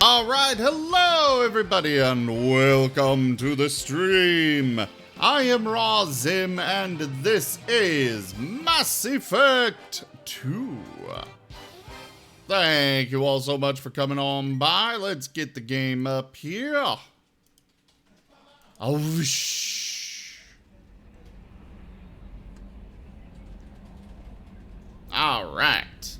Alright, hello everybody and welcome to the stream. I am Razim and this is Mass Effect 2. Thank you all so much for coming on by. Let's get the game up here. Oh, shh. Alright.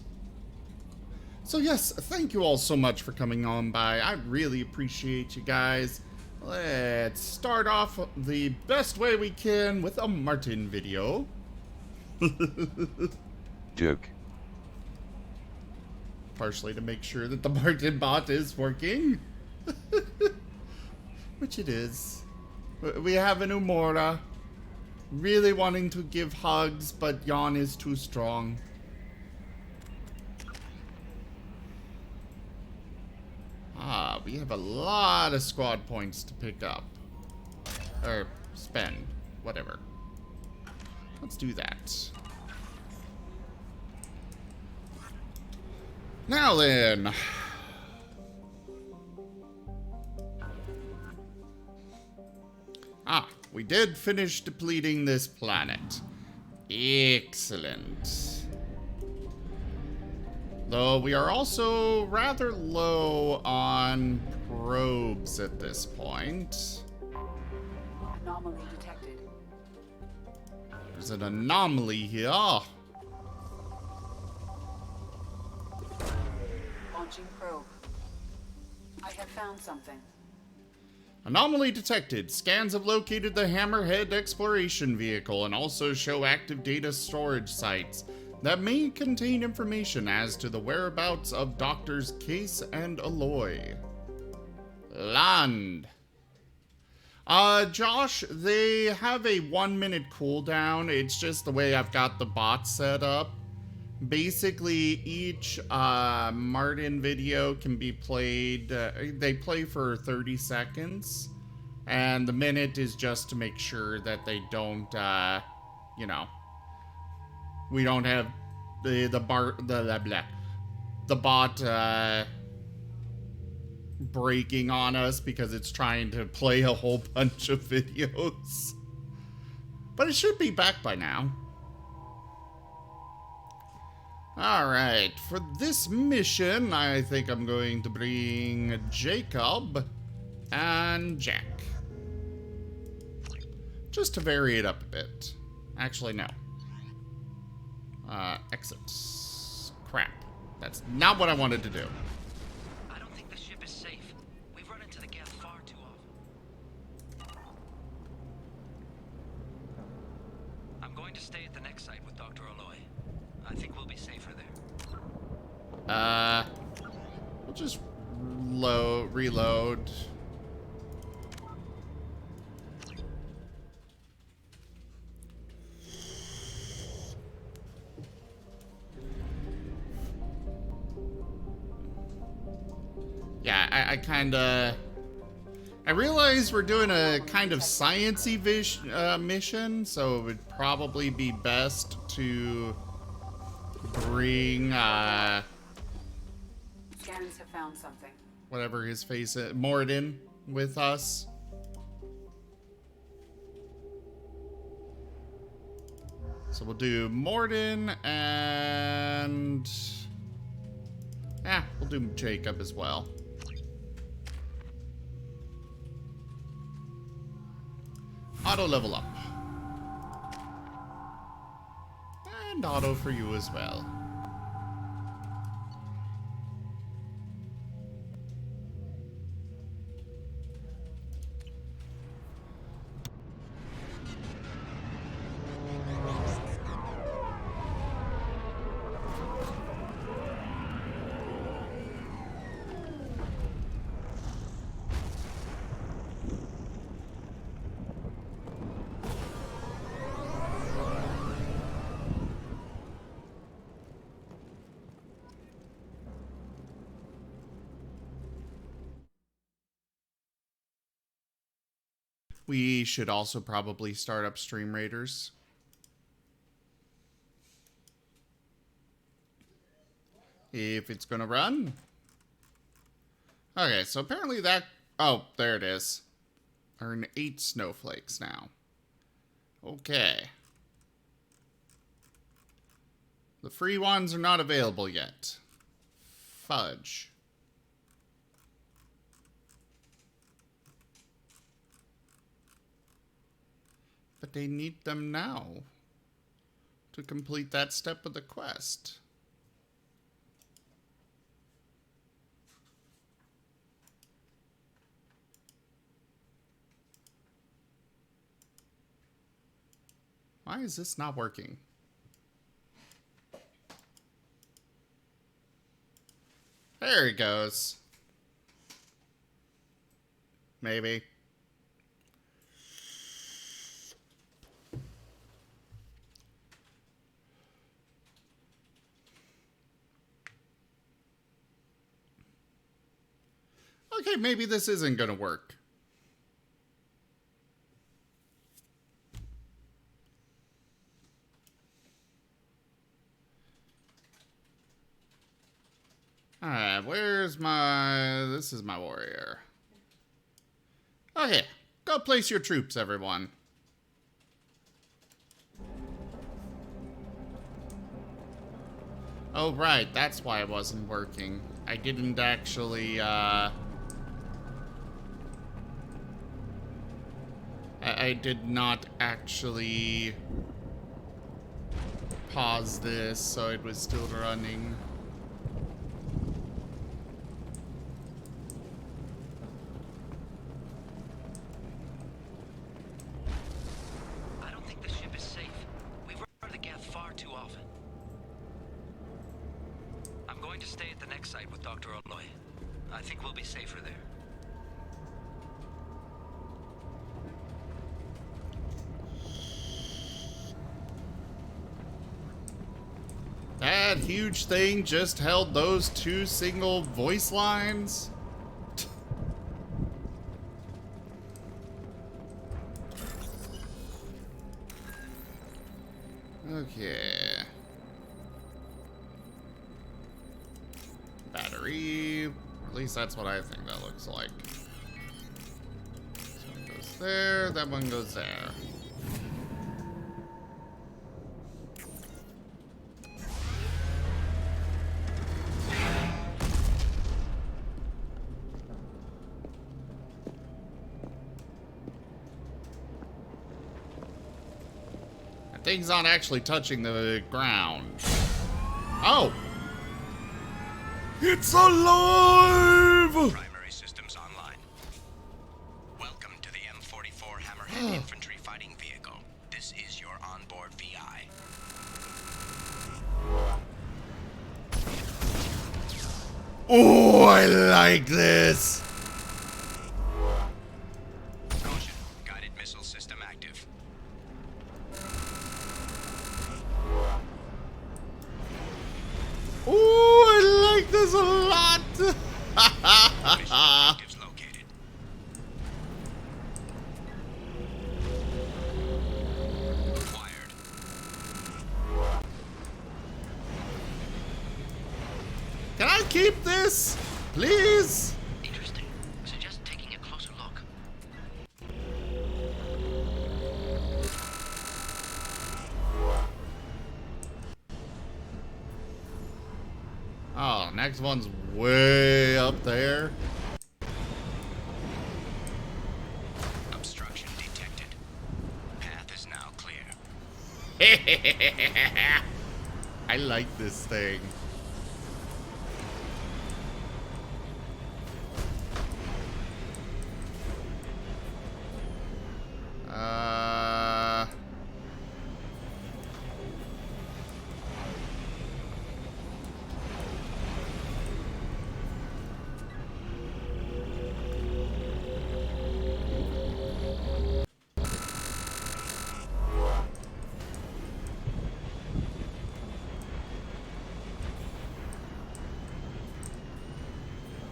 So yes, thank you all so much for coming on by. I really appreciate you guys. Let's start off the best way we can with a Martin video. Joke. Partially to make sure that the Martin bot is working. Which it is. We have an Umora. Really wanting to give hugs, but yawn is too strong. Ah, we have a lot of squad points to pick up. Or spend. Whatever. Let's do that. Now then. Ah, we did finish depleting this planet. Excellent. Though we are also rather low on probes at this point. Anomaly detected. There's an anomaly here. Launching probe. I have found something. Anomaly detected. Scans have located the Hammerhead exploration vehicle and also show active data storage sites that may contain information as to the whereabouts of Doctors Case and Aloy. Land. Josh, they have a 1-minute cooldown. It's just the way I've got the bot set up. Basically, each Martin video can be played, they play for 30 seconds. And the minute is just to make sure that they don't, you know, we don't have the bot breaking on us because it's trying to play a whole bunch of videos. But it should be back by now. Alright, for this mission, I think I'm going to bring Jacob and Jack. Just to vary it up a bit. Actually, no. Exit. Crap. That's not what I wanted to do. I don't think the ship is safe. We've run into the gas far too often. I'm going to stay at the next site with Dr. Aloy. I think we'll be safer there. We'll just reload. Yeah, I kinda... I realize we're doing a kind of science-y mission, so it would probably be best to bring, Scanners have found something. whatever his face is, Morden, with us. So we'll do Morden and... yeah, we'll do Jacob as well. Auto level up. And auto for you as well. We should also probably start up Stream Raiders. If it's gonna run. Okay, so apparently that... oh, there it is. Earn 8 snowflakes now. Okay. The free ones are not available yet. Fudge. But they need them now to complete that step of the quest. Why is this not working? There he goes. Maybe. Okay, maybe this isn't gonna work. Alright, where's my... this is my warrior. Okay, go place your troops, everyone. Oh, right, that's why it wasn't working. I didn't actually, I did not actually pause this, so it was still running. I don't think the ship is safe. We've run out of the gas far too often. I'm going to stay at the next site with Dr. Aloy. I think we'll be safer there. That huge thing just held those 2 single voice lines. Okay. Battery. At least that's what I think that looks like. This one goes there, that one goes there. That thing's not actually touching the ground. Oh! It's alive! Primary systems online. Welcome to the M44 Hammerhead Infantry Fighting Vehicle. This is your onboard VI. Oh, I like this! Caution. Guided missile system active. Oh, I like this a lot! Mission objectives located. Acquired. Can I keep this? Please? Interesting. Suggest taking a closer look. Oh, next one's way up there. Obstruction detected. Path is now clear. I like this thing.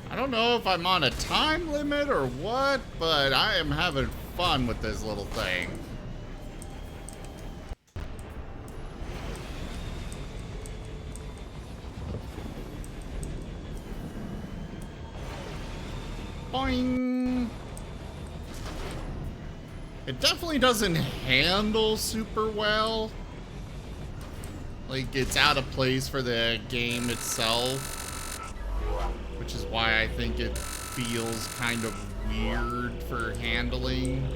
I don't know if I'm on a time limit or what, but I am having fun with this little thing. Boing! It definitely doesn't handle super well. Like, it's out of place for the game itself. Which is why I think it feels kind of weird for handling.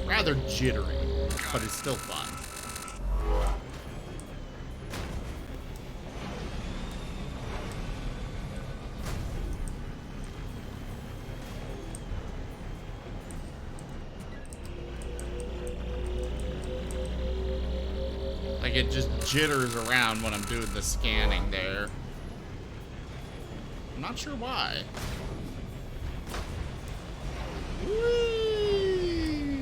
Rather jittery, but it's still fun. Like, it just jitters around when I'm doing the scanning there. I'm not sure why. Whee!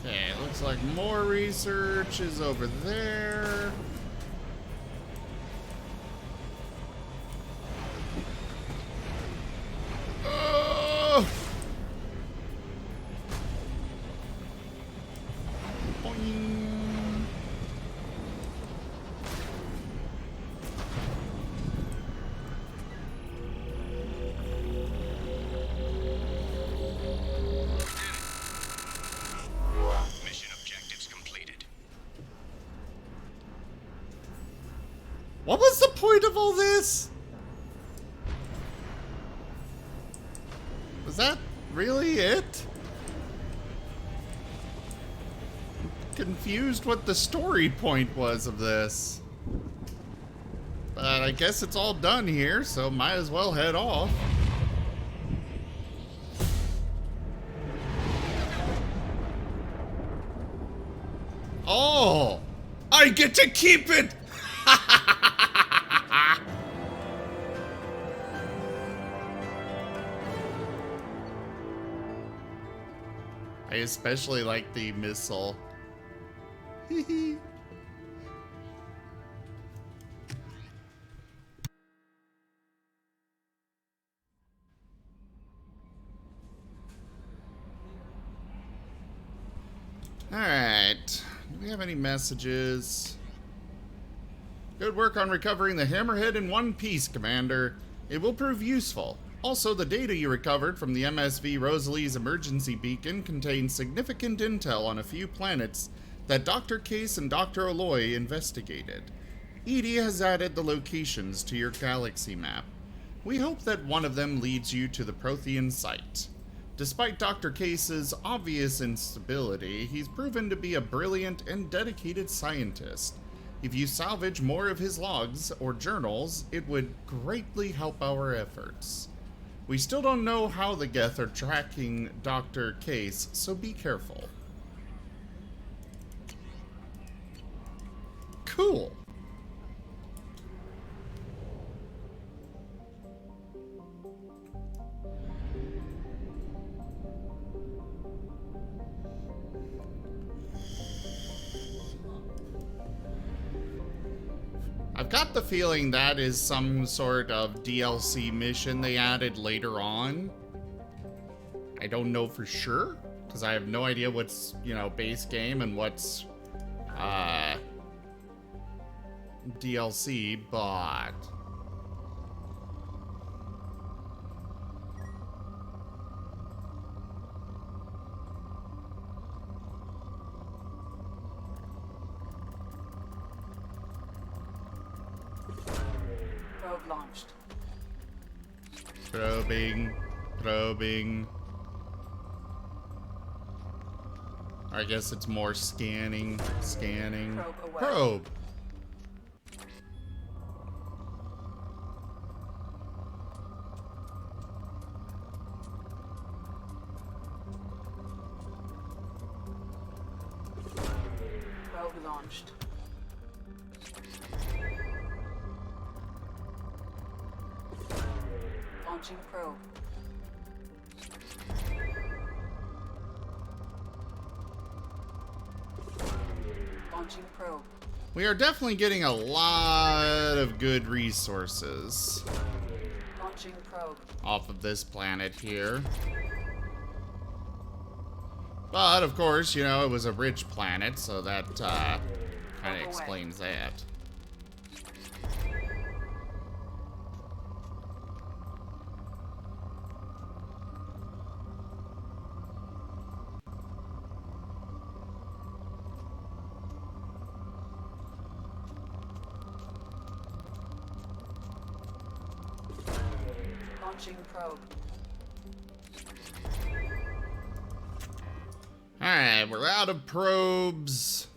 Okay, looks like more research is over there. What was the point of all this? Was that really it? Confused what the story point was of this. But I guess it's all done here, so might as well head off. Oh! I get to keep it! I especially like the missile. Alright. Do we have any messages? Good work on recovering the Hammerhead in one piece, Commander. It will prove useful. Also, the data you recovered from the MSV Rosalie's emergency beacon contains significant intel on a few planets that Dr. Case and Dr. Aloy investigated. EDI has added the locations to your galaxy map. We hope that one of them leads you to the Prothean site. Despite Dr. Case's obvious instability, he's proven to be a brilliant and dedicated scientist. If you salvage more of his logs or journals, it would greatly help our efforts. We still don't know how the Geth are tracking Dr. Case, so be careful. Cool. I've got the feeling that is some sort of DLC mission they added later on. I don't know for sure, because I have no idea what's, you know, base game and what's DLC, but... Probe launched. Probing. I guess it's more scanning. Probe away. Probe. Probe launched. Launching probe. Launching probe. We are definitely getting a lot of good resources Launching probe. off of this planet here. But, of course, you know, it was a rich planet, so that kind of explains that. Launching probe. Alright, we're out of probes.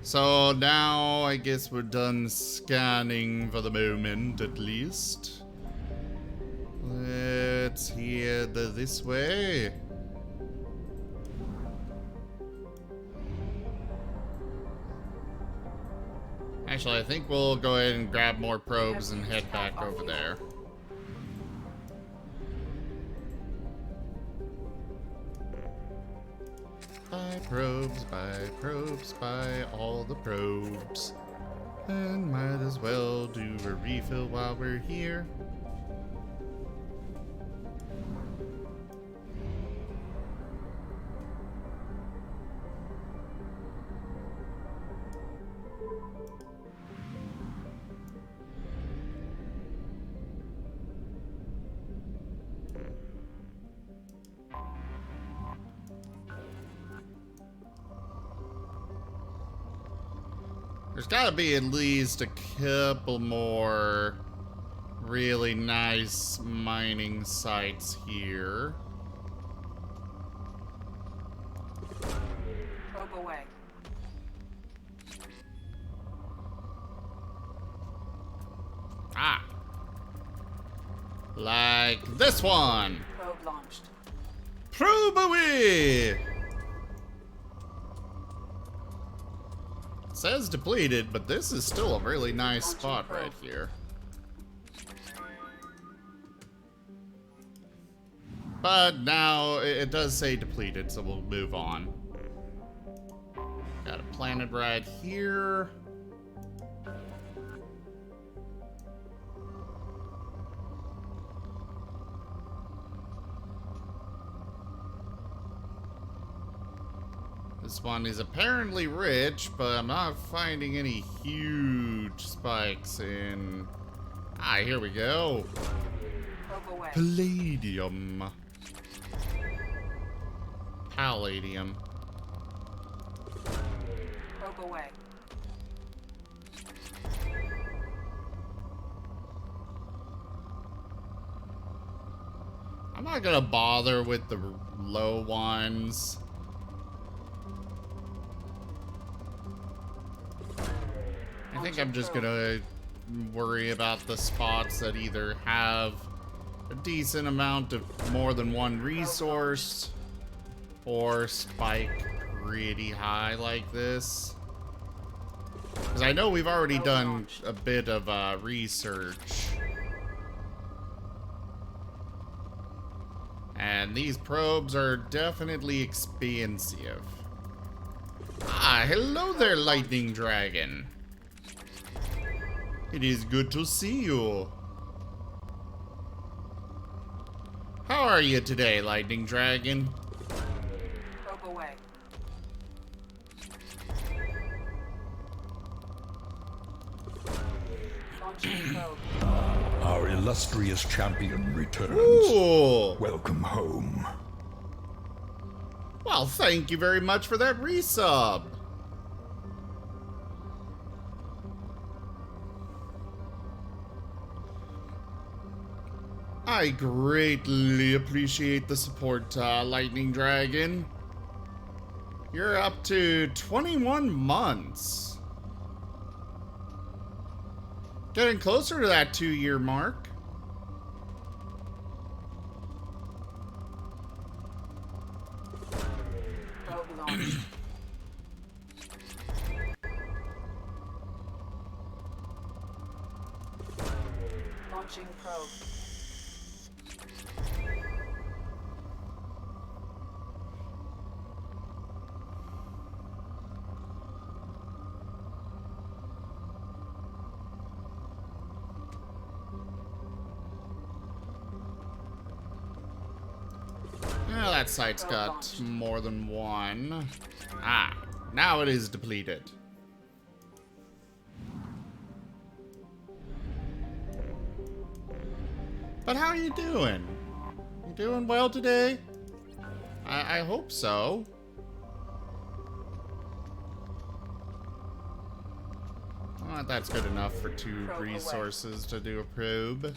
So now I guess we're done scanning for the moment, at least. Let's head this way. Actually, I think we'll go ahead and grab more probes and head back over there. Buy all the probes. And might as well do a refill while we're here. There's gotta be at least a couple more really nice mining sites here. Probe away. Ah! Like this one! Probe launched. Probe away! Says depleted, but this is still a really nice spot right here. But now it does say depleted, so we'll move on. Got a planet right here. This one is apparently rich, but I'm not finding any huge spikes in... Ah, here we go. Probe away. Palladium. Palladium. Probe away. I'm not gonna bother with the low ones. I think I'm just gonna worry about the spots that either have a decent amount of more than one resource or spike pretty high like this. Because I know we've already done a bit of research. And these probes are definitely expensive. Ah, hello there, Lightning Dragon. It is good to see you. How are you today, Lightning Dragon? Probe away. Launching probe. Our illustrious champion returns. Ooh. Welcome home. Well, thank you very much for that resub. I greatly appreciate the support, Lightning Dragon. You're up to 21 months. Getting closer to that 2-year mark. Probe launched. Launching probe. Yeah, that site's got more than one. Ah, now it is depleted. But how are you doing? You doing well today? I hope so. Well, that's good enough for 2 Probe away. resources to do a probe.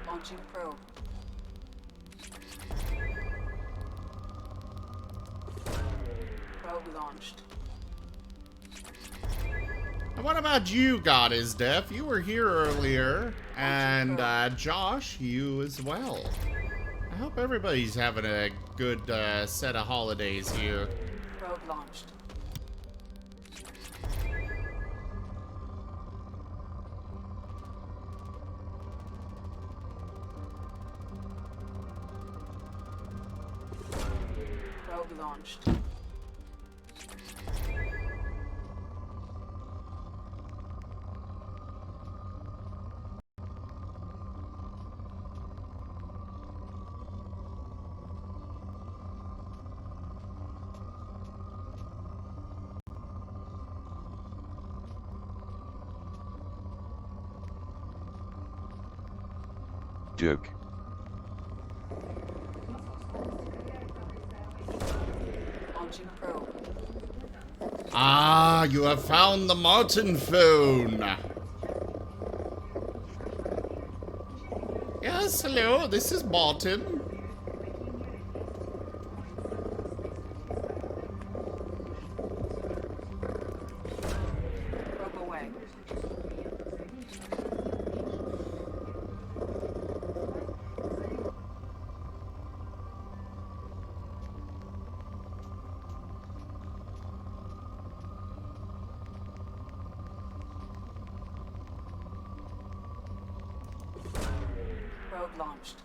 Launching probe. Probe launched. And what about you, God is Deaf? You were here earlier, and Josh, you as well. I hope everybody's having a good set of holidays here. Probe launched. Probe launched. Joke. Launching probe. Ah, you have found the Martin phone. Yes, hello, this is Martin. Probe away. Probe launched.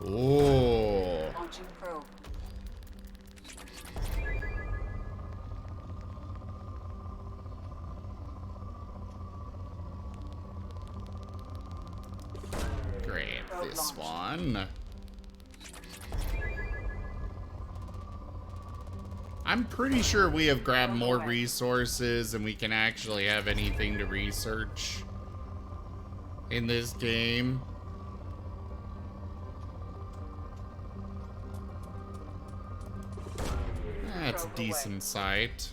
Oh. Launching probe. this one. I'm pretty sure we have grabbed more resources and we can actually have anything to research in this game. That's a decent sight.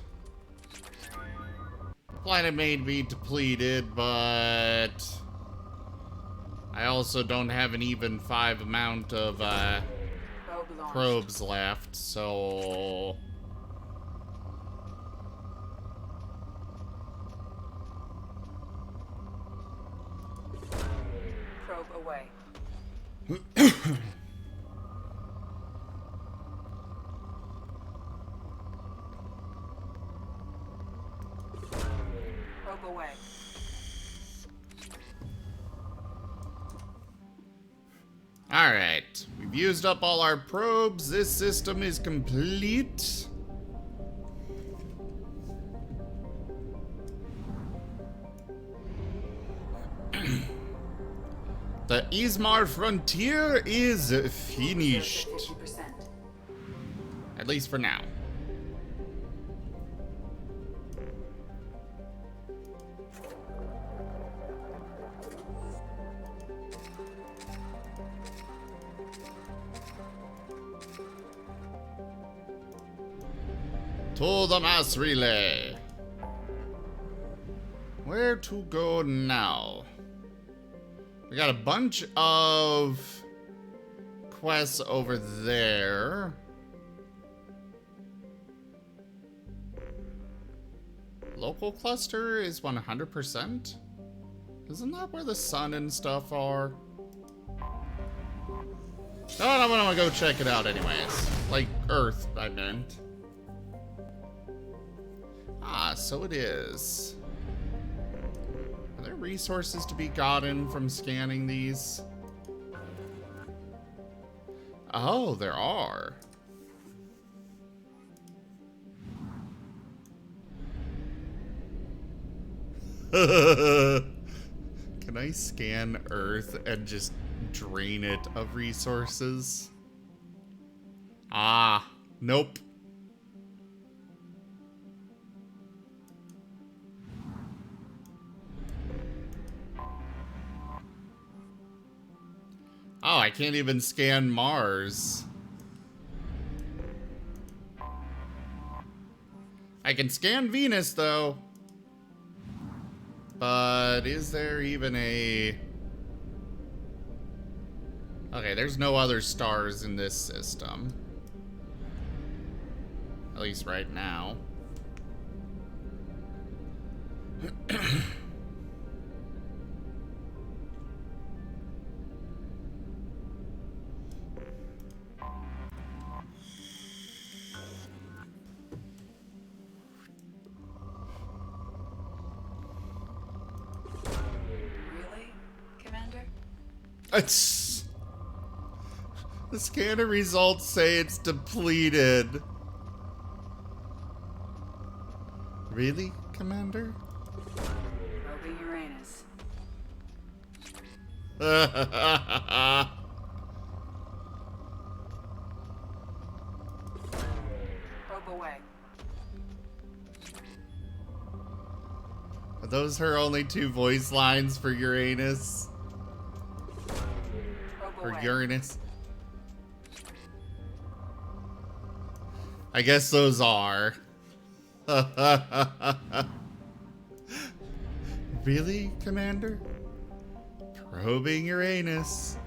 The planet may be depleted, but I also don't have an even 5 amount of probes left, so Probe away. Probe away. alright. We've used up all our probes. This system is complete. The Ismar frontier is finished. 50%. At least for now. To the mass relay. Where to go now? We got a bunch of quests over there. Local cluster is 100%? Isn't that where the sun and stuff are? No, I'm gonna go check it out anyways. Like Earth, I meant. Ah, so it is. Are there resources to be gotten from scanning these? Oh, there are. Can I scan Earth and just drain it of resources? Ah, nope. Oh, I can't even scan Mars. I can scan Venus, though. But is there even a... Okay, there's no other stars in this system. At least right now. Really, Commander? It's... The scanner results say it's depleted. Really, Commander? Probing Uranus. Probe away. Are those her only 2 voice lines for Uranus? Probe Or away. Uranus? I guess those are. Really, Commander? Probing Uranus.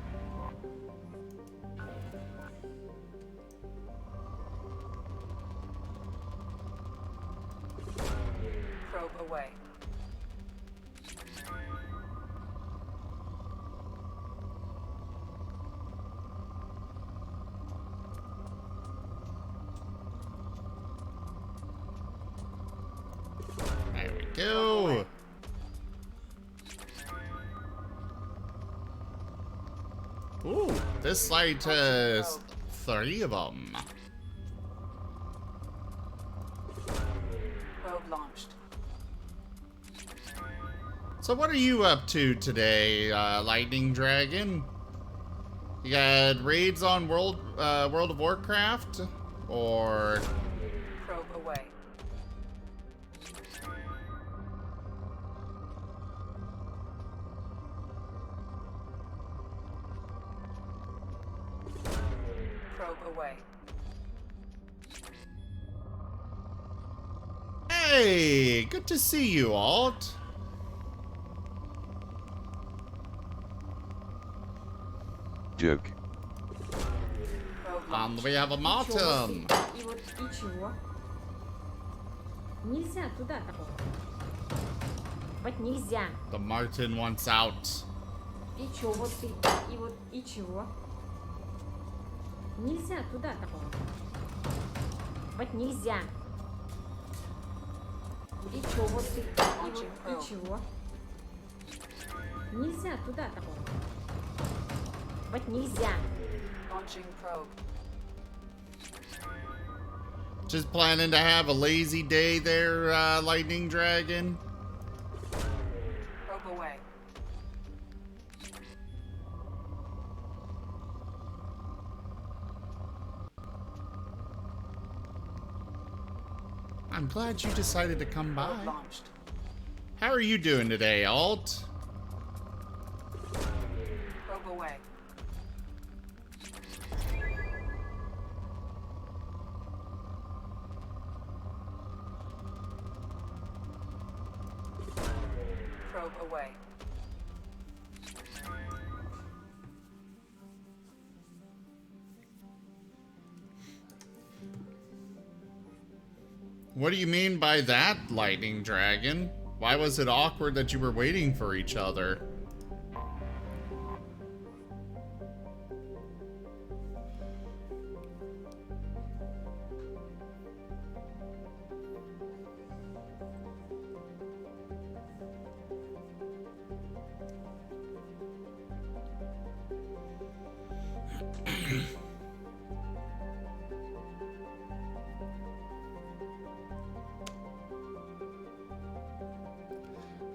Probe away. There we go. Ooh, this site has 3 of them. Probe launched. So what are you up to today, Lightning Dragon? You got raids on World of Warcraft? Or... Probe away. Probe away. Hey! Good to see you, Alt. Joke. Probe And launched. we have a Martin. И вот и чего? Нельзя туда такого. Вот нельзя. The Martin wants out. И чё, вот ты, и вот, и чего? Нельзя туда такого. Вот нельзя. И чё, вот ты, и вот, и чего? Нельзя туда такого. Вот нельзя. Launching probe. Just planning to have a lazy day there, Lightning Dragon. Probe away. I'm glad you decided to come by. Probe launched. How are you doing today, Alt? Probe away. Probe away. What do you mean by that, Lightning Dragon? Why was it awkward that you were waiting for each other?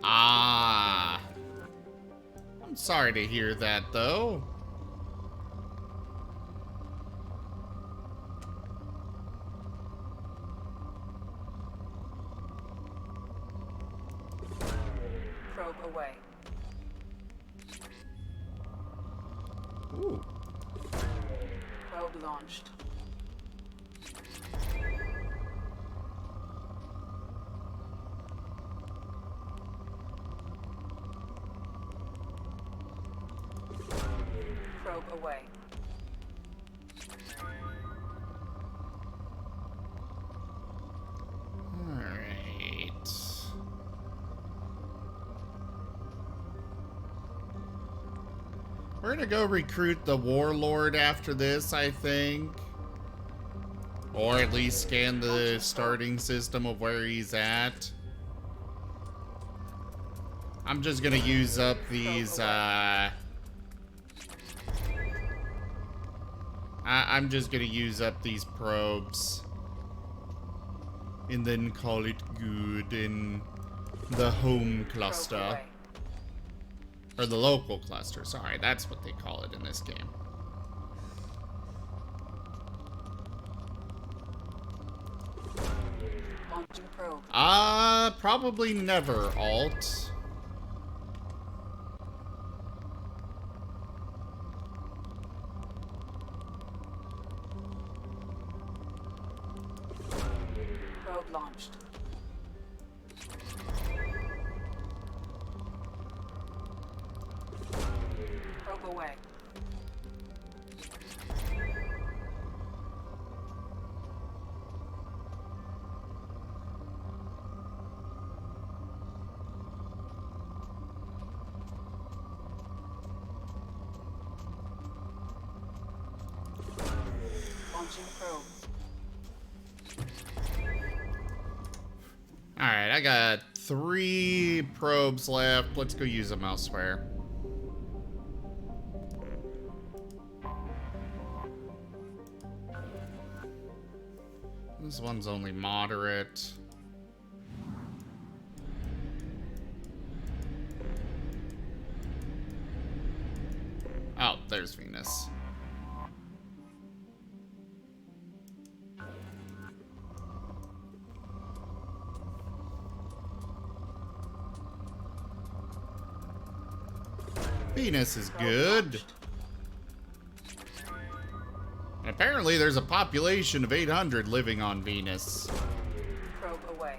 Ah. I'm sorry to hear that, though. Probe away. Ooh. Probe launched. Probe away. Alright. We're gonna go recruit the Warlord after this, I think. Or at least scan the starting system of where he's at. I'm just gonna use up these, I'm just gonna use up these probes. And then call it good in the home Probe cluster. away. Or the local cluster, sorry, that's what they call it in this game. Launching probe. Probably never, Alt. Probe launched. Probe away. Launching probe. Alright, I got 3 probes left. Let's go use them elsewhere. This one's only moderate. Oh, there's Venus. Venus is good. And apparently there's a population of 800 living on Venus. Probe away.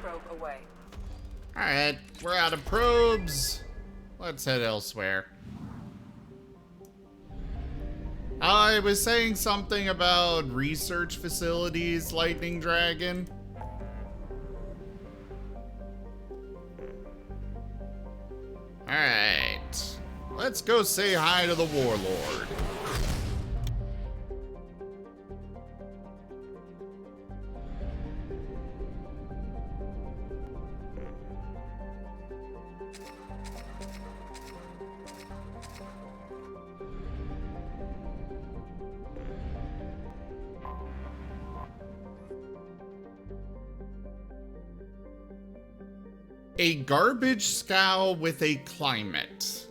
Probe away. Alright, we're out of probes. Let's head elsewhere. I was saying something about research facilities, Lightning Dragon. Alright. Let's go say hi to the Warlord. A garbage scow with a climate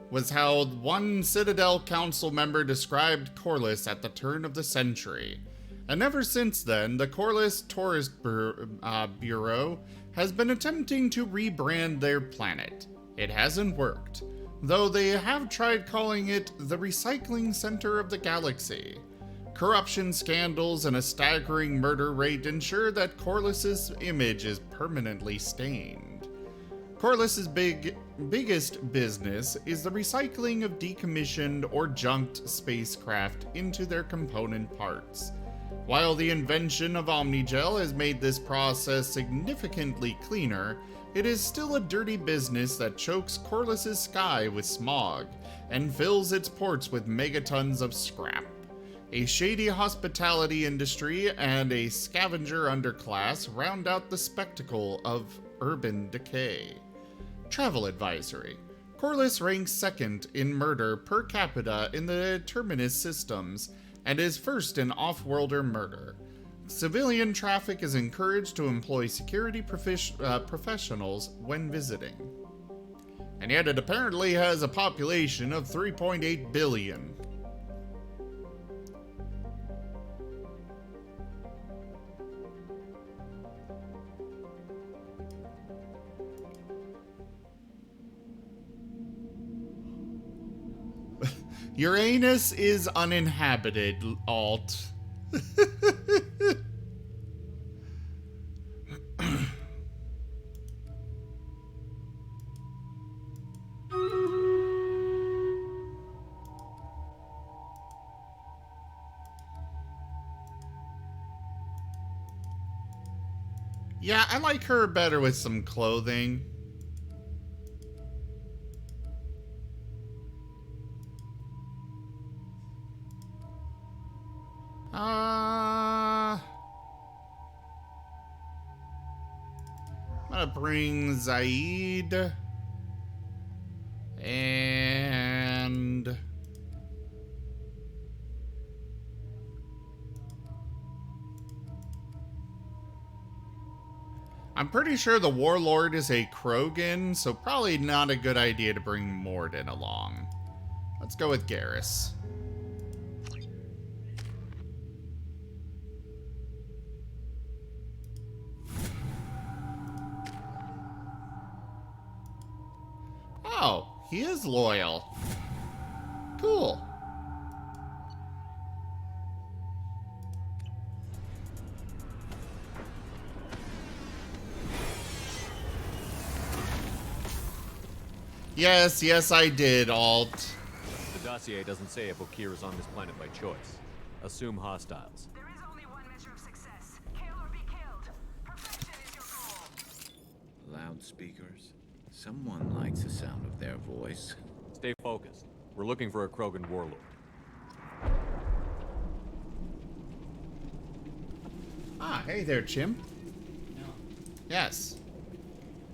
was how one Citadel Council member described Corliss at the turn of the century. And ever since then, the Corliss Tourist Bureau has been attempting to rebrand their planet. It hasn't worked, though they have tried calling it the Recycling Center of the Galaxy. Corruption scandals and a staggering murder rate ensure that Corliss's image is permanently stained. Corliss's biggest business is the recycling of decommissioned or junked spacecraft into their component parts. While the invention of Omnigel has made this process significantly cleaner, it is still a dirty business that chokes Corliss's sky with smog and fills its ports with megatons of scrap. A shady hospitality industry and a scavenger underclass round out the spectacle of urban decay. Travel advisory. Corliss ranks second in murder per capita in the Terminus systems and is first in off-worlder murder. Civilian traffic is encouraged to employ security professionals when visiting. And yet it apparently has a population of 3.8 billion. Uranus is uninhabited, Alt. Yeah, I like her better with some clothing. I'm gonna bring Zaid and I'm pretty sure the Warlord is a Krogan, so probably not a good idea to bring Morden along. Let's go with Garrus. Oh, he is loyal. Cool. Yes, yes, I did, Alt. The dossier doesn't say if Okir is on this planet by choice. Assume hostiles. There is only one measure of success. Kill or be killed. Perfection is your goal. Loudspeakers. Someone likes the sound of their voice. Stay focused. We're looking for a Krogan warlord. Ah, hey there, Chimp. Yes.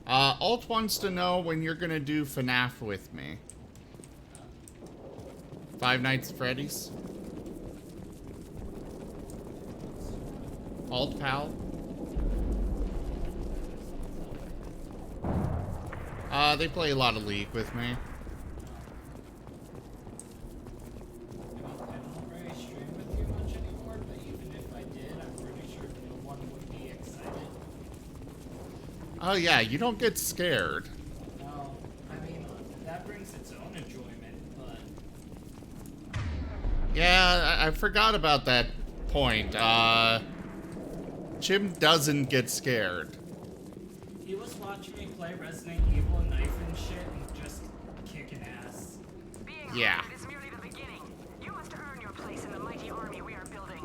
Alt wants to know when you're gonna do FNAF with me. Five Nights at Freddy's. Alt pal. They play a lot of League with me. I don't really stream with you much anymore, but even if I did, I'm pretty sure no one would be excited. Oh yeah, you don't get scared. No, I mean, that brings its own enjoyment, but... Yeah, I forgot about that point. Jim doesn't get scared. He was watching me play Resident Evil and knife and shit and just kicking ass. Being Yeah. hunted is merely the beginning. You must earn your place in the mighty army we are building.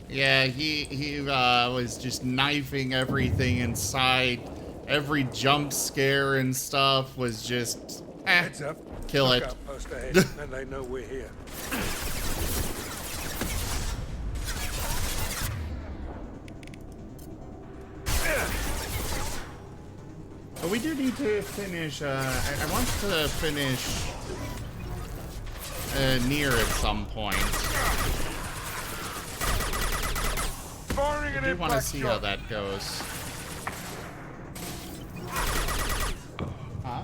Yeah, he was just knifing everything inside. Every jump scare and stuff was just, Heads up. kill it. Lookout post ahead, and they know we're here. But we do need to finish, I want to finish near at some point. Firing I an do want to impact see shot. how that goes. Huh? I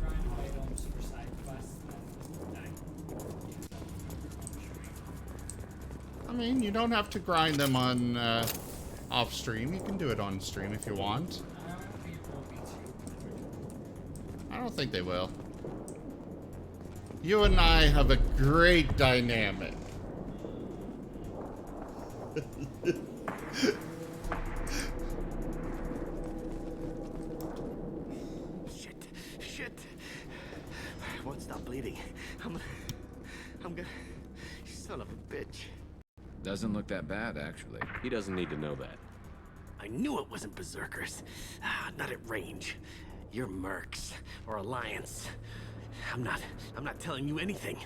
grind items for side quests and I mean, you don't have to grind them on off stream. You can do it on stream if you want. I don't think it will be too. I don't think they will. You and I have a great dynamic. Shit. Won't stop bleeding. I'm gonna... Son of a bitch. Doesn't look that bad, actually. He doesn't need to know that. I knew it wasn't berserkers. Not at range. You're mercs or Alliance. I'm not telling you anything.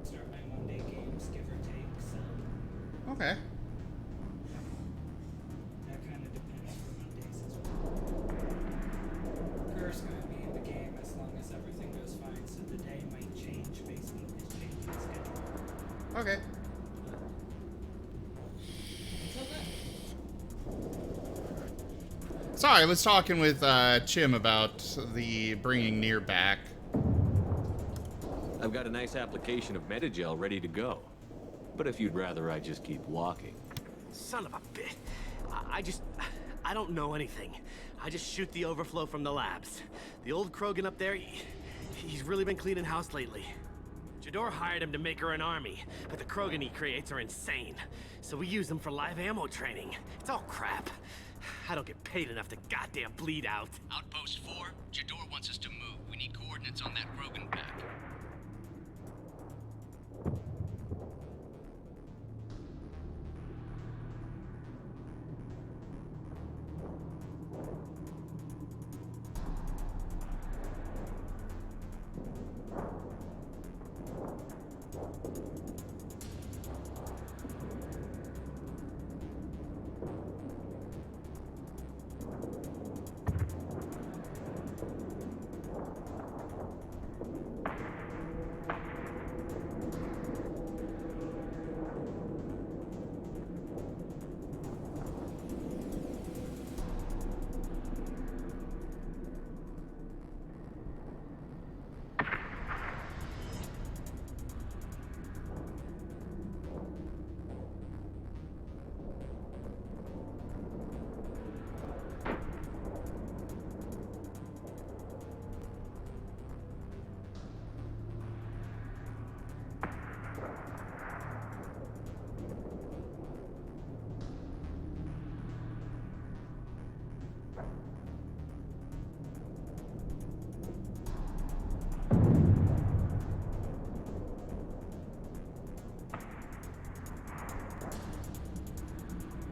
Start my Monday games, give or take, so Okay. that kind of depends for Mondays as well. Kerr's gonna be in the game as long as everything goes fine, so the day might change based on his changing schedule. Okay. Until then. Sorry, I was talking with Chim about the bringing Nier back. I've got a nice application of Metagel ready to go. But if you'd rather I just keep walking. Son of a bitch. I don't know anything. I just shoot the overflow from the labs. The old Krogan up there, he's really been cleaning house lately. Jador hired him to make her an army, but the Krogan he creates are insane. So we use them for live ammo training. It's all crap. I don't get paid enough to goddamn bleed out. Outpost 4, Jador wants us to move. We need coordinates on that Krogan pack.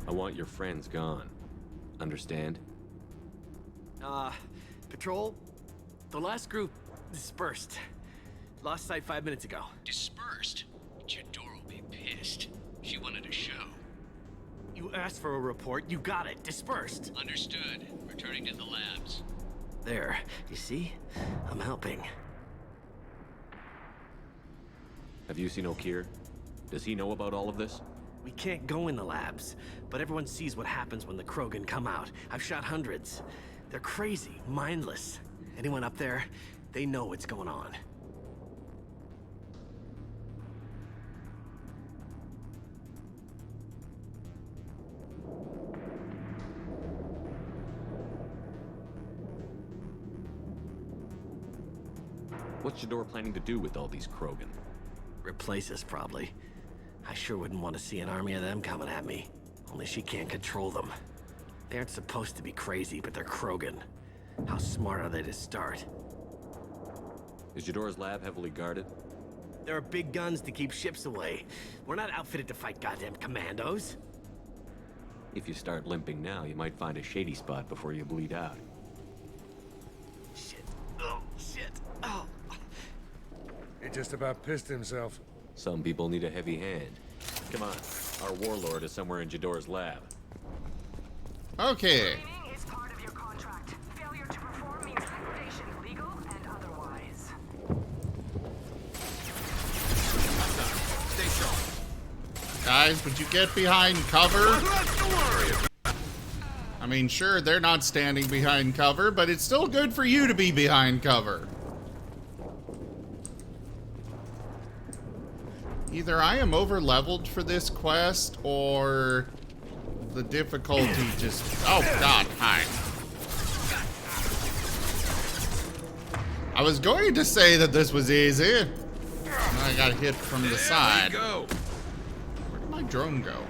I want your friends gone. Understand? Patrol, the last group dispersed. Lost sight 5 minutes ago. Dispersed? Jador will be pissed. She wanted a show. You asked for a report, you got it. Dispersed. Understood. Returning to the labs. There, you see? I'm helping. Have you seen O'Keir? Does he know about all of this? We can't go in the labs, but everyone sees what happens when the Krogan come out. I've shot hundreds. They're crazy, mindless. Anyone up there, they know what's going on. What's Jador planning to do with all these Krogan? Replace us, probably. I sure wouldn't want to see an army of them coming at me. Only she can't control them. They aren't supposed to be crazy, but they're Krogan. How smart are they to start? Is Jador's lab heavily guarded? There are big guns to keep ships away. We're not outfitted to fight goddamn commandos. If you start limping now, you might find a shady spot before you bleed out. Shit. Oh, shit. Oh. He just about pissed himself. Some people need a heavy hand. Come on, our warlord is somewhere in Jador's lab. Okay. Training is part of your contract. Failure to perform means liquidation, legal and otherwise. Stay sharp. Guys, would you get behind cover? I mean, sure, they're not standing behind cover, but it's still good for you to be behind cover. Either I am over-leveled for this quest, or the difficulty just... Oh, God, hi. I was going to say that this was easy. And I got hit from the side. Where did my drone go?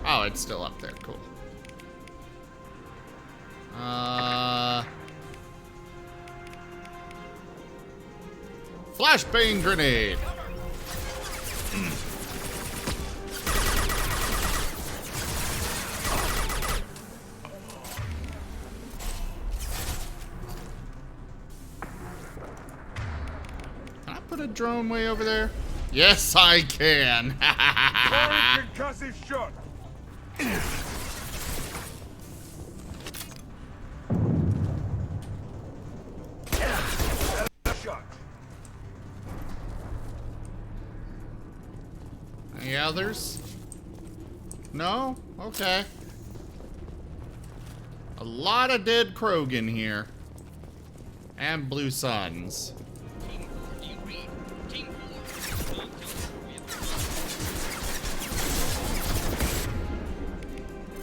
Oh, it's still up there. Cool. Flashbang grenade. Can I put a drone way over there? Yes, I can. Concussive shot. Shot. Any others? No? Okay. A lot of dead Krogan here. And blue suns. Team 4, do you read? Team 4.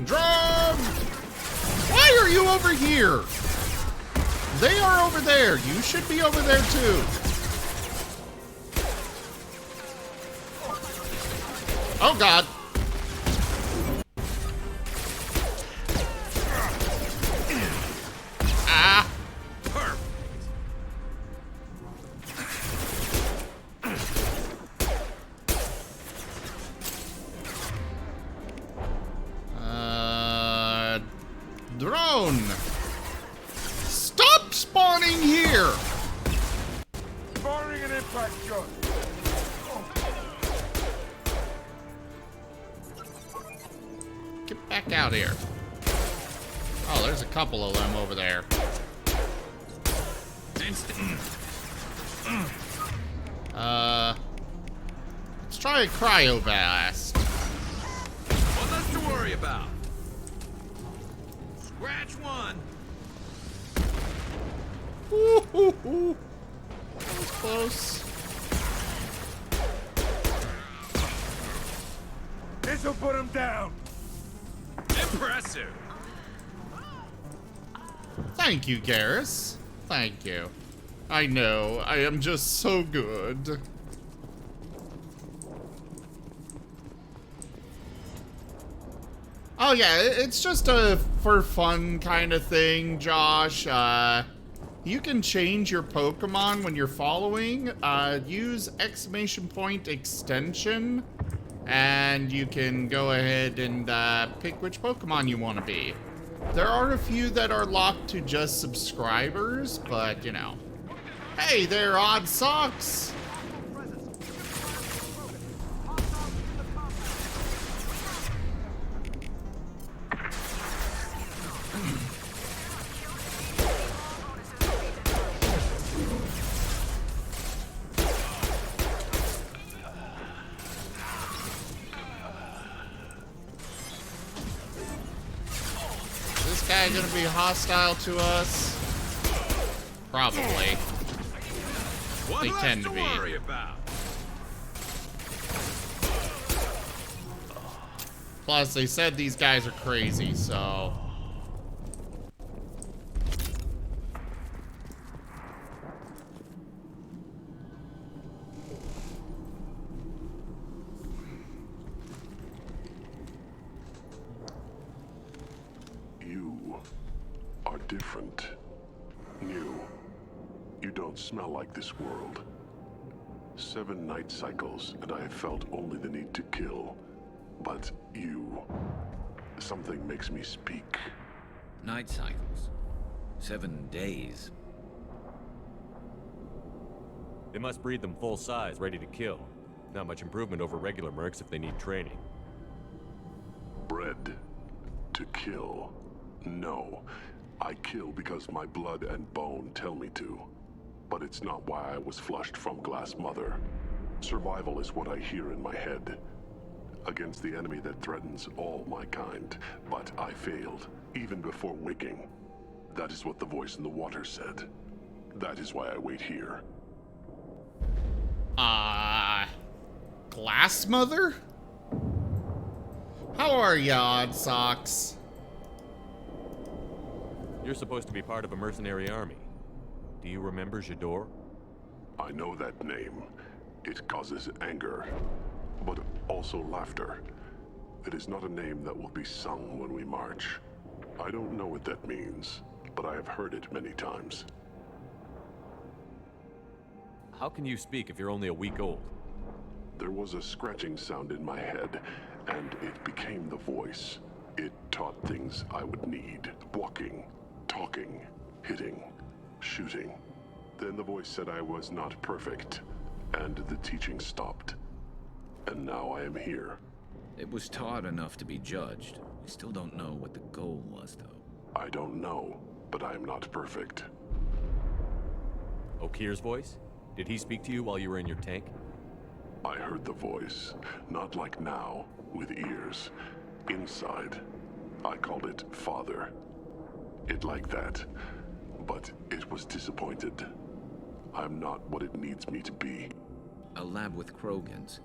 Drum! Why are you over here? They are over there. You should be over there too. Oh, God. Ah. Drone. Stop spawning here. Firing an impact shot. Get back out here. Oh, there's a couple of them over there. Let's try a cryoblast. One less to worry about. Scratch one. Ooh, ooh, ooh. That was close. This'll put him down. Impressive. Thank you, Garrus. Thank you. I know, I am just so good. Oh yeah, it's just a for fun kind of thing, Josh. You can change your Pokemon when you're following. Use ! extension, and you can go ahead and pick which Pokemon you want to be. There are a few that are locked to just subscribers, but you know. Hey there, Odd Socks! Is this guy gonna be hostile to us? Probably. They tend to be. Plus, they said these guys are crazy, so... You are different. New. You don't smell like this world. 7 night cycles, and I have felt only the need to kill. But you... something makes me speak. Night cycles. 7 days. They must breed them full size, ready to kill. Not much improvement over regular mercs if they need training. Bred to kill. No. I kill because my blood and bone tell me to. But it's not why I was flushed from Glass Mother. Survival is what I hear in my head. Against the enemy that threatens all my kind. But I failed, even before waking. That is what the voice in the water said. That is why I wait here. Glass Mother? How are ya, Odd Socks? You're supposed to be part of a mercenary army. Do you remember J'adore? I know that name. It causes anger, but also laughter. It is not a name that will be sung when we march. I don't know what that means, but I have heard it many times. How can you speak if you're only a week old? There was a scratching sound in my head, and it became the voice. It taught things I would need. Walking, talking, hitting, shooting. Then the voice said I was not perfect, and the teaching stopped. And now I am here. It was taught enough to be judged. We still don't know what the goal was, though. I don't know, but I am not perfect. Okir's voice? Did he speak to you while you were in your tank? I heard the voice, not like now, with ears. Inside. I called it Father. It like that, but it was disappointed. I'm not what it needs me to be. A lab with Krogans.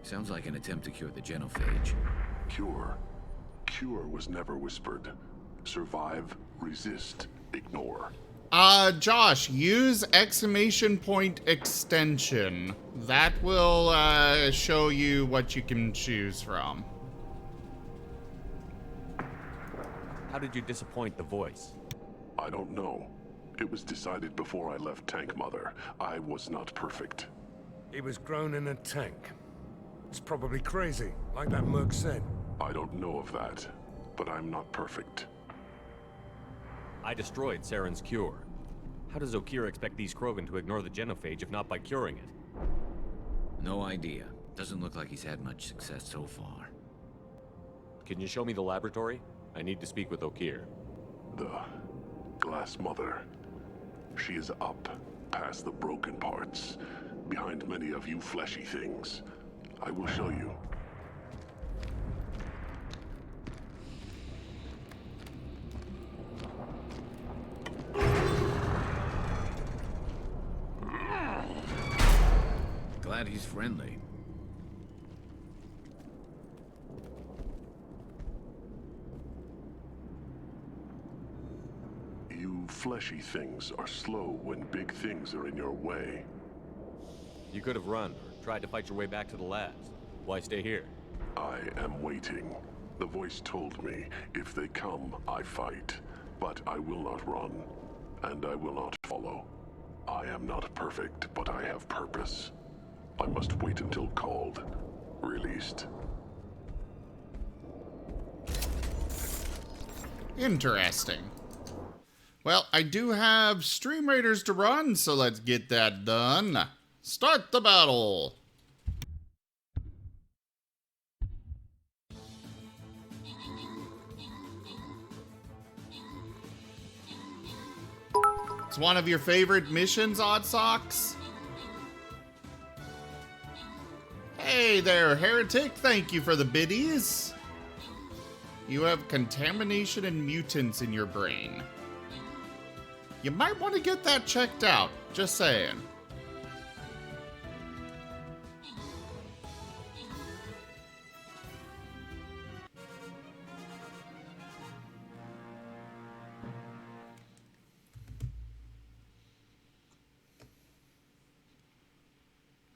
Sounds like an attempt to cure the genophage. Cure. Cure was never whispered. Survive, resist, ignore. Josh, use exclamation point extension. That will, show you what you can choose from. How did you disappoint the voice? I don't know. It was decided before I left Tank Mother. I was not perfect. He was grown in a tank. It's probably crazy, like that merc said. I don't know of that, but I'm not perfect. I destroyed Saren's cure. How does Okir expect these Krogan to ignore the genophage if not by curing it? No idea. Doesn't look like he's had much success so far. Can you show me the laboratory? I need to speak with Okir. The Glass Mother. She is up, past the broken parts, behind many of you fleshy things. I will show you. Glad he's friendly. You fleshy things are slow when big things are in your way. You could have run, or tried to fight your way back to the labs. Why stay here? I am waiting. The voice told me, if they come, I fight. But I will not run, and I will not follow. I am not perfect, but I have purpose. I must wait until called. released. Interesting. Well, I do have Stream Raiders to run, so let's get that done. Start the battle! It's one of your favorite missions, Odd Socks? Hey there, Heretic. Thank you for the biddies. You have contamination and mutants in your brain. You might want to get that checked out. Just saying.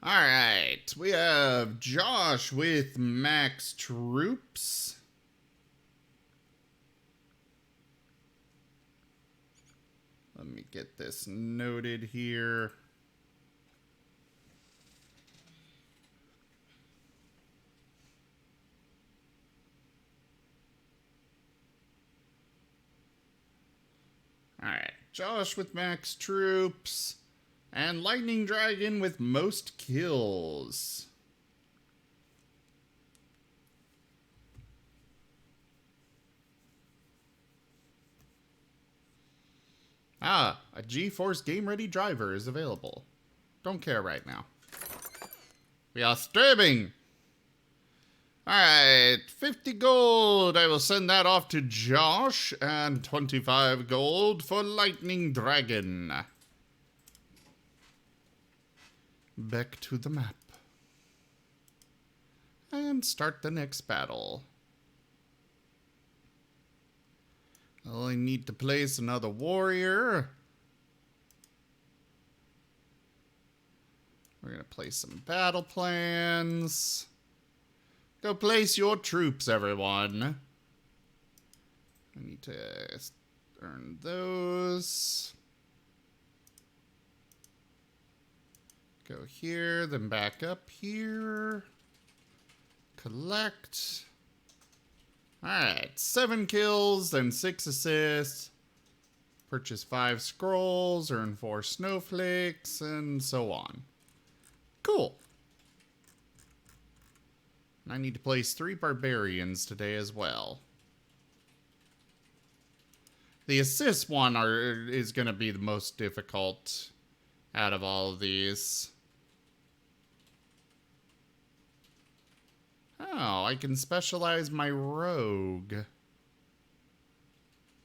Alright, we have Josh with max troops. Let me get this noted here. Alright, Josh with max troops. And Lightning Dragon with most kills. Ah, a GeForce Game Ready driver is available. Don't care right now. We are streaming. Alright, 50 gold. I will send that off to Josh. And 25 gold for Lightning Dragon. Back to the map. And start the next battle. I only need to place another warrior. We're going to place some battle plans. Go place your troops, everyone. I need to earn those. Go here, then back up here. Collect. Alright, 7 kills, then 6 assists. Purchase 5 scrolls, earn 4 snowflakes, and so on. Cool. I need to place 3 barbarians today as well. The assist one is going to be the most difficult out of all of these. Oh, I can specialize my rogue.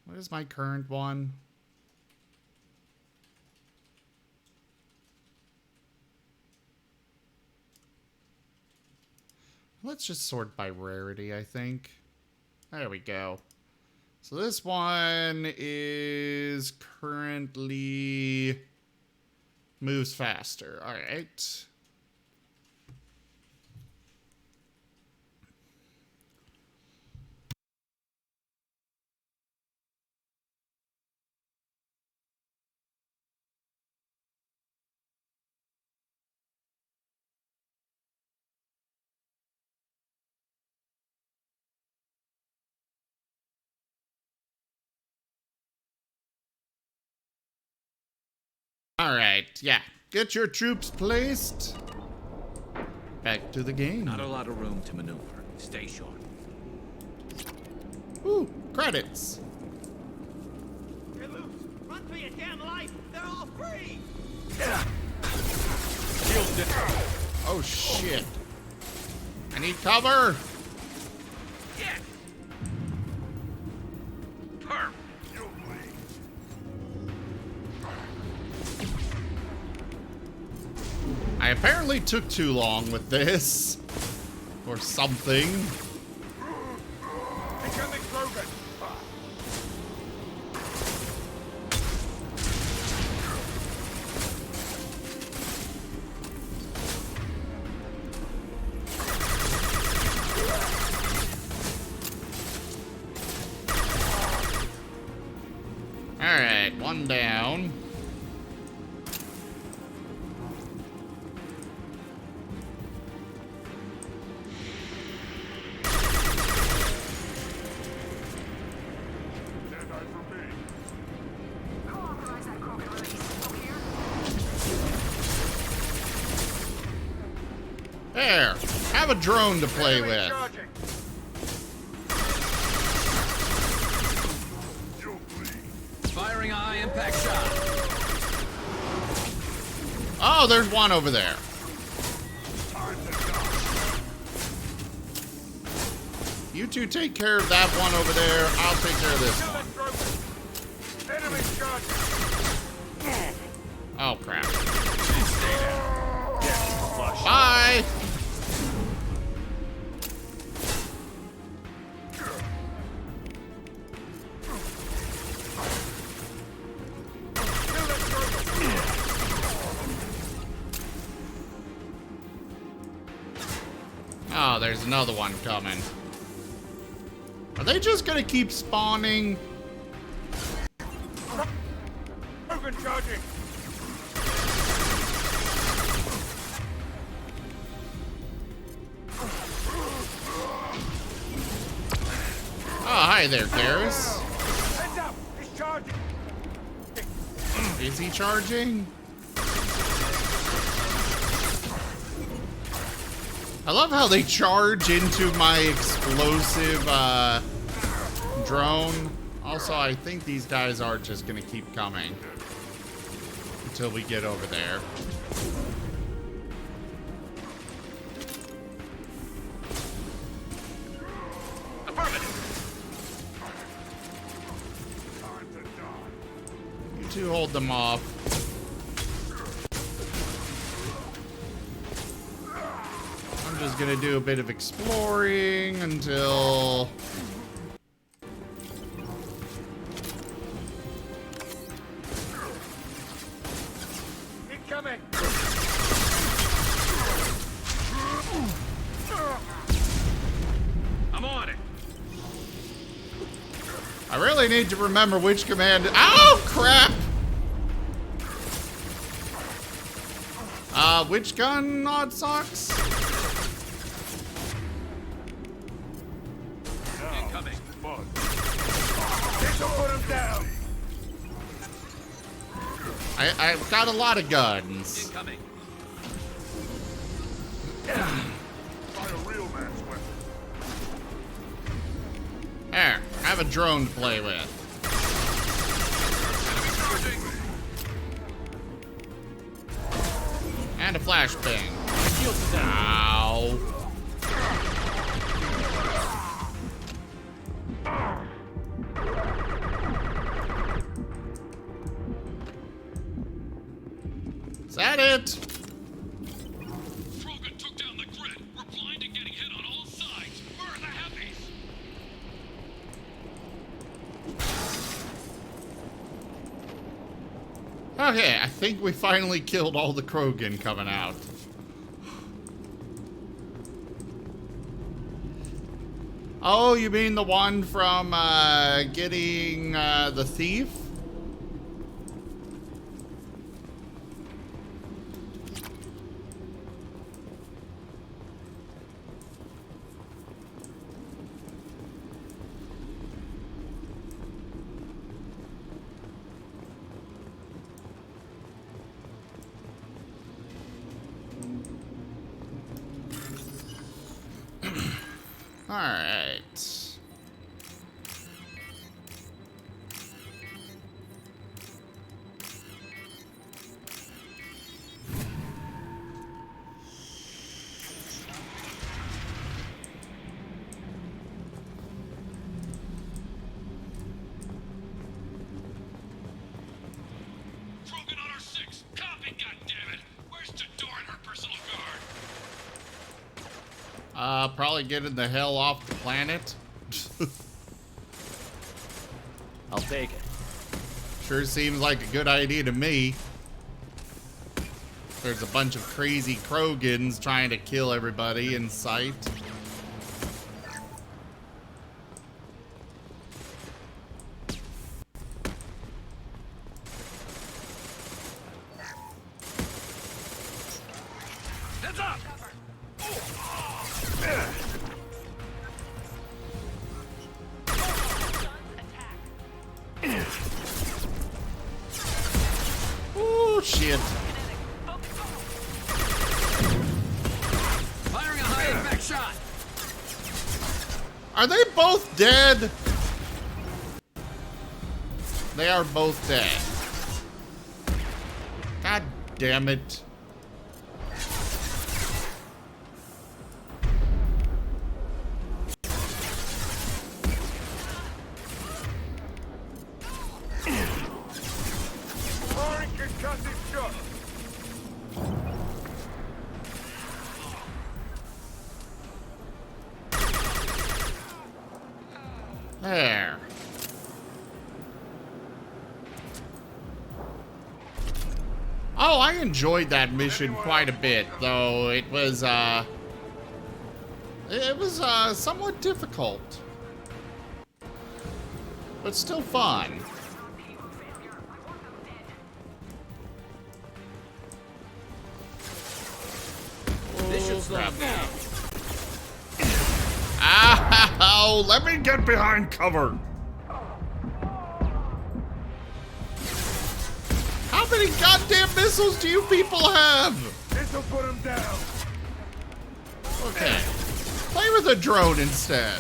What is my current one? Let's just sort by rarity, I think. There we go. So this one is currently moves faster. All right. All right, yeah. Get your troops placed. Back to the game. Not a lot of room to maneuver. Stay sharp. Ooh, credits. You're loose. Run for your damn life. They're all free. Oh shit. I need cover. Yeah. I apparently took too long with this. Or something. Alright, one down. There, have a drone to play with. Firing a high impact shot. Oh, there's one over there. You two take care of that one over there. I'll take care of this one. Oh, crap. Bye! Oh, there's another one coming. Are they just gonna keep spawning? Charging. Oh, hi there, Garrus. Heads up! He's charging! Is he charging? I love how they charge into my explosive drone. Also, I think these guys are just gonna keep coming until we get over there. You two hold them off. I'm just gonna do a bit of exploring until... Incoming! I'm on it. I really need to remember which command... Oh, crap! Which gun, Odd Socks? Incoming. Put him down! I've got a lot of guns. Incoming. Find a real man's weapon. There, have a drone to play with. And a flashbang. Ow. Is that it? Krogan took down the grid. We're blind and getting hit on all sides. Where are the heavies? Okay, I think we finally killed all the Krogan coming out. Oh, you mean the one from getting the thief? All right. Krogan on our 6. Copy, goddammit. Where's Tador and her personal guard? Probably getting the hell off the planet. I'll take it. Sure seems like a good idea to me. There's a bunch of crazy Krogans trying to kill everybody in sight. Heads up! Oh shit. Are they both dead? They are both dead. God damn it. There. Oh, I enjoyed that mission quite a bit, though it was somewhat difficult. But still fun. This should slow him down. Ow! Let me get behind cover. How many goddamn missiles do you people have? This'll put him down. Okay. Play with a drone instead.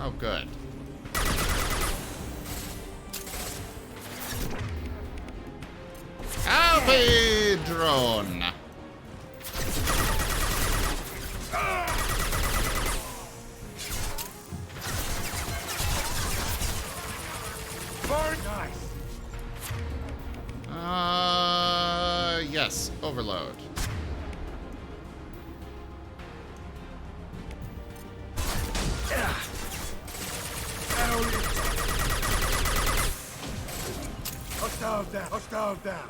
Oh, good. Copy drone. Yes, overload. Hostile down. Hostile down.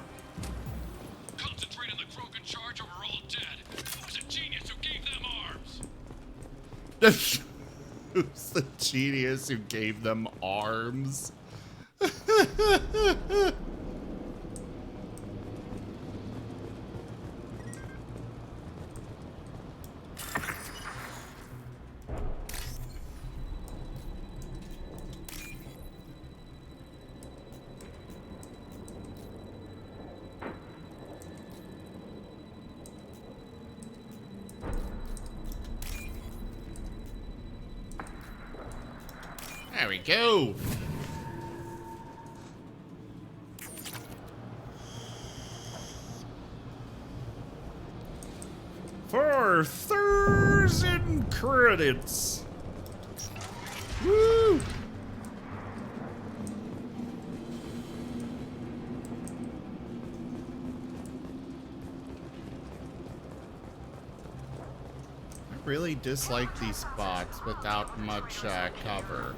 Concentrate on the Krogan charge or we're all dead. Who's a genius who gave them arms? Who's the genius who gave them arms? There we go. For Thursday credits. Woo! I really dislike these spots without much cover.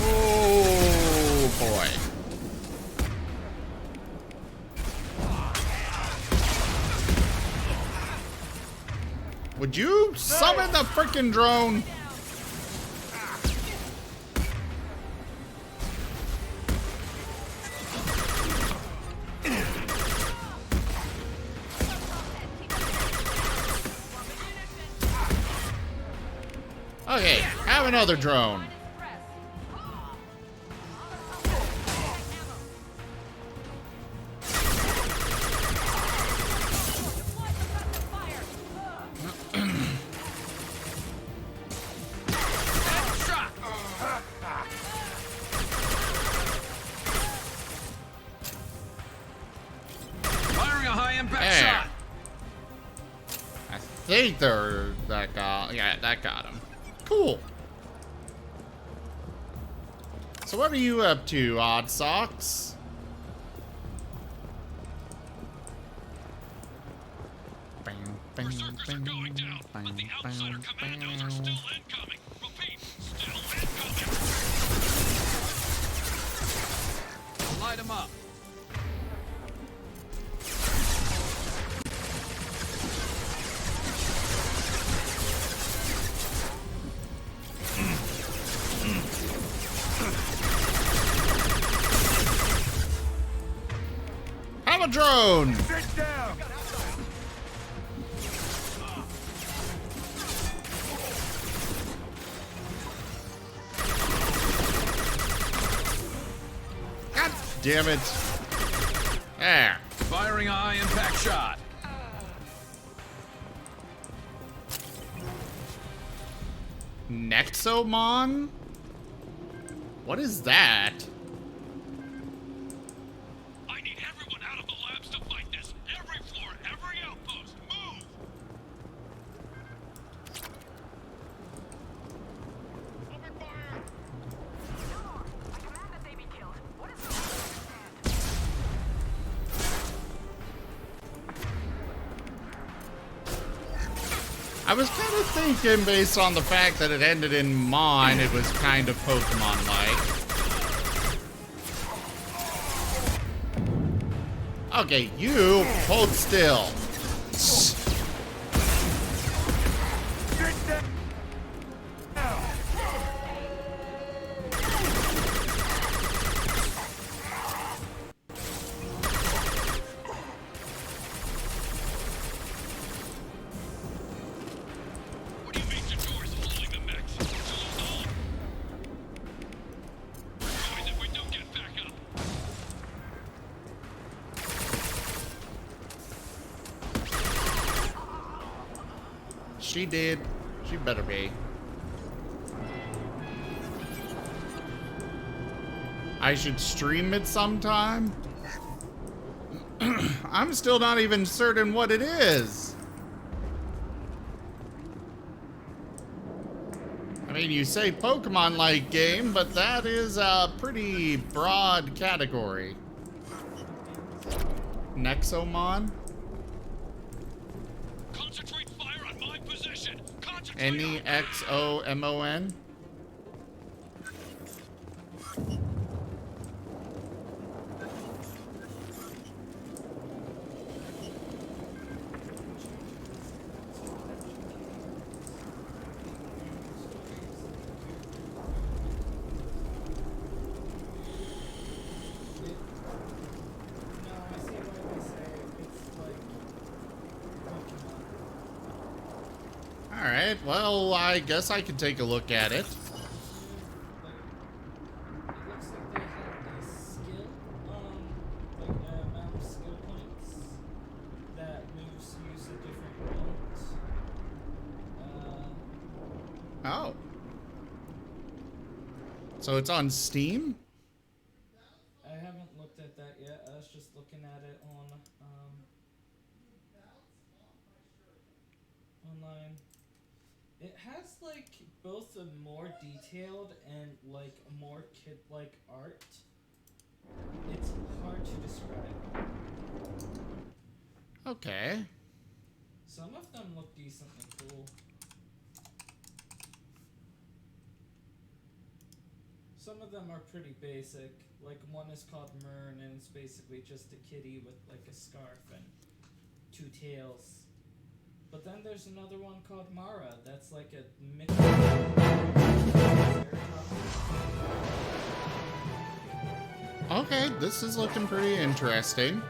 Oh boy. Would you summon the frickin' drone? Okay, have another drone. Firing a high impact There. shot. I think that got, yeah, that got him. Cool. So what are you up to, Odd Socks? Berserkers are going down, but the outsider commandos are still incoming. Repeat, still incoming. Light him up. Have a drone. Sit down. damn it. There. Firing a high impact shot. Nexomon? What is that? I need everyone out of the labs to fight this. Every floor, every outpost, move! Open fire! Eleanor, I command that they be killed. What is the I was kind of thinking, based on the fact that it ended in Mon, it was kind of Pokemon-like. Okay, you hold still. What do you mean Jador's holding the mechs? To lose all? We're going if we don't get back up. She did. She better be. I should stream it sometime? I'm still not even certain what it is. I mean, you say Pokemon-like game, but that is a pretty broad category. Nexomon? Concentrate fire on my position. Concentrate. Nexomon? Alright, well, I guess I can take a look at it. Oh. So it's on Steam? I haven't looked at that yet. I was just looking at it on online. It has like both a more detailed and like more kid-like art. It's hard to describe. Okay. Some of them look decently cool. Some of them are pretty basic. Like one is called Mern and it's basically just a kitty with like a scarf and two tails. But then there's another one called Mara that's like a mix. Okay, this is looking pretty interesting.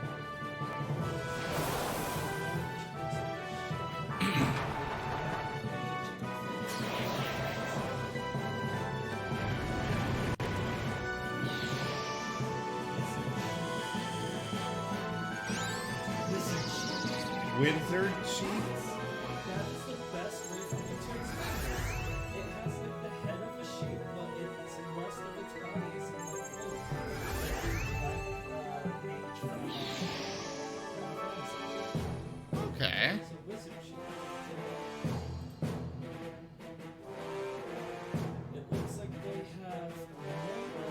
Wizard sheets? That's the best way for me to explain it. It has like the head of a sheep, but it's the rest of its body is in like clothes. Like mage from Final Fantasy. Okay. It's a wizard sheep. It looks like they have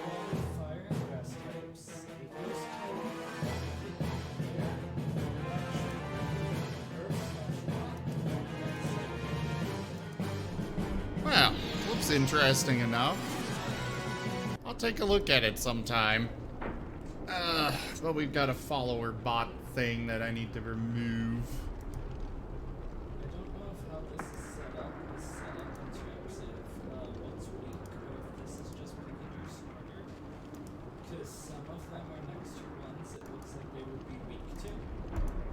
one fire and grass types, a ghost type, Well, looks interesting enough. I'll take a look at it sometime. But we've got a follower bot thing that I need to remove. I don't know if how this is set up in terms of what's weak or if this is just picking your starter. Because some of them are next to ones it looks like they would be weak to.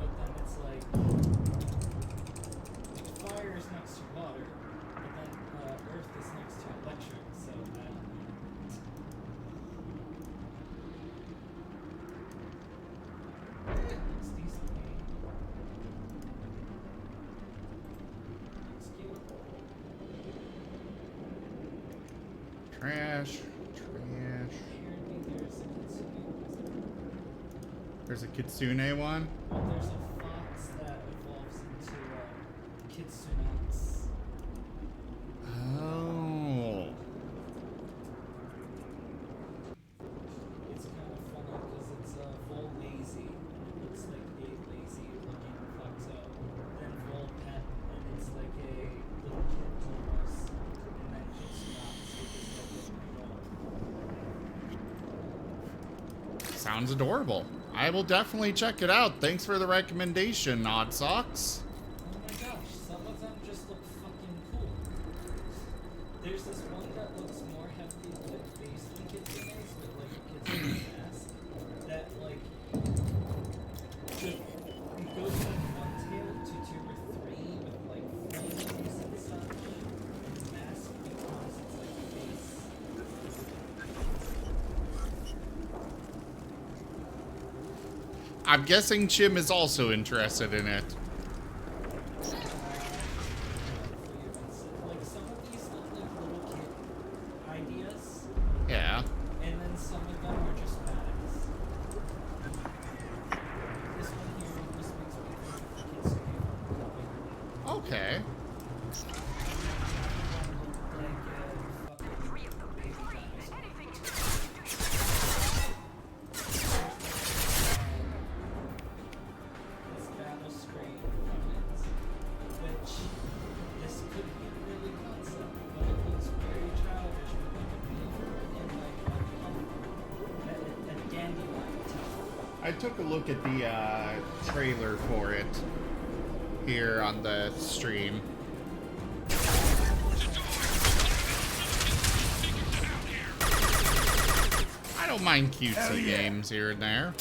But then it's like fire is next to water, but then earth is next to electric, so I don't know. Trash. There's a Kitsune one? Well, there's a fox that evolves into Kitsunex. Oh. It's kind of funny because it's Vol Lazy. It looks like a lazy looking foxo. Then Vol Pet, and it's like a little kid almost. And then Kitsunex, which is like a adult. Sounds adorable. I will definitely check it out. Thanks for the recommendation, Odd Socks. Oh my gosh, some of them just look fucking cool. There's this one that looks more heavily like based on Kitsune's with like a Kitsune mask that like it goes from one tail to 2 or 3 with like flames and such. And the mask becomes its like face. I'm guessing Chim is also interested in it. Like some of these look like little kid ideas. Yeah. And then some of them are just badass. This one here just makes me think of Kitsune. Okay. This battle screen weapons, which this could be really concept, but it looks very childish with like a beaver and like a dandelion top. I took a look at the trailer for it here on the stream. I don't mind cutesy games here and there.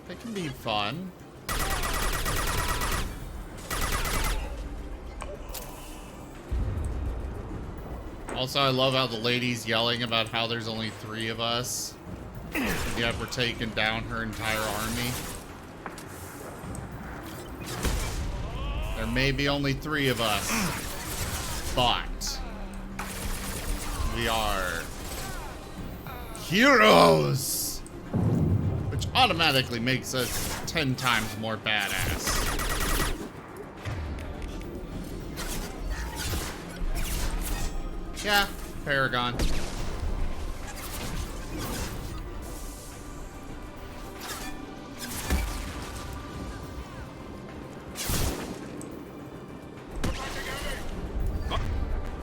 They can be fun. Also, I love how the lady's yelling about how there's only 3 of us. And yet we're taking down her entire army. There may be only 3 of us, but we are heroes, which automatically makes us 10 times more badass. Yeah, Paragon.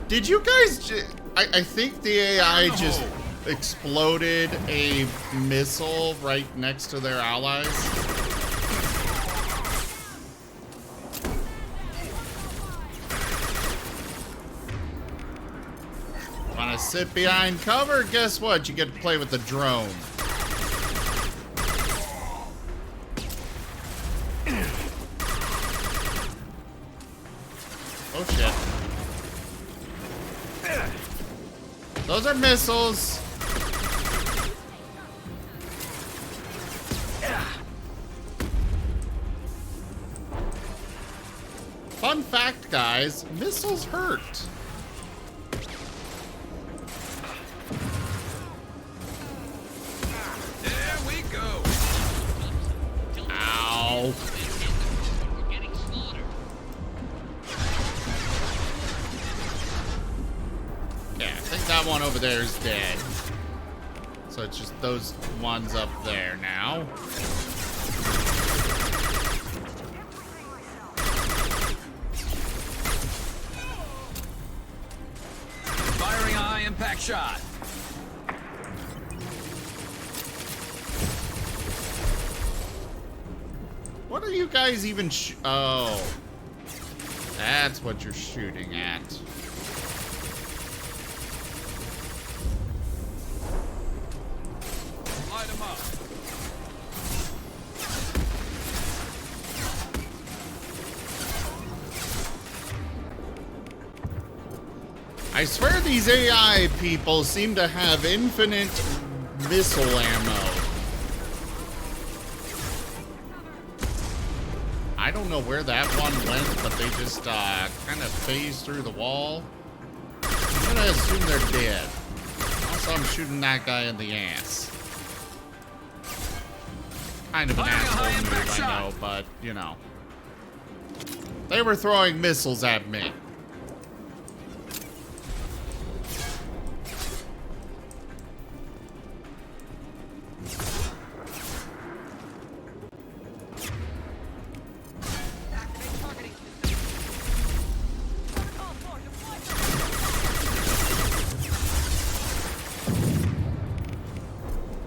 Did you guys I think the AI just exploded a missile right next to their allies. Wanna sit behind cover? Guess what? You get to play with the drone. Oh shit. Those are missiles. Fun fact, guys, missiles hurt. There we go. Ow. Yeah, I think that one over there is dead. So it's just those ones up there now. Firing a high impact shot. What are you guys even oh. That's what you're shooting at. Light them up. I swear these AI people seem to have infinite missile ammo. I don't know where that one went, but they just kind of phased through the wall. I'm gonna assume they're dead. Also, I'm shooting that guy in the ass. Kind of an asshole move, I know, but, you know. They were throwing missiles at me.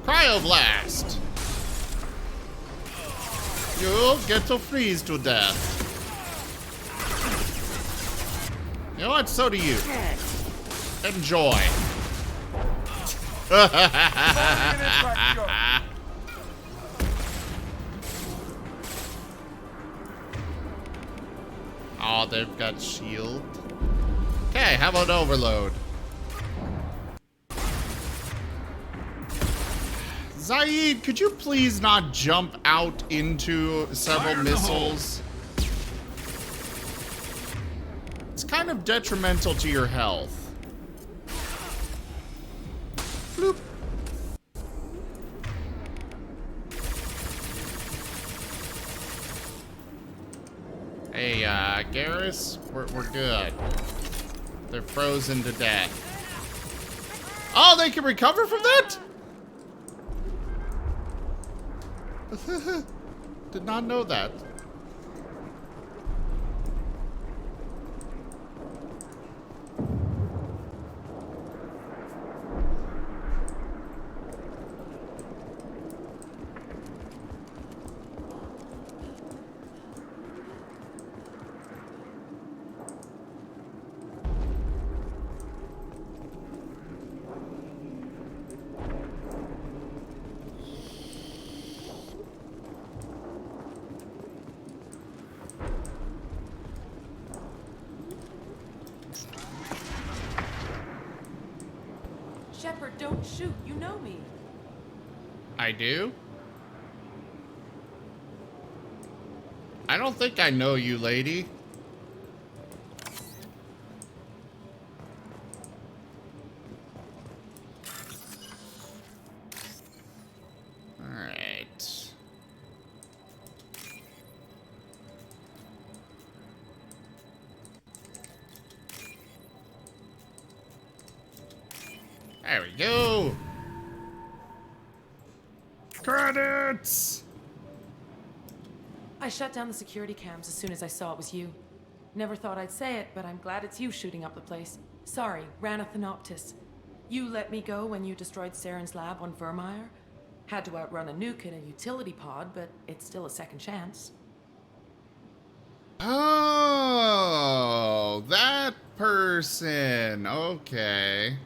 Cryoblast! You'll get to freeze to death. You know what? So do you. Enjoy. Oh, they've got shield. Okay, how about overload? Zaid, could you please not jump out into several missiles? It's kind of detrimental to your health. Bloop. Hey, Garrus, we're good. They're frozen to death. Oh, they can recover from that? Did not know that. Shepard, don't shoot. You know me. I do? I don't think I know you, lady. Alright. There we go. Credits! I shut down the security cams as soon as I saw it was you. Never thought I'd say it, but I'm glad it's you shooting up the place. Sorry, Ranathanoptis. You let me go when you destroyed Saren's lab on Vermeer. Had to outrun a nuke in a utility pod, but it's still a second chance. Oh, that person. Okay.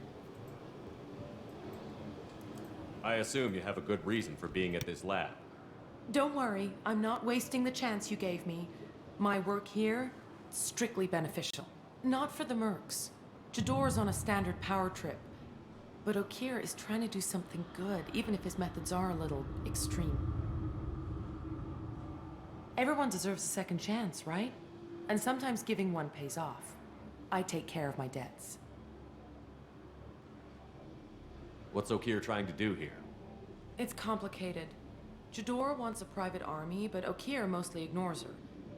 I assume you have a good reason for being at this lab. Don't worry, I'm not wasting the chance you gave me. My work here, strictly beneficial. Not for the mercs. Jador's on a standard power trip. But Okeer is trying to do something good, even if his methods are a little extreme. Everyone deserves a second chance, right? And sometimes giving one pays off. I take care of my debts. What's Okeer trying to do here? It's complicated. Jador wants a private army, but Okeer mostly ignores her.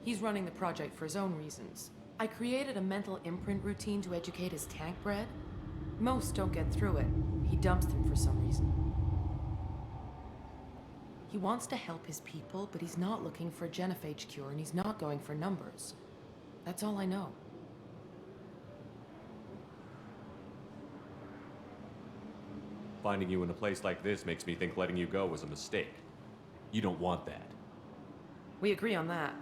He's running the project for his own reasons. I created a mental imprint routine to educate his tank bred. Most don't get through it. He dumps them for some reason. He wants to help his people, but he's not looking for a genophage cure, and he's not going for numbers. That's all I know. Finding you in a place like this makes me think letting you go was a mistake. You don't want that. We agree on that.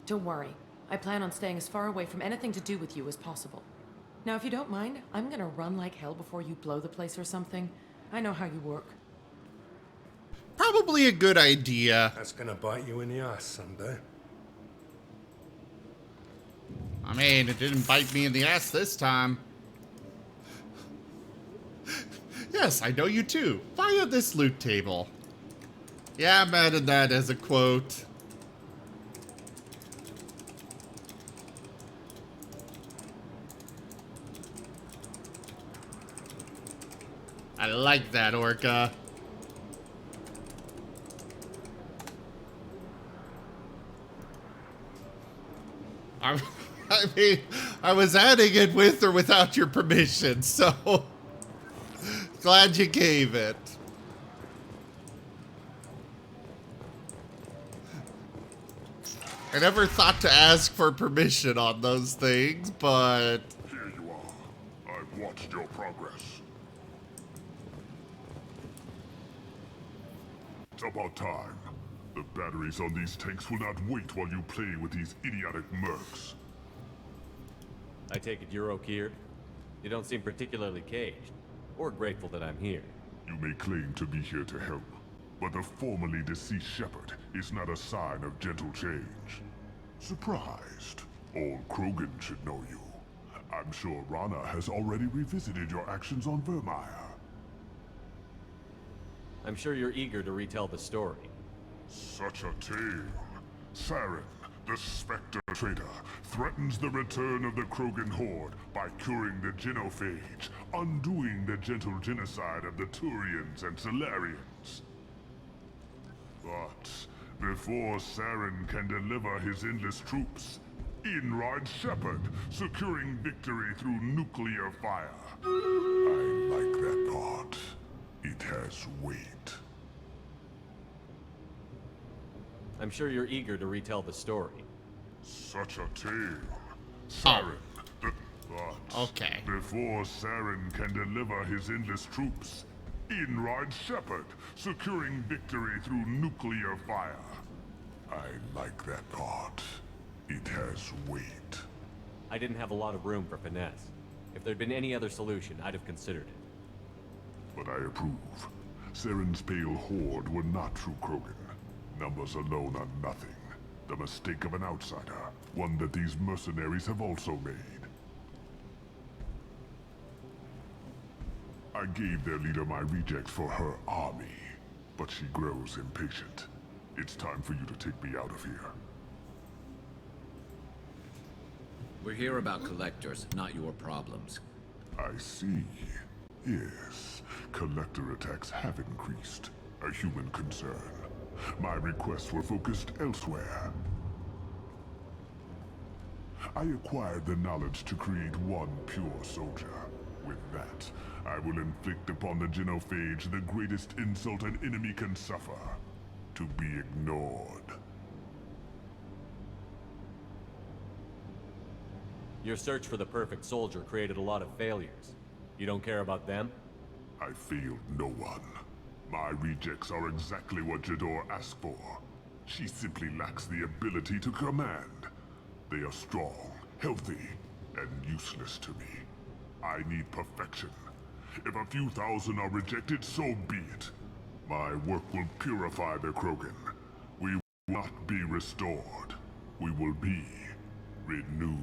Don't worry. I plan on staying as far away from anything to do with you as possible. Now, if you don't mind, I'm gonna run like hell before you blow the place or something. I know how you work. Probably a good idea. That's gonna bite you in the ass someday. I mean, it didn't bite me in the ass this time. Yes, I know you too. Via this loot table. Yeah, I'm adding that as a quote. I like that, Orca. I mean, I was adding it with or without your permission, so glad you gave it. I never thought to ask for permission on those things, but... Here you are. I've watched your progress. It's about time. The batteries on these tanks will not wait while you play with these idiotic mercs. I take it you're Okier? You don't seem particularly caged, or grateful that I'm here. You may claim to be here to help, but the formerly deceased shepherd is not a sign of gentle change. Surprised? Old Krogan should know you. I'm sure Rana has already revisited your actions on Vermeer. I'm sure you're eager to retell the story. Such a tale. Saren, the Spectre traitor, threatens the return of the Krogan horde by curing the genophage, undoing the gentle genocide of the Turians and Solarians. But before Saren can deliver his endless troops, in rides Shepard, securing victory through nuclear fire. I like that part. It has weight. I'm sure you're eager to retell the story. Such a tale. Saren, okay. Before Saren can deliver his endless troops, in rides Shepard, securing victory through nuclear fire. I like that part. It has weight. I didn't have a lot of room for finesse. If there'd been any other solution, I'd have considered it. But I approve. Saren's pale horde were not true Krogan. Numbers alone are nothing. The mistake of an outsider, one that these mercenaries have also made. I gave their leader my rejects for her army, but she grows impatient. It's time for you to take me out of here. We're here about collectors, not your problems. I see. Yes, collector attacks have increased. A human concern. My requests were focused elsewhere. I acquired the knowledge to create one pure soldier. With that, I will inflict upon the genophage the greatest insult an enemy can suffer. To be ignored. Your search for the perfect soldier created a lot of failures. You don't care about them? I failed no one. My rejects are exactly what Jador asked for. She simply lacks the ability to command. They are strong, healthy, and useless to me. I need perfection. If a few thousand are rejected, so be it. My work will purify the Krogan. We will not be restored. We will be renewed.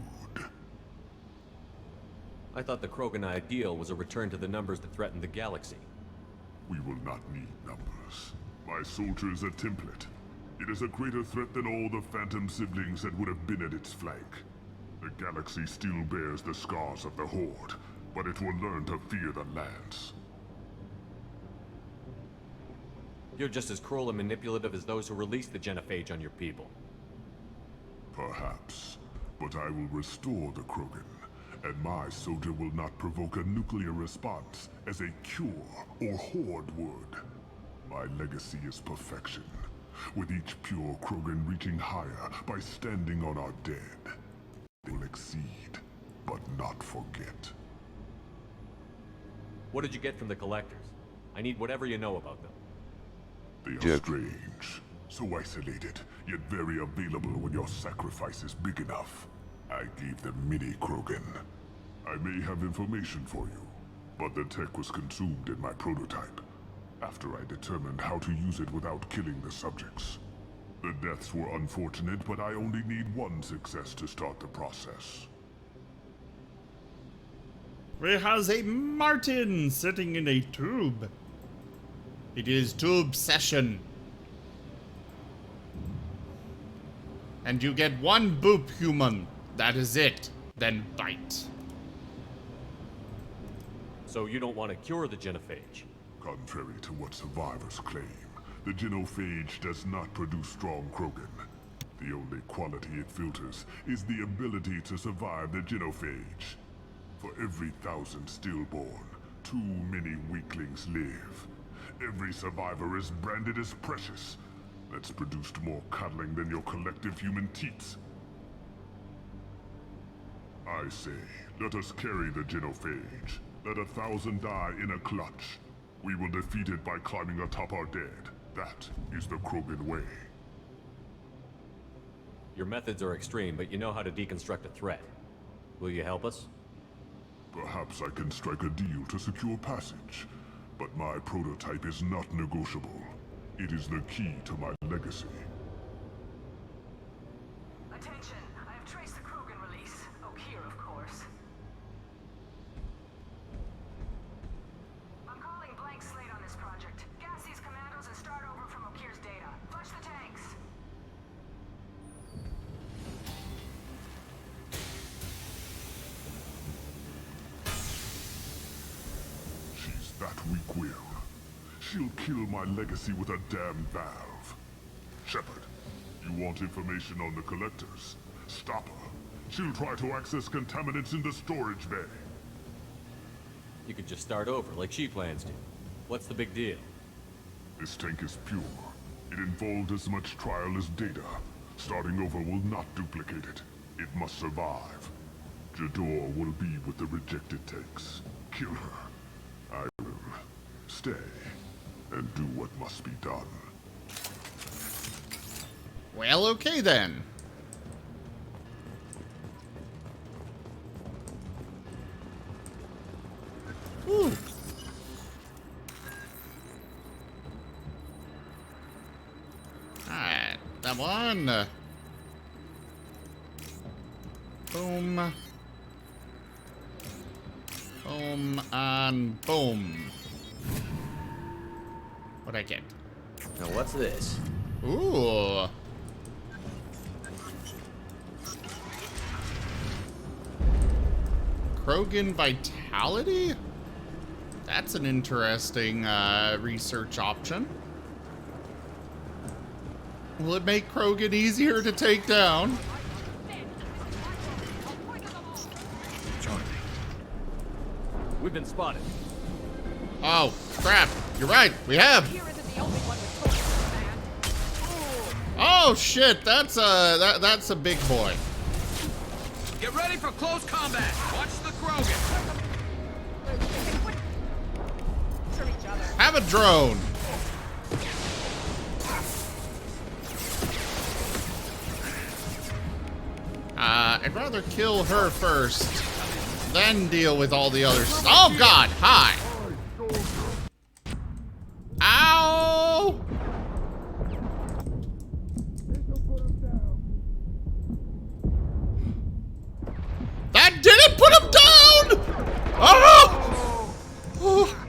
I thought the Krogan ideal was a return to the numbers that threatened the galaxy. We will not need numbers. My soldier is a template. It is a greater threat than all the Phantom siblings that would have been at its flank. The galaxy still bears the scars of the Horde, but it will learn to fear the Lance. You're just as cruel and manipulative as those who released the genophage on your people. Perhaps, but I will restore the Krogan, and my soldier will not provoke a nuclear response as a cure or Horde would. My legacy is perfection, with each pure Krogan reaching higher by standing on our dead. They will exceed, but not forget. What did you get from the collectors? I need whatever you know about them. They are strange, so isolated, yet very available when your sacrifice is big enough. I gave them mini Krogan. I may have information for you, but the tech was consumed in my prototype, after I determined how to use it without killing the subjects. The deaths were unfortunate, but I only need one success to start the process. We have a Martin sitting in a tube. It is tube session. And you get one boop human. That is it. Then bite. So you don't want to cure the genophage? Contrary to what survivors claim, the genophage does not produce strong Krogan. The only quality it filters is the ability to survive the genophage. For every 1,000 stillborn, too many weaklings live. Every survivor is branded as precious. That's produced more cuddling than your collective human teats. I say, let us carry the genophage. Let 1,000 die in a clutch. We will defeat it by climbing atop our dead. That is the Krogan way. Your methods are extreme, but you know how to deconstruct a threat. Will you help us? Perhaps I can strike a deal to secure passage. But my prototype is not negotiable. It is the key to my legacy. Attention, I have traced the Krogan release. Okeer, of course. I'm calling blank slate on this project. Gas these commandos and start over from Okeer's data. Flush the tanks. She's that weak-willed. She'll kill my legacy with a damn valve. Shepard, you want information on the collectors? Stop her. She'll try to access contaminants in the storage bay. You could just start over, like she plans to. What's the big deal? This tank is pure. It involved as much trial as data. Starting over will not duplicate it. It must survive. Jador will be with the rejected tanks. Kill her. I will stay and do what must be done. Well, okay then. Whew. Alright, that one. Boom. Boom and boom. What'd I get? Now what's this? Ooh. Krogan Vitality? That's an interesting research option. Will it make Krogan easier to take down? Join me. We've been spotted. Oh, crap. You're right. We have. Oh, shit. That's a big boy. Get ready for close combat. Watch the Krogan. Have a drone. I'd rather kill her first, then deal with all the others. Oh, God. Hi. Ow! That didn't put him down! Oh! Oh.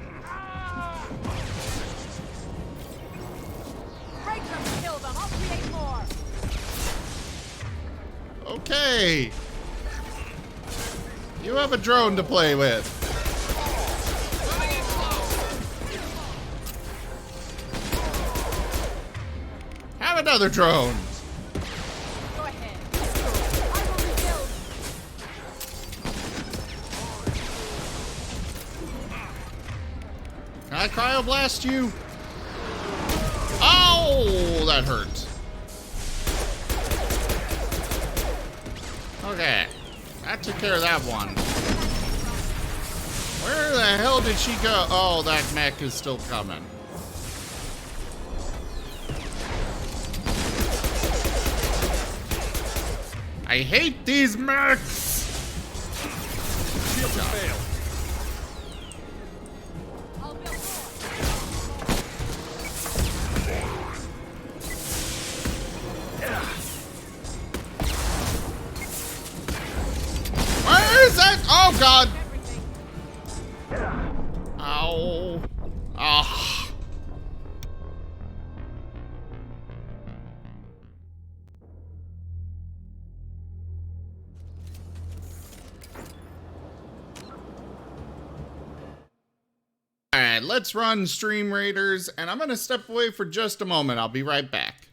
Okay. You have a drone to play with. Have another drone. Go ahead. I will rebuild. Can I cryoblast you? Oh, that hurt. Okay, that took care of that one. Where the hell did she go? Oh, that mech is still coming. I hate these mechs! Shield failed. Where is that? Oh, God! Ow. Ah. Alright, let's run Stream Raiders, and I'm gonna step away for just a moment. I'll be right back.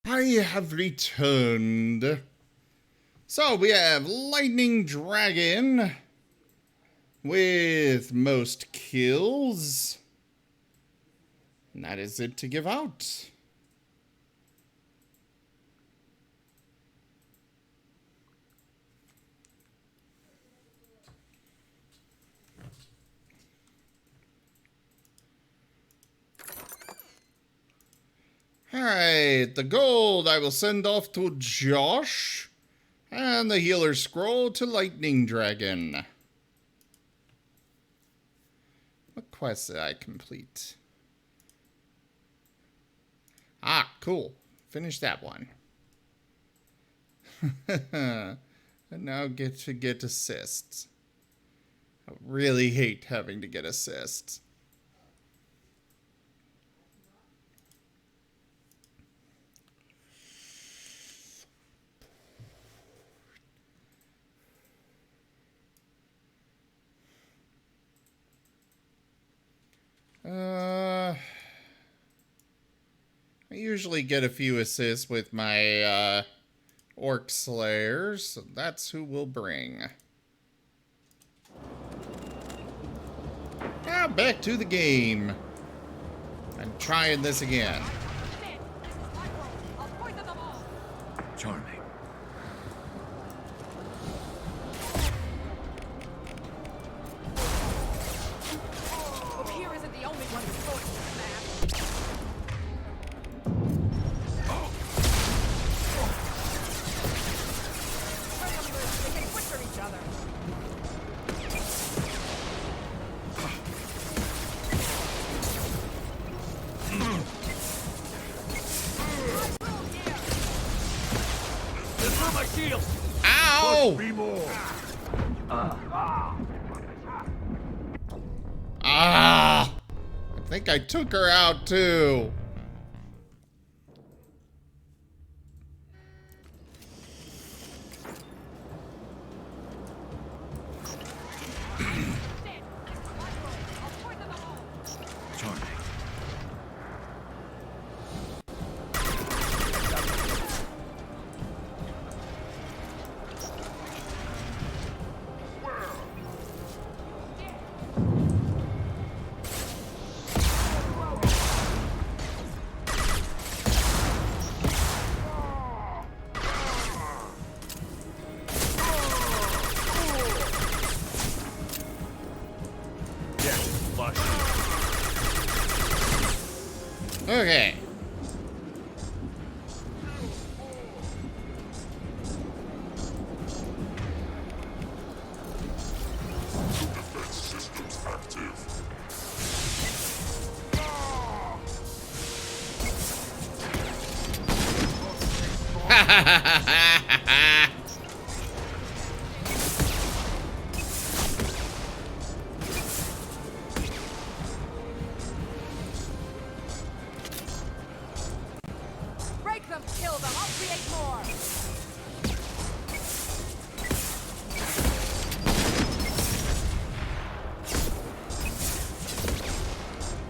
I have returned. So we have Lightning Dragon with most kills. And that is it to give out. Alright, the gold I will send off to Josh. And the healer scroll to Lightning Dragon. What quest did I complete? Ah, cool. Finish that one. And now get to get assists. I really hate having to get assists. I usually get a few assists with my Orc Slayers, so that's who we'll bring. Now back to the game. I'm trying this again. Charming. Ophir isn't the only one who's going to smash. They can butcher each other. My shield! Ow! Ah! I think I took her out too. Charming. Okay. Break them, kill them, I'll create more!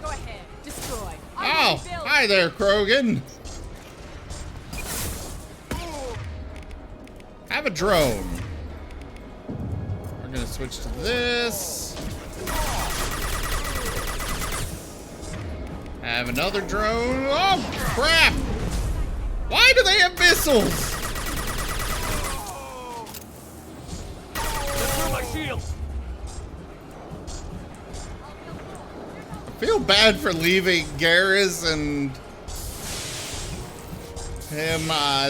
Go ahead, destroy. Oh, hi there, Krogan. Have a drone. We're gonna switch to this. Have another drone. Oh, crap! Why do they have missiles? My shield. I feel bad for leaving Garrus and him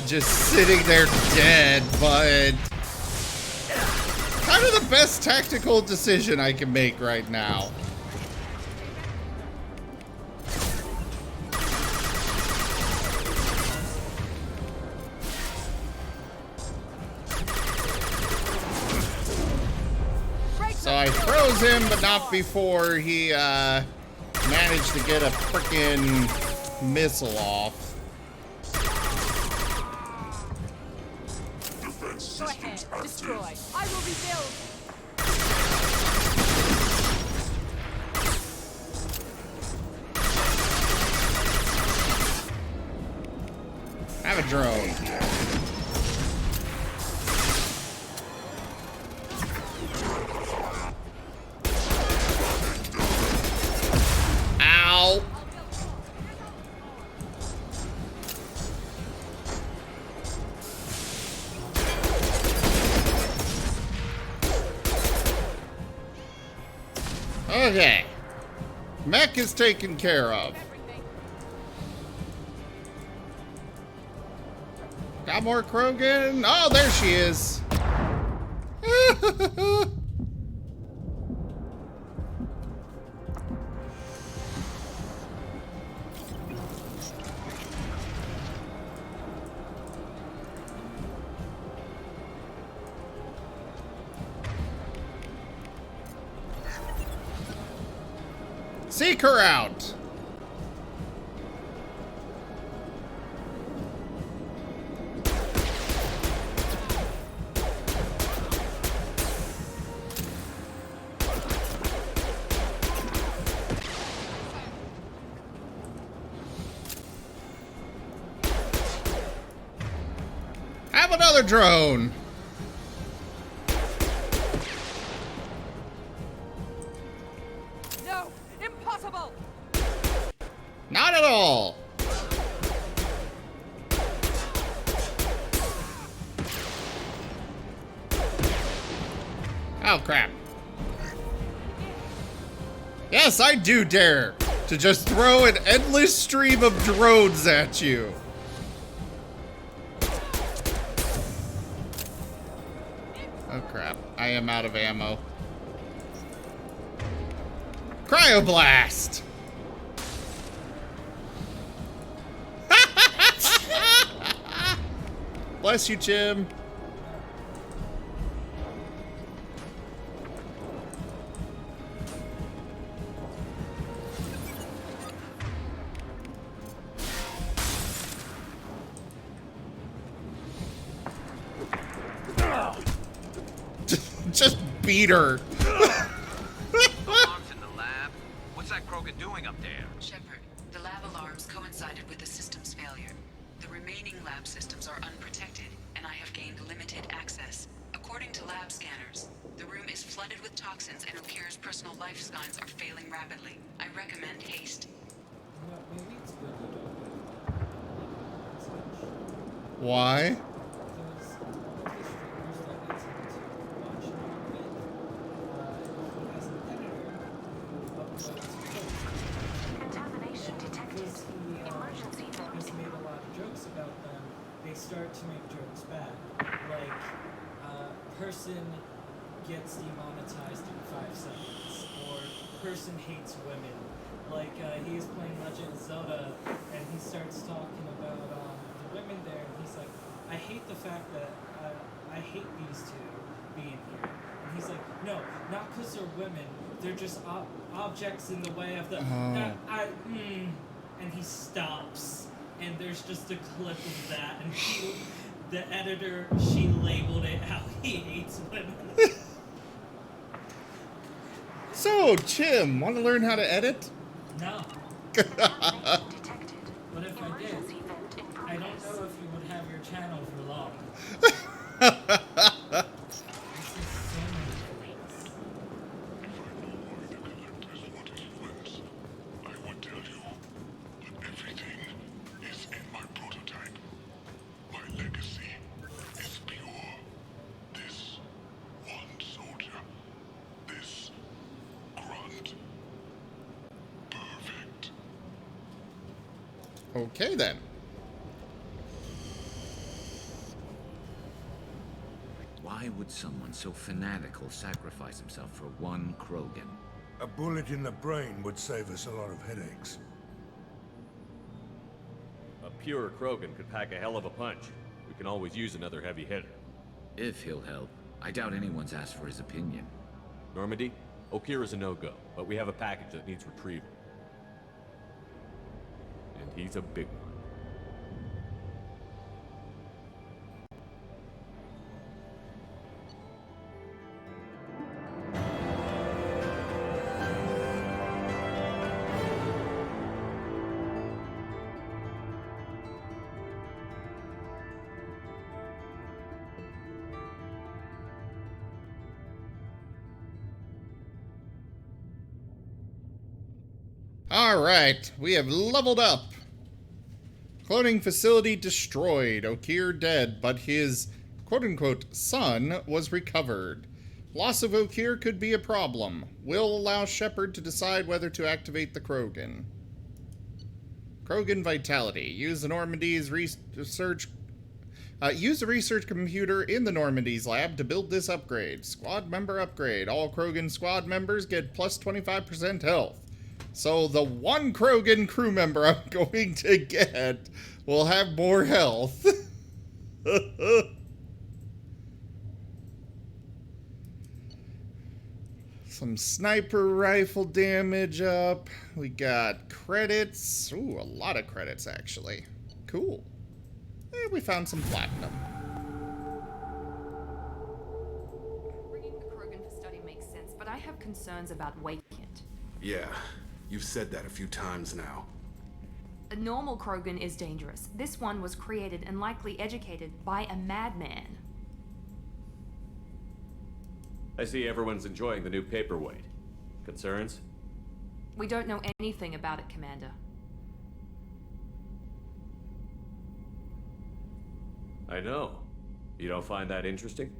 just sitting there dead, but kind of the best tactical decision I can make right now. So I froze him, but not before he managed to get a frickin' missile off. Go ahead, destroy. I will rebuild. Have a drone. Ow. Okay. Mech is taken care of. Got more Krogan? Oh, there she is. Seek her out. Have another drone. No, impossible! Not at all. Oh, crap. Yes, I do dare to just throw an endless stream of drones at you. Oh, crap. I am out of ammo. Cryoblast! Bless you, Jim. Just beat her. Alarms in the lab. What's that Krogan doing up there? Shepard, the lab alarms coincided with the system's failure. The remaining lab systems are unprotected, and I have gained limited access. According to lab scanners, the room is flooded with toxins and Okira's personal life signs are failing rapidly. I recommend haste. Well, maybe it's good you don't do that. Why? Because one of the streamers that we tend to watch now with, he has an editor who uploads clips. Contamination detected. Because he has made a lot of jokes about them, they start to make jokes back. Like, person gets demonetized in 5 seconds, or person hates women. Like, he is playing Legend of Zelda, and he starts talking about the women there, and he's like, I I hate the fact that I hate these two being here. And he's like, no, not because they're women. They're just objects in the way of the. And he stops, and there's just a clip of that, and the editor, she labeled it how he hates women. So, Chim, want to learn how to edit? No. But if I did, I don't know if you would have your channel for long. Okay, then. Why would someone so fanatical sacrifice himself for one Krogan? A bullet in the brain would save us a lot of headaches. A pure Krogan could pack a hell of a punch. We can always use another heavy hitter. If he'll help. I doubt anyone's asked for his opinion. Normandy, Okira's a no-go, but we have a package that needs retrieval. And he's a big one. Alright, we have leveled up. Cloning facility destroyed. Okir dead, but his quote-unquote son was recovered. Loss of Okir could be a problem. Will allow Shepard to decide whether to activate the Krogan. Krogan vitality. Use the Normandy's research... use the research computer in the Normandy's lab to build this upgrade. Squad member upgrade. All Krogan squad members get plus 25% health. So the one Krogan crew member I'm going to get will have more health. Some sniper rifle damage up. We got credits. Ooh, a lot of credits, actually. Cool. And we found some platinum. Bringing the Krogan for study makes sense, but I have concerns about Wakent. Yeah. You've said that a few times now. A normal Krogan is dangerous. This one was created and likely educated by a madman. I see everyone's enjoying the new paperweight. Concerns? We don't know anything about it, Commander. I know. You don't find that interesting?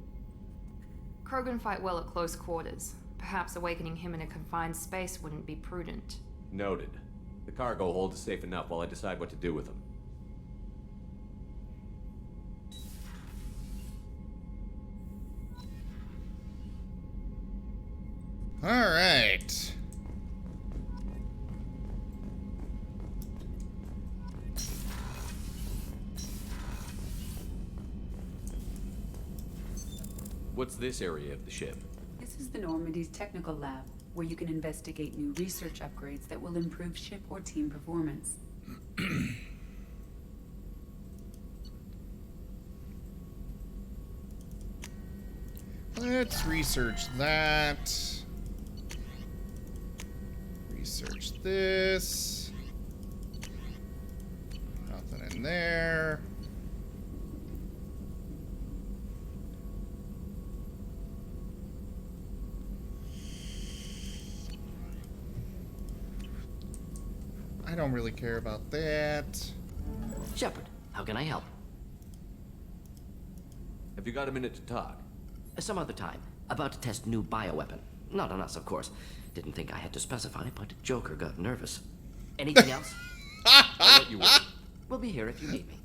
Krogan fight well at close quarters. Perhaps awakening him in a confined space wouldn't be prudent. Noted. The cargo hold is safe enough while I decide what to do with him. All right. What's this area of the ship? This is the Normandy's technical lab, where you can investigate new research upgrades that will improve ship or team performance. Let's research that. Research this. Nothing in there. I don't really care about that. Shepard, how can I help? Have you got a minute to talk? Some other time. About to test new bioweapon. Not on us, of course. Didn't think I had to specify, but Joker got nervous. Anything else? I'll let you wait. We'll be here if you need me.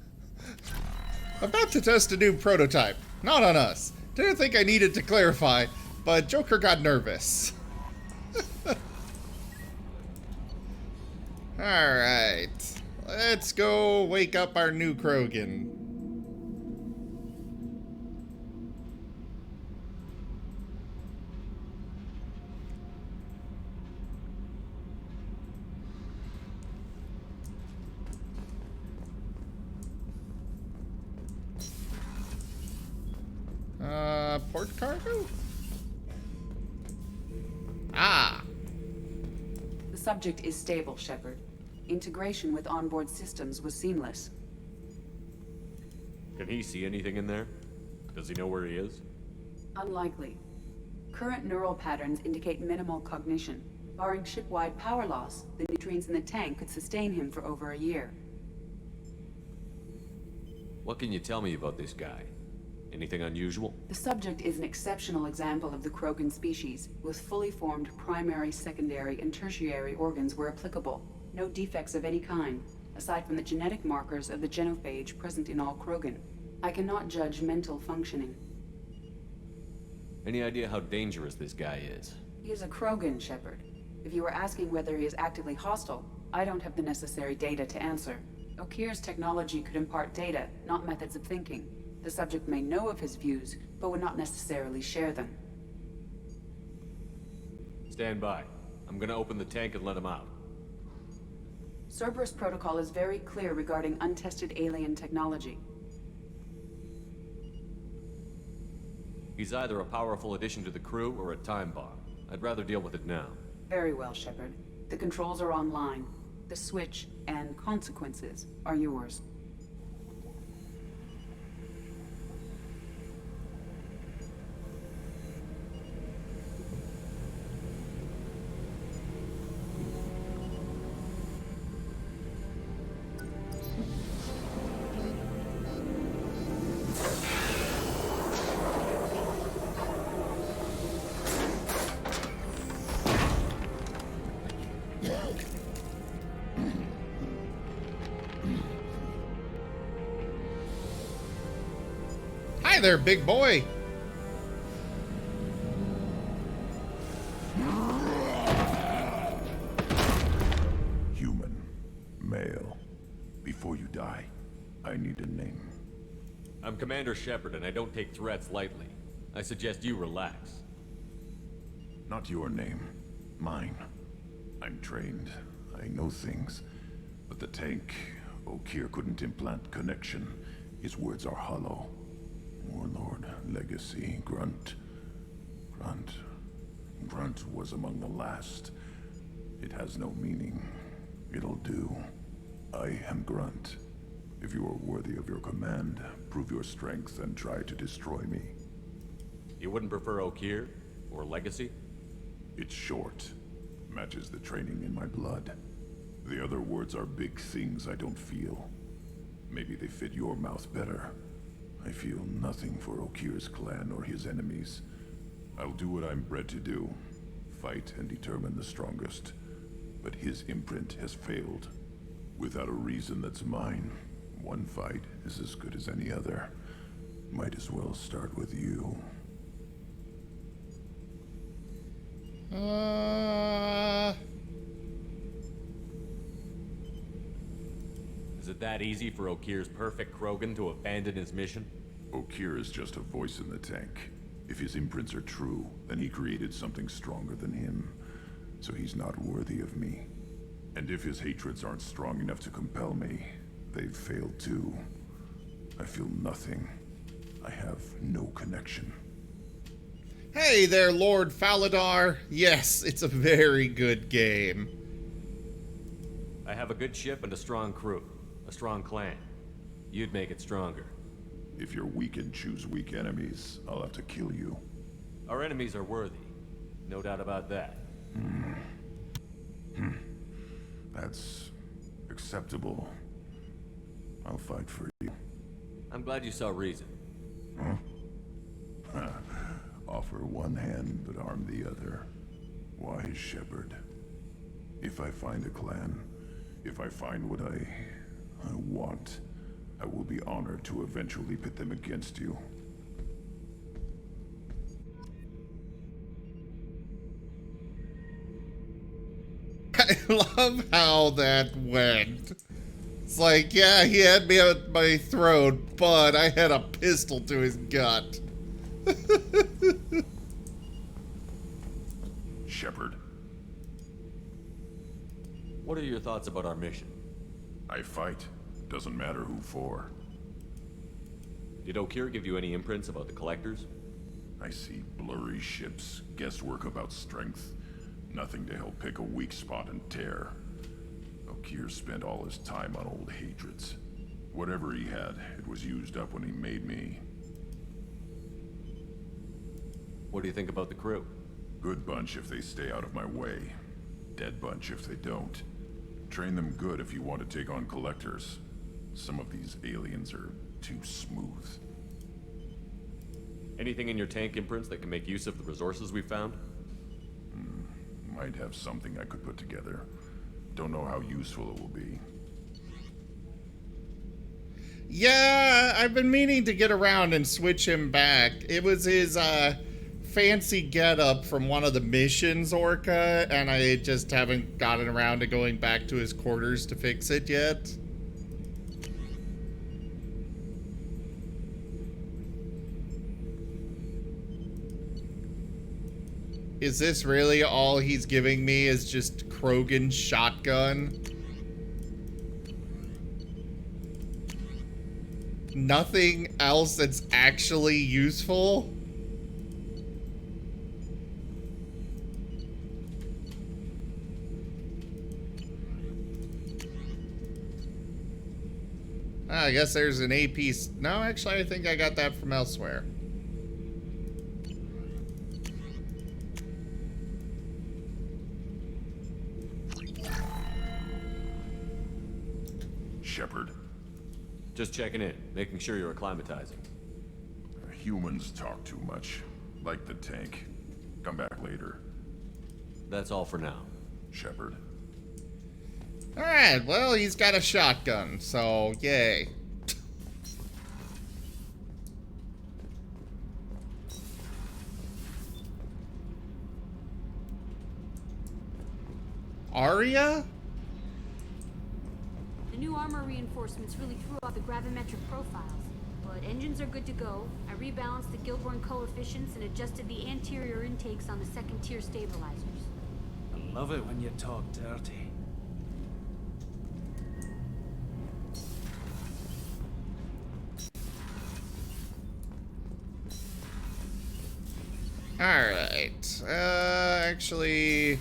About to test a new prototype. Not on us. Didn't think I needed to clarify, but Joker got nervous. Alright. Let's go wake up our new Krogan. subject is stable, Shepard. Integration with onboard systems was seamless. Can he see anything in there? Does he know where he is? Unlikely. Current neural patterns indicate minimal cognition. Barring ship-wide power loss, the neutrines in the tank could sustain him for over a year. What can you tell me about this guy? Anything unusual? The subject is an exceptional example of the Krogan species, with fully formed primary, secondary, and tertiary organs where applicable. No defects of any kind, aside from the genetic markers of the genophage present in all Krogan. I cannot judge mental functioning. Any idea how dangerous this guy is? He is a Krogan, Shepard. If you are asking whether he is actively hostile, I don't have the necessary data to answer. Okeer's technology could impart data, not methods of thinking. The subject may know of his views, but would not necessarily share them. Stand by. I'm gonna open the tank and let him out. Cerberus protocol is very clear regarding untested alien technology. He's either a powerful addition to the crew or a time bomb. I'd rather deal with it now. Very well, Shepard. The controls are online. The switch and consequences are yours. Hi there, big boy. Human. Male. Before you die, I need a name. I'm Commander Shepard, and I don't take threats lightly. I suggest you relax. Not your name. Mine. I'm trained. I know things. But the tank, Okeer couldn't implant connection. His words are hollow. Warlord, Legacy, Grunt. Grunt was among the last. It has no meaning. It'll do. I am Grunt. If you are worthy of your command, prove your strength and try to destroy me. You wouldn't prefer Okeer? Or Legacy? It's short. Matches the training in my blood. The other words are big things I don't feel. Maybe they fit your mouth better. I feel nothing for Okeer's clan or his enemies. I'll do what I'm bred to do. Fight and determine the strongest. But his imprint has failed. Without a reason that's mine, one fight is as good as any other. Might as well start with you. Is it that easy for Okeer's perfect Krogan to abandon his mission? Okeer is just a voice in the tank. If his imprints are true, then he created something stronger than him. So he's not worthy of me. And if his hatreds aren't strong enough to compel me, they've failed too. I feel nothing. I have no connection. Hey there, Lord Faladar. Yes, it's a very good game. I have a good ship and a strong crew. A strong clan. You'd make it stronger. If you're weak and choose weak enemies, I'll have to kill you. Our enemies are worthy. No doubt about that. That's acceptable. I'll fight for you. I'm glad you saw reason. Huh? Offer one hand, but arm the other. Wise Shepard. If I find a clan, if I find what I want, I will be honored to eventually pit them against you. I love how that went. It's like, yeah, he had me at my throat, but I had a pistol to his gut. Shepard. What are your thoughts about our mission? I fight. Doesn't matter who for. Did Okeer give you any imprints about the Collectors? I see blurry ships, guesswork about strength. Nothing to help pick a weak spot and tear. Okeer spent all his time on old hatreds. Whatever he had, it was used up when he made me. What do you think about the crew? Good bunch if they stay out of my way. Dead bunch if they don't. Train them good if you want to take on collectors. Some of these aliens are too smooth. Anything in your tank imprints that can make use of the resources we found? Might have something I could put together. Don't know how useful it will be. Yeah, I've been meaning to get around and switch him back. It was his, fancy getup from one of the missions, Orca, and I just haven't gotten around to going back to his quarters to fix it yet. Is this really all he's giving me is just Krogan's shotgun? Nothing else that's actually useful? I guess there's an AP. No, actually, I think I got that from elsewhere. Shepard. Just checking in, making sure you're acclimatizing. Humans talk too much. Like the tank. Come back later. That's all for now. Shepard. Alright, well, he's got a shotgun, so yay. Arya? The new armor reinforcements really threw off the gravimetric profiles. But engines are good to go. I rebalanced the Gilborn coefficients and adjusted the anterior intakes on the second-tier stabilizers. I love it when you talk dirty. Alright. Actually...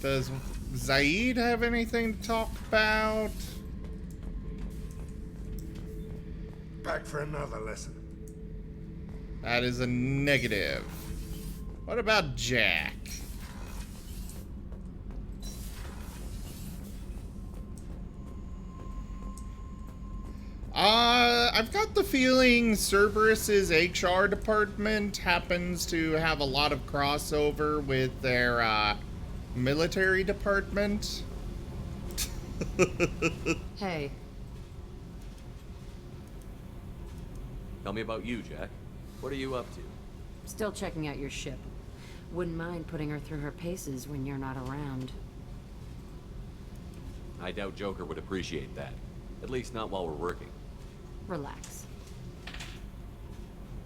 Does Zaid have anything to talk about? Back for another lesson. That is a negative. What about Jack? I've got the feeling Cerberus's HR department happens to have a lot of crossover with their, military department. Hey. Tell me about you, Jack. What are you up to? Still checking out your ship. Wouldn't mind putting her through her paces when you're not around. I doubt Joker would appreciate that. At least not while we're working. Relax.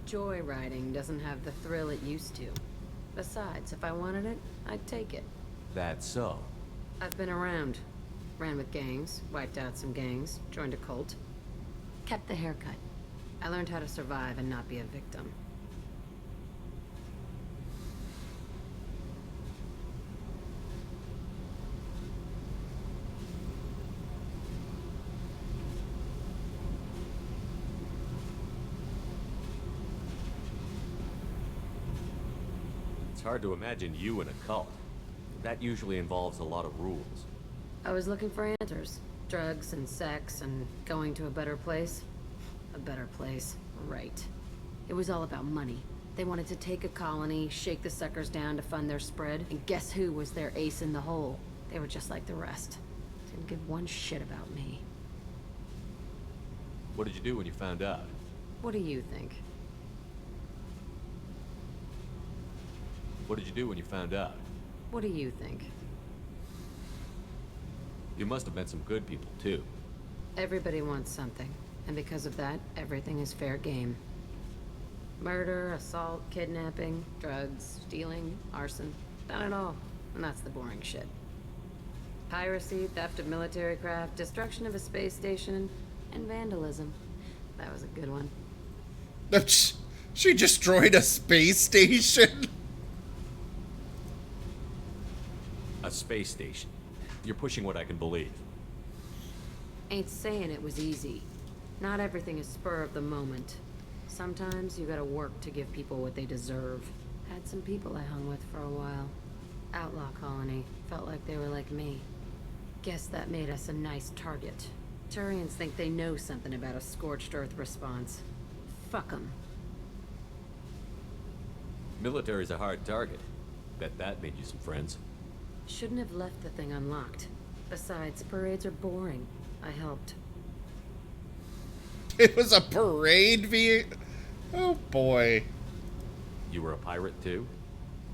Joyriding doesn't have the thrill it used to. Besides, if I wanted it, I'd take it. That's so. I've been around. Ran with gangs, wiped out some gangs, joined a cult. Kept the haircut. I learned how to survive and not be a victim. It's hard to imagine you in a cult. That usually involves a lot of rules. I was looking for answers. Drugs and sex and going to a better place. A better place, right. It was all about money. They wanted to take a colony, shake the suckers down to fund their spread, and guess who was their ace in the hole? They were just like the rest. Didn't give one shit about me. What did you do when you found out? What do you think? What did you do when you found out? What do you think? You must have met some good people, too. Everybody wants something, and because of that, everything is fair game. Murder, assault, kidnapping, drugs, stealing, arson, done it all. And that's the boring shit. Piracy, theft of military craft, destruction of a space station, and vandalism. That was a good one. She destroyed a space station? A space station. You're pushing what I can believe. Ain't saying it was easy. Not everything is spur of the moment. Sometimes you gotta work to give people what they deserve. Had some people I hung with for a while. Outlaw colony. Felt like they were like me. Guess that made us a nice target. Turians think they know something about a scorched earth response. Fuck 'em. Military's a hard target. Bet that made you some friends. Shouldn't have left the thing unlocked. Besides, parades are boring. I helped. It was a parade vehicle? Oh boy. You were a pirate too?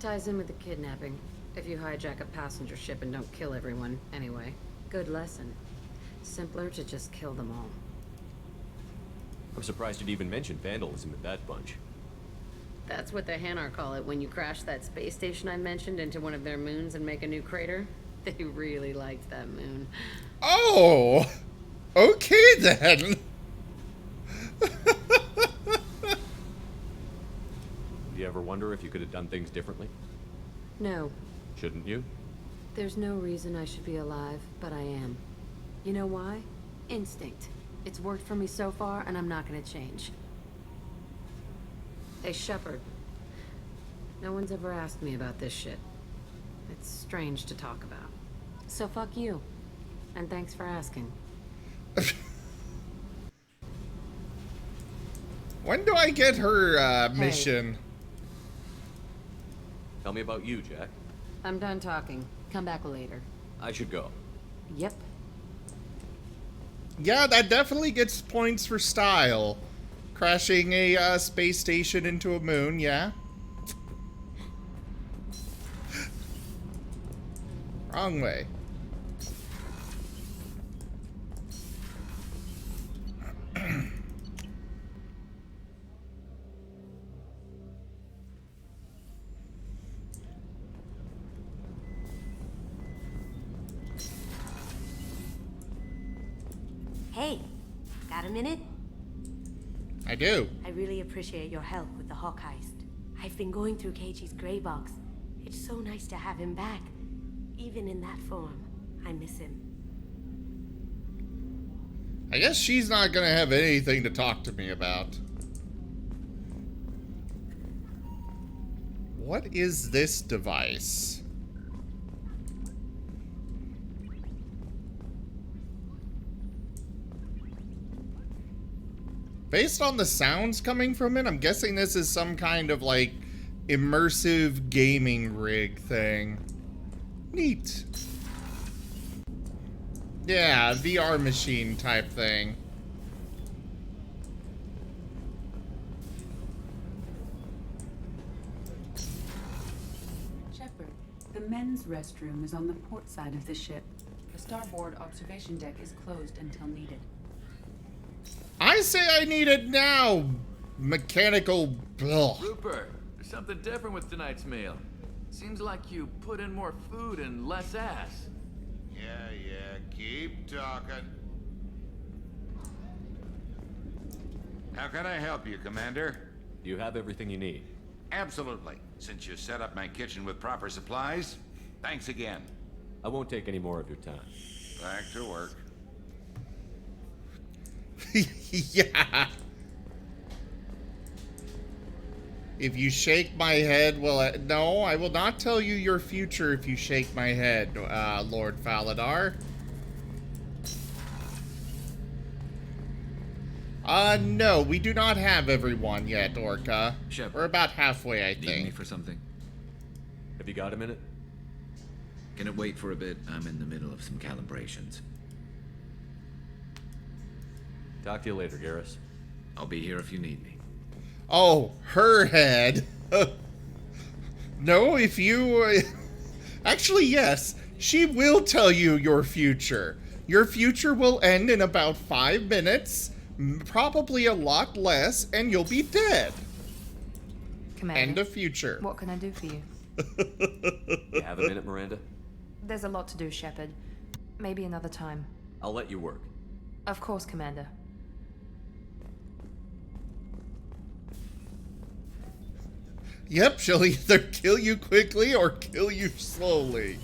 Ties in with the kidnapping. If you hijack a passenger ship and don't kill everyone, anyway. Good lesson. Simpler to just kill them all. I'm surprised you'd even mention vandalism at that bunch. That's what the Hanar call it when you crash that space station I mentioned into one of their moons and make a new crater. They really liked that moon. Oh! Okay then! Do you ever wonder if you could have done things differently? No. Shouldn't you? There's no reason I should be alive, but I am. You know why? Instinct. It's worked for me so far, and I'm not gonna change. Hey, Shepard. No one's ever asked me about this shit. It's strange to talk about. So fuck you. And thanks for asking. When do I get her mission? Tell me about you, Jack. I'm done talking. Come back later. I should go. Yep. Yeah, that definitely gets points for style. Crashing a space station into a moon, yeah. Wrong way. Hey, got a minute? I do. I really appreciate your help with the Hawk heist. I've been going through Keiichi's gray box. It's so nice to have him back. Even in that form, I miss him. I guess she's not gonna have anything to talk to me about. What is this device? Based on the sounds coming from it, I'm guessing this is some kind of, like, immersive gaming rig thing. Neat. Yeah, VR machine type thing. Shepard, the men's restroom is on the port side of the ship. The starboard observation deck is closed until needed. I say I need it now, mechanical. Ugh. Rupert, there's something different with tonight's meal. Seems like you put in more food and less ass. Yeah, keep talking. How can I help you, Commander? Do you have everything you need? Absolutely. Since you set up my kitchen with proper supplies, thanks again. I won't take any more of your time. Back to work. Yeah. If you shake my head, well, no, I will not tell you your future if you shake my head, Lord Faladar. No, we do not have everyone yet, Orca. Shepard, we're about halfway, I think. Need me for something? Have you got a minute? Can it wait for a bit? I'm in the middle of some calibrations. Talk to you later, Garrus. I'll be here if you need me. Oh, her head. No, if you... Actually, yes. She will tell you your future. Your future will end in about 5 minutes. Probably a lot less, and you'll be dead. Commander, End of future. What can I do for you? You have a minute, Miranda? There's a lot to do, Shepard. Maybe another time. I'll let you work. Of course, Commander. Yep, she'll either kill you quickly or kill you slowly.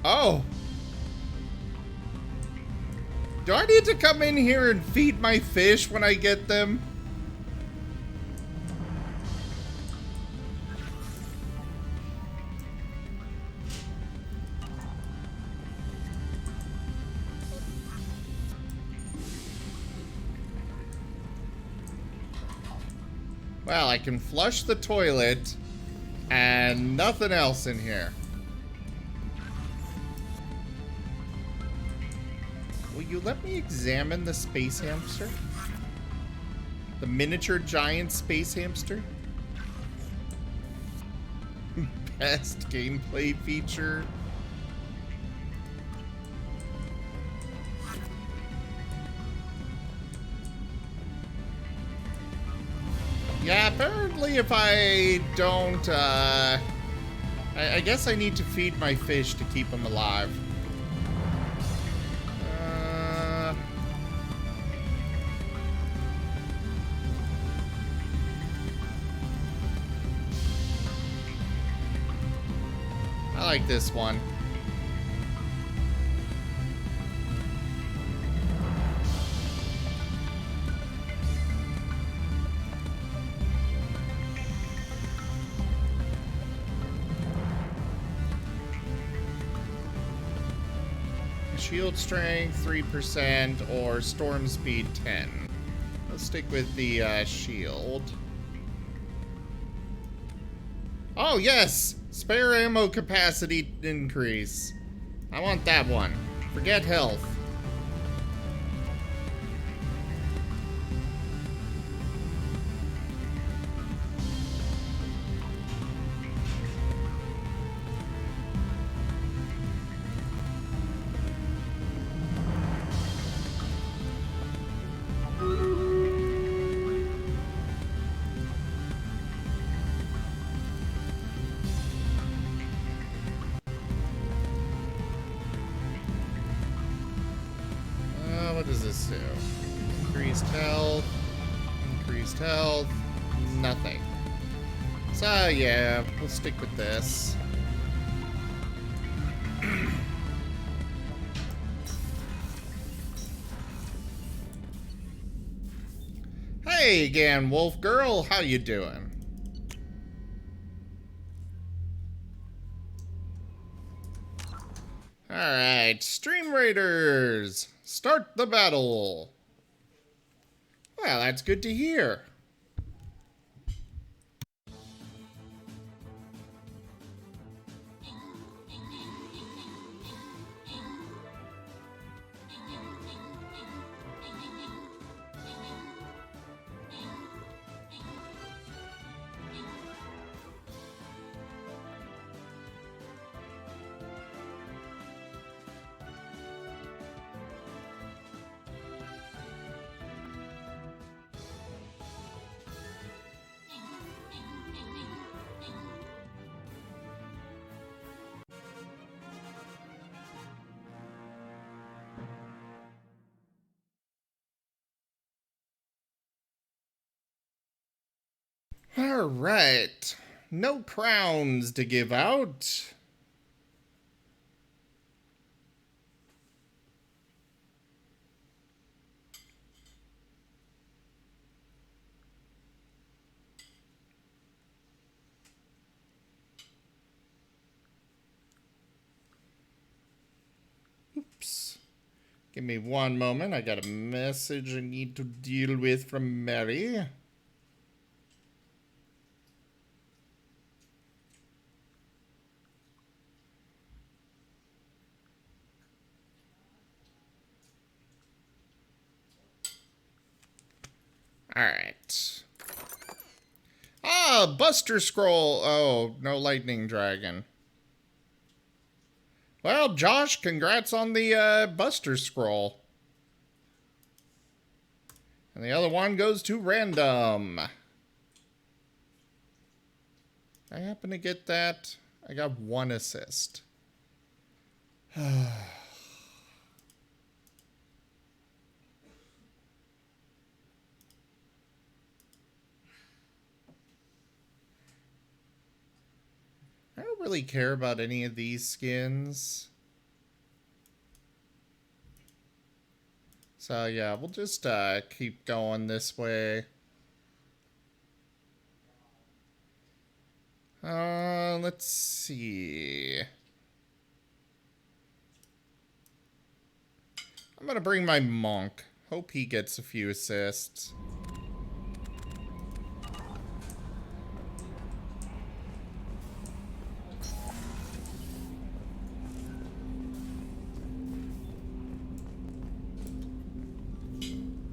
Oh. Do I need to come in here and feed my fish when I get them? Well, I can flush the toilet and nothing else in here. Will you let me examine the space hamster? The miniature giant space hamster? Best gameplay feature. Yeah, apparently if I don't, I guess I need to feed my fish to keep them alive. I like this one. Shield strength 3% or storm speed 10. Let's stick with the shield. Oh yes! Spare ammo capacity increase. I want that one. Forget health. What does this do? Increased health. Increased health. Nothing. So yeah, we'll stick with this. Hey again, Wolf Girl, how you doing? Alright, Stream Raiders! Start the battle! Well, that's good to hear. Alright. No crowns to give out. Oops. Give me one moment. I got a message I need to deal with from Mary. Alright. Ah, Buster Scroll. Oh, no lightning dragon. Well, Josh, congrats on the Buster Scroll. And the other one goes to random. I happen to get that. I got one assist. I don't really care about any of these skins. So yeah, we'll just keep going this way. Let's see. I'm gonna bring my monk. Hope he gets a few assists.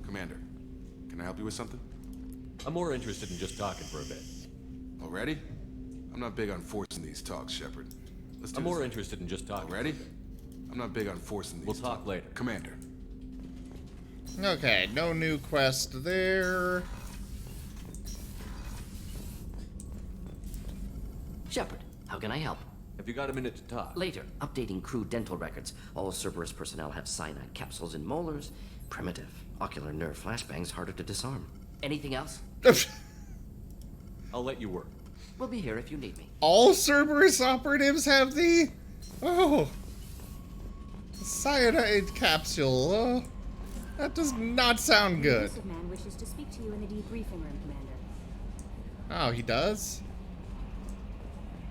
Commander, can I help you with something? I'm more interested in just talking for a bit. Already? I'm not big on forcing these talks, Shepard. Let's do I'm this more thing. interested in just talking. Already? I'm not big on forcing these. We'll talk later. Commander. Okay, no new quest there. Shepard, how can I help? Have you got a minute to talk? Later, updating crew dental records. All Cerberus personnel have cyanide capsules in molars. Primitive. Ocular nerve flashbangs harder to disarm. Anything else? I'll let you work. We'll be here if you need me. All Cerberus operatives have the... Oh. Cyanide capsule. Oh. That does not sound good. The elusive man wishes to speak to you in the debriefing room, Commander. Oh, he does?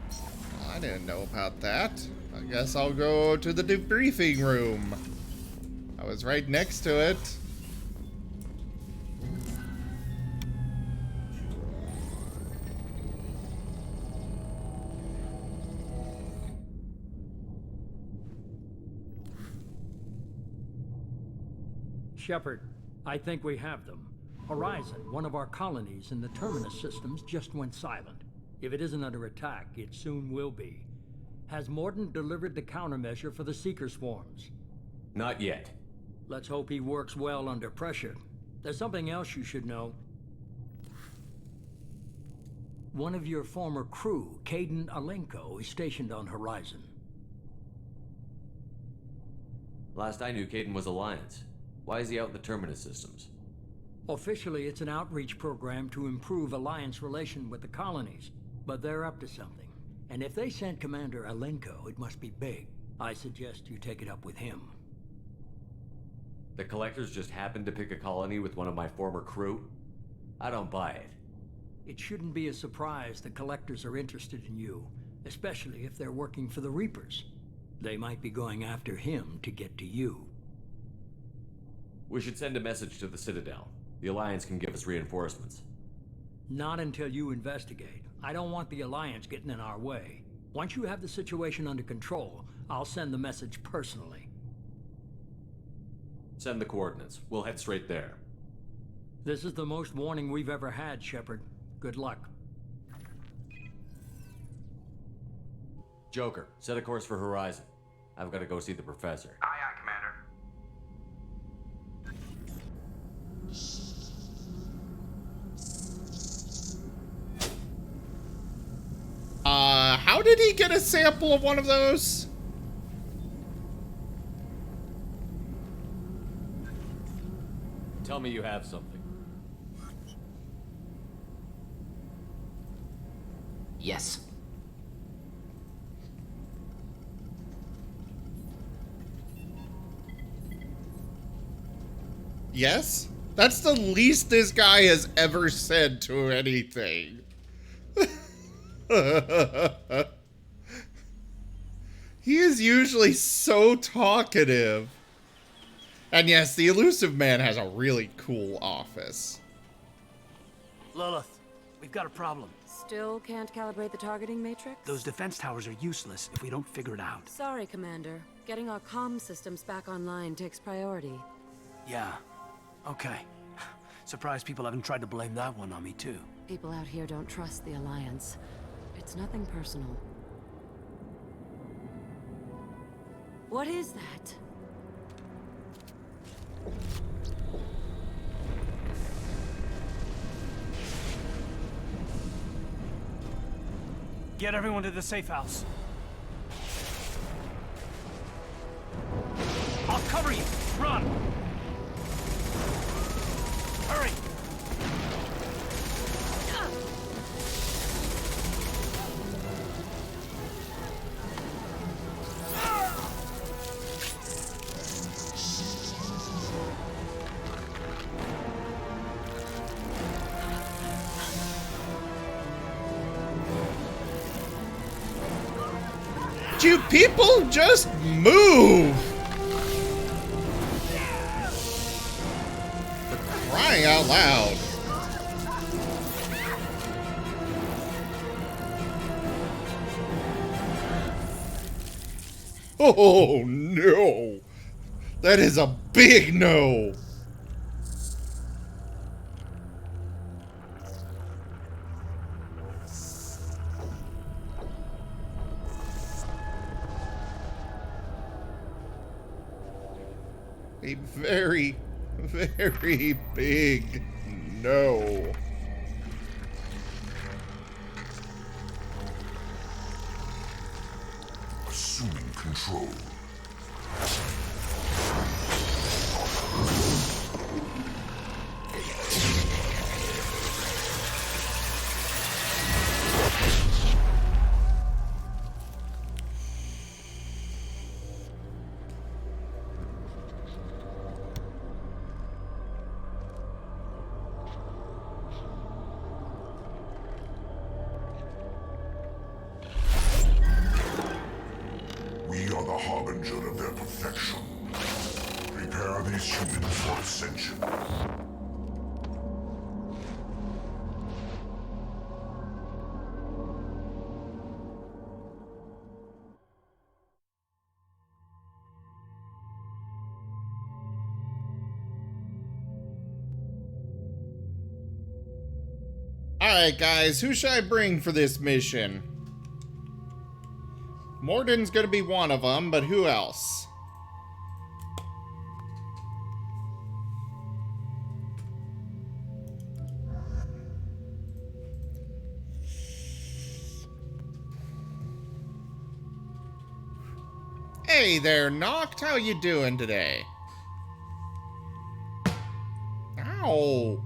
Well, I didn't know about that. I guess I'll go to the debriefing room. I was right next to it. Shepard, I think we have them. Horizon, one of our colonies in the Terminus systems, just went silent. If it isn't under attack, it soon will be. Has Mordin delivered the countermeasure for the Seeker swarms? Not yet. Let's hope he works well under pressure. There's something else you should know. One of your former crew, Kaidan Alenko, is stationed on Horizon. Last I knew, Kaidan was Alliance. Why is he out in the Terminus systems? Officially, it's an outreach program to improve Alliance relation with the colonies, but they're up to something. And if they sent Commander Alenko, it must be big. I suggest you take it up with him. The Collectors just happened to pick a colony with one of my former crew? I don't buy it. It shouldn't be a surprise the Collectors are interested in you, especially if they're working for the Reapers. They might be going after him to get to you. We should send a message to the Citadel. The Alliance can give us reinforcements. Not until you investigate. I don't want the Alliance getting in our way. Once you have the situation under control, I'll send the message personally. Send the coordinates. We'll head straight there. This is the most warning we've ever had, Shepard. Good luck. Joker, set a course for Horizon. I've got to go see the Professor. Aye, aye, Commander. How did he get a sample of one of those? Tell me you have something. Yes. Yes? That's the least this guy has ever said to anything. He is usually so talkative. And yes, the elusive man has a really cool office. Lilith, we've got a problem. Still can't calibrate the targeting matrix? Those defense towers are useless if we don't figure it out. Sorry, Commander. Getting our comm systems back online takes priority. Yeah. Okay. Surprised people haven't tried to blame that one on me, too. People out here don't trust the Alliance. It's nothing personal. What is that? Get everyone to the safe house. I'll cover you. Run! Hurry! you people just move? For crying out loud. Oh no! That is a big no! A very, very big no. Assuming control. We are the harbinger of their perfection. Prepare these humans for ascension. Alright guys, who should I bring for this mission? Morden's gonna be one of them, but who else? Hey there, Noct. How you doing today? Ow.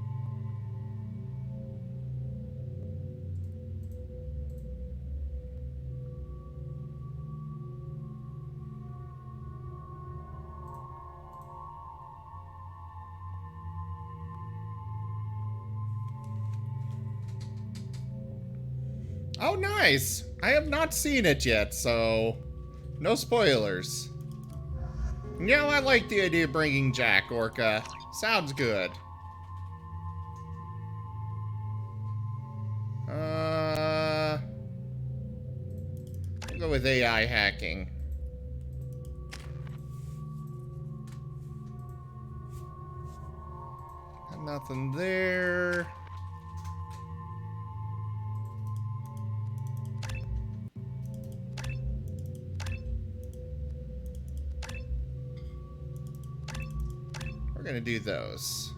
Oh, nice. I have not seen it yet, so no spoilers. Yeah, I like the idea of bringing Jack, Orca. Sounds good. I'll go with AI hacking. Nothing there. We're gonna do those.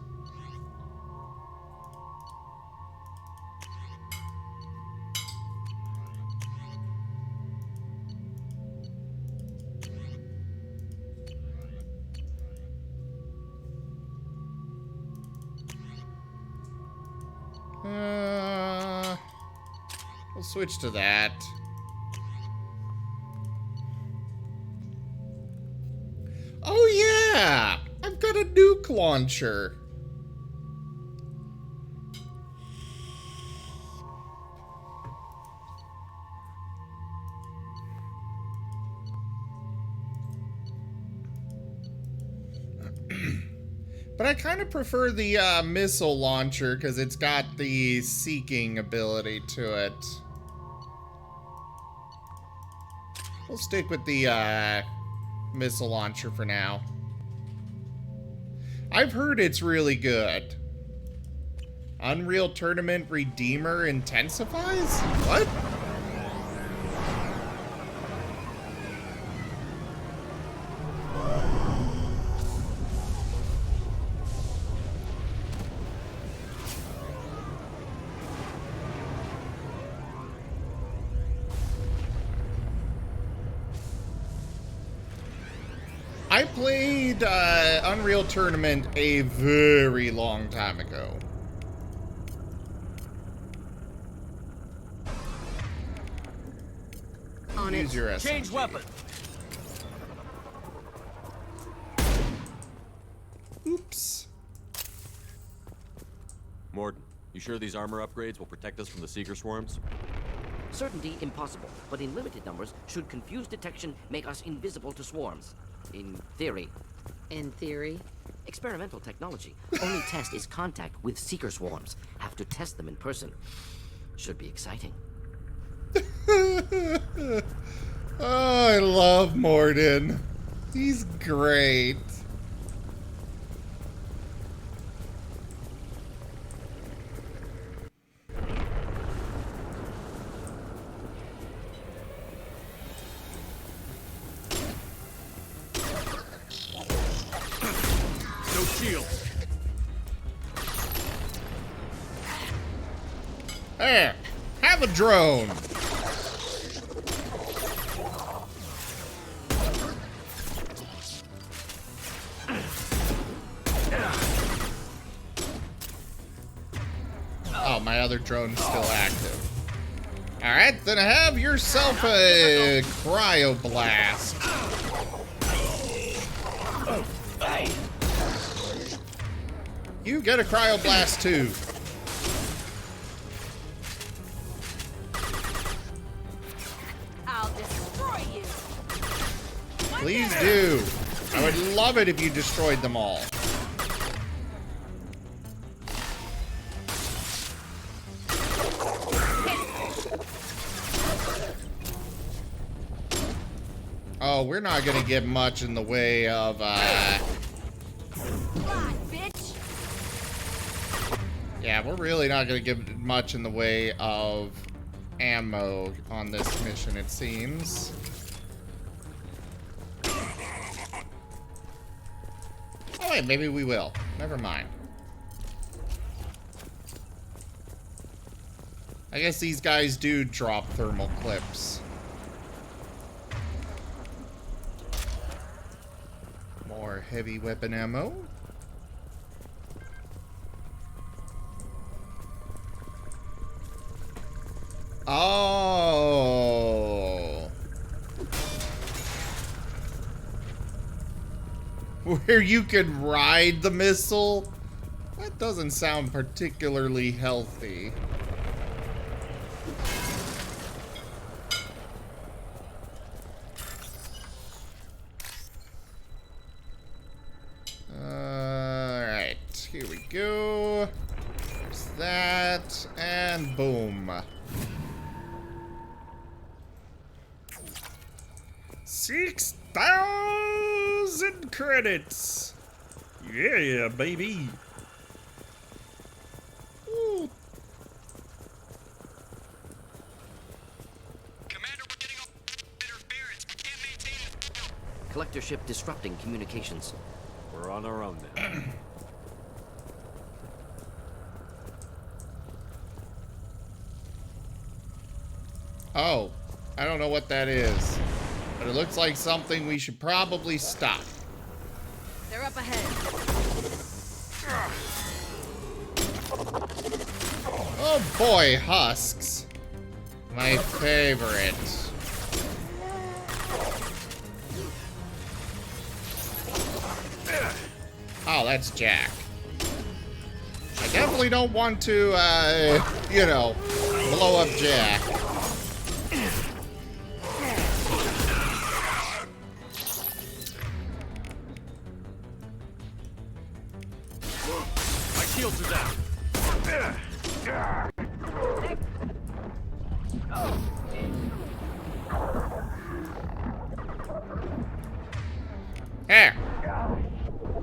We'll switch to that. Oh yeah! I've got a nuke launcher. But I kind of prefer the missile launcher because it's got the seeking ability to it. We'll stick with the missile launcher for now. I've heard it's really good. Unreal Tournament Redeemer intensifies? What? I played Unreal Tournament a very long time ago. On Use it. your Change SMG. weapon. Oops. Morden, you sure these armor upgrades will protect us from the Seeker swarms? Certainty impossible, but in limited numbers, should confused detection make us invisible to swarms. In theory. In theory? Experimental technology. Only test is contact with seeker swarms. Have to test them in person. Should be exciting. Oh, I love Morden. He's great. No shield. There, have a drone. Oh, my other drone's still active. Alright, then have yourself a cryoblast. You get a cryoblast too. I'll destroy you. Please do. I would love it if you destroyed them all. Oh, we're not gonna get much in the way of, bitch. Yeah, we're really not gonna get much in the way of ammo on this mission, it seems. Oh wait, maybe we will. Never mind. I guess these guys do drop thermal clips. More heavy weapon ammo. Oh. Where you can ride the missile? That doesn't sound particularly healthy. Alright, here we go. There's that, and boom. 6,000 credits. Yeah, baby. Ooh. Collector ship disrupting communications. We're on our own now. Oh, I don't know what that is, but it looks like something we should probably stop. They're up ahead. Oh boy, husks. My favorite. Oh, that's Jack. I definitely don't want to, you know, blow up Jack. My shields are down. Here.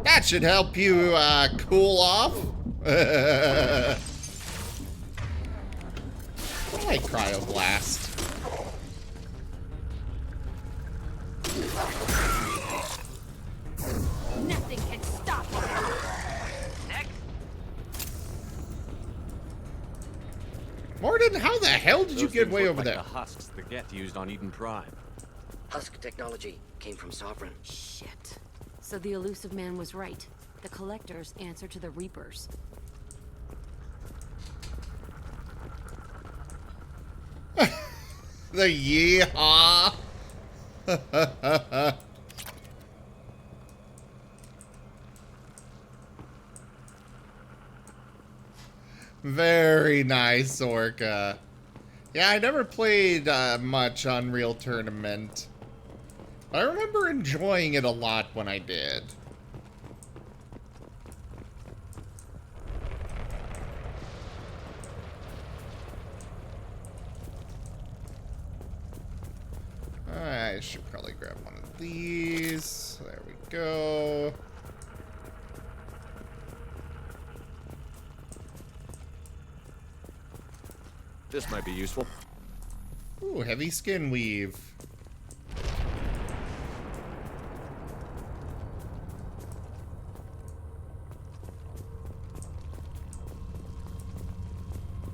That should help you, cool off. I like cryoblast. Nothing can stop you. Next. Morden, how the hell did you Those get things way look over like there? the husks the Geth used on Eden Prime. Husk technology came from Sovereign. Shit. So the elusive man was right. The Collectors answer to the Reapers. The yeehaw. Very nice, Orca. Yeah, I never played much Unreal Tournament. I remember enjoying it a lot when I did. I should probably grab one of these. There we go. This might be useful. Ooh, heavy skin weave.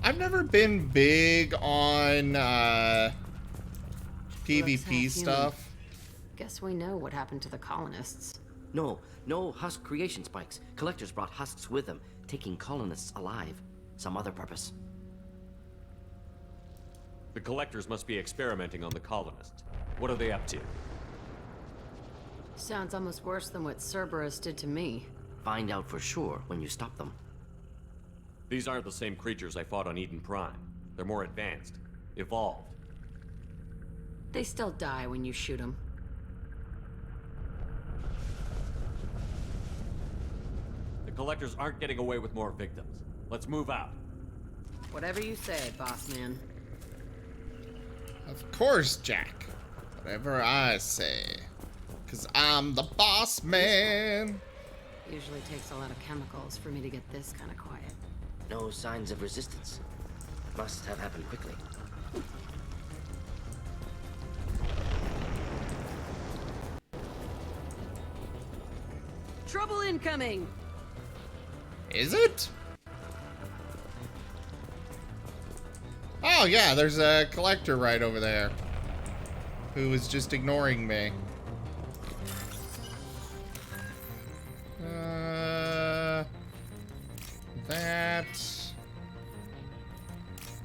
I've never been big on PvP stuff. Guess we know what happened to the colonists. No, no husk creation spikes. Collectors brought husks with them, taking colonists alive. Some other purpose. The collectors must be experimenting on the colonists. What are they up to? Sounds almost worse than what Cerberus did to me. Find out for sure when you stop them. These aren't the same creatures I fought on Eden Prime. They're more advanced. Evolved. They still die when you shoot them. The collectors aren't getting away with more victims. Let's move out. Whatever you say, boss man. Of course, Jack. Whatever I say. 'Cause I'm the boss man. Usually takes a lot of chemicals for me to get this kind of quiet. No signs of resistance. Must have happened quickly. Trouble incoming! Is it? Oh yeah, there's a collector right over there. Who was just ignoring me. That.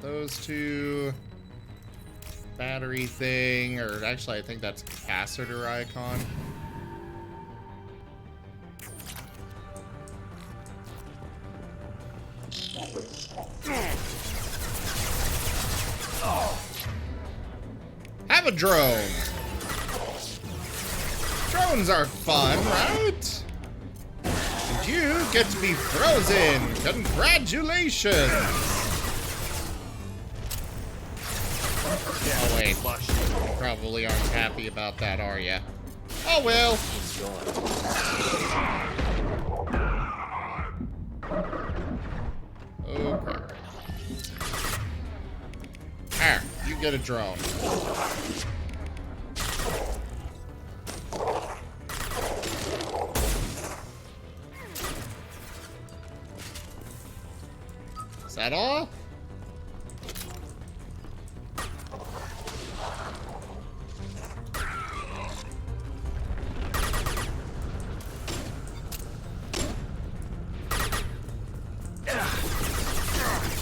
Those two. Battery thing, or actually I think that's a capacitor icon. Have a drone. Drones are fun, right? And you get to be frozen. Congratulations. Oh wait, you probably aren't happy about that, are ya? Oh well. Okay. Here, you get a drone. Is that all?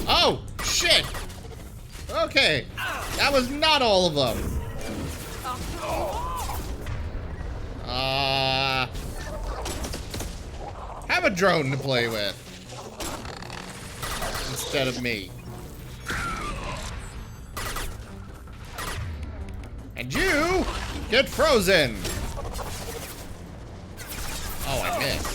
Oh, shit! Okay, that was not all of them. Have a drone to play with. Instead of me. And you get frozen. Oh, I missed.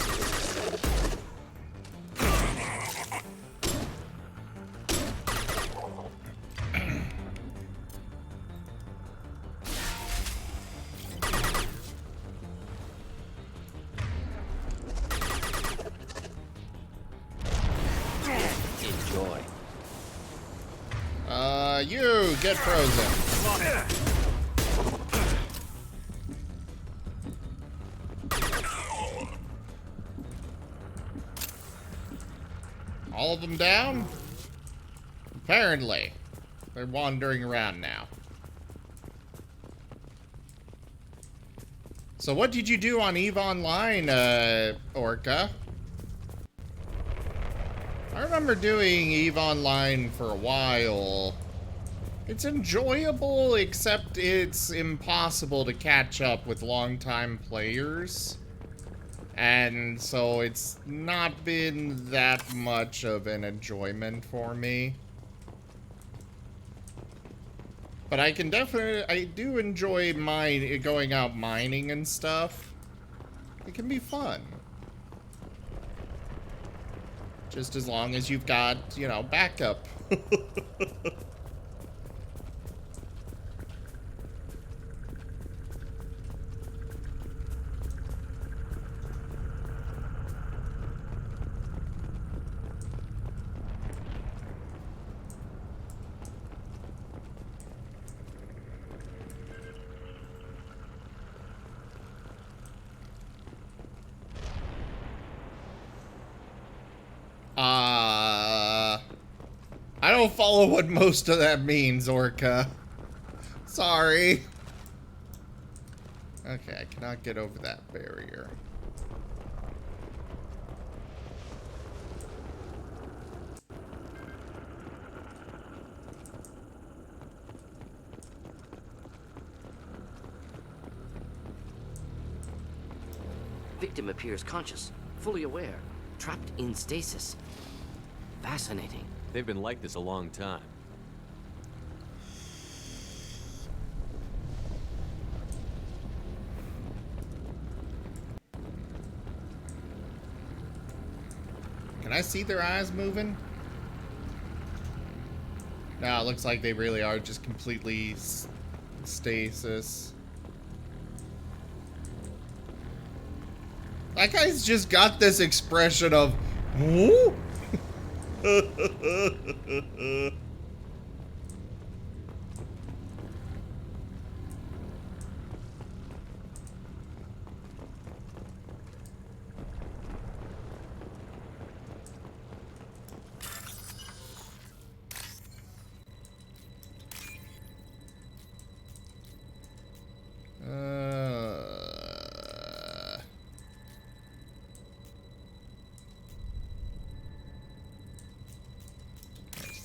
You get frozen. All of them down? Apparently. They're wandering around now. So what did you do on EVE Online, Orca? I remember doing EVE Online for a while. It's enjoyable, except it's impossible to catch up with longtime players. And so it's not been that much of an enjoyment for me. But I can definitely, I do enjoy going out mining and stuff. It can be fun. Just as long as you've got, you know, backup. I don't follow what most of that means, Orca. Sorry. Okay, I cannot get over that barrier. Victim appears conscious, fully aware, trapped in stasis. Fascinating. They've been like this a long time. Can I see their eyes moving? No, it looks like they really are just completely stasis. That guy's just got this expression of, whoo?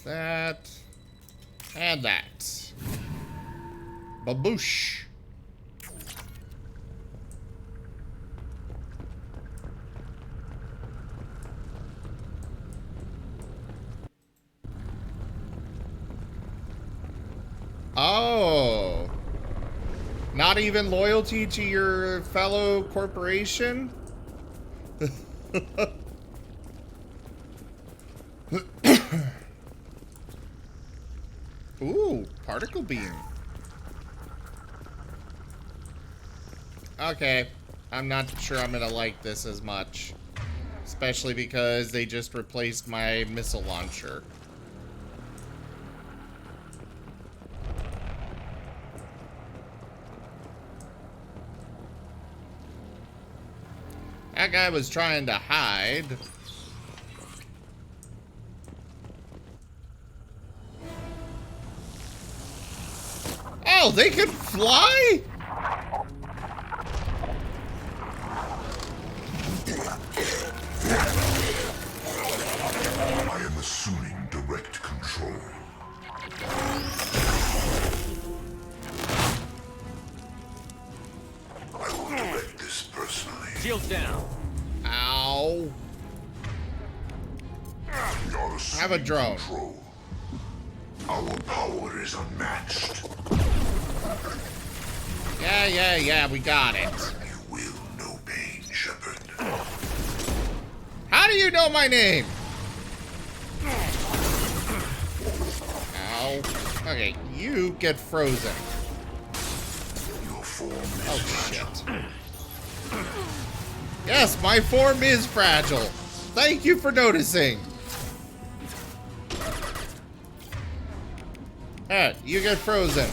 That and that. Baboosh. Oh. Not even loyalty to your fellow corporation? Ooh, particle beam. Okay, I'm not sure I'm gonna like this as much. Especially because they just replaced my missile launcher. That guy was trying to hide. Oh, they can fly? I am assuming direct control. I will direct this personally. Shields down. Ow. Have a drone. Control. Our power is unmatched. Yeah, we got it. You will know pain, Shepard. How do you know my name? Ow. Okay, you get frozen. Your form is oh, shit. Yes, my form is fragile. Thank you for noticing. Alright, you get frozen.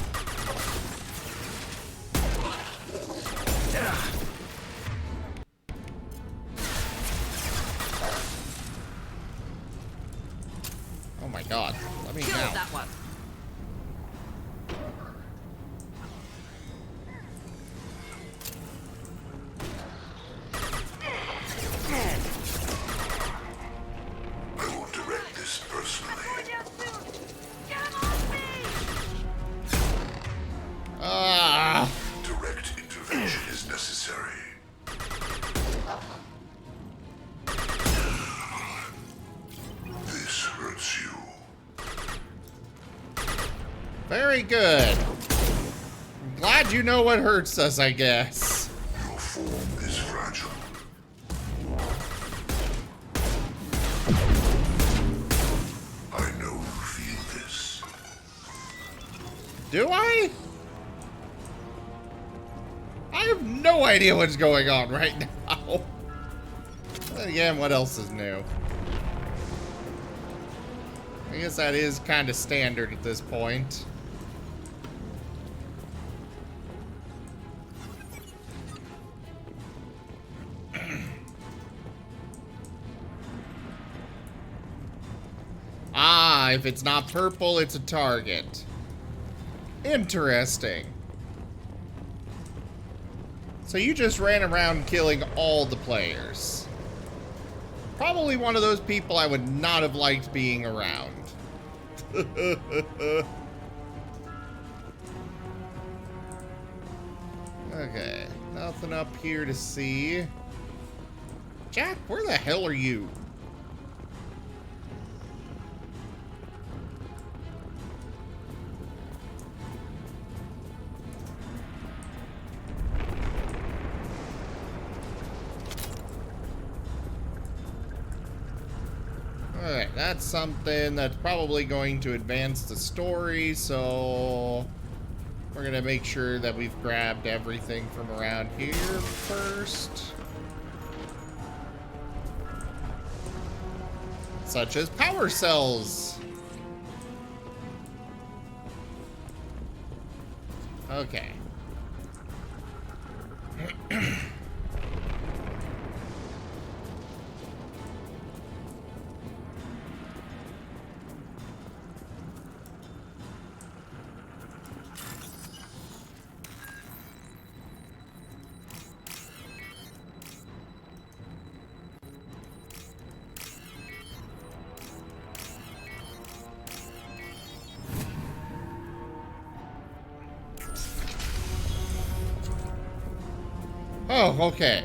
Oh my god, let me Kill now. that one. I will direct this personally. Ah. Direct intervention is necessary. This hurts you. Very good. I'm glad you know what hurts us, I guess. Your form is fragile. I know you feel this. Do I? I have no idea what's going on right now. Again, what else is new? I guess that is kind of standard at this point. Ah, if it's not purple, it's a target. Interesting. So you just ran around killing all the players. Probably one of those people I would not have liked being around. Okay, nothing up here to see. Jack, where the hell are you? Alright, that's something that's probably going to advance the story, so we're going to make sure that we've grabbed everything from around here first. Such as power cells. Okay. Oh, okay.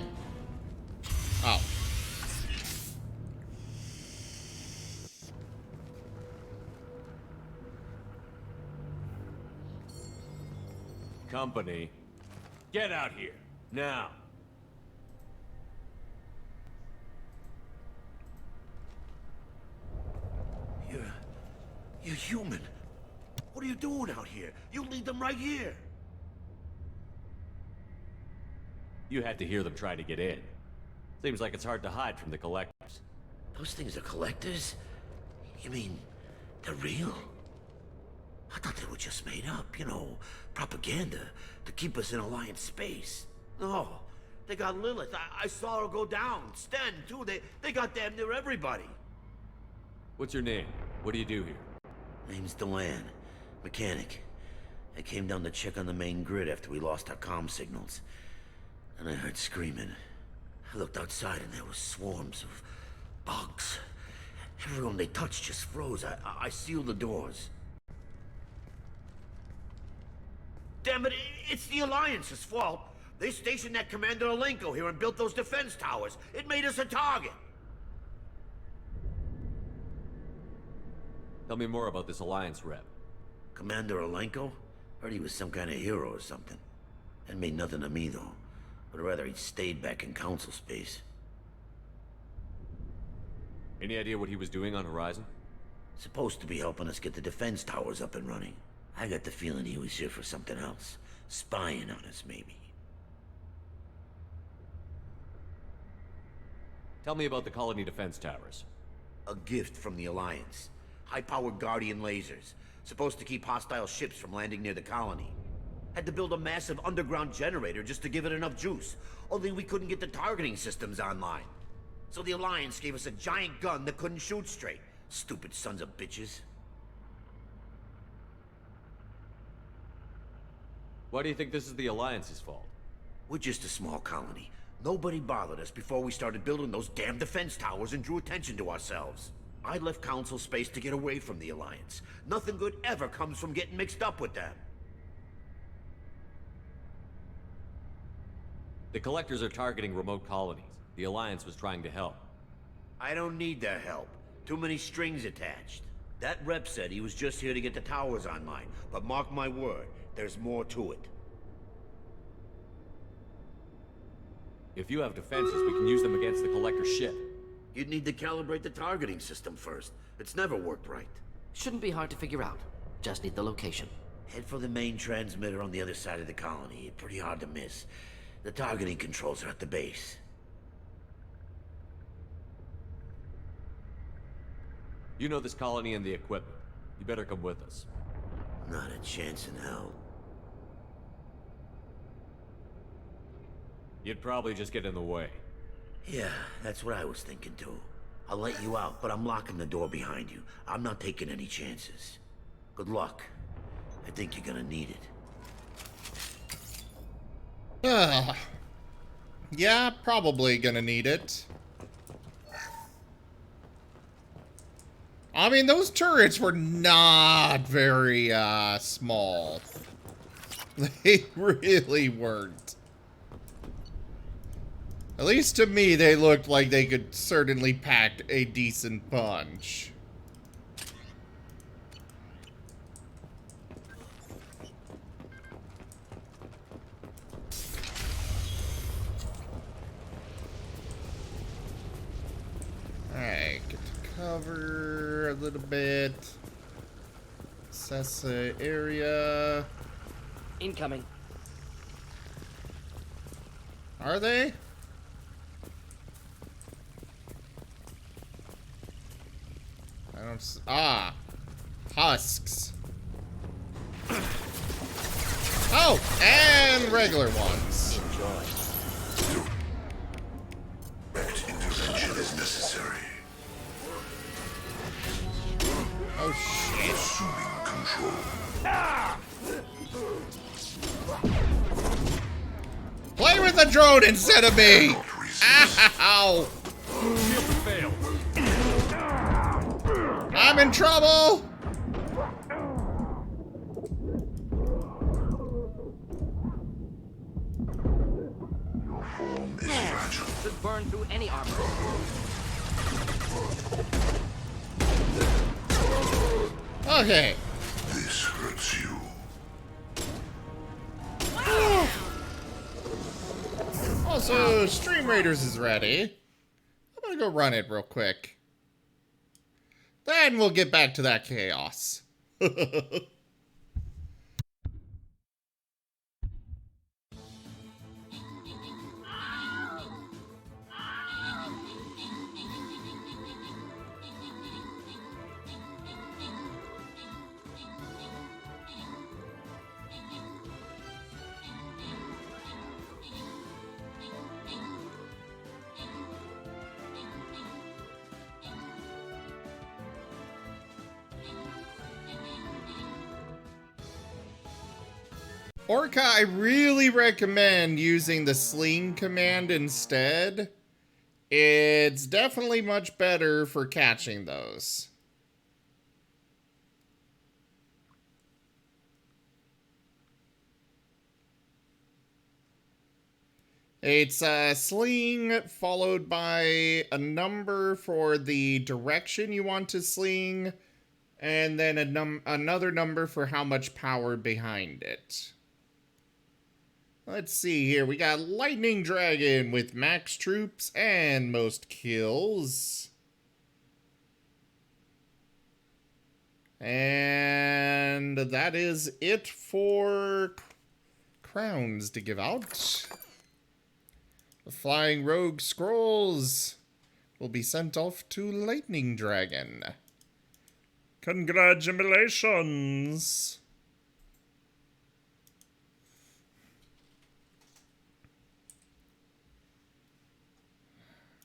Oh. Company, get out here, now. You're human. What are you doing out here? You lead them right here. You had to hear them try to get in. Seems like it's hard to hide from the collectors. Those things are collectors? You mean, they're real? I thought they were just made up, you know, propaganda to keep us in Alliance space. No, they got Lilith. I saw her go down. Sten, too. They got damn near everybody. What's your name? What do you do here? Name's Delan. Mechanic. I came down to check on the main grid after we lost our comm signals. And I heard screaming. I looked outside and there were swarms of bugs. Everyone they touched just froze. I sealed the doors. Damn it, it's the Alliance's fault. They stationed that Commander Alenko here and built those defense towers. It made us a target. Tell me more about this Alliance rep. Commander Alenko? Heard he was some kind of hero or something. That made nothing to me, though. But rather he'd stayed back in Council space. Any idea what he was doing on Horizon? Supposed to be helping us get the defense towers up and running. I got the feeling he was here for something else. Spying on us, maybe. Tell me about the colony defense towers. A gift from the Alliance. High-powered Guardian lasers. Supposed to keep hostile ships from landing near the colony. Had to build a massive underground generator just to give it enough juice. Only we couldn't get the targeting systems online. So the Alliance gave us a giant gun that couldn't shoot straight. Stupid sons of bitches. Why do you think this is the Alliance's fault? We're just a small colony. Nobody bothered us before we started building those damn defense towers and drew attention to ourselves. I left Council space to get away from the Alliance. Nothing good ever comes from getting mixed up with them. The Collectors are targeting remote colonies. The Alliance was trying to help. I don't need their help. Too many strings attached. That rep said he was just here to get the towers online, but mark my word, there's more to it. If you have defenses, we can use them against the Collector's ship. You'd need to calibrate the targeting system first. It's never worked right. Shouldn't be hard to figure out. Just need the location. Head for the main transmitter on the other side of the colony. Pretty hard to miss. The targeting controls are at the base. You know this colony and the equipment. You better come with us. Not a chance in hell. You'd probably just get in the way. Yeah, that's what I was thinking too. I'll let you out, but I'm locking the door behind you. I'm not taking any chances. Good luck. I think you're gonna need it. Yeah, probably gonna need it. I mean, those turrets were not very, small. They really weren't. At least to me, they looked like they could certainly pack a decent punch. Alright, get to cover a little bit. Assess the area. Incoming. Are they? I don't s- Ah! Husks. Oh! And regular ones. Enjoy. Intervention is necessary. Oh shit. Assuming control. Play with the drone instead of me! Ow! Failed. I'm in trouble! Your form is fragile. Could burn through any armor. Okay. This hurts you. Also, Stream Raiders is ready. I'm gonna go run it real quick. Then we'll get back to that chaos. Orca, I really recommend using the sling command instead. It's definitely much better for catching those. It's a sling followed by a number for the direction you want to sling, and then another number for how much power behind it. Let's see here. We got Lightning Dragon with max troops and most kills. And that is it for crowns to give out. The Flying Rogue Scrolls will be sent off to Lightning Dragon. Congratulations!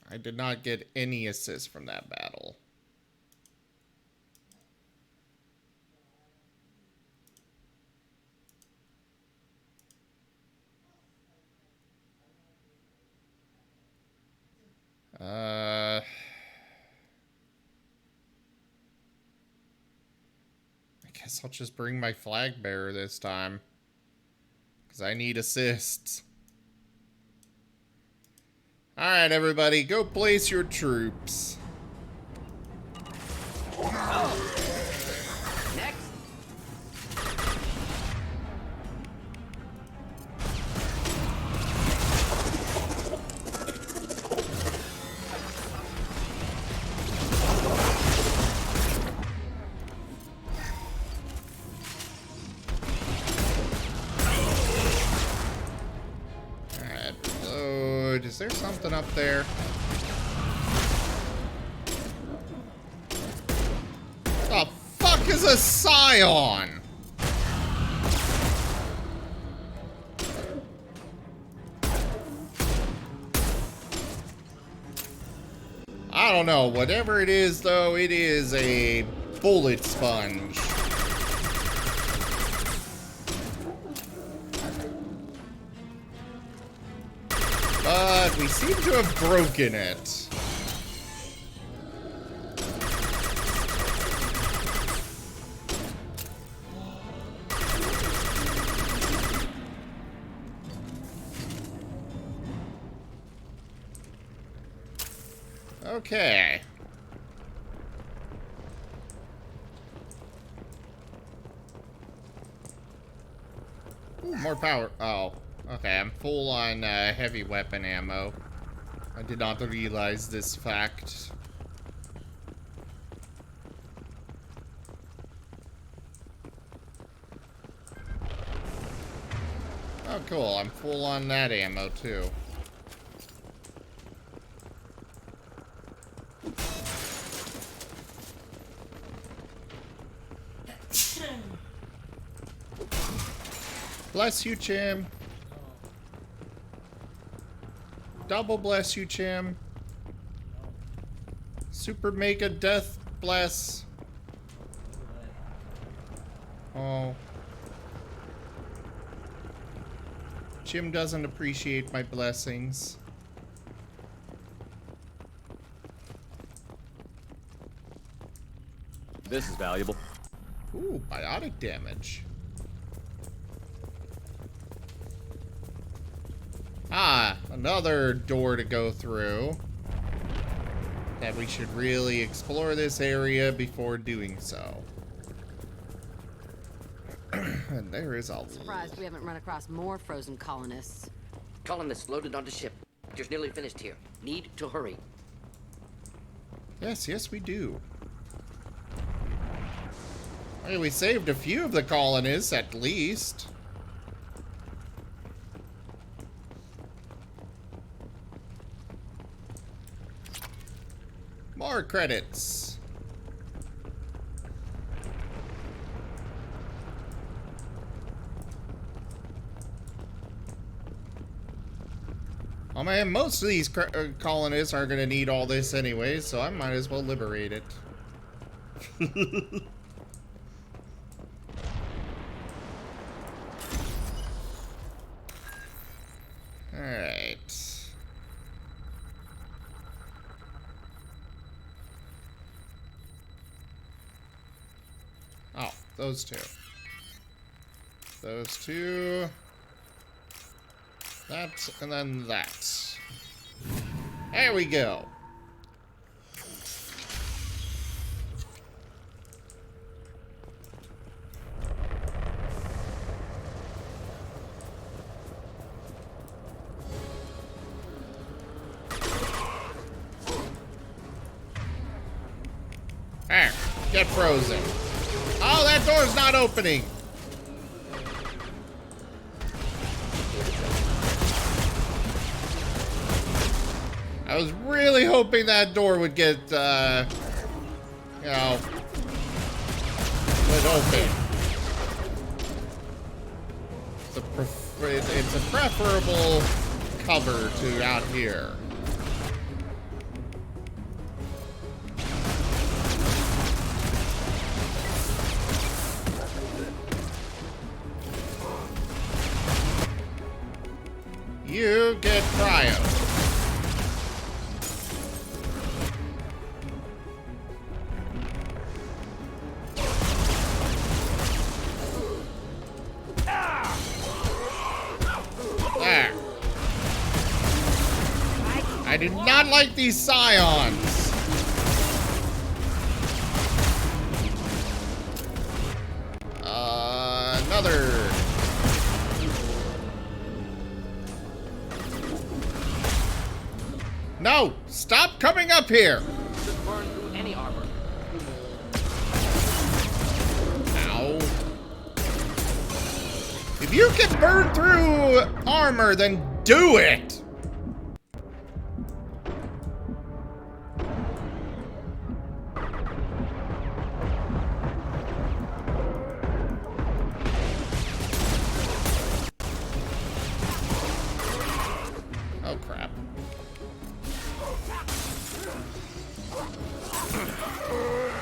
I did not get any assist from that battle. I guess I'll just bring my flag bearer this time, because I need assists. Alright, everybody, go place your troops. is there something up there? The fuck is a scion? I don't know. Whatever it is, though, it is a bullet sponge. But we seem to have broken it. Okay. Ooh, more power. Oh, okay. I'm full on heavy weapon ammo. I did not realize this fact. Oh, cool. I'm full on that ammo, too. Bless you, Chim. Double bless you, Chim. Super mega death bless. Oh. Chim doesn't appreciate my blessings. This is valuable. Ooh, biotic damage. Ah, another door to go through. That we should really explore this area before doing so. And there is a... Surprised we haven't run across more frozen colonists. Colonists loaded onto ship. Just nearly finished here. Need to hurry. Yes, yes we do. Hey, we saved a few of the colonists, at least. More credits. Oh man, most of these colonists are gonna need all this anyway, so I might as well liberate it. Alright. Oh, those two. Those two. That, and then that. There we go. There, get frozen. Oh, that door's not opening. I was really hoping that door would get, you know, would open. It's a preferable cover to out here. You get cryo. There. I do not like these scions. Another. No! Stop coming up here! Should burn through any armor. Ow. If you can burn through armor, then do it!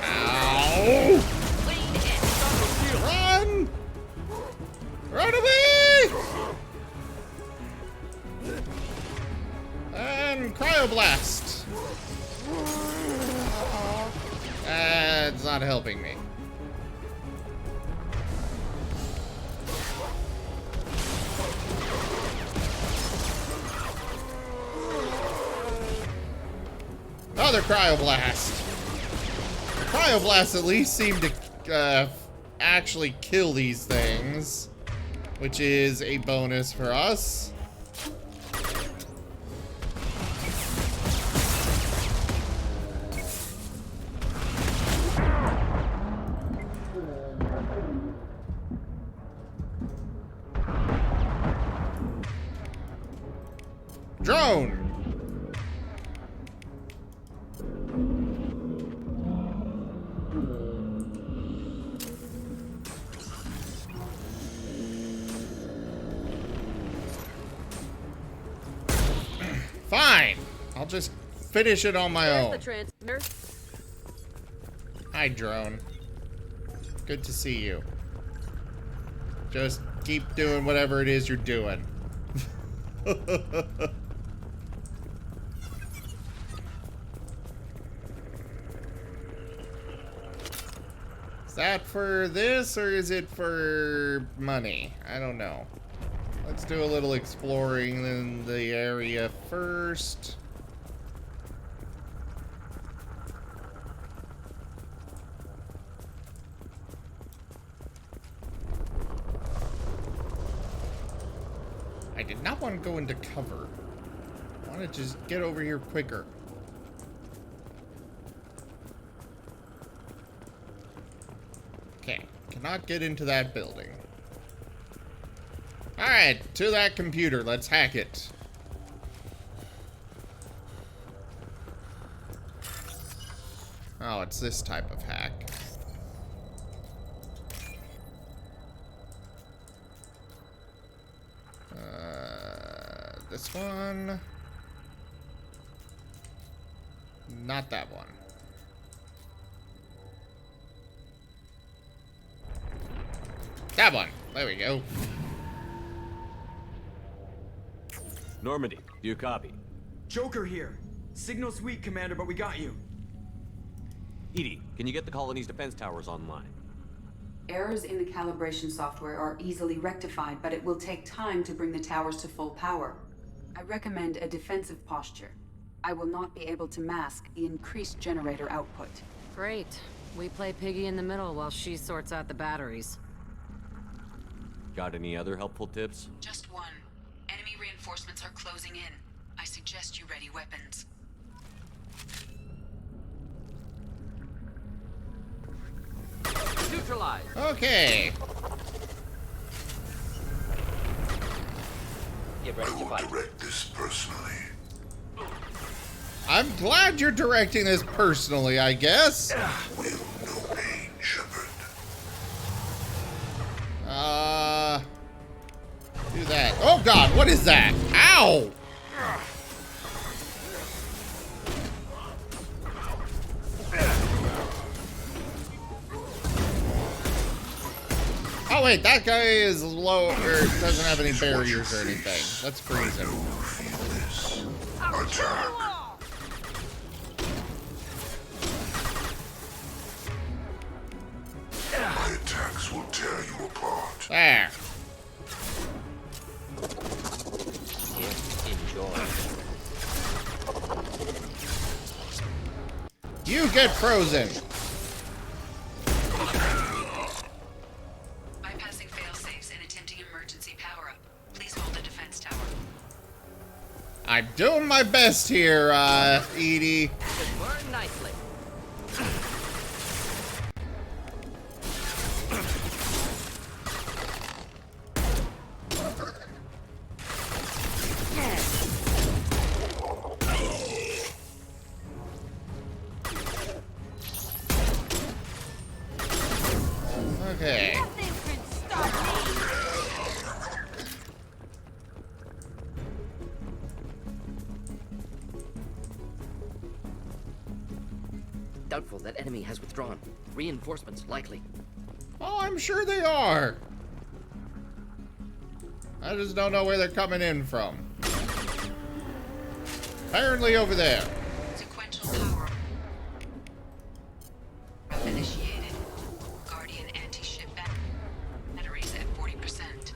Ow! Run! Run away! And cryoblast. It's not helping me. Another cryoblast. The cryoblasts at least seem to actually kill these things, which is a bonus for us. Drone! Fine! I'll just finish it on my own. Hi, drone. Good to see you. Just keep doing whatever it is you're doing. Is that for this, or is it for money? I don't know. Let's do a little exploring in the area first. I did not want to go into cover. I want to just get over here quicker. Okay, cannot get into that building. Alright, to that computer. Let's hack it. Oh, it's this type of hack. This one. Not that one. That one. There we go. Normandy, do you copy? Joker here. Signal's weak, Commander, but we got you. Edie, can you get the colony's defense towers online? Errors in the calibration software are easily rectified, but it will take time to bring the towers to full power. I recommend a defensive posture. I will not be able to mask the increased generator output. Great. We play piggy in the middle while she sorts out the batteries. Got any other helpful tips? Just one. Enemy reinforcements are closing in. I suggest you ready weapons. Neutralize. Okay. Get ready to fight. Direct this personally. I'm glad you're directing this personally, I guess. Will no pain, Shepard. Do that. Oh god, what is that? Ow! Oh wait, that guy is low, or doesn't have any barriers or anything. Let's freeze him. Attack. My attacks will tear you apart. There. Enjoy. You get frozen. Bypassing fail-safes and attempting emergency power-up. Please hold the defense tower. I'm doing my best here, Edie. Burn nicely. Okay. Doubtful that enemy has withdrawn. Reinforcements likely. Oh, I'm sure they are. I just don't know where they're coming in from. Apparently over there. Sequential power initiated. Guardian anti-ship batteries at 40%.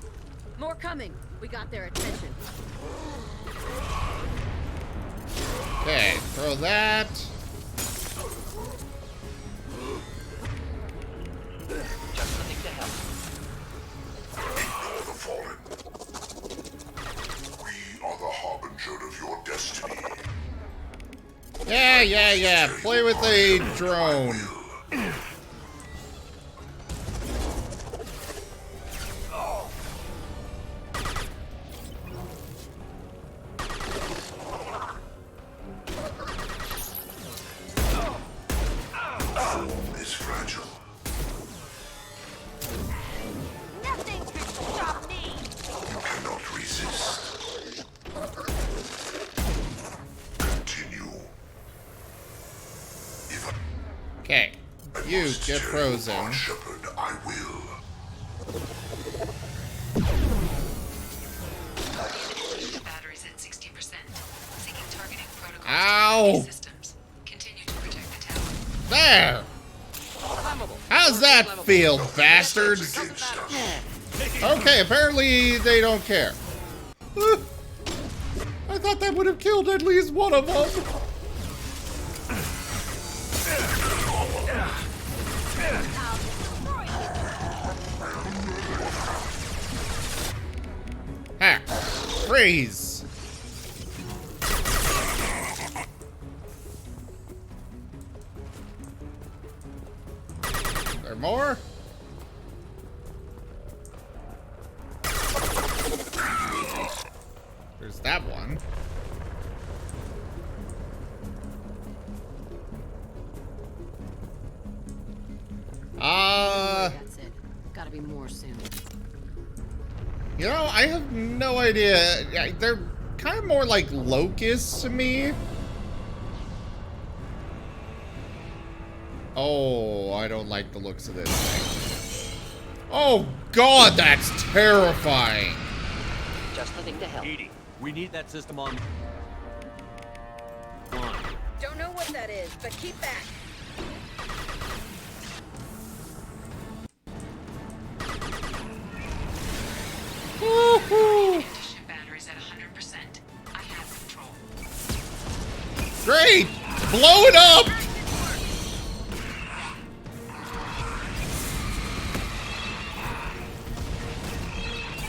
More coming. We got their attention. Okay, throw that. Just nothing to help. The fallen. We are the harbinger of your destiny. Yeah. Play with the drone. Form is fragile. Nothing can stop me! You cannot resist. Continue. If Okay, you get frozen. Shepherd, I will. Batteries at 60%. Seeking targeting protocols. Ow! Systems. Continue to protect the tower. There! How's that feel, bastards? Okay, apparently they don't care. I thought that would have killed at least one of them. Ha! Freeze! There more? There's that one. That's it. Gotta be more soon. You know, I have no idea. They're kind of more like locusts to me. Oh, I don't like the looks of this thing. Oh, God, that's terrifying. Just nothing to help. Edie, we need that system on. Don't know what that is, but keep back. Woohoo! Ship batteries at 100%. I have control. Great! Blow it up!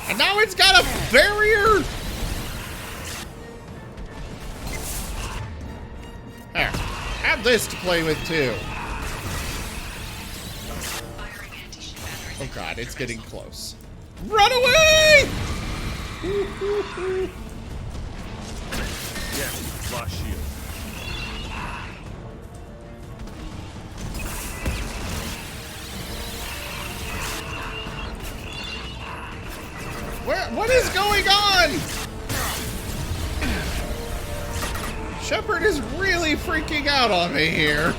And now it's got a barrier! There. Have this to play with, too. Oh God, it's getting close. Run away! Yeah, lost shield. What is going on? Shepard is really freaking out on me here.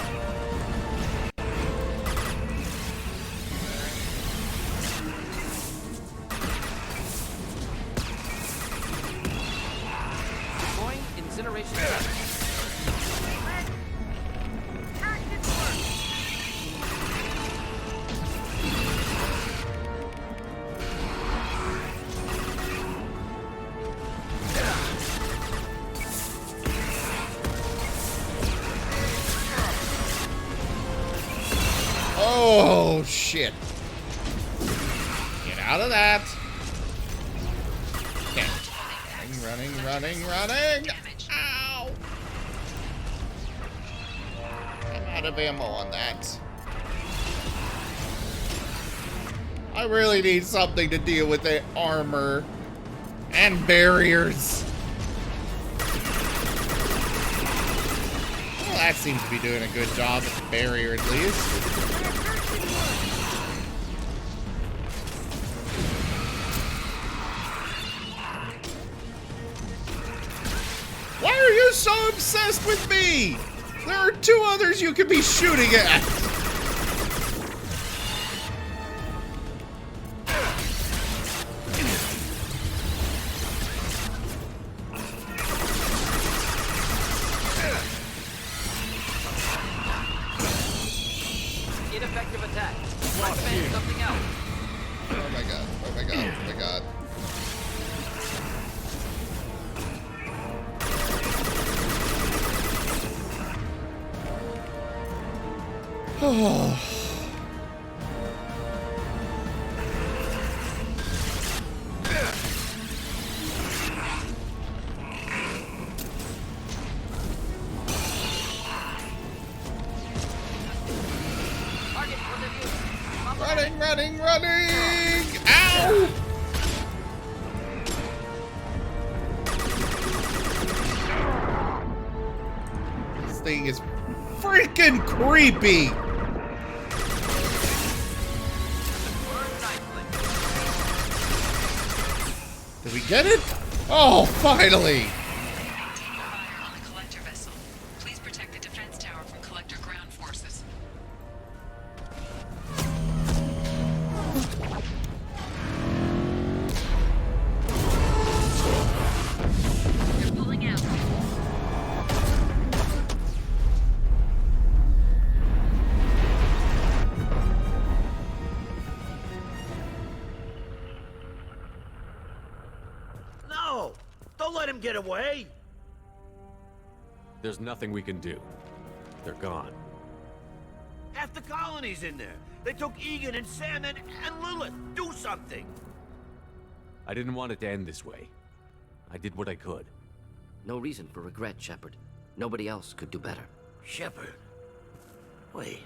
Deploying incineration. Oh, shit. Get out of that. Okay. Running. Ow. I'm out of ammo on that. I really need something to deal with the armor and barriers. Well, that seems to be doing a good job at the barrier at least. Why are you so obsessed with me? There are 2 others you could be shooting at. Ineffective attack. Recommend something else. Oh my god. Oh my god. Oh my god. Oh. Running, running, running! Ow! This thing is freaking creepy! Did we get it? Oh, finally! Please protect the defense tower from collector ground forces. They're pulling out. No! Don't let him get away! There's nothing we can do. They're gone. Half the colony's in there. They took Egan and Sam and Lilith. Do something! I didn't want it to end this way. I did what I could. No reason for regret, Shepard. Nobody else could do better. Shepard? Wait.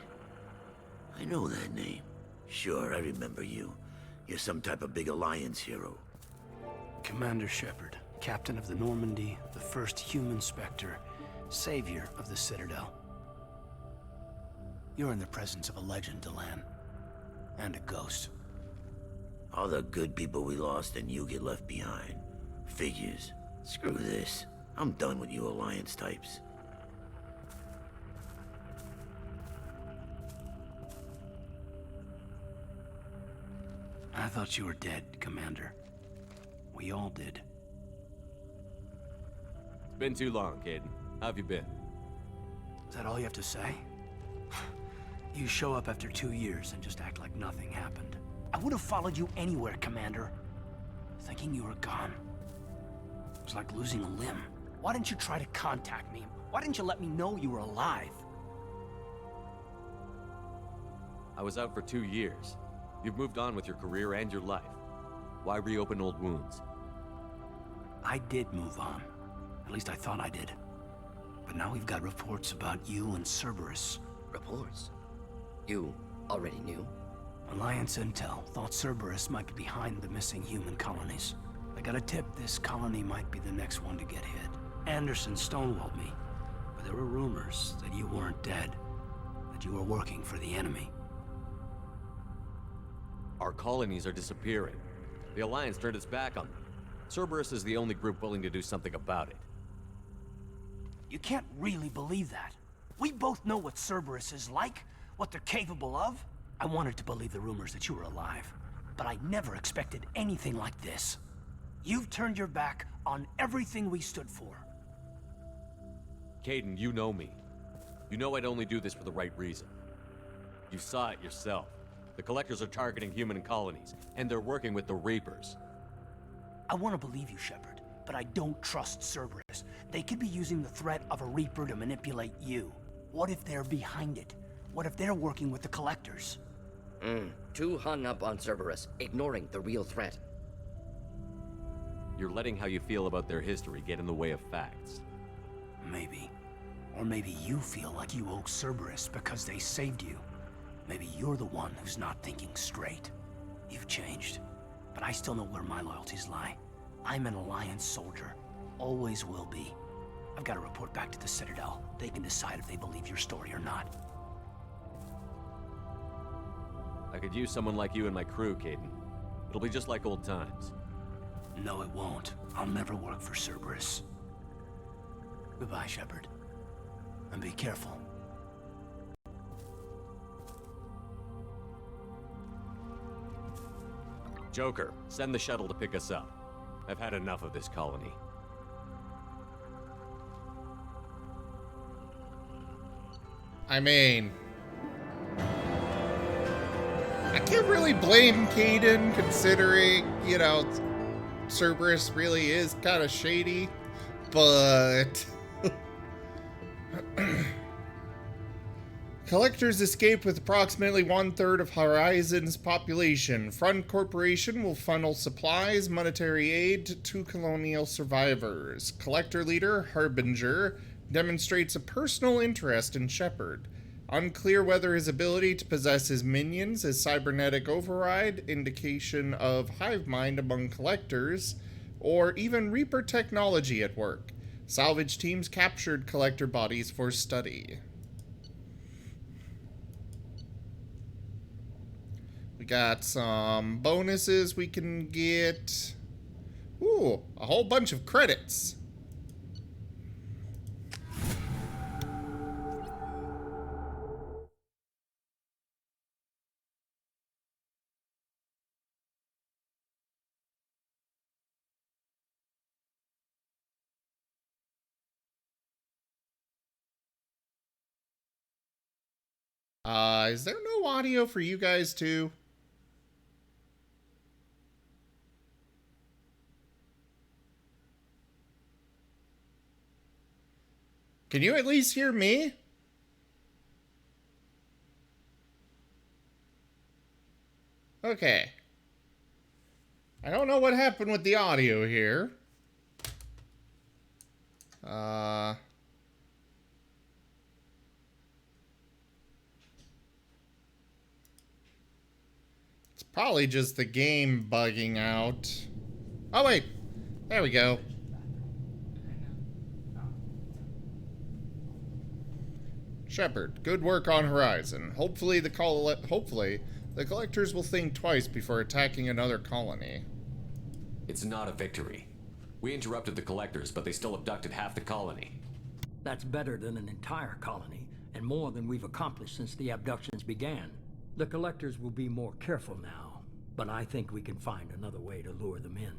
I know that name. Sure, I remember you. You're some type of big Alliance hero. Commander Shepard, captain of the Normandy, the first human Spectre, savior of the Citadel. You're in the presence of a legend, Delan. And a ghost. All the good people we lost and you get left behind. Figures. Screw this. I'm done with you Alliance types. I thought you were dead, Commander. We all did. It's been too long, Caden. How have you been? Is that all you have to say? You show up after 2 years and just act like nothing happened. I would have followed you anywhere, Commander. Thinking you were gone. It was like losing a limb. Why didn't you try to contact me? Why didn't you let me know you were alive? I was out for 2 years. You've moved on with your career and your life. Why reopen old wounds? I did move on. At least I thought I did. But now we've got reports about you and Cerberus. Reports? You already knew? Alliance intel thought Cerberus might be behind the missing human colonies. I got a tip this colony might be the next one to get hit. Anderson stonewalled me. But there were rumors that you weren't dead. That you were working for the enemy. Our colonies are disappearing. The Alliance turned its back on them. Cerberus is the only group willing to do something about it. You can't really believe that. We both know what Cerberus is like, what they're capable of. I wanted to believe the rumors that you were alive, but I never expected anything like this. You've turned your back on everything we stood for. Caden, you know me. You know I'd only do this for the right reason. You saw it yourself. The Collectors are targeting human colonies, and they're working with the Reapers. I want to believe you, Shepard, but I don't trust Cerberus. They could be using the threat of a Reaper to manipulate you. What if they're behind it? What if they're working with the Collectors? Too hung up on Cerberus, ignoring the real threat. You're letting how you feel about their history get in the way of facts. Maybe. Or maybe you feel like you owe Cerberus because they saved you. Maybe you're the one who's not thinking straight. You've changed, but I still know where my loyalties lie. I'm an Alliance soldier. Always will be. I've got to report back to the Citadel. They can decide if they believe your story or not. I could use someone like you in my crew, Caden. It'll be just like old times. No, it won't. I'll never work for Cerberus. Goodbye, Shepard. And be careful. Joker, send the shuttle to pick us up. I've had enough of this colony. I mean, I can't really blame Caden considering, you know, Cerberus really is kind of shady, but Collectors escape with approximately 1/3 of Horizon's population. Front Corporation will funnel supplies, monetary aid to colonial survivors. Collector leader Harbinger demonstrates a personal interest in Shepard. Unclear whether his ability to possess his minions is cybernetic override, indication of hive mind among collectors, or even Reaper technology at work. Salvage teams captured collector bodies for study. We got some bonuses we can get. Ooh, a whole bunch of credits. Is there no audio for you guys too? Can you at least hear me? Okay. I don't know what happened with the audio here. It's probably just the game bugging out. Oh wait, there we go. Shepard, good work on Horizon. Hopefully the collectors will think twice before attacking another colony. It's not a victory. We interrupted the collectors, but they still abducted half the colony. That's better than an entire colony, and more than we've accomplished since the abductions began. The collectors will be more careful now, but I think we can find another way to lure them in.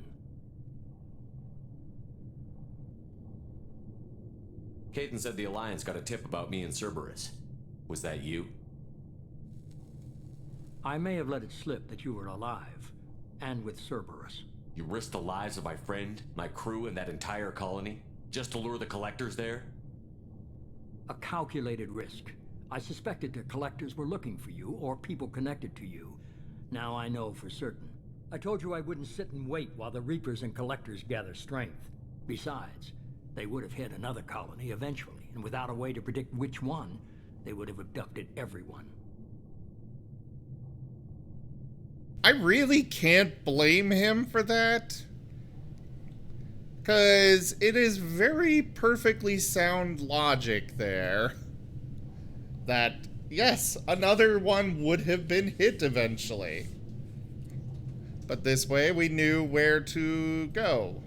Caden said the Alliance got a tip about me and Cerberus. Was that you? I may have let it slip that you were alive, and with Cerberus. You risked the lives of my friend, my crew, and that entire colony, just to lure the collectors there? A calculated risk. I suspected the collectors were looking for you, or people connected to you. Now I know for certain. I told you I wouldn't sit and wait while the Reapers and collectors gather strength. Besides, they would have hit another colony eventually, and without a way to predict which one, they would have abducted everyone. I really can't blame him for that. Because it is very perfectly sound logic there. That, yes, another one would have been hit eventually. But this way we knew where to go.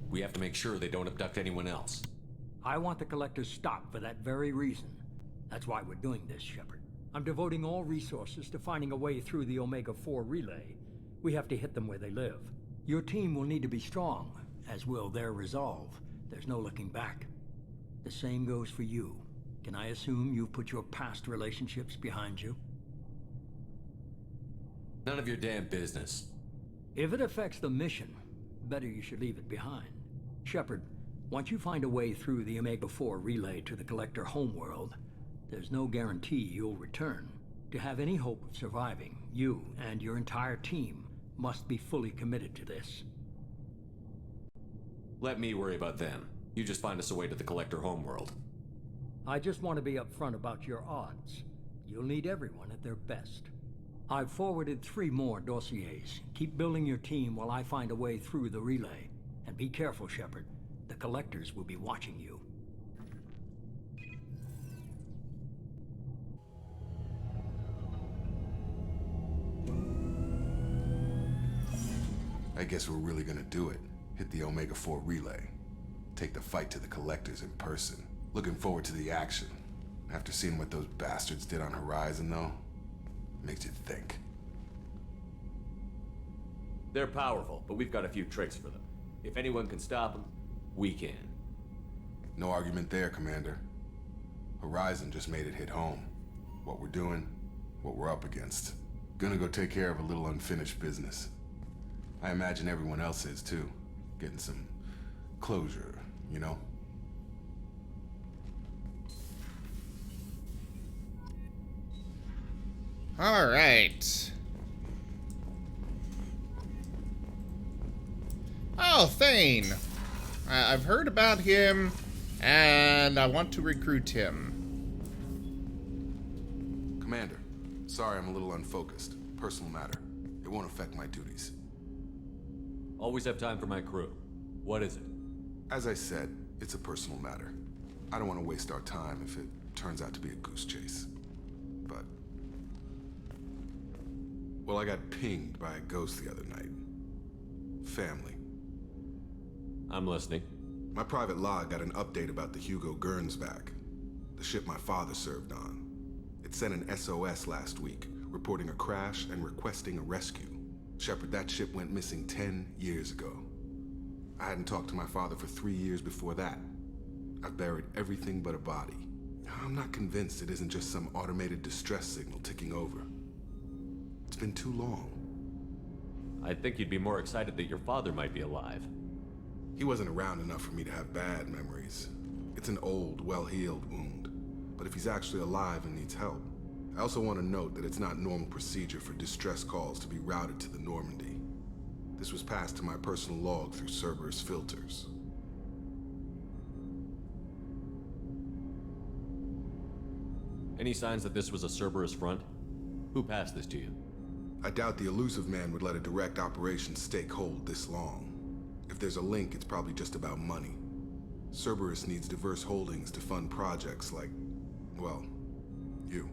We have to make sure they don't abduct anyone else. I want the collectors stopped for that very reason. That's why we're doing this, Shepard. I'm devoting all resources to finding a way through the Omega-4 relay. We have to hit them where they live. Your team will need to be strong, as will their resolve. There's no looking back. The same goes for you. Can I assume you've put your past relationships behind you? None of your damn business. If it affects the mission, better you should leave it behind. Shepard, once you find a way through the Omega-4 relay to the Collector homeworld, there's no guarantee you'll return. To have any hope of surviving, you and your entire team must be fully committed to this. Let me worry about them. You just find us a way to the Collector homeworld. I just want to be upfront about your odds. You'll need everyone at their best. I've forwarded 3 more dossiers. Keep building your team while I find a way through the relay. And be careful, Shepard. The collectors will be watching you. I guess we're really gonna do it. Hit the Omega-4 relay. Take the fight to the collectors in person. Looking forward to the action. After seeing what those bastards did on Horizon, though, makes you think. They're powerful, but we've got a few tricks for them. If anyone can stop them, we can. No argument there, Commander. Horizon just made it hit home. What we're doing, what we're up against. Gonna go take care of a little unfinished business. I imagine everyone else is too. Getting some closure, you know? All right. Oh, Thane. I've heard about him, and I want to recruit him. Commander, sorry I'm a little unfocused. Personal matter. It won't affect my duties. Always have time for my crew. What is it? As I said, it's a personal matter. I don't want to waste our time if it turns out to be a goose chase. But... well, I got pinged by a ghost the other night. Family. I'm listening. My private log got an update about the Hugo Gernsback, the ship my father served on. It sent an SOS last week, reporting a crash and requesting a rescue. Shepard, that ship went missing 10 years ago. I hadn't talked to my father for 3 years before that. I've buried everything but a body. I'm not convinced it isn't just some automated distress signal ticking over. It's been too long. I think you'd be more excited that your father might be alive. He wasn't around enough for me to have bad memories. It's an old, well-healed wound. But if he's actually alive and needs help, I also want to note that it's not normal procedure for distress calls to be routed to the Normandy. This was passed to my personal log through Cerberus filters. Any signs that this was a Cerberus front? Who passed this to you? I doubt the elusive man would let a direct operation stake hold this long. If there's a link, it's probably just about money. Cerberus needs diverse holdings to fund projects like, well, you.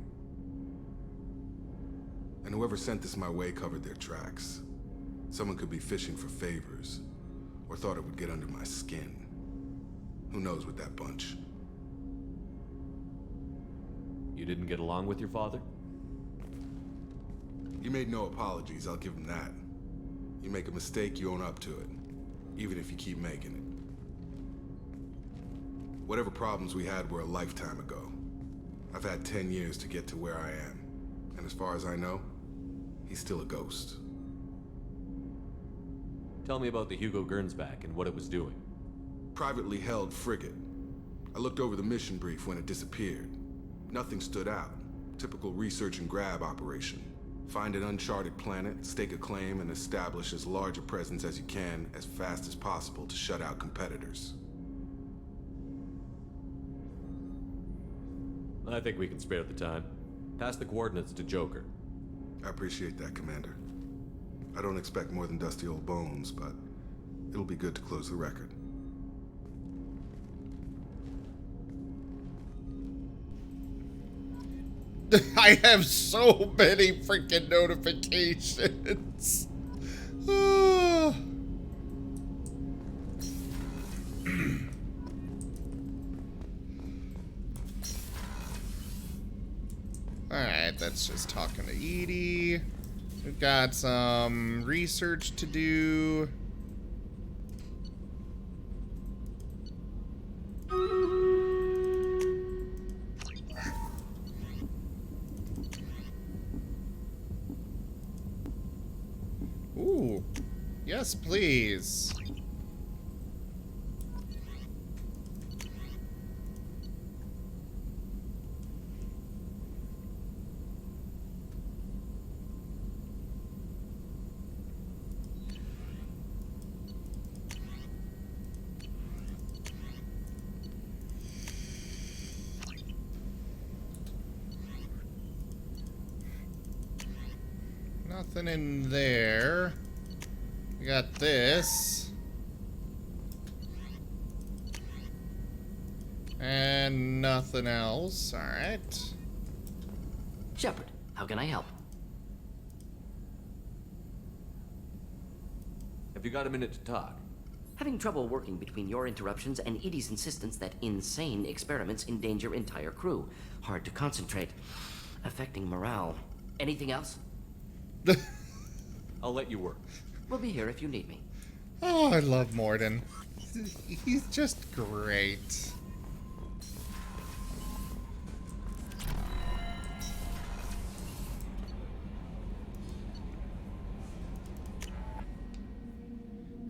And whoever sent this my way covered their tracks. Someone could be fishing for favors, or thought it would get under my skin. Who knows with that bunch? You didn't get along with your father? He made no apologies, I'll give him that. You make a mistake, you own up to it, even if you keep making it. Whatever problems we had were a lifetime ago. I've had 10 years to get to where I am, and as far as I know, he's still a ghost. Tell me about the Hugo Gernsback and what it was doing. Privately held frigate. I looked over the mission brief when it disappeared. Nothing stood out. Typical research and grab operation. Find an uncharted planet, stake a claim, and establish as large a presence as you can as fast as possible to shut out competitors. I think we can spare the time. Pass the coordinates to Joker. I appreciate that, Commander. I don't expect more than dusty old bones, but it'll be good to close the record. I have so many freaking notifications. Alright, that's just talking to Edie. We've got some research to do. Ooh. Yes, please. Nothing in there. We got this. And nothing else. Alright. Shepard, how can I help? Have you got a minute to talk? Having trouble working between your interruptions and Edie's insistence that insane experiments endanger entire crew. Hard to concentrate. Affecting morale. Anything else? I'll let you work. We'll be here if you need me. Oh, I love Morden. He's just great.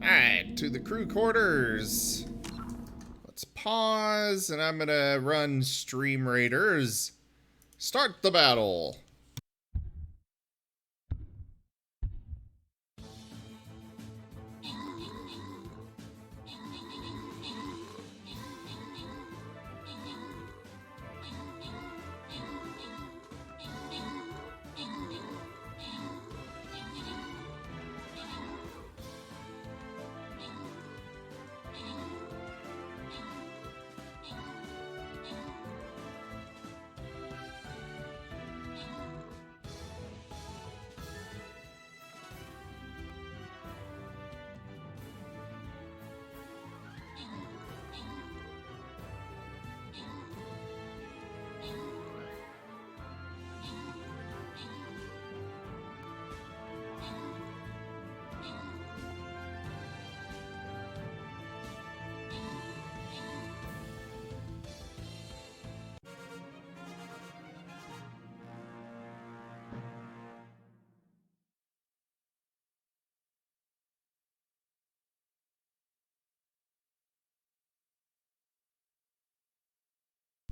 Alright, to the crew quarters. Let's pause, and I'm gonna run Stream Raiders. Start the battle.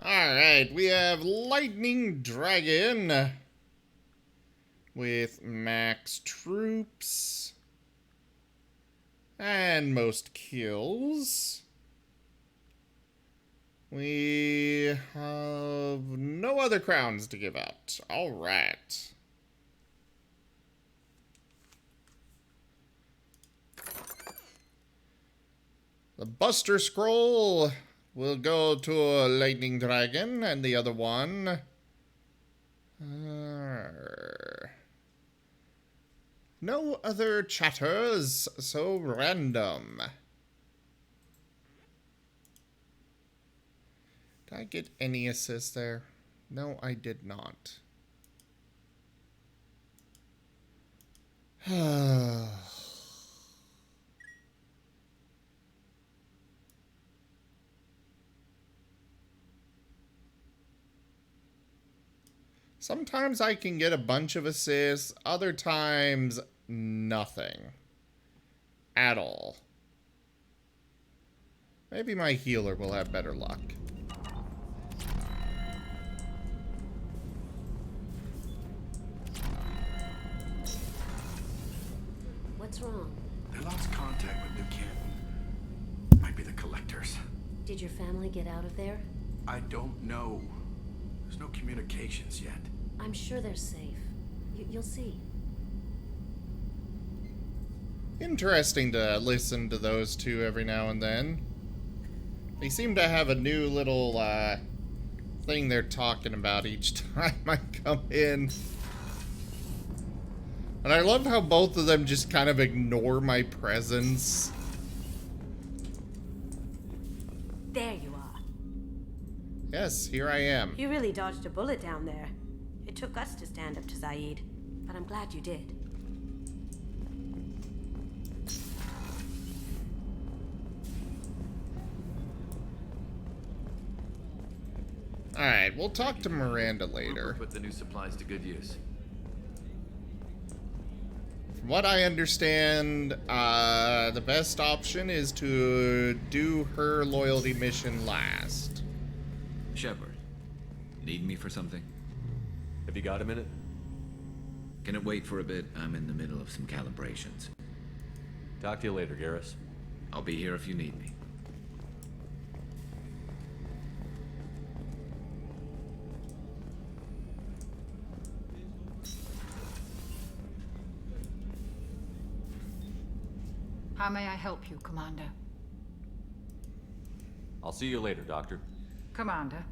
Alright, we have Lightning Dragon with max troops and most kills. We have no other crowns to give out. Alright. The Buster Scroll will go to a Lightning Dragon, and the other one... no other chatters, so random. Did I get any assist there? No, I did not. Sometimes I can get a bunch of assists, other times nothing. At all. Maybe my healer will have better luck. What's wrong? They lost contact with New Canton. Might be the collectors. Did your family get out of there? I don't know. There's no communications yet. I'm sure they're safe. You'll see. Interesting to listen to those two every now and then. They seem to have a new little thing they're talking about each time I come in. And I love how both of them just kind of ignore my presence. There you are. Yes, here I am. You really dodged a bullet down there. It took us to stand up to Zaid, but I'm glad you did. Alright, we'll talk to Miranda later. Put the new supplies to good use. From what I understand, the best option is to do her loyalty mission last. Shepard, need me for something? Have you got a minute? Can it wait for a bit? I'm in the middle of some calibrations. Talk to you later, Garrus. I'll be here if you need me. How may I help you, Commander? I'll see you later, Doctor. Commander.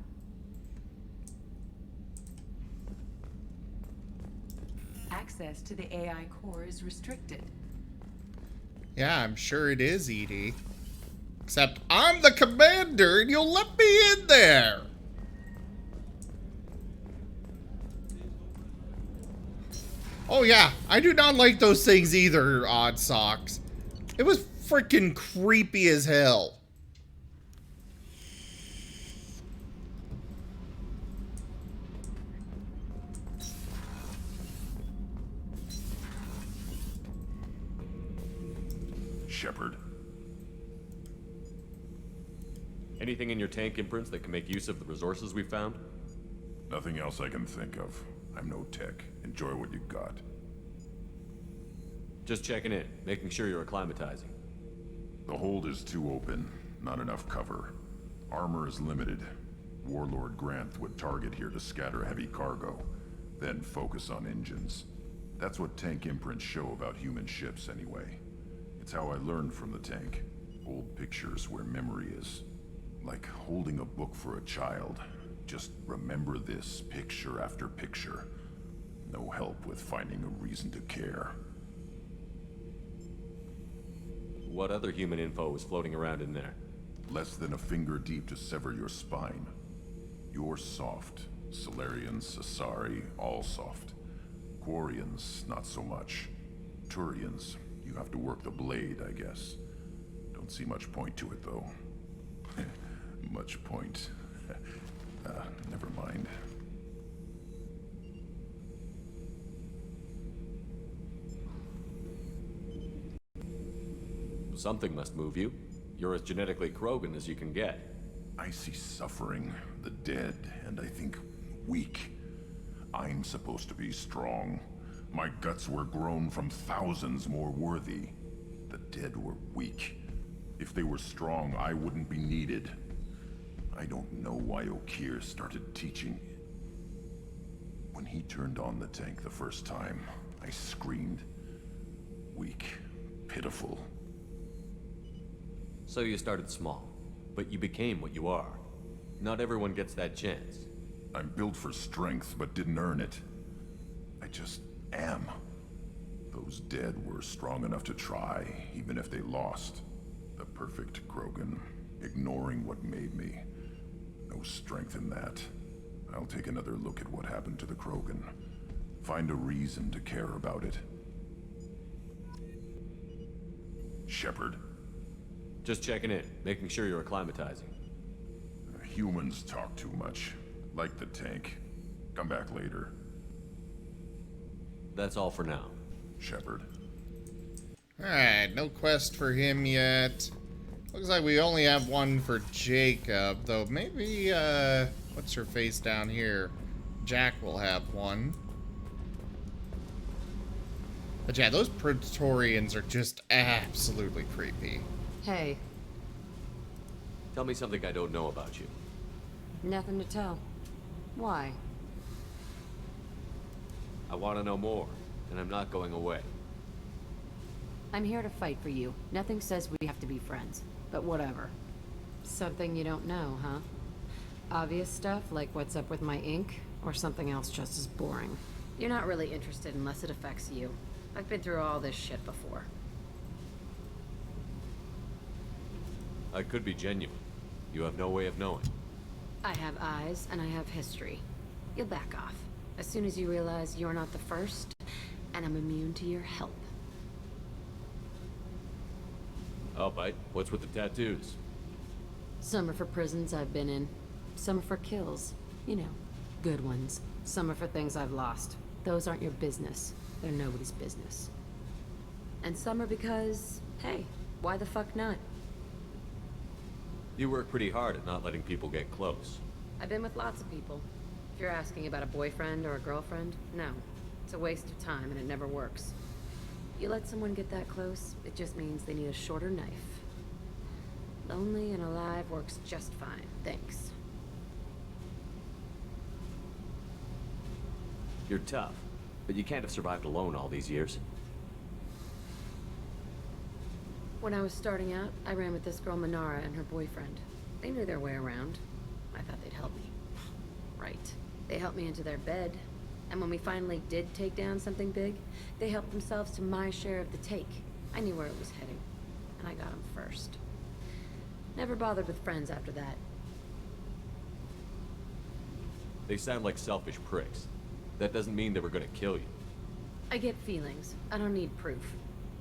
Access to the AI core is restricted. Yeah, I'm sure it is, Edie. Except I'm the commander and you'll let me in there. Oh yeah, I do not like those things either, Odd Socks. It was freaking creepy as hell. Shepard. Anything in your tank imprints that can make use of the resources we found? Nothing else I can think of. I'm no tech. Enjoy what you got. Just checking in, making sure you're acclimatizing. The hold is too open. Not enough cover. Armor is limited. Warlord Grant would target here to scatter heavy cargo, then focus on engines. That's what tank imprints show about human ships anyway. It's how I learned from the tank. Old pictures where memory is. Like holding a book for a child. Just remember this picture after picture. No help with finding a reason to care. What other human info was floating around in there? Less than a finger deep to sever your spine. You're soft. Solarians, Asari, all soft. Quarians, not so much. Turians, you have to work the blade, I guess. Don't see much point to it, though. Much point. Never mind. Something must move you. You're as genetically Krogan as you can get. I see suffering, the dead, and I think weak. I'm supposed to be strong. My guts were grown from thousands more worthy. The dead were weak. If they were strong, I wouldn't be needed. I don't know why Okeer started teaching. When he turned on the tank the first time, I screamed. Weak, pitiful. So you started small, but you became what you are. Not everyone gets that chance. I'm built for strength, but didn't earn it. I just am. Those dead were strong enough to try, even if they lost. The perfect Krogan, ignoring what made me. No strength in that. I'll take another look at what happened to the Krogan. Find a reason to care about it. Shepard. Just checking in, making sure you're acclimatizing. Humans talk too much. Like the tank. Come back later. That's all for now. Shepard. Alright, no quest for him yet. Looks like we only have one for Jacob, though maybe, what's her face down here? Jack will have one. But yeah, those Praetorians are just absolutely creepy. Hey. Tell me something I don't know about you. Nothing to tell. Why? I want to know more, and I'm not going away. I'm here to fight for you. Nothing says we have to be friends, but whatever. Something you don't know, huh? Obvious stuff, like what's up with my ink, or something else just as boring. You're not really interested unless it affects you. I've been through all this shit before. I could be genuine. You have no way of knowing. I have eyes, and I have history. You'll back off. As soon as you realize you're not the first, and I'm immune to your help. I'll bite. What's with the tattoos? Some are for prisons I've been in. Some are for kills. You know, good ones. Some are for things I've lost. Those aren't your business. They're nobody's business. And some are because, hey, why the fuck not? You work pretty hard at not letting people get close. I've been with lots of people. If you're asking about a boyfriend or a girlfriend, no. It's a waste of time and it never works. You let someone get that close, it just means they need a shorter knife. Lonely and alive works just fine, thanks. You're tough, but you can't have survived alone all these years. When I was starting out, I ran with this girl Minara and her boyfriend. They knew their way around. I thought they'd help me. Right. They helped me into their bed. And when we finally did take down something big, they helped themselves to my share of the take. I knew where it was heading, and I got them first. Never bothered with friends after that. They sound like selfish pricks. That doesn't mean they were gonna kill you. I get feelings. I don't need proof.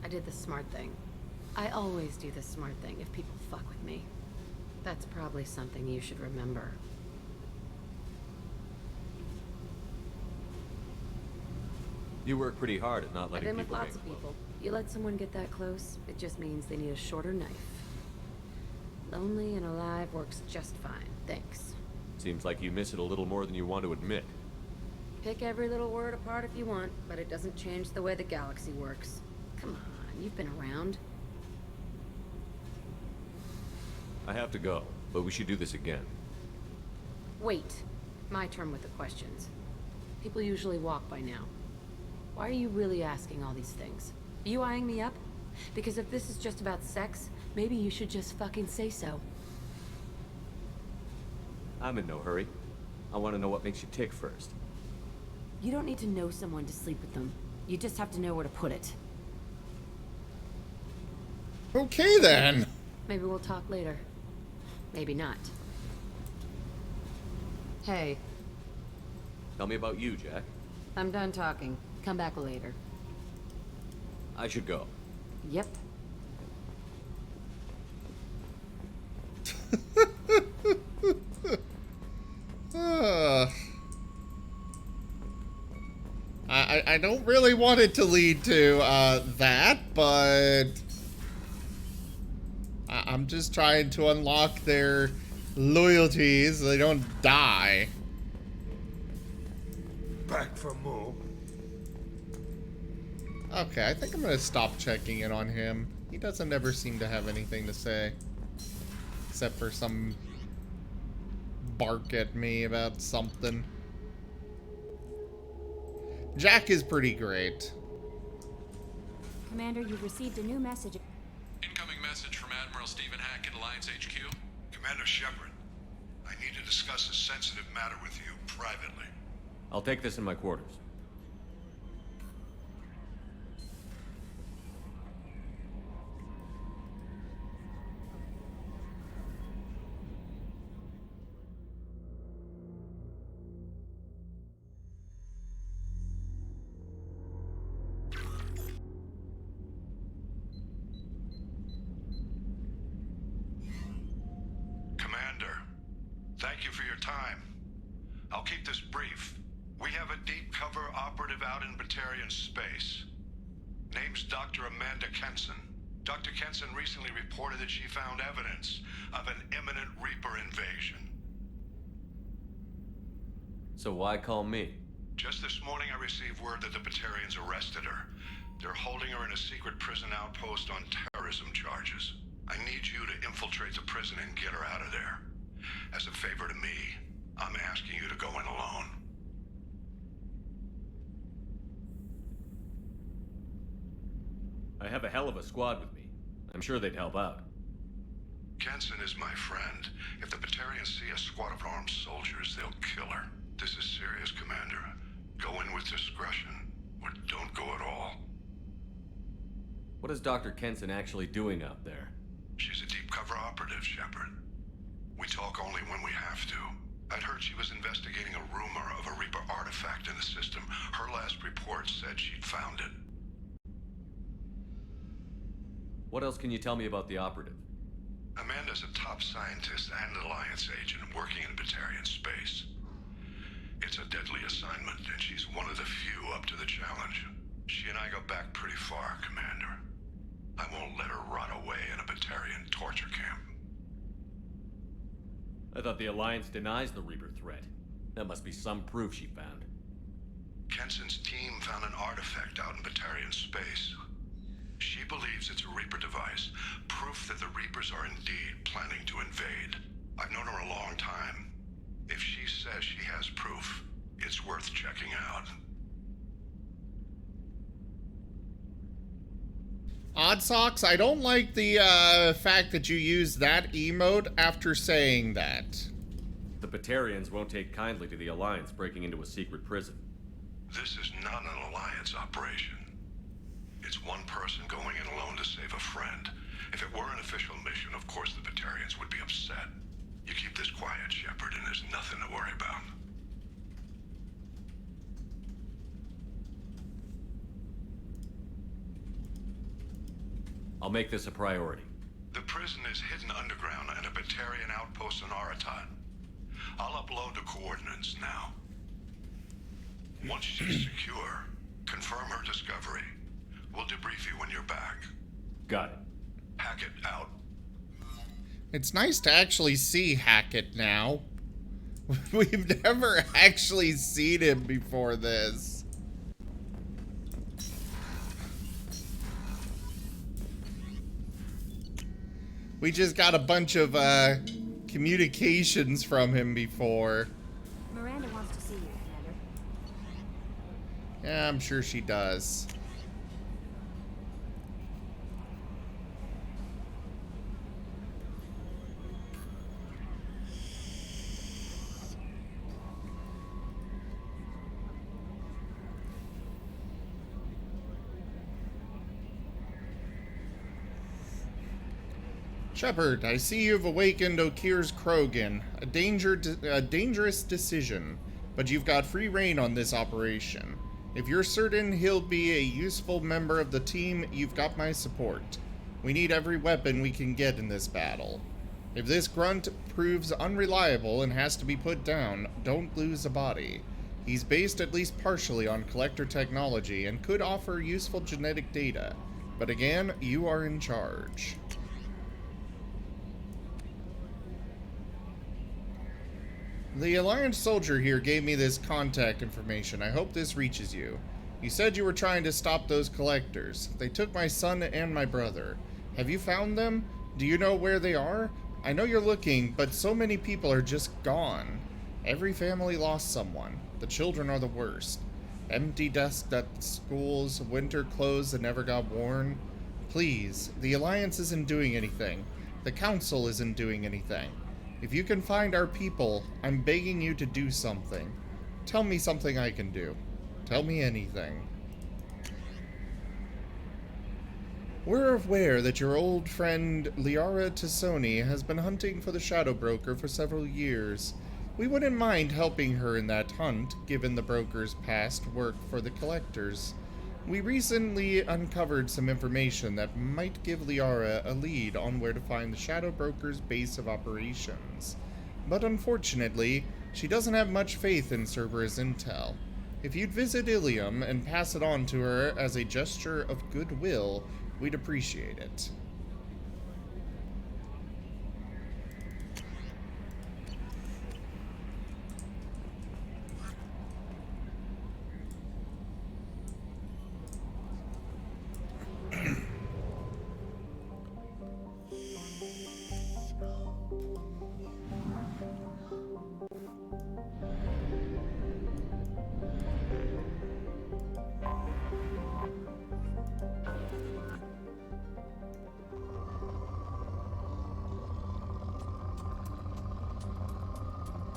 I did the smart thing. I always do the smart thing if people fuck with me. That's probably something you should remember. You work pretty hard at not I've letting been with people lots of people. You let someone get that close, it just means they need a shorter knife. Lonely and alive works just fine, thanks. Seems like you miss it a little more than you want to admit. Pick every little word apart if you want, but it doesn't change the way the galaxy works. Come on, you've been around. I have to go, but we should do this again. Wait. My turn with the questions. People usually walk by now. Why are you really asking all these things? Are you eyeing me up? Because if this is just about sex, maybe you should just fucking say so. I'm in no hurry. I want to know what makes you tick first. You don't need to know someone to sleep with them. You just have to know where to put it. Okay then. Maybe we'll talk later. Maybe not. Hey, Tell me about you, Jack. I'm done talking. Come back later. I should go. Yep. I don't really want it to lead to that, but I'm just trying to unlock their loyalties so they don't die. Back for more. Okay, I think I'm gonna stop checking in on him. He doesn't ever seem to have anything to say. Except for some bark at me about something. Jack is pretty great. Commander, you've received a new message. Incoming message from Admiral Stephen Hackett, Alliance HQ. Commander Shepard, I need to discuss a sensitive matter with you privately. I'll take this in my quarters. Commander, thank you for your time. I'll keep this brief. We have a deep cover operative out in Batarian space. Name's Dr. Amanda Kenson. Dr. Kenson recently reported that she found evidence of an imminent Reaper invasion. So why call me? Just this morning I received word that the Batarians arrested her. They're holding her in a secret prison outpost on terrorism charges. I need you to infiltrate the prison and get her out of there. As a favor to me, I'm asking you to go in alone. I have a hell of a squad with me. I'm sure they'd help out. Kenson is my friend. If the Batarians see a squad of armed soldiers, they'll kill her. This is serious, Commander. Go in with discretion, or don't go at all. What is Dr. Kenson actually doing out there? She's a deep cover operative, Shepard. We talk only when we have to. I'd heard she was investigating a rumor of a Reaper artifact in the system. Her last report said she'd found it. What else can you tell me about the operative? Amanda's a top scientist and Alliance agent working in Batarian space. It's a deadly assignment, and she's one of the few up to the challenge. She and I go back pretty far, Commander. I won't let her rot away in a Batarian torture camp. I thought the Alliance denies the Reaper threat. That must be some proof she found. Kenson's team found an artifact out in Batarian space. She believes it's a Reaper device, proof that the Reapers are indeed planning to invade. I've known her a long time. If she says she has proof, it's worth checking out. Odd Socks, I don't like the fact that you use that emote after saying that. The Batarians won't take kindly to the Alliance breaking into a secret prison. This is not an Alliance operation. It's one person going in alone to save a friend. If it were an official mission, of course the Batarians would be upset. You keep this quiet, Shepard, and there's nothing to worry about. I'll make this a priority. The prison is hidden underground at a Batarian outpost in Aratat. I'll upload the coordinates now. Once she's secure, confirm her discovery. We'll debrief you when you're back. Got it. Hackett out. It's nice to actually see Hackett now. We've never actually seen him before this. We just got a bunch of communications from him before. Miranda wants to see you, Commander. Yeah, I'm sure she does. Shepard, I see you've awakened Okir's Krogan. A dangerous decision, but you've got free reign on this operation. If you're certain he'll be a useful member of the team, you've got my support. We need every weapon we can get in this battle. If this grunt proves unreliable and has to be put down, don't lose a body. He's based at least partially on collector technology and could offer useful genetic data. But again, you are in charge. The Alliance soldier here gave me this contact information. I hope this reaches you. You said you were trying to stop those collectors. They took my son and my brother. Have you found them? Do you know where they are? I know you're looking, but so many people are just gone. Every family lost someone. The children are the worst. Empty desks at schools, winter clothes that never got worn. Please, the Alliance isn't doing anything. The Council isn't doing anything. If you can find our people, I'm begging you to do something. Tell me something I can do. Tell me anything. We're aware that your old friend Liara Tassoni has been hunting for the Shadow Broker for several years. We wouldn't mind helping her in that hunt, given the broker's past work for the Collectors. We recently uncovered some information that might give Liara a lead on where to find the Shadow Broker's base of operations. But unfortunately, she doesn't have much faith in Cerberus intel. If you'd visit Ilium and pass it on to her as a gesture of goodwill, we'd appreciate it.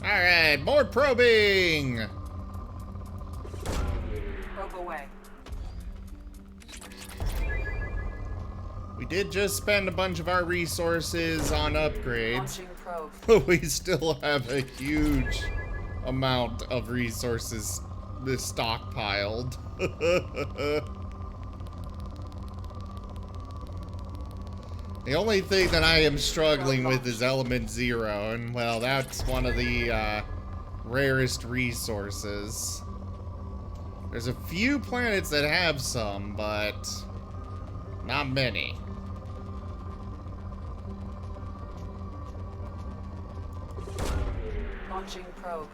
Alright, more probing! Probe away. We did just spend a bunch of our resources on upgrades. Launching probe. But we still have a huge amount of resources stockpiled. The only thing that I am struggling with is Element Zero, and well, that's one of the rarest resources. There's a few planets that have some, but not many. Launching probe.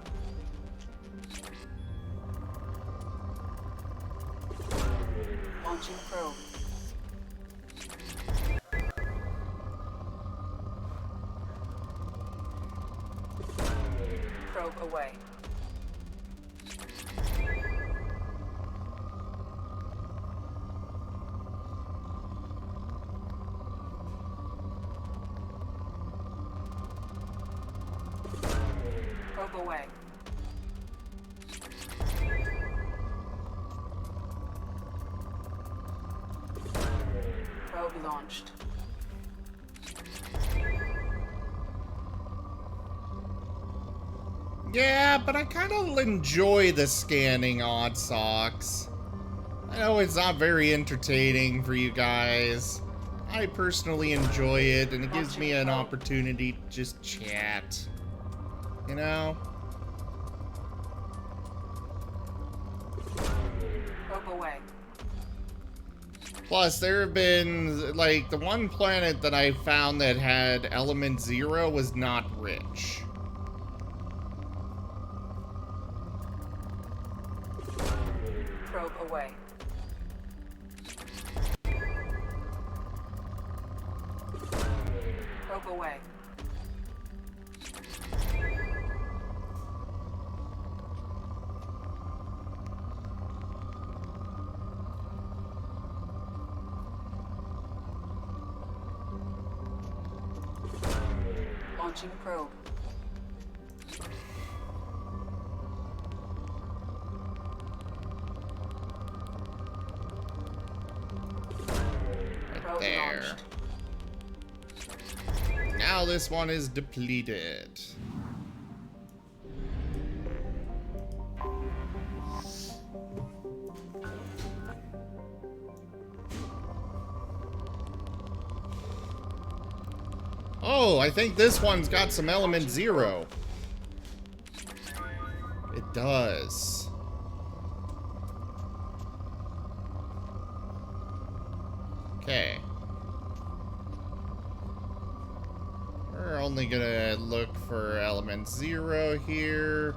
Launching probe. Probe away. Probe away. Probe launched. Yeah, but I kind of enjoy the scanning, Odd Socks. I know it's not very entertaining for you guys. I personally enjoy it, and it gives me an opportunity to just chat. You know? Probe away. Plus, there have been, like, the one planet that I found that had element 0 was not rich. Probe away. Probe away. Launching probe. Right there. Now this one is depleted. Oh, I think this one's got some element 0. It does. Okay. We're only gonna look for element 0 here.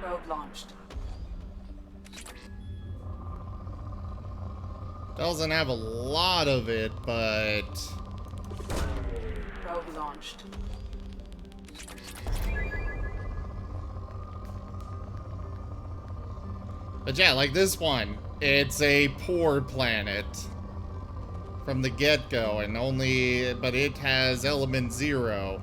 Probe launched. Doesn't have a lot of it, but... Probe launched. But yeah, like this one, it's a poor planet from the get-go, and only, but it has element 0.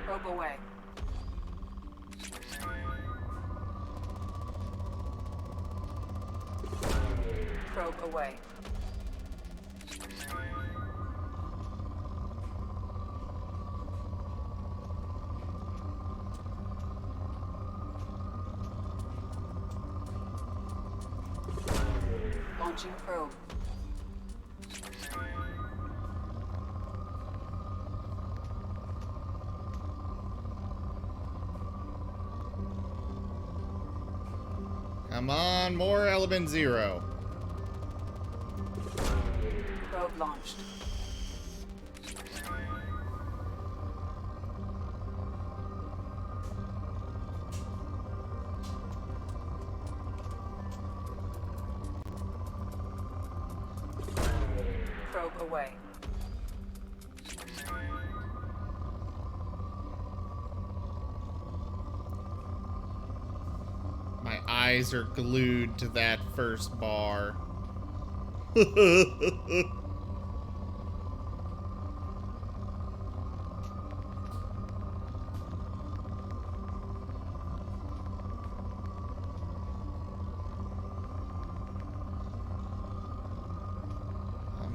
Probe away. Probe away. Launching probe. Come on, more element 0. Probe launched. Probe away. My eyes are glued to that first bar. Come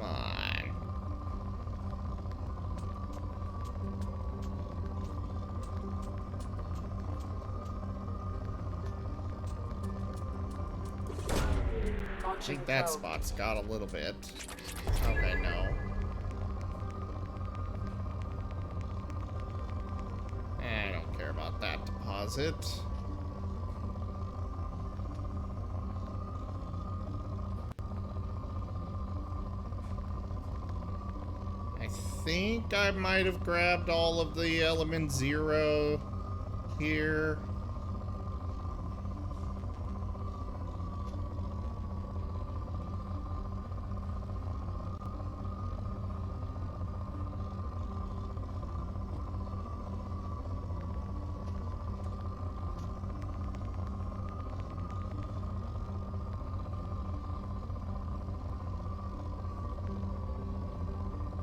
on. I think that spot's got a little bit. Okay, no. I don't care about that deposit. I think I might have grabbed all of the element 0 here.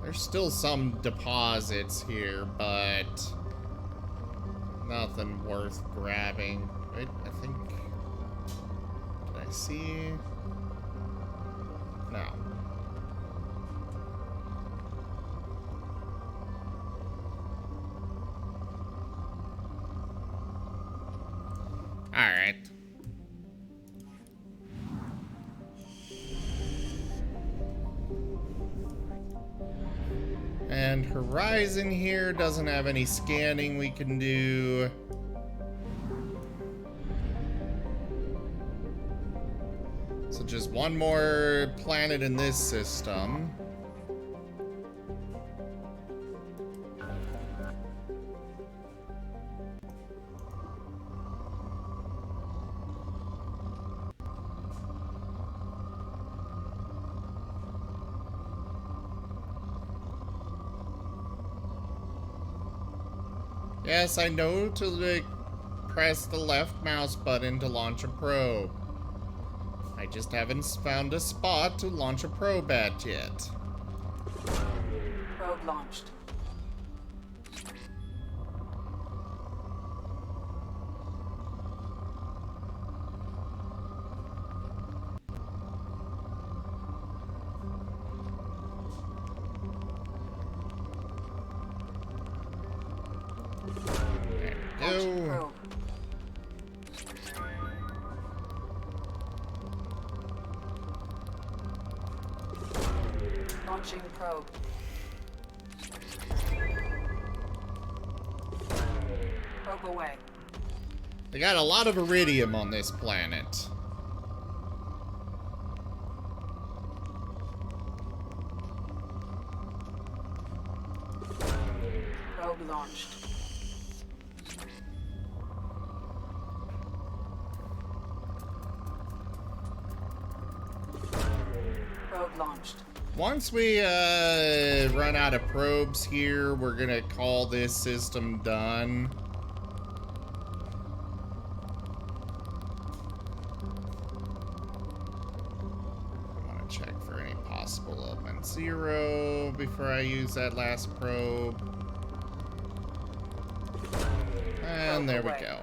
There's still some deposits here, but nothing worth grabbing. I think... Did I see? No. Alright. And Horizon here doesn't have any scanning we can do. So just one more planet in this system. Yes, I know to press the left mouse button to launch a probe. I just haven't found a spot to launch a probe at yet. Probe launched. Launching probe. Launching probe. Probe away. They got a lot of iridium on this planet. Probe launched. Probe launched. Once we run out of probes here, we're gonna call this system done. I want to check for any possible element 0 before I use that last probe. And there we go.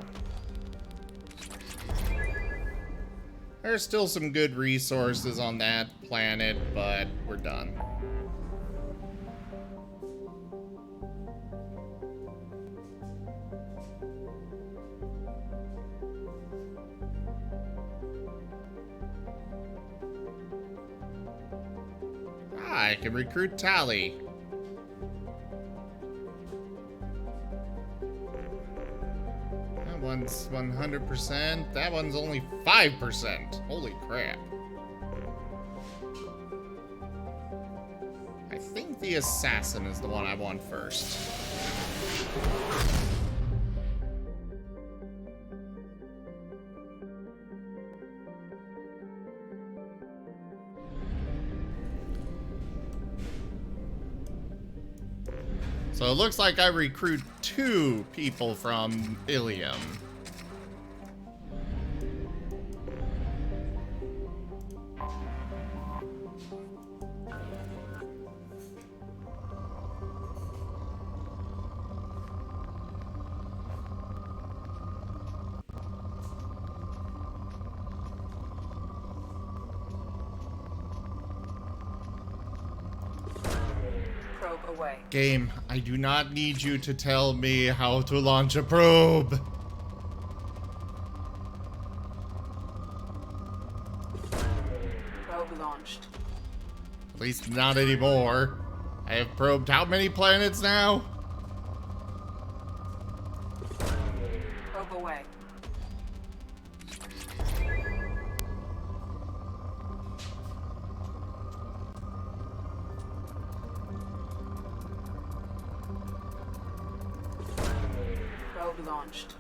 There's still some good resources on that planet, but we're done. I can recruit Tally. That one's 100%. That one's only 5%. Holy crap. I think the assassin is the one I want first. So it looks like I recruit 2 people from Ilium. Probe away. Game, I do not need you to tell me how to launch a probe. Probe launched. At least not anymore. I have probed how many planets now? Probe away. Probe launched.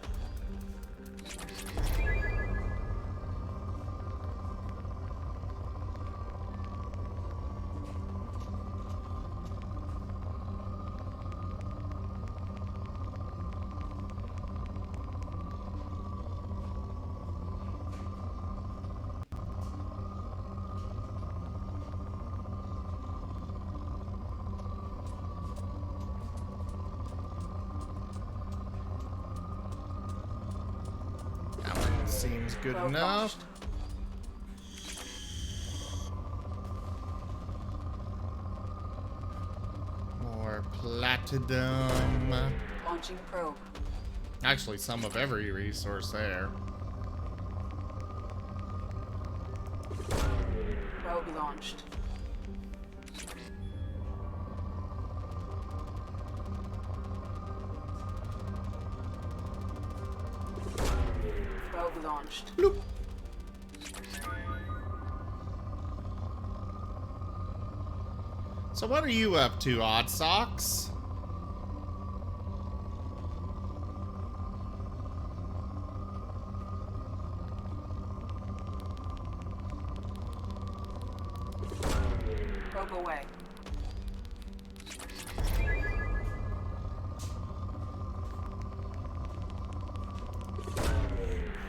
That one seems good enough. platinum. Launching probe. Actually, some of every resource there. Probe launched. Probe launched. Bloop. So what are you up to, Odd Socks? Probe away.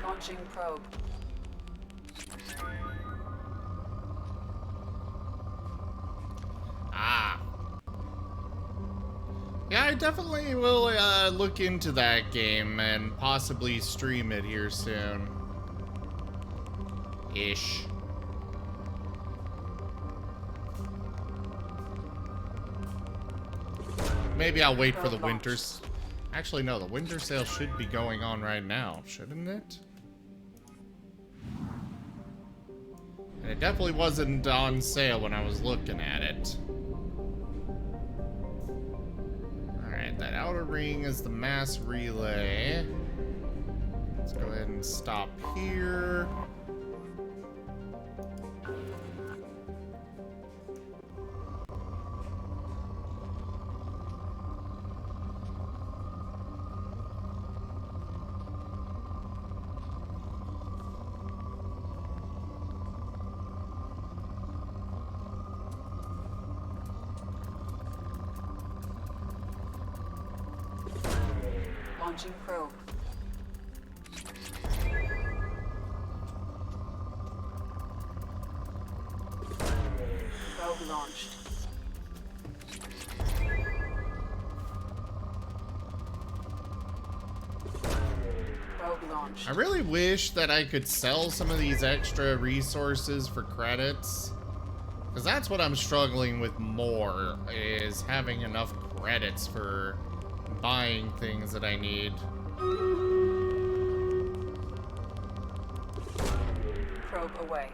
Launching probe. Ah. Yeah, I definitely will look into that game and possibly stream it here soon. Ish. Maybe I'll wait for the winters. Actually, no, the winter sale should be going on right now, shouldn't it? And it definitely wasn't on sale when I was looking at it. Alright, that outer ring is the mass relay. Let's go ahead and stop here. Launching probe. Probe launched. Probe launched. I really wish that I could sell some of these extra resources for credits. Because that's what I'm struggling with more, is having enough credits for buying things that I need. Probe away.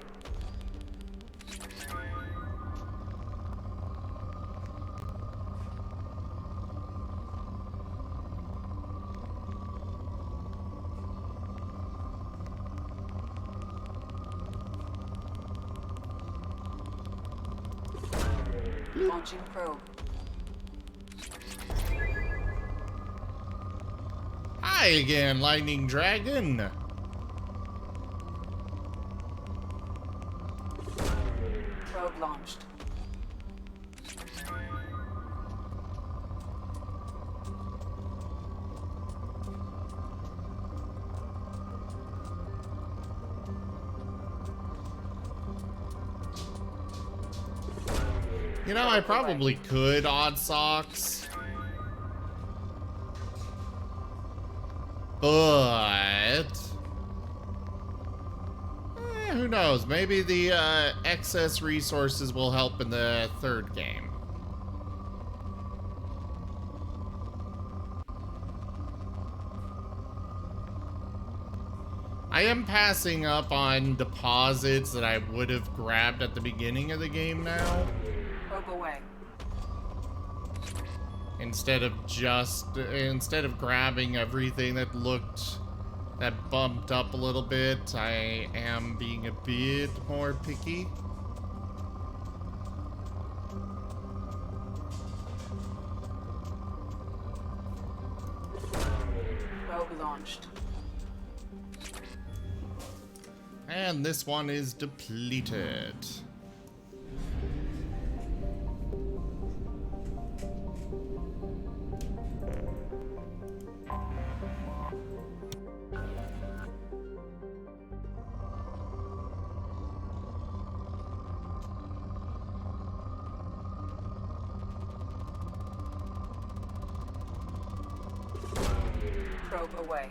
Launching probe. Hi again, Lightning Dragon. Probe launched. You know, I probably could, Odd Socks. But who knows? Maybe the excess resources will help in the third game. I am passing up on deposits that I would have grabbed at the beginning of the game now. Probe away. Instead of grabbing everything that bumped up a little bit, I am being a bit more picky. Probe launched. And this one is depleted. Probe away.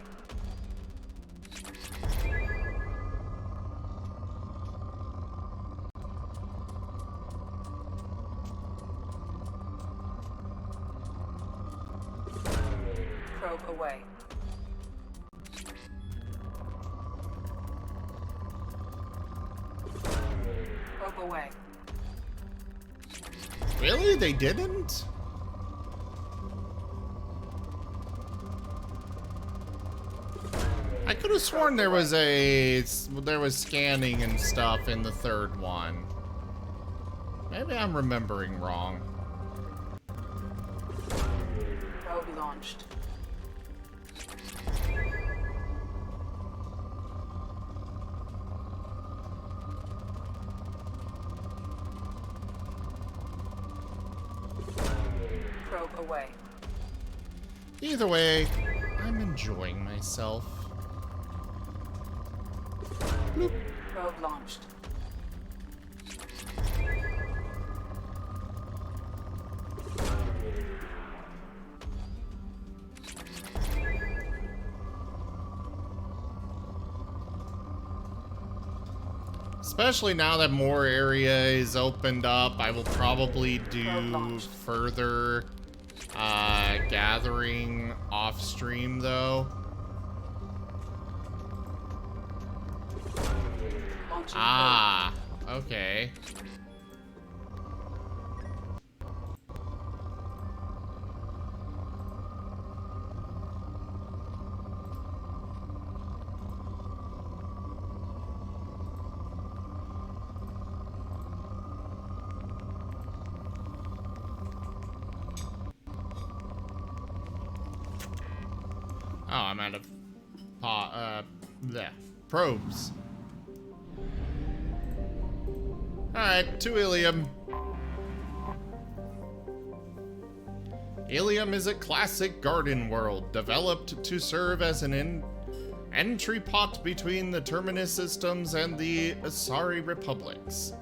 Probe away. Probe away. Really? They didn't? I could have sworn there was scanning and stuff in the third one. Maybe I'm remembering wrong. Probe launched. Probe away. Either way, I'm enjoying myself. Bloop. Probe launched. Especially now that more area is opened up, I will probably do further gathering off stream though. Ah, okay. Oh, I'm out of probes. Alright, to Ilium. Ilium is a classic garden world, developed to serve as an entry pot between the Terminus systems and the Asari republics.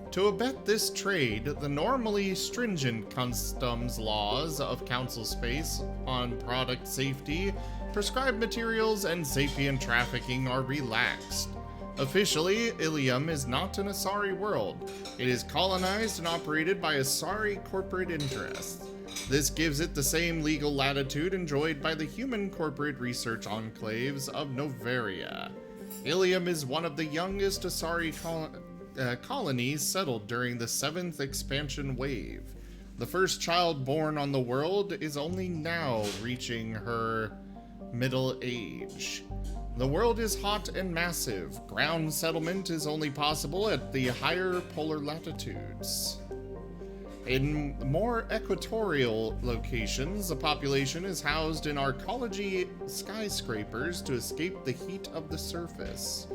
To abet this trade, the normally stringent customs laws of Council space on product safety, prescribed materials, and sapient trafficking are relaxed. Officially, Ilium is not an Asari world. It is colonized and operated by Asari corporate interests. This gives it the same legal latitude enjoyed by the human corporate research enclaves of Noveria. Ilium is one of the youngest Asari colonies settled during the 7th expansion wave. The first child born on the world is only now reaching her middle age. The world is hot and massive. Ground settlement is only possible at the higher polar latitudes. In more equatorial locations, the population is housed in arcology skyscrapers to escape the heat of the surface.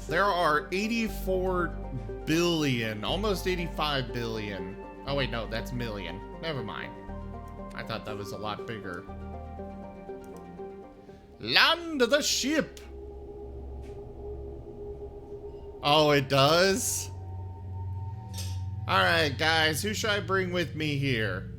There are 84 billion, almost 85 billion. Oh wait, no, that's million. Never mind. I thought that was a lot bigger. Land the ship! Oh, it does? Alright, guys, who should I bring with me here?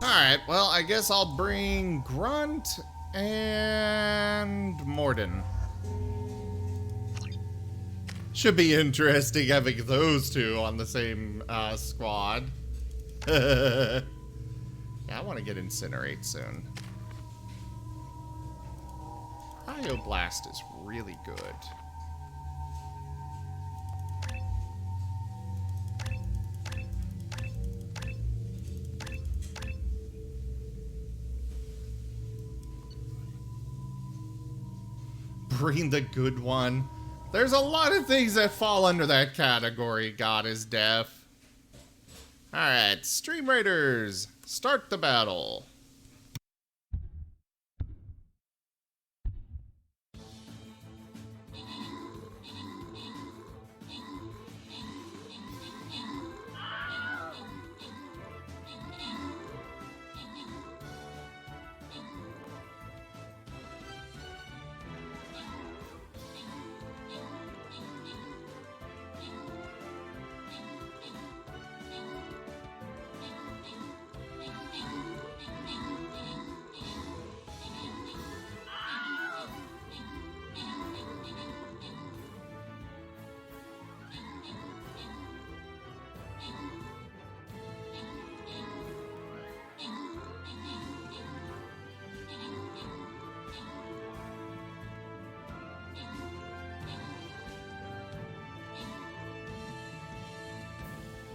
Alright, well, I guess I'll bring Grunt and Morden. Should be interesting having those two on the same squad. Yeah, I want to get Incinerate soon. Ioblast is really good. Bring the good one. There's a lot of things that fall under that category, God is deaf. Alright, Stream Raiders, start the battle.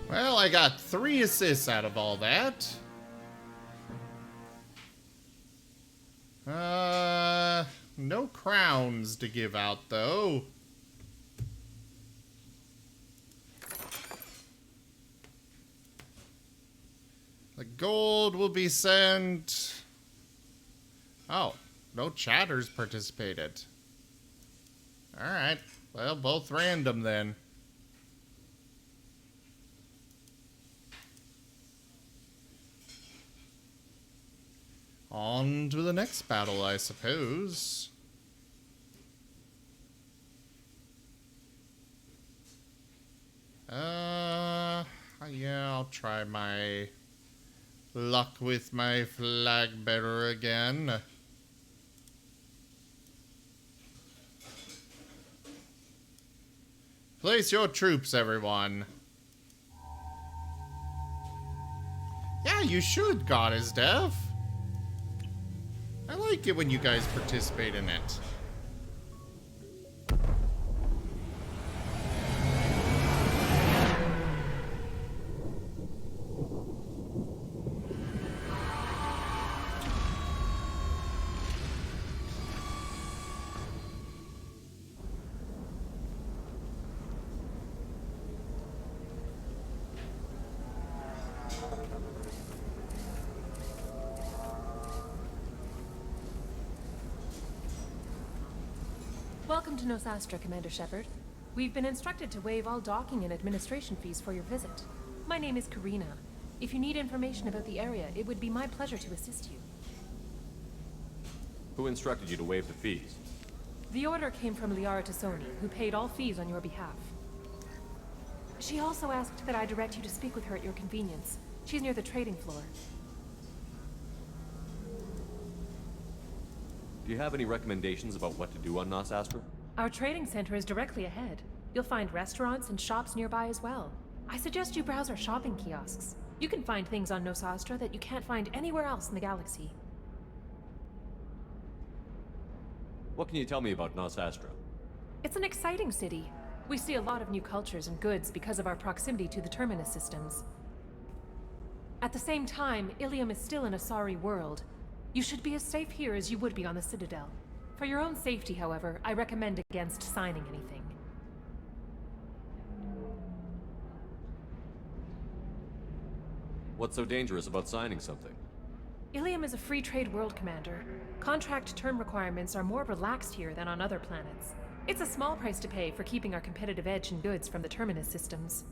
Well, I got 3 assists out of all that. No crowns to give out, though. The gold will be sent. Oh, no chatters participated. Alright, well, both random then. On to the next battle, I suppose. Yeah, I'll try my luck with my flag bearer again. Place your troops, everyone. Yeah, you should, God is deaf. I like it when you guys participate in it. Welcome to Nosastra, Commander Shepard. We've been instructed to waive all docking and administration fees for your visit. My name is Karina. If you need information about the area, it would be my pleasure to assist you. Who instructed you to waive the fees? The order came from Liara Tassoni, who paid all fees on your behalf. She also asked that I direct you to speak with her at your convenience. She's near the trading floor. Do you have any recommendations about what to do on Nosastra? Our trading center is directly ahead. You'll find restaurants and shops nearby as well. I suggest you browse our shopping kiosks. You can find things on Nosastra that you can't find anywhere else in the galaxy. What can you tell me about Nosastra? It's an exciting city. We see a lot of new cultures and goods because of our proximity to the Terminus systems. At the same time, Ilium is still an Asari world. You should be as safe here as you would be on the Citadel. For your own safety, however, I recommend against signing anything. What's so dangerous about signing something? Ilium is a free trade world, Commander. Contract term requirements are more relaxed here than on other planets. It's a small price to pay for keeping our competitive edge in goods from the Terminus systems.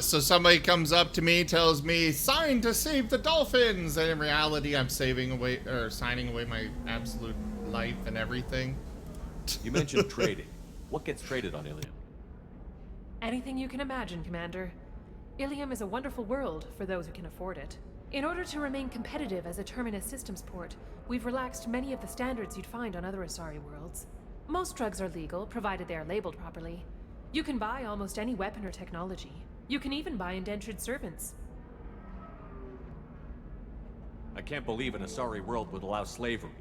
So somebody comes up to me, tells me, sign to save the dolphins, and in reality I'm signing away my absolute life and everything. You mentioned trading. What gets traded on Ilium? Anything you can imagine, Commander. Ilium is a wonderful world for those who can afford it. In order to remain competitive as a Terminus systems port, we've relaxed many of the standards you'd find on other Asari worlds. Most drugs are legal, provided they are labeled properly. You can buy almost any weapon or technology. You can even buy indentured servants. I can't believe an Asari world would allow slavery.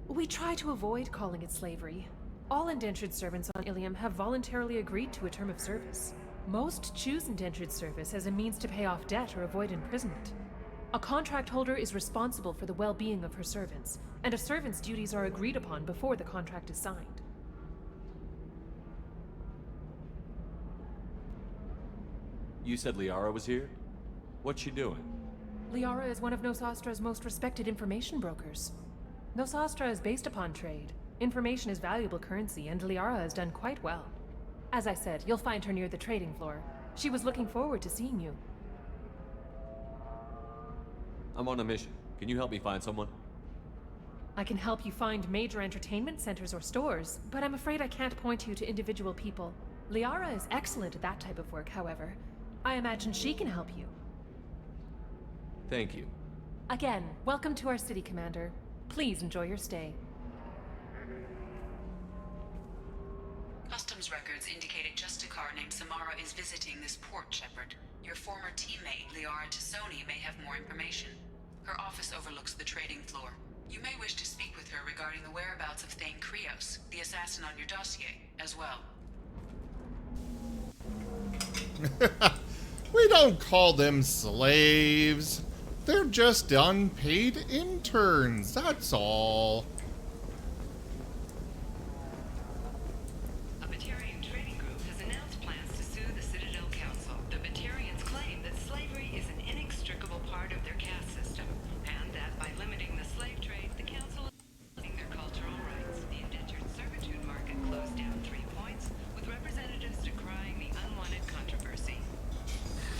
We try to avoid calling it slavery. All indentured servants on Ilium have voluntarily agreed to a term of service. Most choose indentured service as a means to pay off debt or avoid imprisonment. A contract holder is responsible for the well-being of her servants, and a servant's duties are agreed upon before the contract is signed. You said Liara was here? What's she doing? Liara is one of Nosastra's most respected information brokers. Nosastra is based upon trade. Information is valuable currency, and Liara has done quite well. As I said, you'll find her near the trading floor. She was looking forward to seeing you. I'm on a mission. Can you help me find someone? I can help you find major entertainment centers or stores, but I'm afraid I can't point you to individual people. Liara is excellent at that type of work, however. I imagine she can help you. Thank you. Again, welcome to our city, Commander. Please enjoy your stay. Customs records indicated just a car named Samara is visiting this port, Shepard. Your former teammate, Liara Tassoni, may have more information. Her office overlooks the trading floor. You may wish to speak with her regarding the whereabouts of Thane Krios, the assassin on your dossier, as well. We don't call them slaves. They're just unpaid interns, that's all. A Batarian trading group has announced plans to sue the Citadel Council. The Batarians claim that slavery is an inextricable part of their caste system, and that by limiting the slave trade, the Council is limiting their cultural rights. The indentured servitude market closed down 3 points, with representatives decrying the unwanted controversy.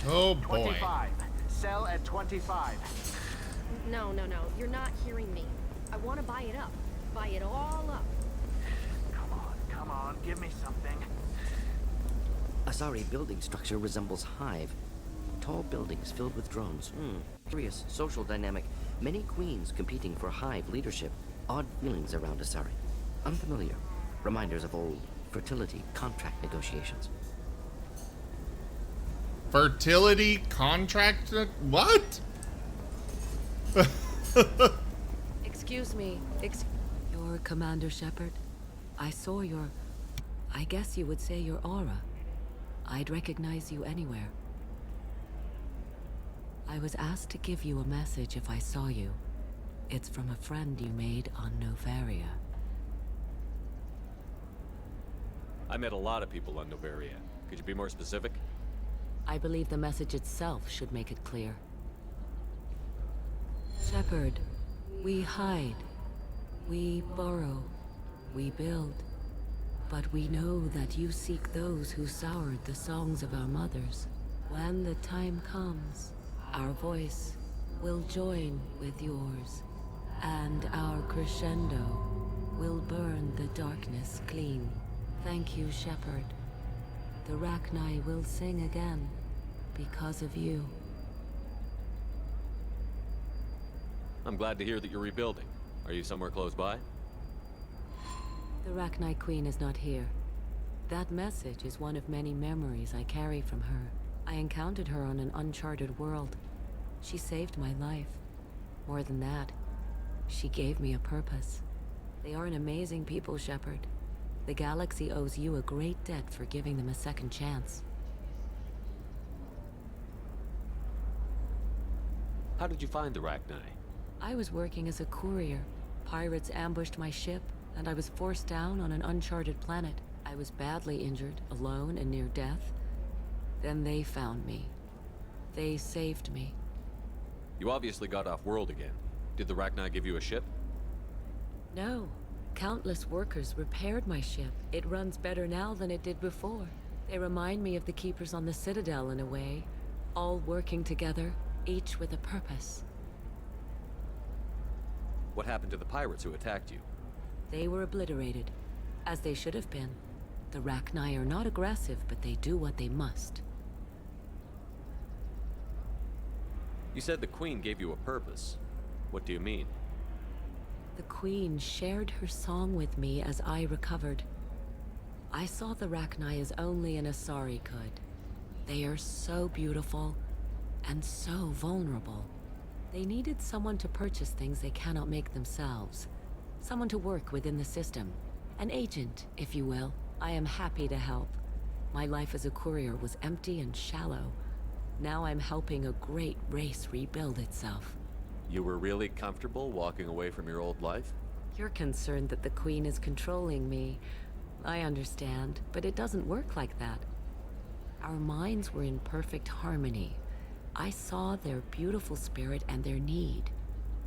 Oh boy. 25. Sell at 25. No. You're not hearing me. I want to buy it up. Buy it all up. Come on. Give me something. Asari building structure resembles Hive. Tall buildings filled with drones. Curious social dynamic. Many queens competing for Hive leadership. Odd feelings around Asari. Unfamiliar. Reminders of old fertility contract negotiations. Fertility contract? What? Excuse me. You're Commander Shepard. I saw your... I guess you would say your aura. I'd recognize you anywhere. I was asked to give you a message if I saw you. It's from a friend you made on Novaria. I met a lot of people on Novaria. Could you be more specific? I believe the message itself should make it clear. Shepard, we hide. We borrow. We build. But we know that you seek those who soured the songs of our mothers. When the time comes, our voice will join with yours, and our crescendo will burn the darkness clean. Thank you, Shepard. The Rachni will sing again, because of you. I'm glad to hear that you're rebuilding. Are you somewhere close by? The Rachni Queen is not here. That message is one of many memories I carry from her. I encountered her on an uncharted world. She saved my life. More than that, she gave me a purpose. They are an amazing people, Shepard. The galaxy owes you a great debt for giving them a second chance. How did you find the Rachni? I was working as a courier. Pirates ambushed my ship, and I was forced down on an uncharted planet. I was badly injured, alone and near death. Then they found me. They saved me. You obviously got off-world again. Did the Rachni give you a ship? No. Countless workers repaired my ship. It runs better now than it did before. They remind me of the Keepers on the Citadel in a way. All working together, each with a purpose. What happened to the pirates who attacked you? They were obliterated, as they should have been. The Rachni are not aggressive, but they do what they must. You said the Queen gave you a purpose. What do you mean? The Queen shared her song with me as I recovered. I saw the Rachni as only an Asari could. They are so beautiful, and so vulnerable. They needed someone to purchase things they cannot make themselves. Someone to work within the system. An agent, if you will. I am happy to help. My life as a courier was empty and shallow. Now I'm helping a great race rebuild itself. You were really comfortable walking away from your old life? You're concerned that the Queen is controlling me. I understand, but it doesn't work like that. Our minds were in perfect harmony. I saw their beautiful spirit and their need.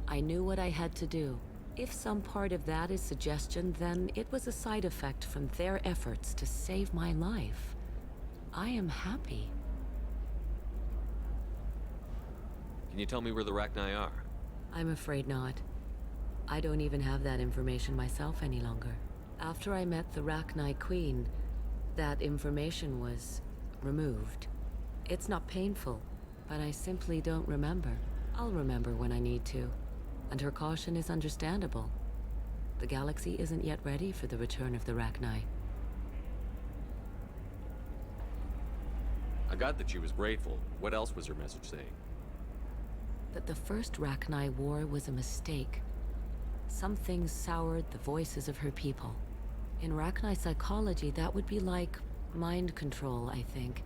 I knew what I had to do. If some part of that is suggestion, then it was a side effect from their efforts to save my life. I am happy. Can you tell me where the Rachni are? I'm afraid not. I don't even have that information myself any longer. After I met the Rachni Queen, that information was removed. It's not painful, but I simply don't remember. I'll remember when I need to, and her caution is understandable. The galaxy isn't yet ready for the return of the Rachni. I got that she was grateful. What else was her message saying? That the first Rachni war was a mistake. Some things soured the voices of her people. In Rachni psychology, that would be like mind control, I think.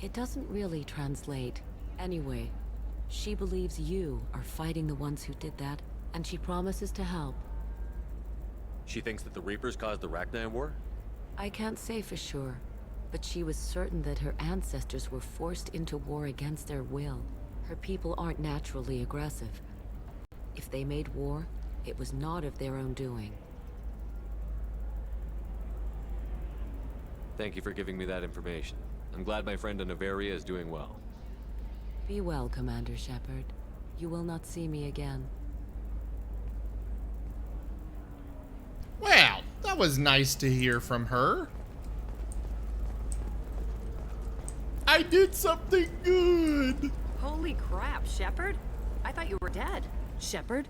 It doesn't really translate. Anyway, she believes you are fighting the ones who did that, and she promises to help. She thinks that the Reapers caused the Rachni war? I can't say for sure, but she was certain that her ancestors were forced into war against their will. Her people aren't naturally aggressive. If they made war, it was not of their own doing. Thank you for giving me that information. I'm glad my friend in Noveria is doing well. Be well, Commander Shepard. You will not see me again. Well, that was nice to hear from her. I did something good! Holy crap, Shepard? I thought you were dead. Shepard?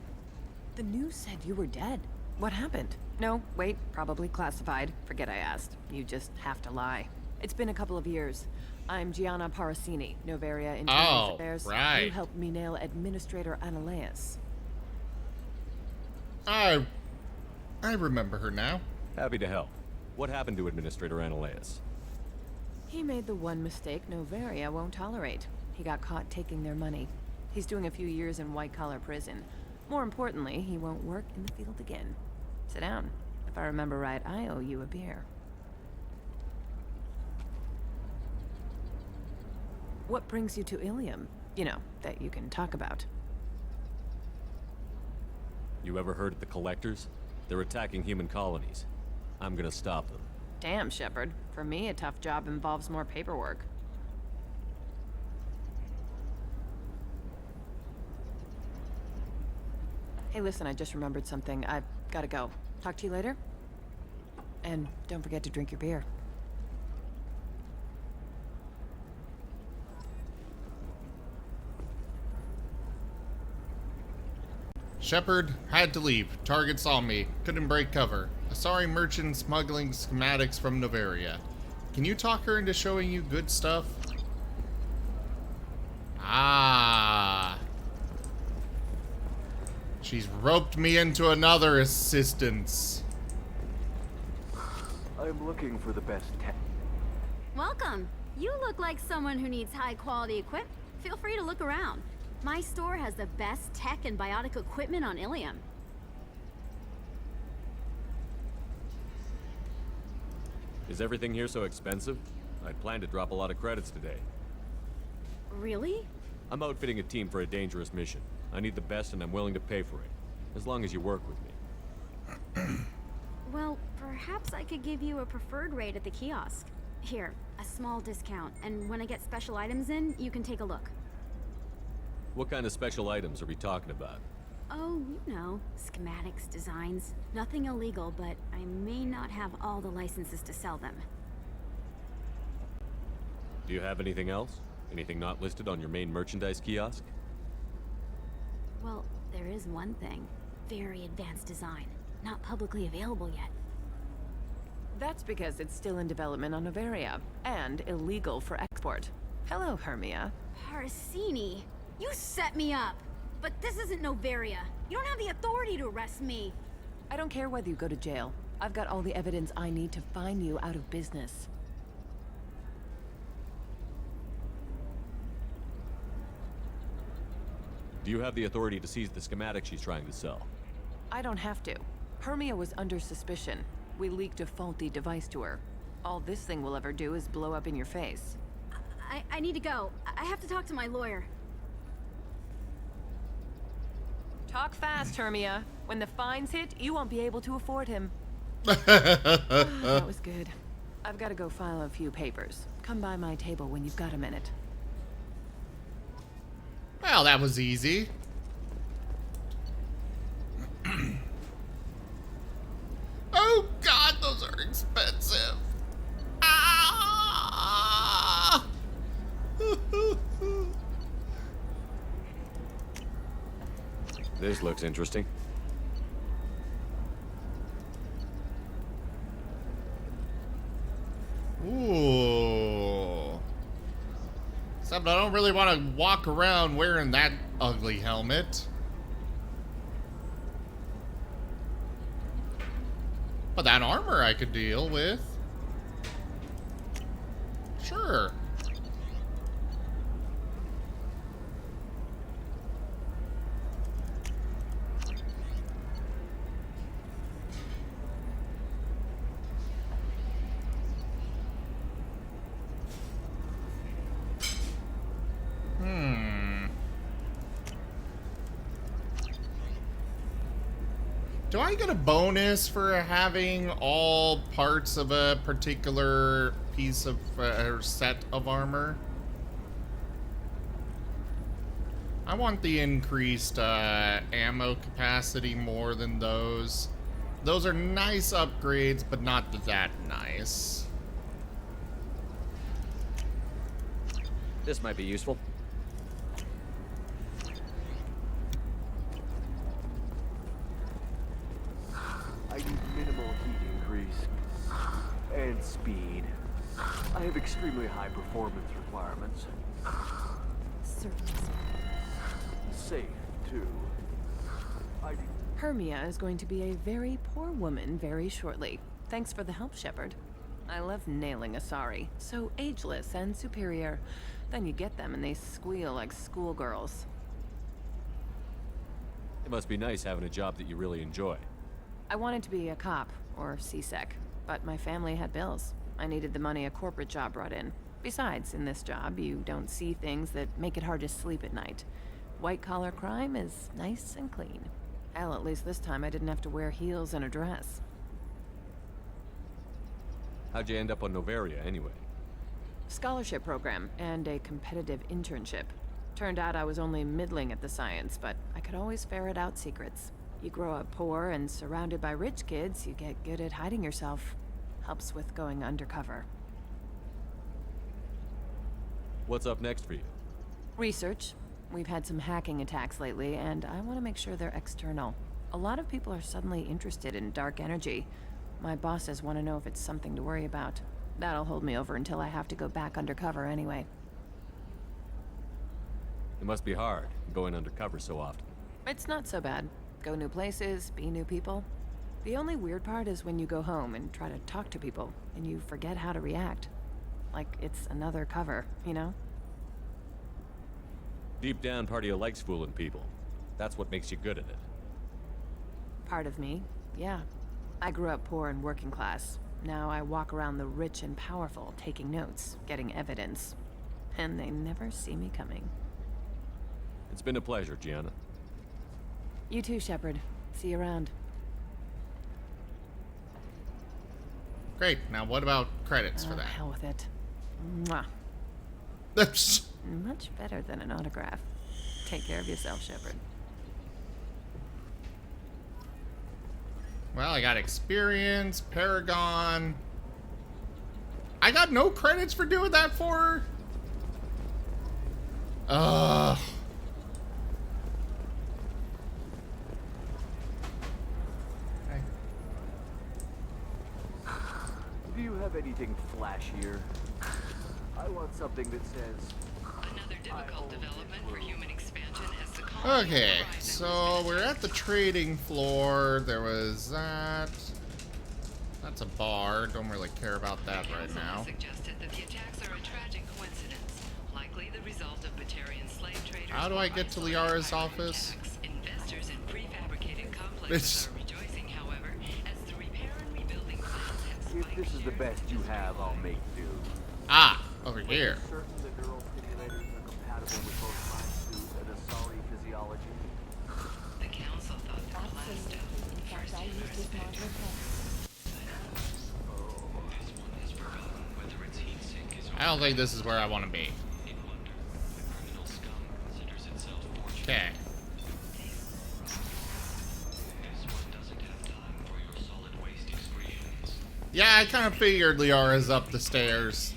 The news said you were dead. What happened? No, wait, probably classified. Forget I asked. You just have to lie. It's been a couple of years. I'm Gianna Parasini, Noveria Intelligence Affairs. Right. You helped me nail Administrator Analeas. I remember her now. Happy to help. What happened to Administrator Analeas? He made the one mistake Noveria won't tolerate. He got caught taking their money. He's doing a few years in white-collar prison. More importantly, he won't work in the field again. Sit down. If I remember right, I owe you a beer. What brings you to Ilium? You know, that you can talk about. You ever heard of the Collectors? They're attacking human colonies. I'm gonna stop them. Damn, Shepard. For me, a tough job involves more paperwork. Hey, listen, I just remembered something. I've gotta go. Talk to you later? And don't forget to drink your beer. Shepard had to leave. Target saw me. Couldn't break cover. A sorry merchant smuggling schematics from Noveria. Can you talk her into showing you good stuff? Ah. She's roped me into another assistance. I'm looking for the best tech. Welcome. You look like someone who needs high-quality equipment. Feel free to look around. My store has the best tech and biotic equipment on Ilium. Is everything here so expensive? I'd planned to drop a lot of credits today. Really? I'm outfitting a team for a dangerous mission. I need the best and I'm willing to pay for it. As long as you work with me. Well, perhaps I could give you a preferred rate at the kiosk. Here, a small discount, and when I get special items in, you can take a look. What kind of special items are we talking about? Oh, you know, schematics, designs. Nothing illegal, but I may not have all the licenses to sell them. Do you have anything else? Anything not listed on your main merchandise kiosk? Well, there is one thing. Very advanced design. Not publicly available yet. That's because it's still in development on Noveria, and illegal for export. Hello, Hermia. Parasini, you set me up! But this isn't Noveria. You don't have the authority to arrest me. I don't care whether you go to jail. I've got all the evidence I need to find you out of business. Do you have the authority to seize the schematic she's trying to sell? I don't have to. Hermia was under suspicion. We leaked a faulty device to her. All this thing will ever do is blow up in your face. I need to go. I have to talk to my lawyer. Talk fast, Hermia. When the fines hit, you won't be able to afford him. That was good. I've got to go file a few papers. Come by my table when you've got a minute. Well, that was easy. Oh God, those are expensive. Ah! This looks interesting. Ooh. Except I don't really want to walk around wearing that ugly helmet. But that armor I could deal with. Sure. Do I get a bonus for having all parts of a particular piece of or set of armor? I want the increased ammo capacity more than those. Those are nice upgrades, but not that nice. This might be useful. I need minimal heat increase and speed. I have extremely high performance requirements. Certainly. Safe, too. Hermia is going to be a very poor woman very shortly. Thanks for the help, Shepard. I love nailing Asari. So ageless and superior. Then you get them and they squeal like schoolgirls. It must be nice having a job that you really enjoy. I wanted to be a cop, or CSEC, but my family had bills. I needed the money a corporate job brought in. Besides, in this job, you don't see things that make it hard to sleep at night. White-collar crime is nice and clean. Hell, at least this time I didn't have to wear heels and a dress. How'd you end up on Novaria, anyway? Scholarship program and a competitive internship. Turned out I was only middling at the science, but I could always ferret out secrets. You grow up poor and surrounded by rich kids, you get good at hiding yourself. Helps with going undercover. What's up next for you? Research. We've had some hacking attacks lately, and I want to make sure they're external. A lot of people are suddenly interested in dark energy. My bosses want to know if it's something to worry about. That'll hold me over until I have to go back undercover anyway. It must be hard, going undercover so often. It's not so bad. Go new places, be new people. The only weird part is when you go home and try to talk to people, and you forget how to react. Like it's another cover, you know? Deep down, part of you likes fooling people. That's what makes you good at it. Part of me, yeah. I grew up poor and working class. Now I walk around the rich and powerful, taking notes, getting evidence. And they never see me coming. It's been a pleasure, Gianna. You too, Shepard. See you around. Great. Now what about credits for that? Hell with it. Mwah. Much better than an autograph. Take care of yourself, Shepard. Well, I got experience, Paragon. I got no credits for doing that for her? Ugh. Do you have anything flashier? I want something that says... Another difficult development for human expansion as the colony... Okay, so we're at the trading floor. There was that. That's a bar. Don't really care about that right now. suggested that the attacks are a tragic coincidence, like likely the result of Batarian slave traders. How do I get to Liara's office? Investors in prefabricated complexes are rejoicing, however, as the repair and rebuilding plans have If this is the best you have, I'll make do. Ah, over here. Certain the neural stimulators are compatible with both my suit and Asari physiology. The council thought the blast In fact, I used this module I don't think this is where I want to be. Okay. Yeah, I kind of figured Liara's up the stairs.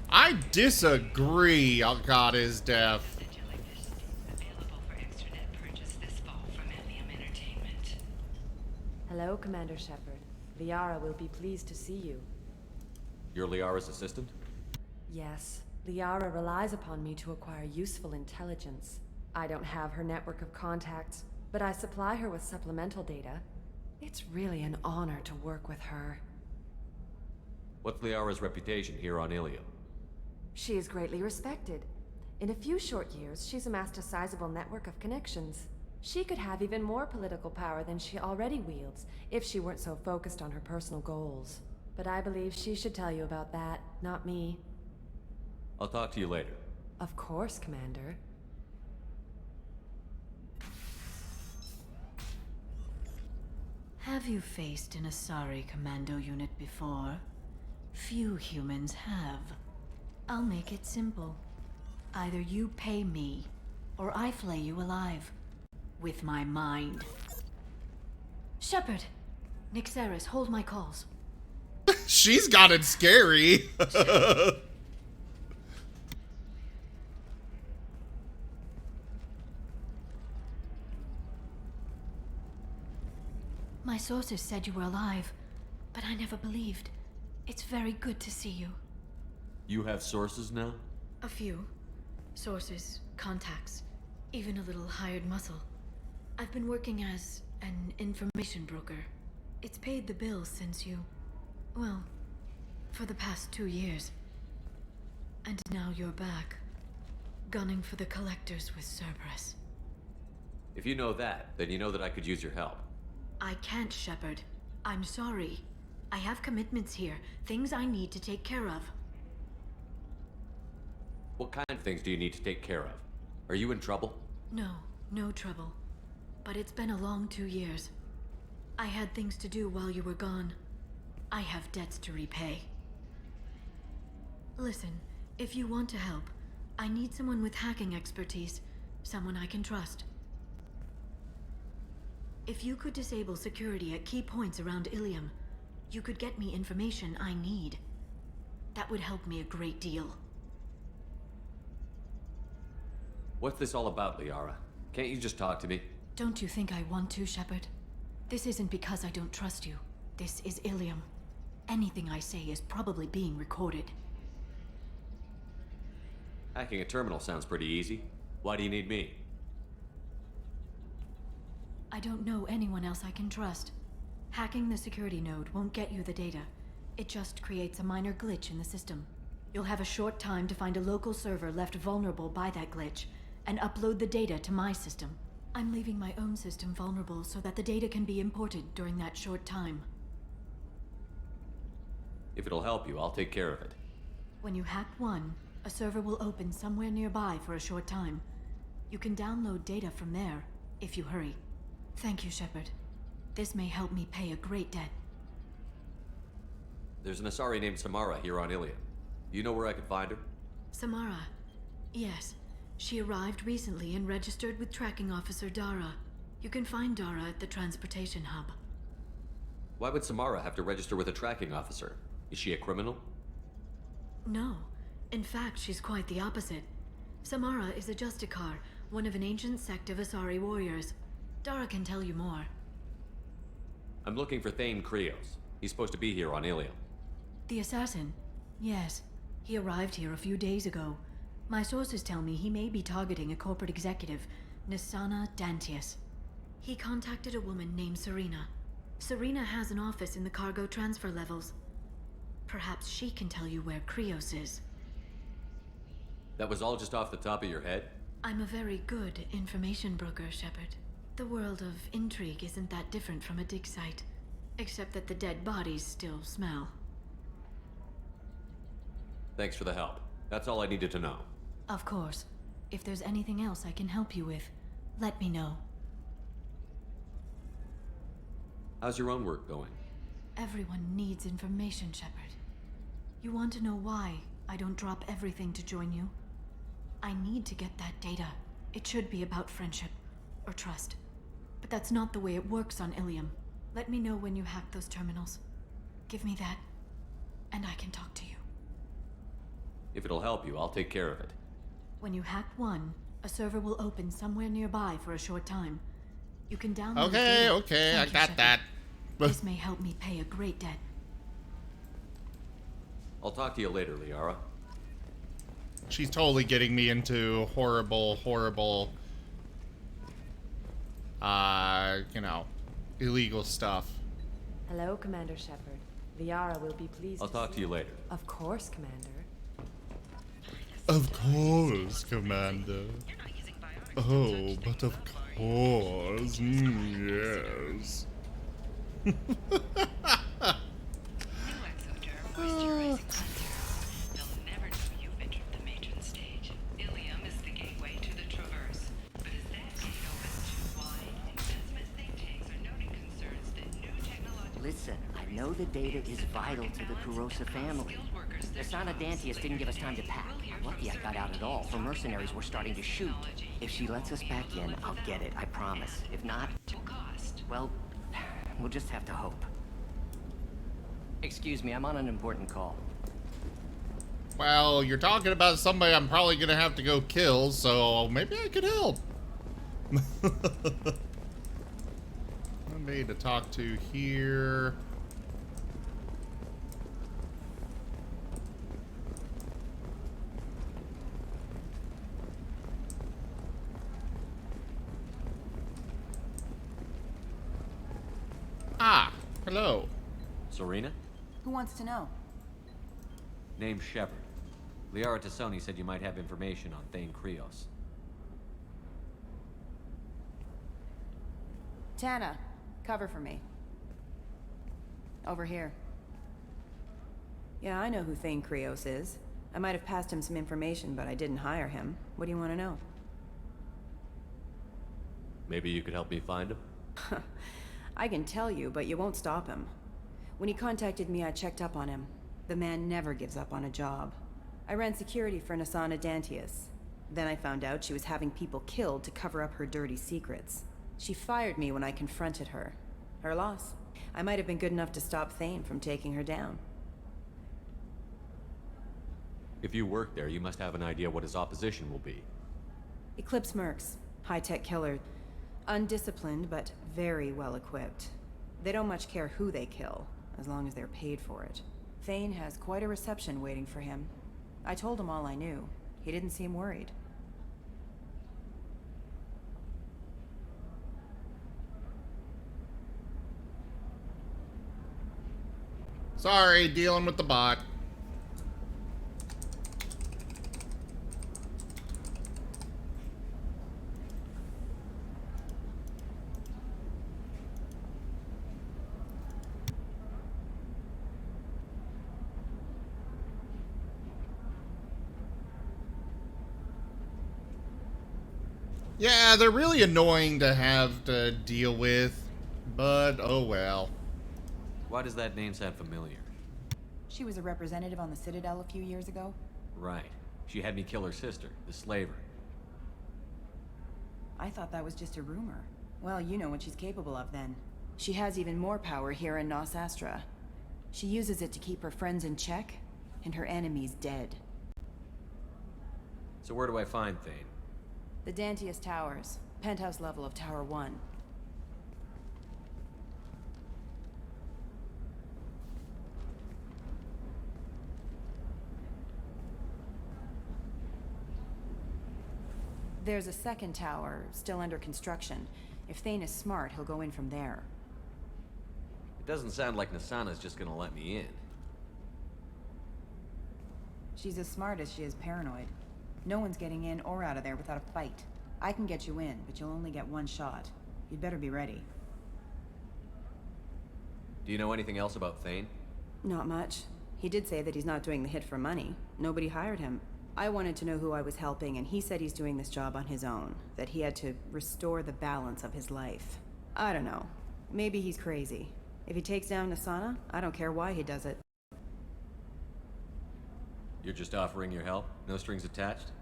I disagree. Oh, God is deaf. Hello, Commander Shepard. Liara will be pleased to see you. You're Liara's assistant? Yes, Liara relies upon me to acquire useful intelligence. I don't have her network of contacts, but I supply her with supplemental data. It's really an honor to work with her. What's Liara's reputation here on Ilium? She is greatly respected. In a few short years, she's amassed a sizable network of connections. She could have even more political power than she already wields, if she weren't so focused on her personal goals. But I believe she should tell you about that, not me. I'll talk to you later. Of course, Commander. Have you faced an Asari commando unit before? Few humans have. I'll make it simple. Either you pay me, or I flay you alive. With my mind. Shepard! Nixeris, hold my calls. She's got it scary. My sources said you were alive, but I never believed. It's very good to see you. You have sources now? A few. Sources, contacts, even a little hired muscle. I've been working as an information broker. It's paid the bills since you... well, for the past 2 years. And now you're back, gunning for the Collectors with Cerberus. If you know that, then you know that I could use your help. I can't, Shepard. I'm sorry. I have commitments here, things I need to take care of. What kind of things do you need to take care of? Are you in trouble? No, no trouble. But it's been a long 2 years. I had things to do while you were gone. I have debts to repay. Listen, if you want to help, I need someone with hacking expertise. Someone I can trust. If you could disable security at key points around Ilium, you could get me information I need. That would help me a great deal. What's this all about, Liara? Can't you just talk to me? Don't you think I want to, Shepard? This isn't because I don't trust you. This is Ilium. Anything I say is probably being recorded. Hacking a terminal sounds pretty easy. Why do you need me? I don't know anyone else I can trust. Hacking the security node won't get you the data. It just creates a minor glitch in the system. You'll have a short time to find a local server left vulnerable by that glitch, and upload the data to my system. I'm leaving my own system vulnerable so that the data can be imported during that short time. If it'll help you, I'll take care of it. When you hack one, a server will open somewhere nearby for a short time. You can download data from there, if you hurry. Thank you, Shepard. This may help me pay a great debt. There's an Asari named Samara here on Ilium. Do you know where I could find her? Samara. Yes. She arrived recently and registered with Tracking Officer Dara. You can find Dara at the transportation hub. Why would Samara have to register with a tracking officer? Is she a criminal? No. In fact, she's quite the opposite. Samara is a Justicar, one of an ancient sect of Asari warriors. Dara can tell you more. I'm looking for Thane Krios. He's supposed to be here on Ilium. The assassin? Yes. He arrived here a few days ago. My sources tell me he may be targeting a corporate executive, Nisana Dantius. He contacted a woman named Serena. Serena has an office in the cargo transfer levels. Perhaps she can tell you where Krios is. That was all just off the top of your head? I'm a very good information broker, Shepard. The world of intrigue isn't that different from a dig site, except that the dead bodies still smell. Thanks for the help. That's all I needed to know. Of course. If there's anything else I can help you with, let me know. How's your own work going? Everyone needs information, Shepard. You want to know why I don't drop everything to join you? I need to get that data. It should be about friendship or trust. But that's not the way it works on Ilium. Let me know when you hack those terminals. Give me that, and I can talk to you. If it'll help you, I'll take care of it. When you hack one, a server will open somewhere nearby for a short time. You can download Okay, data. okay, Thank I you, got Shepard. that. This may help me pay a great debt. I'll talk to you later, Liara. She's totally getting me into horrible, you know, illegal stuff. Hello, Commander Shepard. Liara will be pleased. I'll talk to you later. Of course, Commander. Of course, Commander. Oh, but of course, yes. Listen, I know the data is vital to the Kurosa family. The Sana Dantius didn't give us time to pack. I'm lucky I got out at all, for mercenaries were starting to shoot. If she lets us back in, I'll get it, I promise. If not, well, we'll just have to hope. Excuse me, I'm on an important call. Well, you're talking about somebody I'm probably gonna have to go kill, so maybe I could help. Somebody to talk to here. Ah, hello. Serena? Who wants to know? Name's Shepard. Liara Tassoni said you might have information on Thane Krios. Tana, cover for me. Over here. Yeah, I know who Thane Krios is. I might have passed him some information, but I didn't hire him. What do you want to know? Maybe you could help me find him? I can tell you, but you won't stop him. When he contacted me, I checked up on him. The man never gives up on a job. I ran security for Nasana Dantius. Then I found out she was having people killed to cover up her dirty secrets. She fired me when I confronted her. Her loss. I might have been good enough to stop Thane from taking her down. If you work there, you must have an idea what his opposition will be. Eclipse mercs. High-tech killer. Undisciplined, but very well equipped. They don't much care who they kill, as long as they're paid for it. Thane has quite a reception waiting for him. I told him all I knew. He didn't seem worried. Sorry, dealing with the bot. Yeah, they're really annoying to have to deal with, but oh well. Why does that name sound familiar? She was a representative on the Citadel a few years ago. Right. She had me kill her sister, the slaver. I thought that was just a rumor. Well, you know what she's capable of then. She has even more power here in Nos Astra. She uses it to keep her friends in check, and her enemies dead. So where do I find Thane? The Dantius Towers, penthouse level of Tower 1. There's a second tower, still under construction. If Thane is smart, he'll go in from there. It doesn't sound like Nasana's just gonna let me in. She's as smart as she is paranoid. No one's getting in or out of there without a fight. I can get you in, but you'll only get one shot. You'd better be ready. Do you know anything else about Thane? Not much. He did say that he's not doing the hit for money. Nobody hired him. I wanted to know who I was helping, and he said he's doing this job on his own. That he had to restore the balance of his life. I don't know. Maybe he's crazy. If he takes down Nasana, I don't care why he does it. You're just offering your help? No strings attached?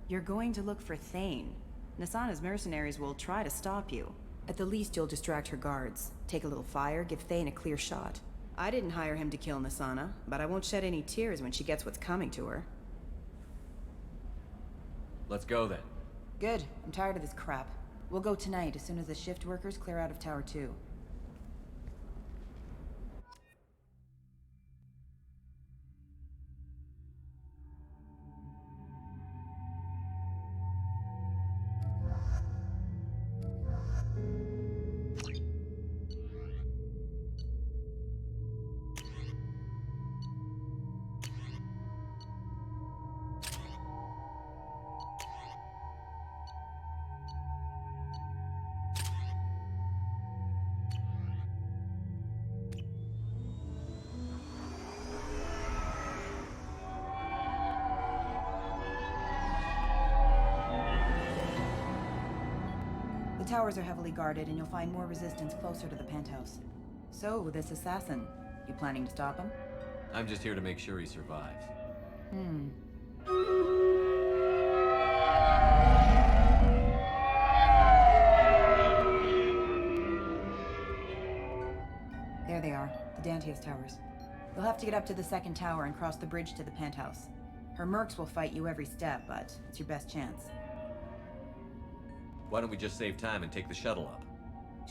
You're going to look for Thane. Nasana's mercenaries will try to stop you. At the least, you'll distract her guards. Take a little fire, give Thane a clear shot. I didn't hire him to kill Nasana, but I won't shed any tears when she gets what's coming to her. Let's go then. Good. I'm tired of this crap. We'll go tonight as soon as the shift workers clear out of Tower 2. The towers are heavily guarded, and you'll find more resistance closer to the penthouse. So, this assassin, you planning to stop him? I'm just here to make sure he survives. There they are, the Dantius towers. You'll have to get up to the second tower and cross the bridge to the penthouse. Her mercs will fight you every step, but it's your best chance. Why don't we just save time and take the shuttle up?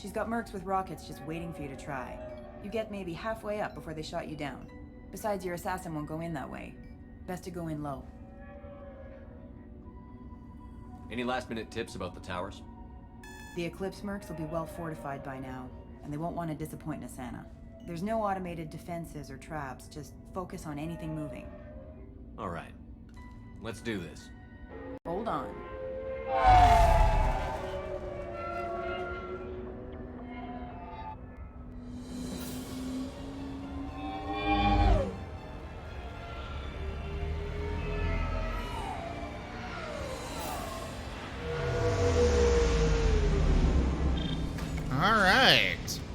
She's got mercs with rockets just waiting for you to try. You get maybe halfway up before they shot you down. Besides, your assassin won't go in that way. Best to go in low. Any last-minute tips about the towers? The Eclipse mercs will be well fortified by now, and they won't want to disappoint Nasana. There's no automated defenses or traps, just focus on anything moving. All right. Let's do this. Hold on.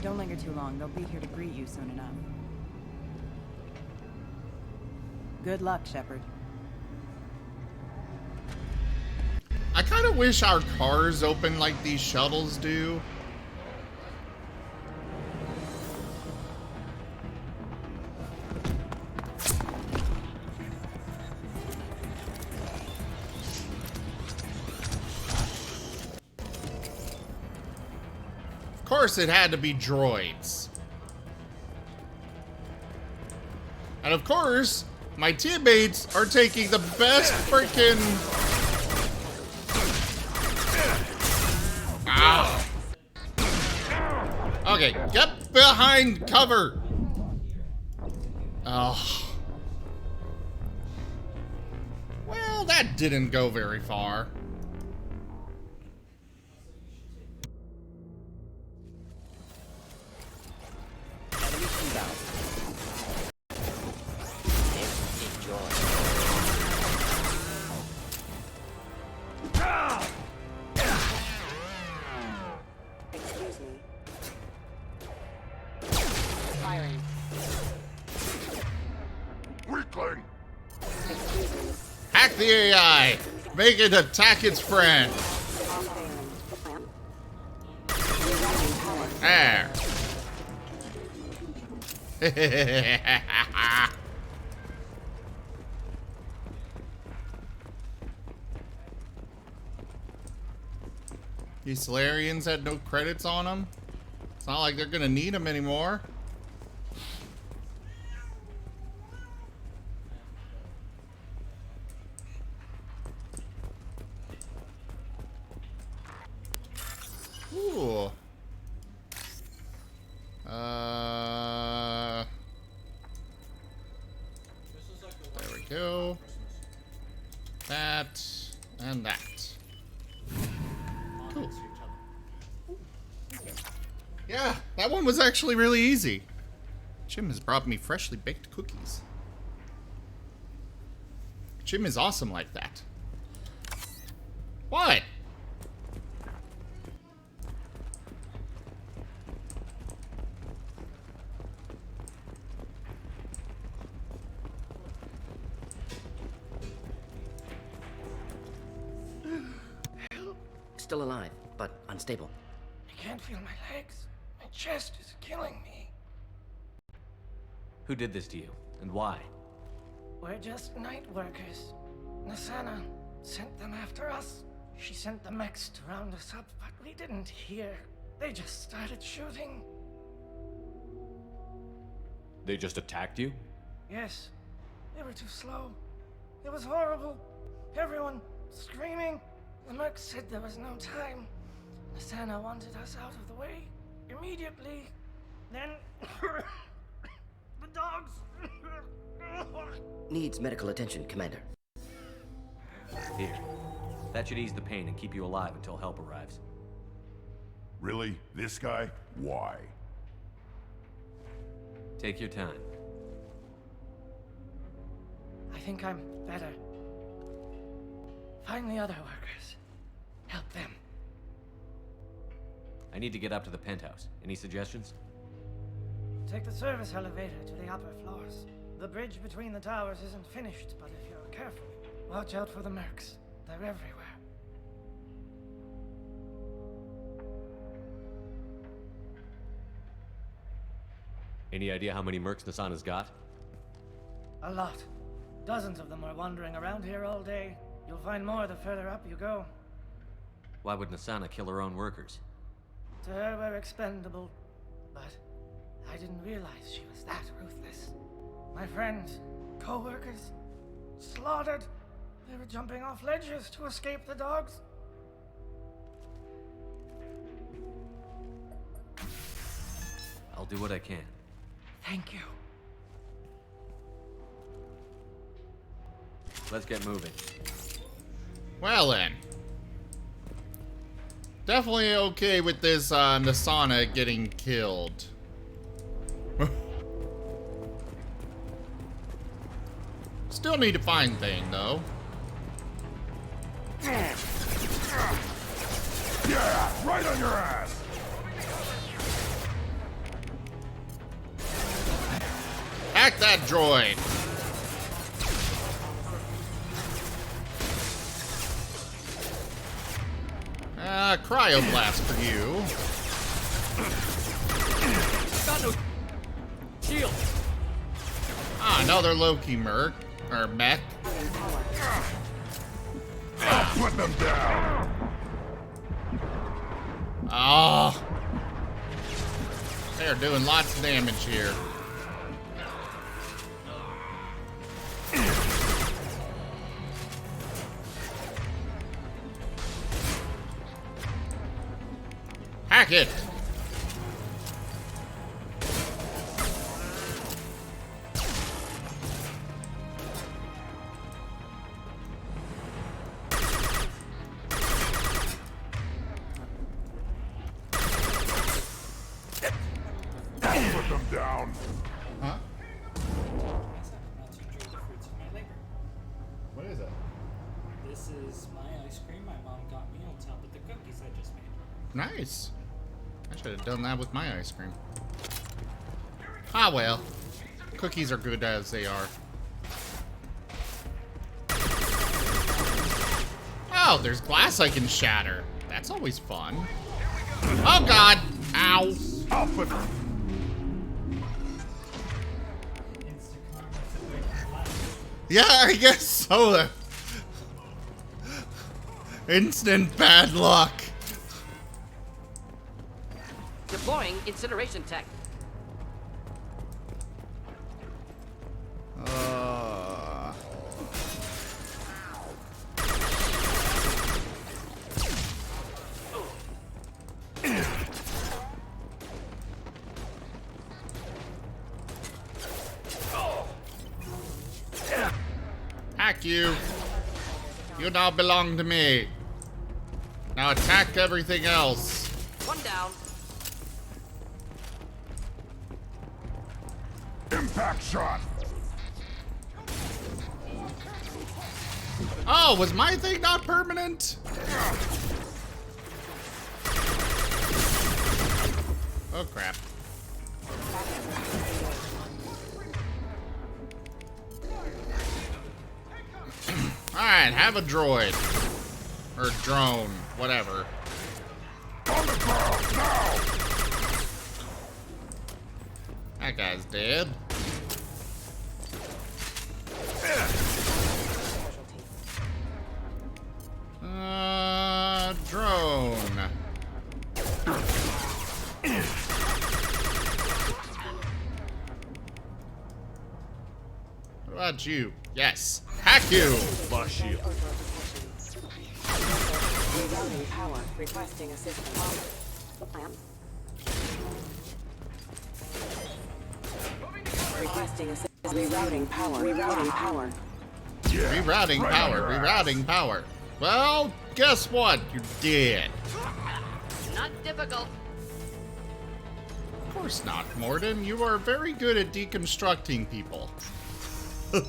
Don't linger too long. They'll be here to greet you soon enough. Good luck, Shepard. I kind of wish our cars open like these shuttles do. Of course it had to be droids. And of course, my teammates are taking the best freaking... Ah. Okay, get behind cover. Oh. Well, that didn't go very far. Hack the AI! Make it attack its friend! There! These Solarians had no credits on them. It's not like they're gonna need them anymore. Ooh. There we go. That. Yeah, that one was actually really easy. Jim has brought me freshly baked cookies. Jim is awesome like that. What? Still alive, but unstable. I can't feel my legs. My chest is killing me. Who did this to you, and why? We're just night workers. Nasana sent them after us. She sent the mechs to round us up, but we didn't hear. They just started shooting. They just attacked you? Yes, they were too slow. It was horrible. Everyone screaming. The merc said there was no time. Nasana wanted us out of the way immediately. Then the dogs. Needs medical attention, Commander. Here. That should ease the pain and keep you alive until help arrives. Really? This guy? Why? Take your time. I think I'm better. Find the other workers. Help them. I need to get up to the penthouse. Any suggestions? Take the service elevator to the upper floors. The bridge between the towers isn't finished, but if you're careful, watch out for the mercs. They're everywhere. Any idea how many mercs Nasana's got? A lot. Dozens of them are wandering around here all day. You'll find more the further up you go. Why would Nasana kill her own workers? To her, we're expendable. But I didn't realize she was that ruthless. My friends, co-workers, slaughtered. They were jumping off ledges to escape the dogs. I'll do what I can. Thank you. Let's get moving. Well then. Definitely okay with this Nasana getting killed. Still need to find thing though. Yeah, right on your ass. Hack that droid. Cryoblast for you. Got no shield. Ah, another Loki merc or mech. I'll put them down. Oh, they're doing lots of damage here. Hack it! Put them down. Huh? What is it? This is my ice cream my mom got me on top of the cookies I just made. Nice. I should have done that with my ice cream. Ah well. Cookies are good as they are. Oh, there's glass I can shatter. That's always fun. Oh god! Ow! Alpha. Yeah, I guess so. Instant bad luck. Deploying incineration tech. Hack you. You now belong to me. Now attack everything else. One down. Impact shot! Oh, was my thing not permanent? Oh, crap. Alright, have a droid. Or drone, whatever. On the ground, now! That guy's dead. Drone. What about you? Yes. Hack you! My shield. Rerouting power. Requesting assistance. Requesting assistance. Rerouting power. Rerouting power. Yeah, rerouting power. Rerouting power. Well, guess what? You're dead. Not difficult. Of course not, Morden. You are very good at deconstructing people. Hey,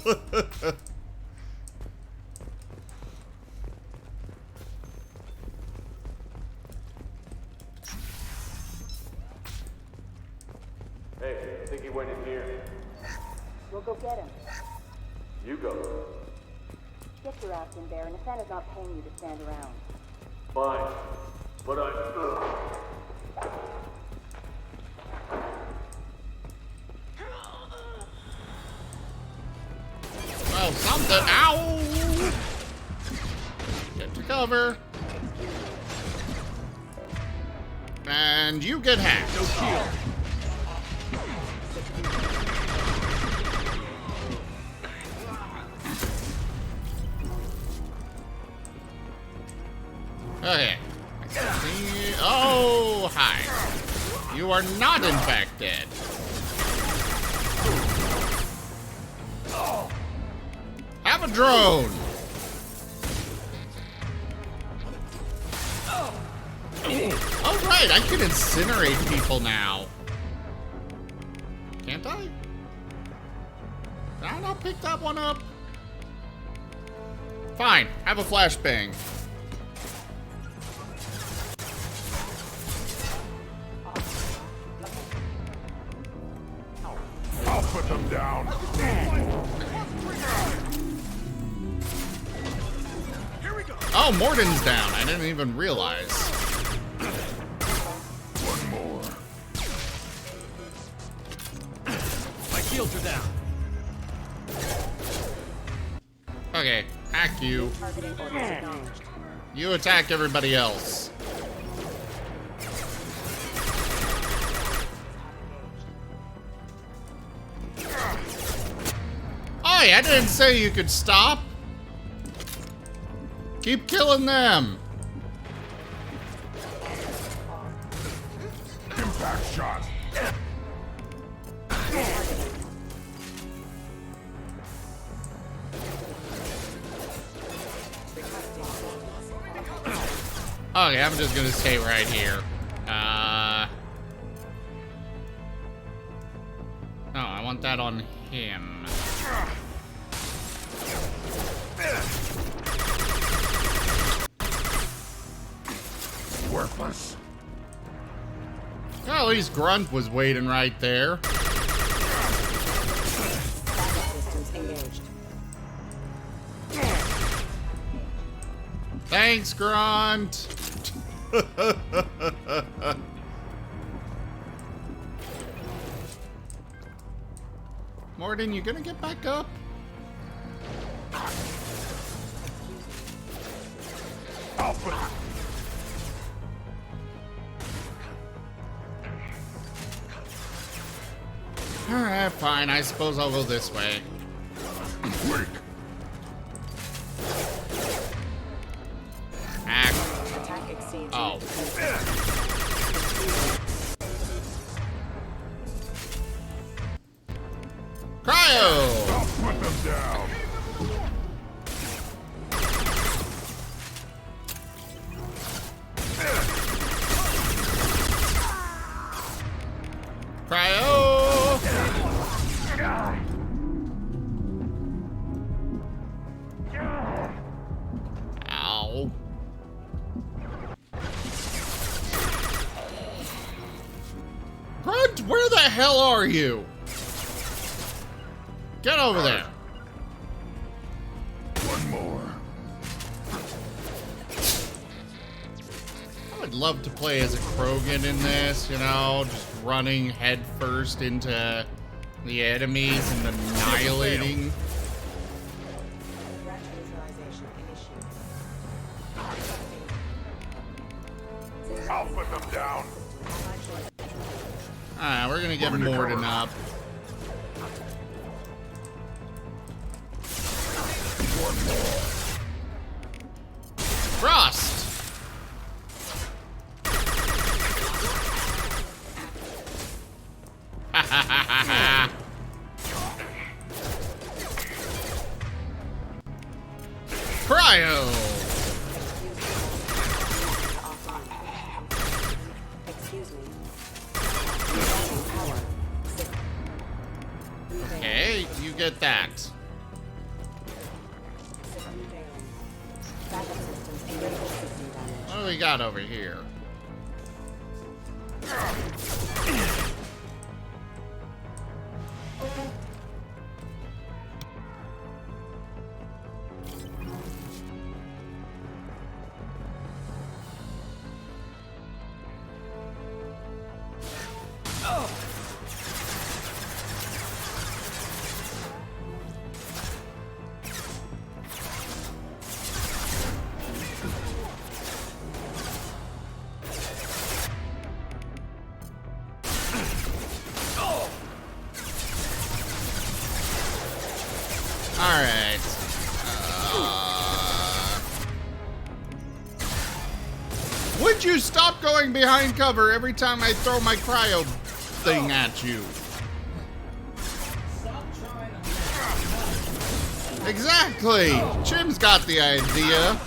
I think he went in here. We'll go get him. You go. Get your ass in there, and Nathana's not paying you to stand around. Fine. But Well, something. Ow! Get to cover. And you get hacked. No shield. Okay. Oh, hi. You are not infected. Have a drone. Oh, right. I can incinerate people now. Can't I? Did I not pick that one up? Fine. Have a flashbang. I'll put them down. Oh, Morden's down. I didn't even realize. One more. My shields are down. Okay, hack you. You attack everybody else. Oi, I didn't say you could stop. Keep killing them. Impact shot. Okay, I'm just gonna stay right here. No, I want that on him. Worthless. Well, at least Grunt was waiting right there. Systems engaged. Thanks, Grunt. Morden, you gonna get back up? Alright, fine. I suppose I'll go this way. Wait. Hack. Attack exceeds. Oh. Cryo! I'll put them down. Cryo! What? Where the hell are you? Get over there. One more. I would love to play as a Krogan in this, you know, just running headfirst into the enemies and annihilating. I'll put them down. Alright, we're gonna get Morden up. One more. Frost! Cryo! Excuse me. Okay, you get that. What do we got over here? Alright. Would you stop going behind cover every time I throw my cryo thing at you? Exactly! Jim's got the idea.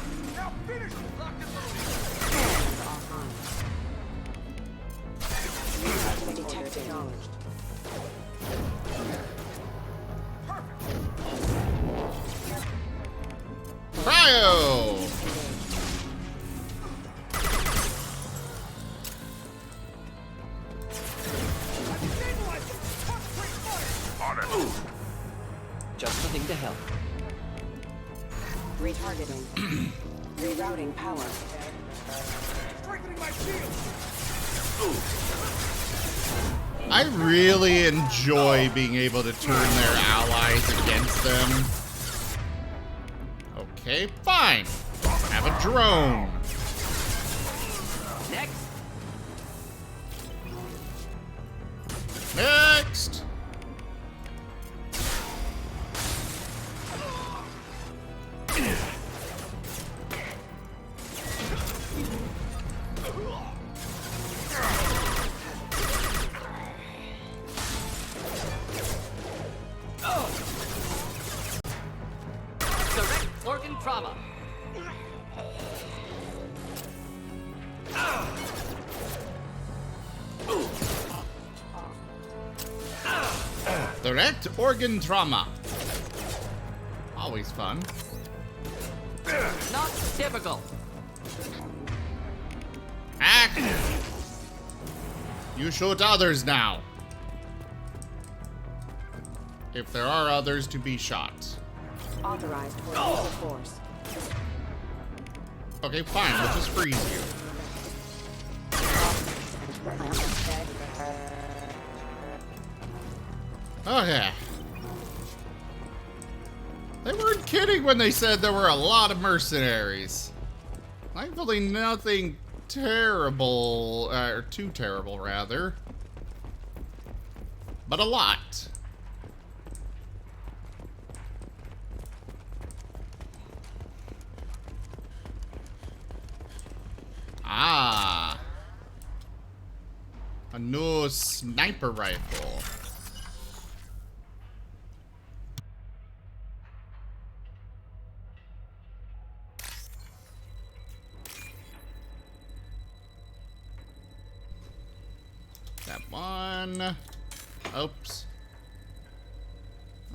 Cryo! Just the thing to help. Retargeting. Rerouting power. Strengthening my shield. I really enjoy being able to turn their allies against them. Okay, fine. Have a drone. Next. Next. Direct organ trauma. Direct organ trauma. Always fun. Not typical. Act. You shoot others now. If there are others to be shot. Authorized for lethal force. Okay, fine. We'll just freeze you. Okay. They weren't kidding when they said there were a lot of mercenaries. Thankfully, nothing terrible, or too terrible, rather. But a lot. Ah. A new sniper rifle. That one. Oops.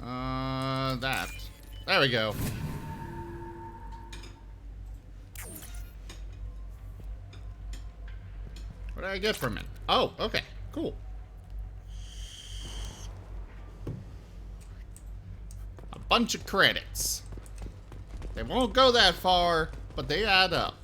That. There we go. What did I get from it? Oh, okay. Cool. bunch of credits. They won't go that far, but they add up.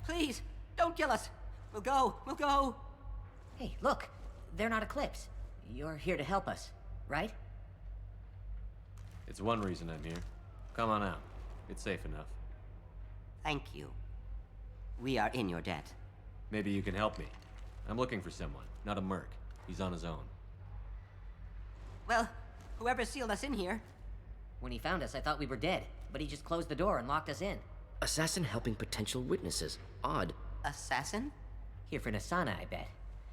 Please, don't kill us. We'll go. We'll go. Hey, look. They're not Eclipse. You're here to help us, right? It's one reason I'm here. Come on out. It's safe enough. Thank you. We are in your debt. Maybe you can help me. I'm looking for someone, not a merc. He's on his own. Well, whoever sealed us in here. When he found us, I thought we were dead, but he just closed the door and locked us in. Assassin helping potential witnesses. Odd. Assassin? Here for Nasana, I bet.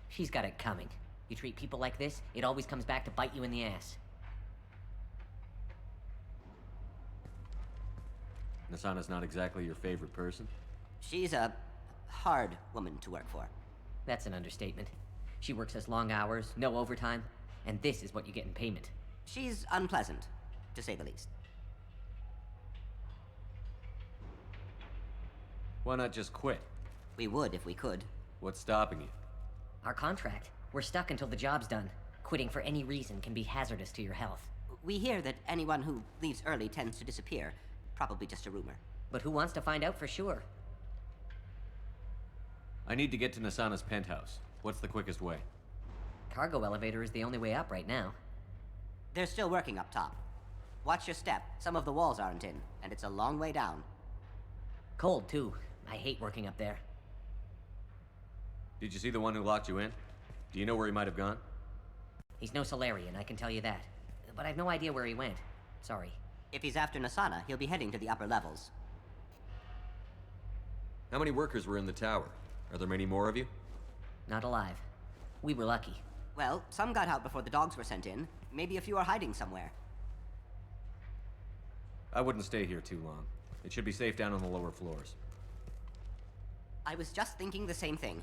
She's got it coming. You treat people like this, it always comes back to bite you in the ass. Nasana's not exactly your favorite person? She's a hard woman to work for. That's an understatement. She works us long hours, no overtime, and this is what you get in payment. She's unpleasant, to say the least. Why not just quit? We would if we could. What's stopping you? Our contract. We're stuck until the job's done. Quitting for any reason can be hazardous to your health. We hear that anyone who leaves early tends to disappear. Probably just a rumor. But who wants to find out for sure? I need to get to Nasana's penthouse. What's the quickest way? Cargo elevator is the only way up right now. They're still working up top. Watch your step. Some of the walls aren't in, and it's a long way down. Cold, too. I hate working up there. Did you see the one who locked you in? Do you know where he might have gone? He's no Solarian, I can tell you that. But I've no idea where he went. Sorry. If he's after Nasana, he'll be heading to the upper levels. How many workers were in the tower? Are there many more of you? Not alive. We were lucky. Well, some got out before the dogs were sent in. Maybe a few are hiding somewhere. I wouldn't stay here too long. It should be safe down on the lower floors. I was just thinking the same thing.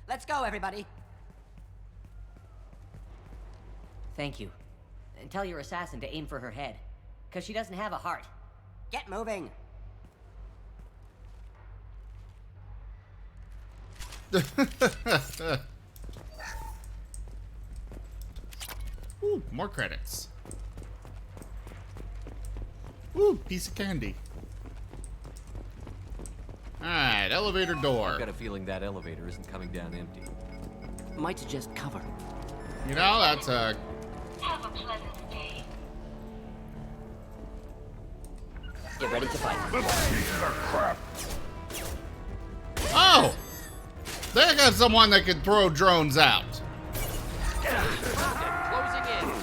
Let's go, everybody! Thank you. And tell your assassin to aim for her head. 'Cause she doesn't have a heart. Get moving! Ooh, more credits. Ooh, piece of candy. Alright, elevator door. I've got a feeling that elevator isn't coming down empty. Might suggest cover. You know, that's a... Have a pleasant day. Get ready to fight. Little pieces of crap. Oh! They got someone that can throw drones out. Closing in.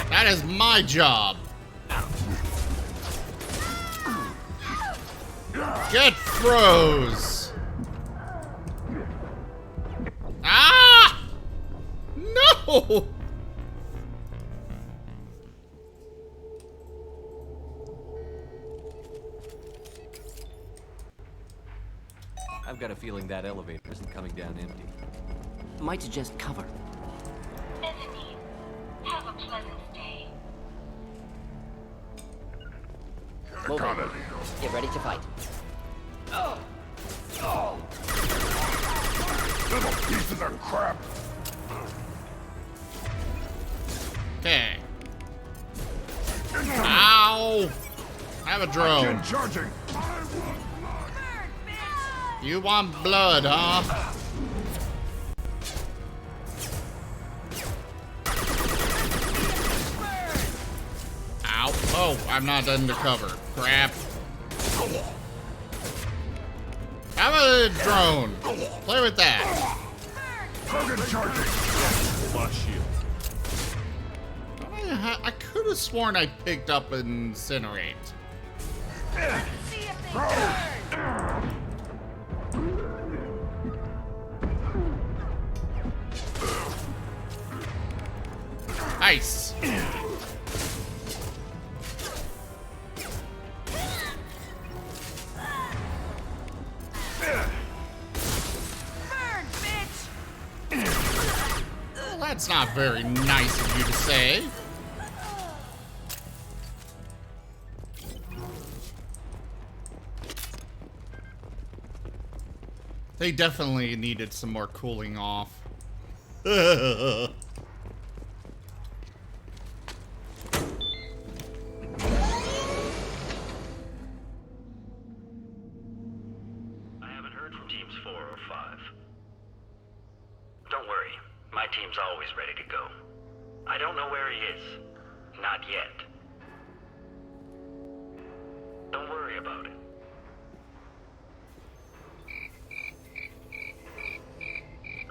That is my job. Get froze. Ah! No! I've got a feeling that elevator isn't coming down empty. Might suggest cover. Mezzanine. Have a pleasant day. Moving. Get ready to fight. Little pieces of crap. Okay. Ow! I have a drone. Charging. You want blood, huh? Ow. Oh, I'm not undercover. Crap. Have a drone. Play with that. Target charging. Lost shield. I could have sworn I picked up Incinerate. Nice. that's not very nice of you to say. They definitely needed some more cooling off. I haven't heard from teams 4 or 5. Don't worry, my team's always ready to go. I don't know where he is. Not yet. Don't worry about it.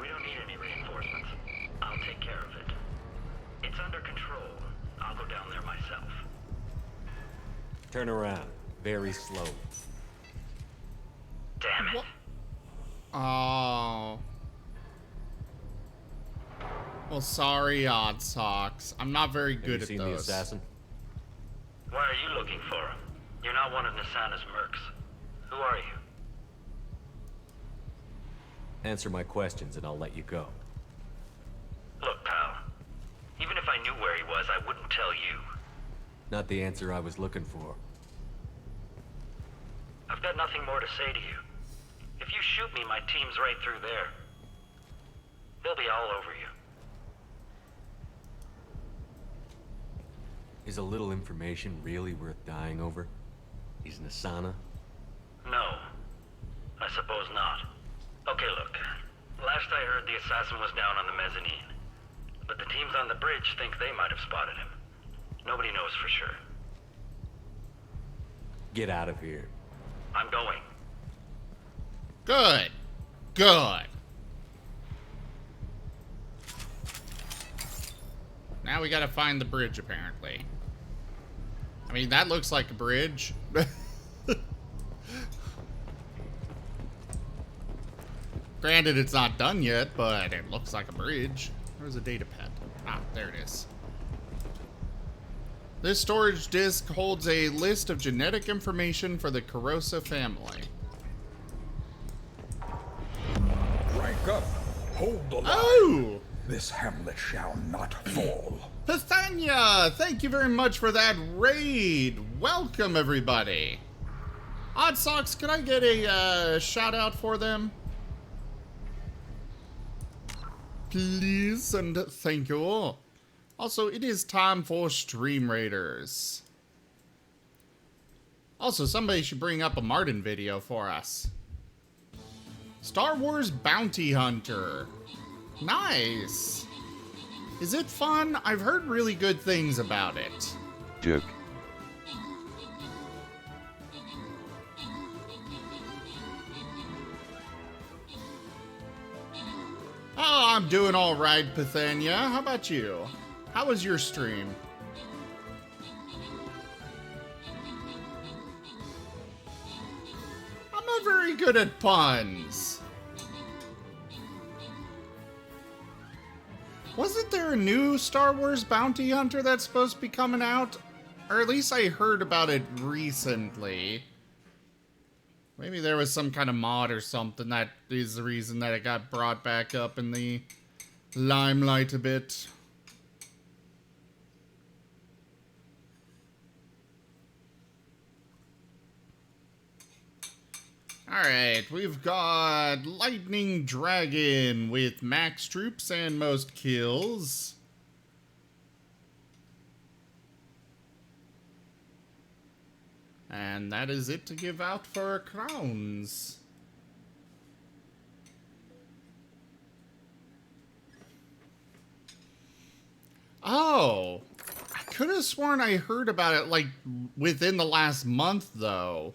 We don't need any reinforcements. I'll take care of it. It's under control. I'll go down there myself. Turn around. Very slowly. Damn it. Oh. Well, sorry, Odd Socks. I'm not very good at those. Have you seen the assassin? Why are you looking for him? You're not one of Nisana's mercs. Who are you? Answer my questions and I'll let you go. Look, pal. Even if I knew where he was, I wouldn't tell you. Not the answer I was looking for. I've got nothing more to say to you. If you shoot me, my team's right through there. They'll be all over you. Is a little information really worth dying over? He's Nisana? No. I suppose not. Okay, look. Last I heard, the assassin was down on the mezzanine. But the teams on the bridge think they might have spotted him. Nobody knows for sure. Get out of here. I'm going. Good. Good. Now we gotta find the bridge, apparently. I mean, that looks like a bridge. Granted, it's not done yet, but it looks like a bridge. Where's a data pad? Ah, there it is. This storage disk holds a list of genetic information for the Kurosa family. Rank up. Hold the line. Oh! This hamlet shall not fall. Pisthania, thank you very much for that raid. Welcome, everybody. Odd Socks, could I get a shout out for them? Please and thank you. Also, it is time for Stream Raiders. Also, somebody should bring up a Martin video for us. Star Wars Bounty Hunter. Nice. Is it fun? I've heard really good things about it. Jerk. Oh, I'm doing all right, Pisthania. How about you? How was your stream? I'm not very good at puns. Wasn't there a new Star Wars Bounty Hunter that's supposed to be coming out? Or at least I heard about it recently. Maybe there was some kind of mod or something that is the reason that it got brought back up in the limelight a bit. Alright, we've got Lightning Dragon with max troops and most kills. And that is it to give out for crowns. Oh, I could have sworn I heard about it like within the last month though.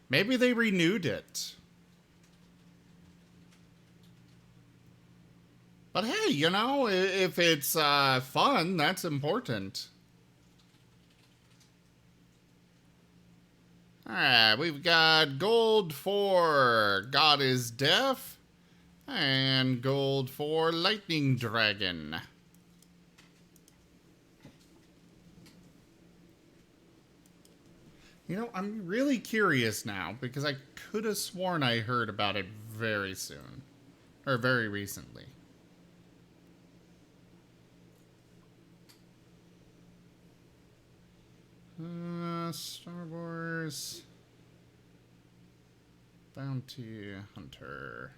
Maybe they renewed it. But hey, you know, if it's fun, that's important. Alright, we've got gold for God is Deaf and gold for Lightning Dragon. You know, I'm really curious now because I could have sworn I heard about it very soon. Or very recently. Star Wars Bounty Hunter.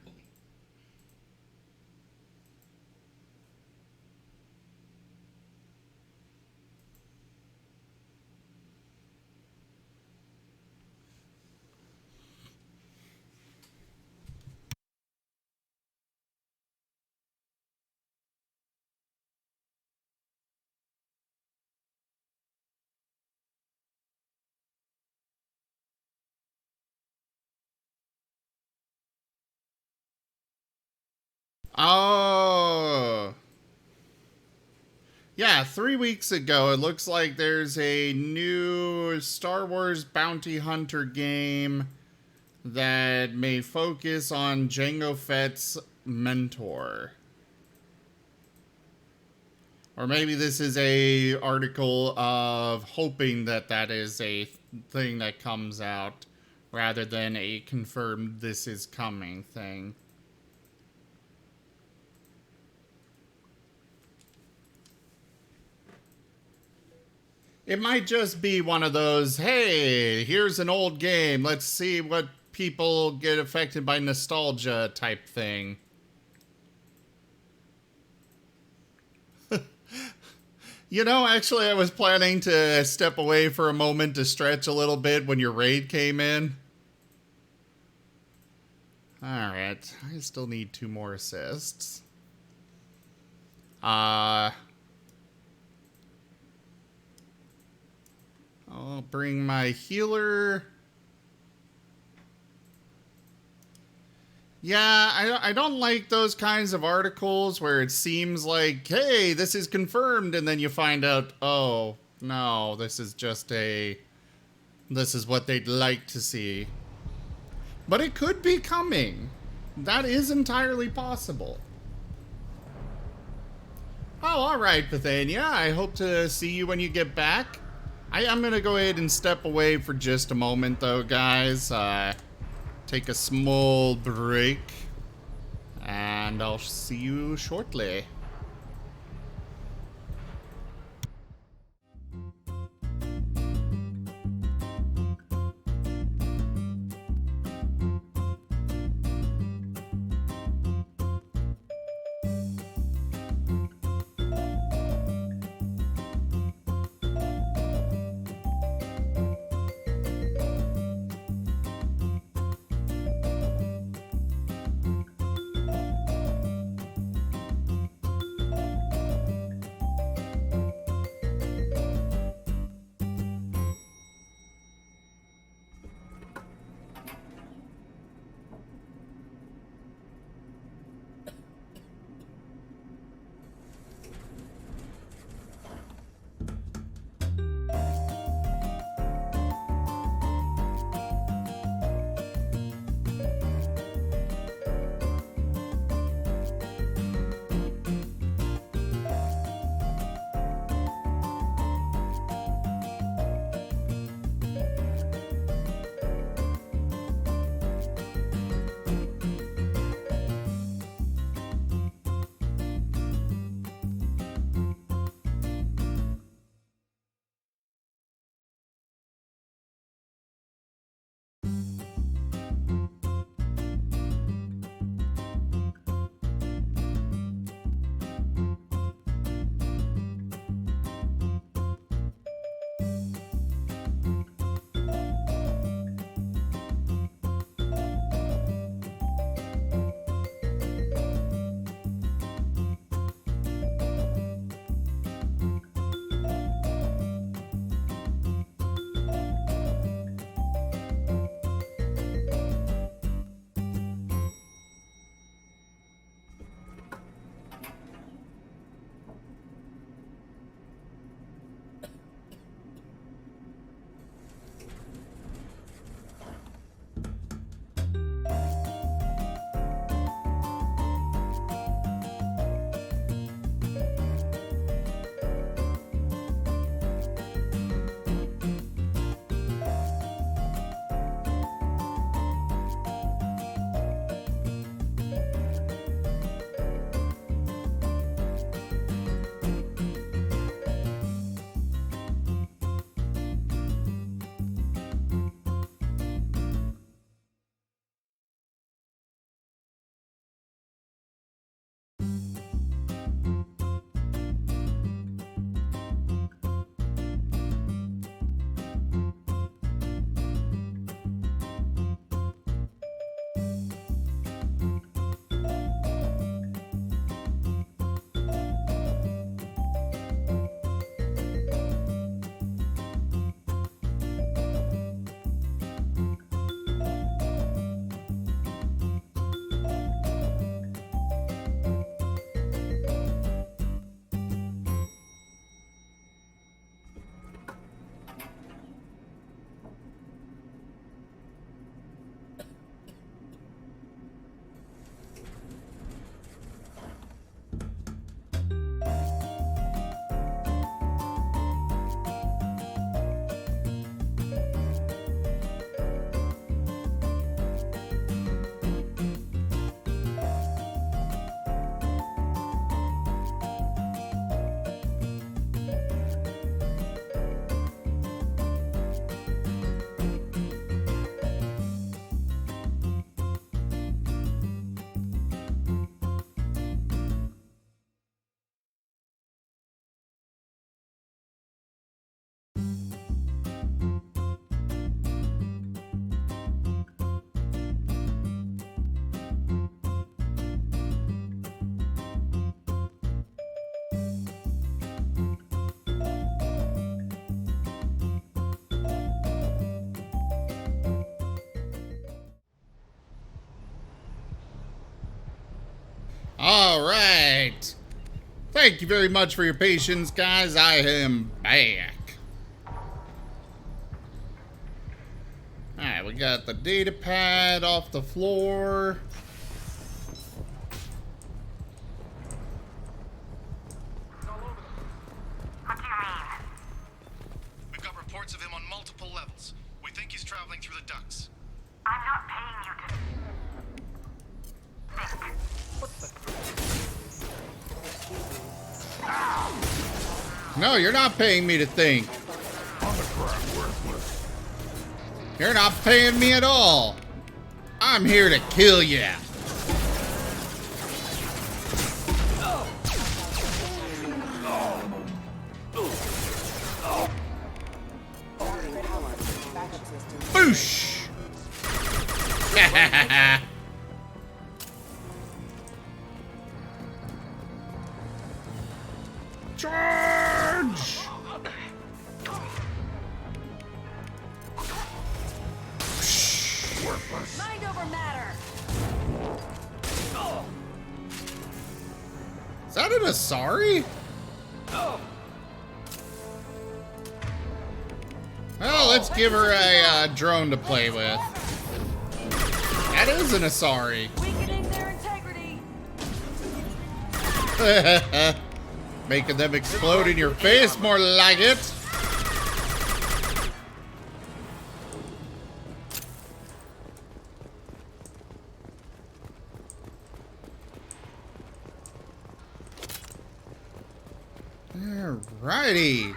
Oh. Yeah, 3 weeks ago, it looks like there's a new Star Wars Bounty Hunter game that may focus on Jango Fett's mentor. Or maybe this is a article of hoping that that is a thing that comes out rather than a confirmed this is coming thing. It might just be one of those, hey, here's an old game, let's see what people get affected by nostalgia type thing. You know, actually, I was planning to step away for a moment to stretch a little bit when your raid came in. Alright, I still need 2 more assists. I'll bring my healer. Yeah, I don't like those kinds of articles where it seems like, hey, this is confirmed, and then you find out, oh, no, this is just this is what they'd like to see. But it could be coming. That is entirely possible. Oh, alright, Bethania. I hope to see you when you get back. I'm gonna go ahead and step away for just a moment, though, guys. Take a small break, and I'll see you shortly. All right. Thank you very much for your patience, guys. I am back. All right, we got the data pad off the floor. What do you mean? We've got reports of him on multiple levels. We think he's traveling through the ducts. I'm not paying you to think. No, you're not paying me to think. You're not paying me at all. I'm here to kill you. Boosh! Charge! Mind over matter. Is that an Asari? Well, let's give her a drone to play with. That is an Asari. Weakening their integrity. Making them explode in your face, more like it. Alrighty.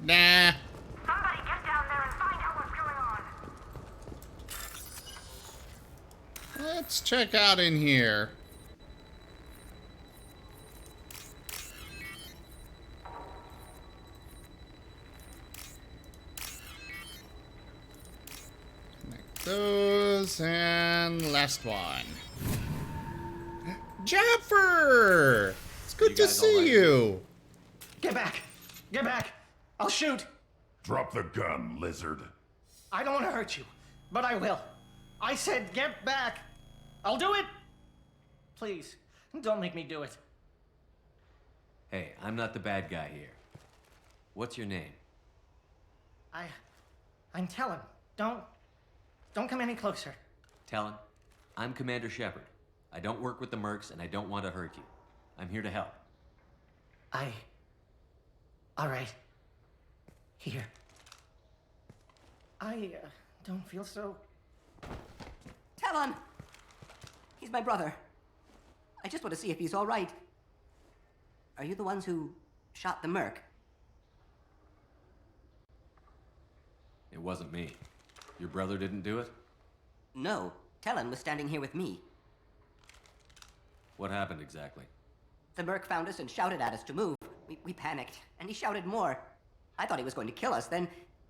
Nah. Somebody get down there and find out what's going on. Let's check out in here. Connect those and last one. Jaffer! It's good to see you. Get back! Get back! I'll shoot! Drop the gun, lizard. I don't want to hurt you, but I will. I said get back! I'll do it! Please, don't make me do it. Hey, I'm not the bad guy here. What's your name? I'm Talon. Don't come any closer. Talon, I'm Commander Shepard. I don't work with the mercs, and I don't want to hurt you. I'm here to help. All right. Here. I don't feel so... Talon! He's my brother. I just want to see if he's all right. Are you the ones who shot the merc? It wasn't me. Your brother didn't do it? No. Talon was standing here with me. What happened exactly? The merc found us and shouted at us to move. We panicked, and he shouted more. I thought he was going to kill us, then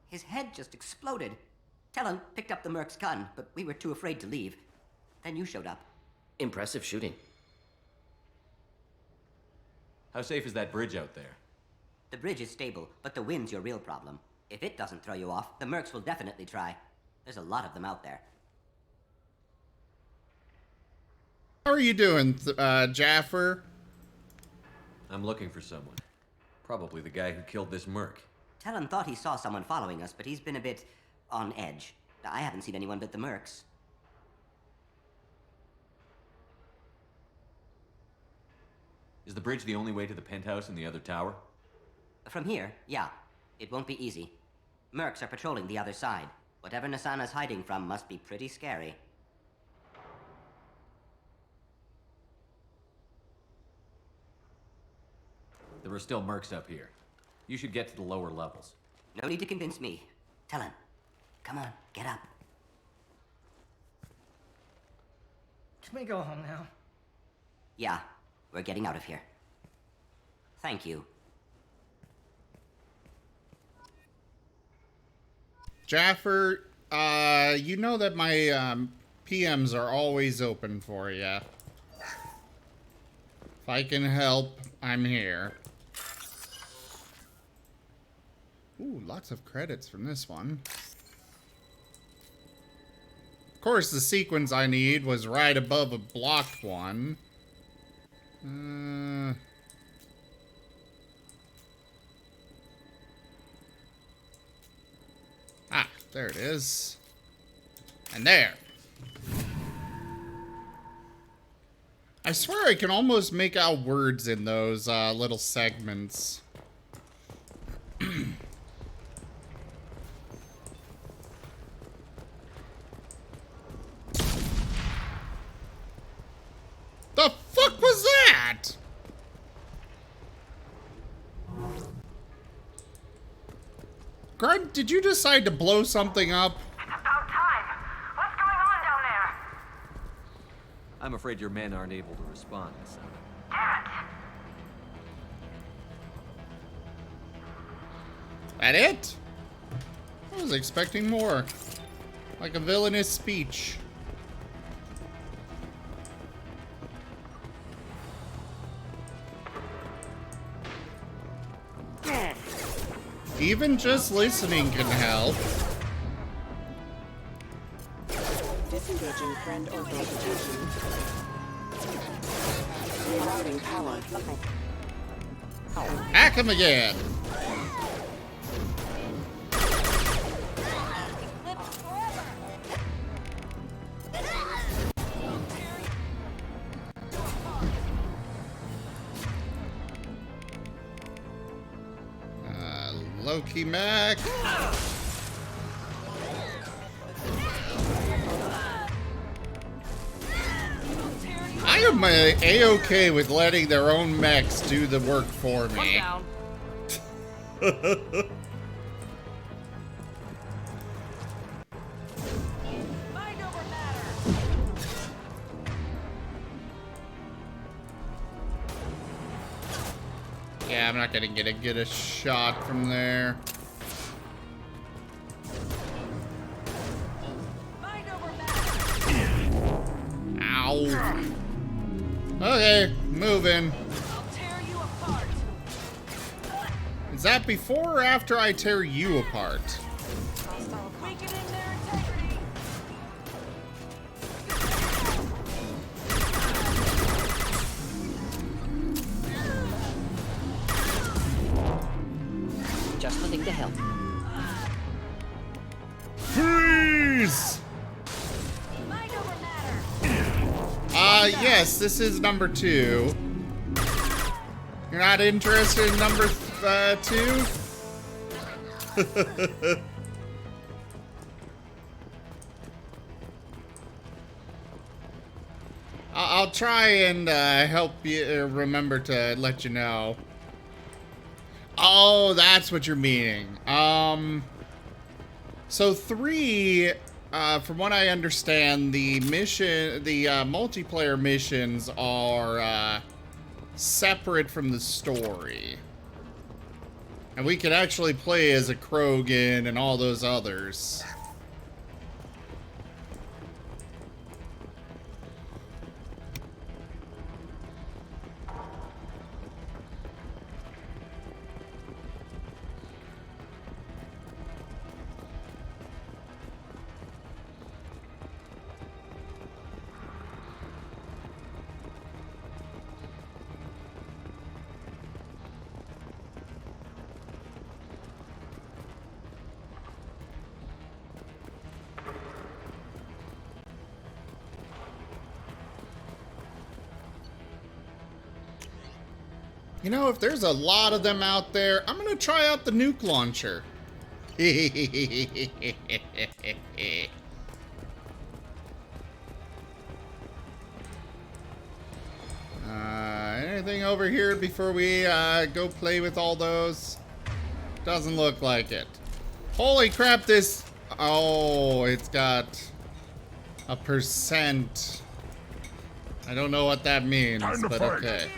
his head just exploded. Talon picked up the merc's gun, but we were too afraid to leave. Then you showed up. Impressive shooting. How safe is that bridge out there? The bridge is stable, but the wind's your real problem. If it doesn't throw you off, the mercs will definitely try. There's a lot of them out there. How are you doing, Jaffer? I'm looking for someone. Probably the guy who killed this merc. Talon thought he saw someone following us, but he's been a bit on edge. I haven't seen anyone but the mercs. Is the bridge the only way to the penthouse in the other tower? From here, yeah. It won't be easy. Mercs are patrolling the other side. Whatever Nasana's hiding from must be pretty scary. There are still mercs up here. You should get to the lower levels. No need to convince me. Talon, come on, get up. Can we go home now? Yeah, we're getting out of here. Thank you. Jaffer, you know that my PMs are always open for you. If I can help, I'm here. Ooh, lots of credits from this one. Of course, the sequence I need was right above a blocked one. Ah, there it is. And there. I swear I can almost make out words in those little segments. The fuck was that? Grunt, did you decide to blow something up? About time. What's going on down there? I'm afraid your men aren't able to respond, son. Damn it! That it? I was expecting more. Like a villainous speech. Even just listening can help. Disengaging friend or vegetation. Rerouting power. Hack him again. Loki Mac. I am A-okay with letting their own mechs do the work for me. Yeah, I'm not gonna get a shot from there. Ow. Okay, moving. Is that before or after I tear you apart? Just the thing to help. Freeze! Yes, this is number 2. You're not interested in number 2? I'll try and help you remember to let you know. Oh, that's what you're meaning. So 3, from what I understand, the multiplayer missions are separate from the story. And we can actually play as a Krogan and all those others. You know, if there's a lot of them out there, I'm gonna try out the nuke launcher. Anything over here before we go play with all those? Doesn't look like it. Holy crap, this... Oh, it's got a %. I don't know what that means, but okay.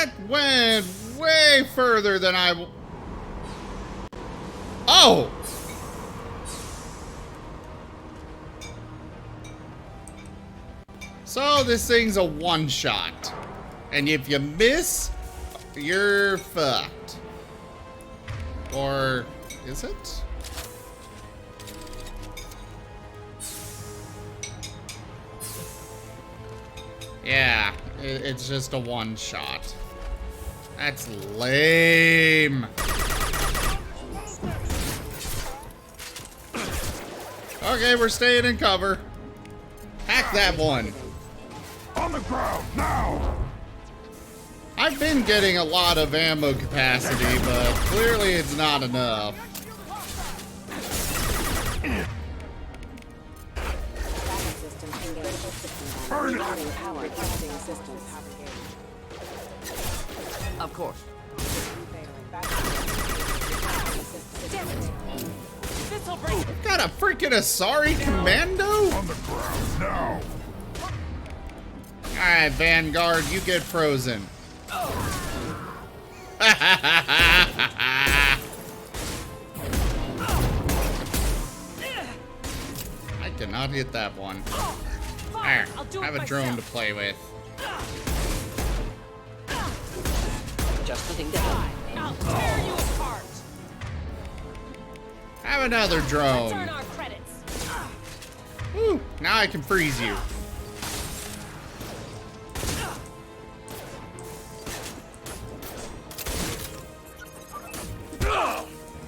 That went way further than I... Oh! So this thing's a one-shot. And if you miss, you're fucked. Or is it? Yeah, it's just a one-shot. That's lame. Okay, we're staying in cover. Hack that one. On the ground, now! I've been getting a lot of ammo capacity, but clearly it's not enough. Of course. I've got a freaking Asari Commando? On the ground, now! Alright, Vanguard, you get frozen. I cannot hit that one. There, I have a drone to play with. Just the thing to have. I'll tear you apart. Have another drone. Let's earn our credits. Woo, now I can freeze you.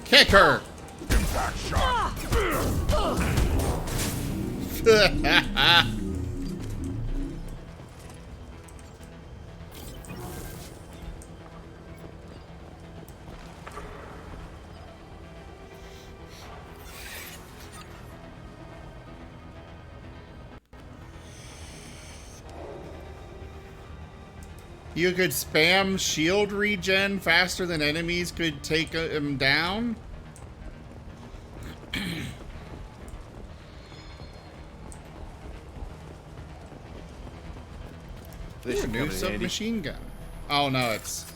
Kick her! Impact shot! You could spam shield regen faster than enemies could take him down? Ooh, new submachine gun. Oh no, it's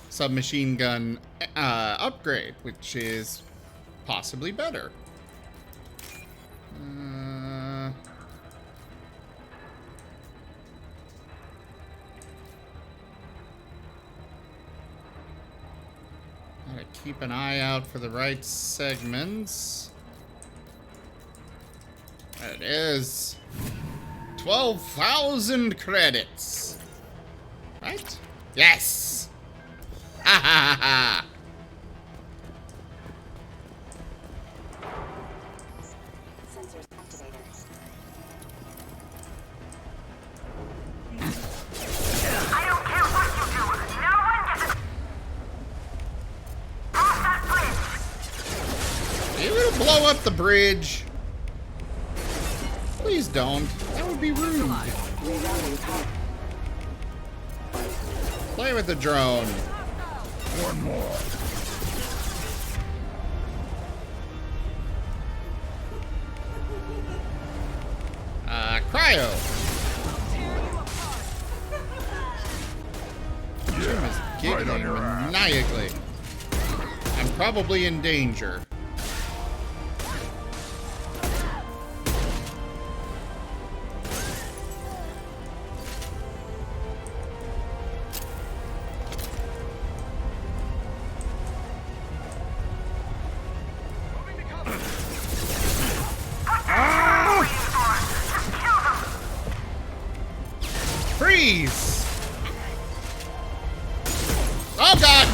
submachine gun upgrade, which is possibly better. Gotta keep an eye out for the right segments. There it is. 12,000 credits. Right? Yes! Ha ha ha! Sensors activated. I don't care what you do. No one gets across that bridge. Are you gonna blow up the bridge? Please don't. That would be rude. Play with the drone. One more. Cryo. Jim is Right on giggling your ass. maniacally. I'm probably in danger. Freeze! Oh god!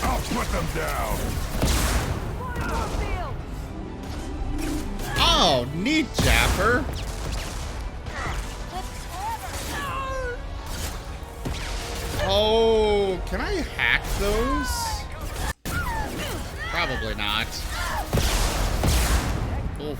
I'll put them down. Oh, neat, Japper. Oh, can I hack those? Probably not. Oof.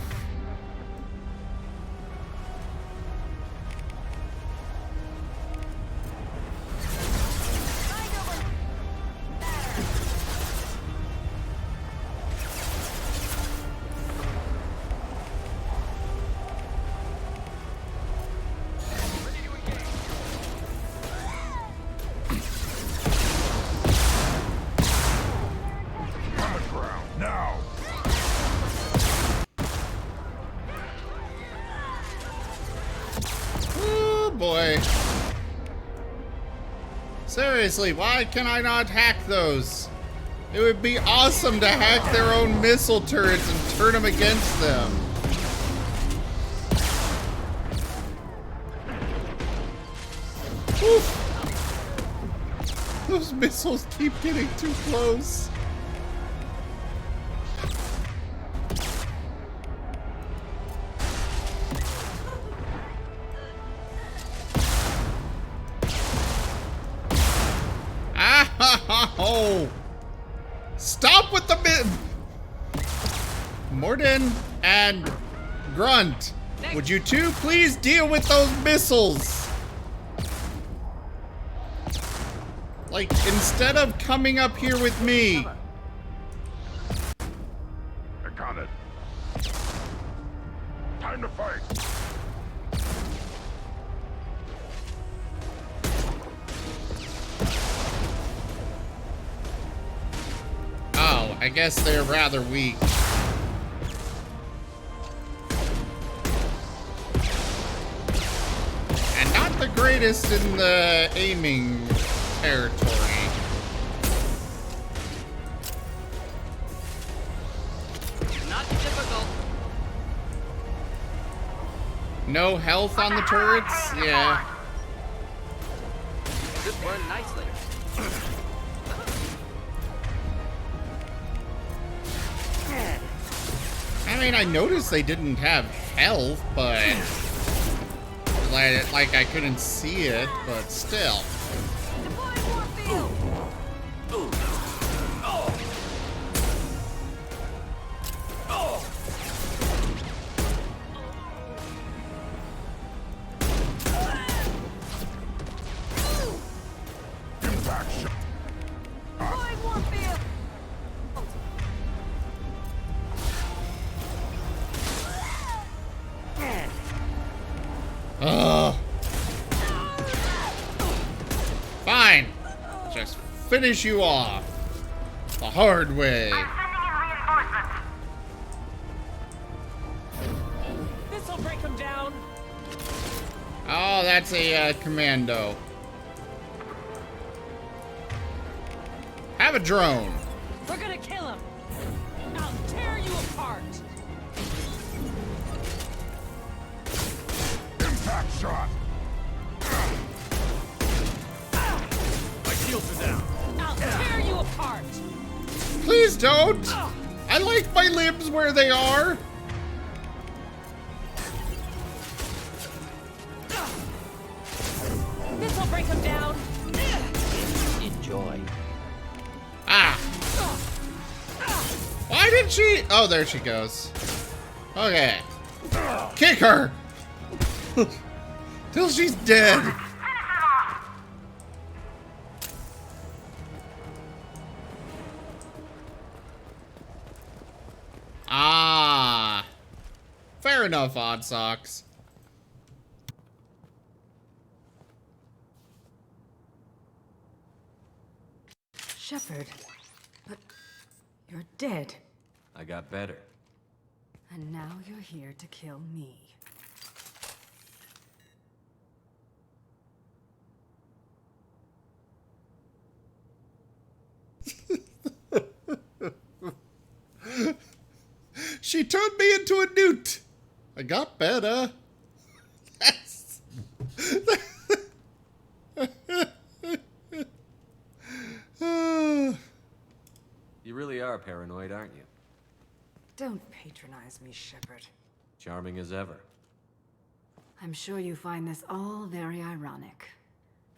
Seriously, why can I not hack those? It would be awesome to hack their own missile turrets and turn them against them. Oof. Those missiles keep getting too close. Oh! Stop with the Morden and Grunt. Would you two please deal with those missiles? Like, instead of coming up here with me. I got it. Time to fight. Oh, I guess they're rather weak. And not the greatest in the aiming territory. Not difficult. No health on the turrets? Yeah. This burned nicely. I mean, I noticed they didn't have health, but like I couldn't see it, but still. Fine. Just finish you off. The hard way. This'll break him down. Oh, that's a commando. Have a drone. We're gonna kill him. I'll tear you apart. Impact shot. My shields are down. I'll tear you apart. Please don't. I like my limbs where they are. This'll break him down. Enjoy. Ah. Why did she? Oh, there she goes. Okay. Kick her. Till she's dead. Ah. Fair enough, Odd Socks. Shepard, but you're dead. I got better. And now you're here to kill me. She turned me into a newt. I got better. Yes. You really are paranoid, aren't you? Don't patronize me, Shepard. Charming as ever. I'm sure you find this all very ironic.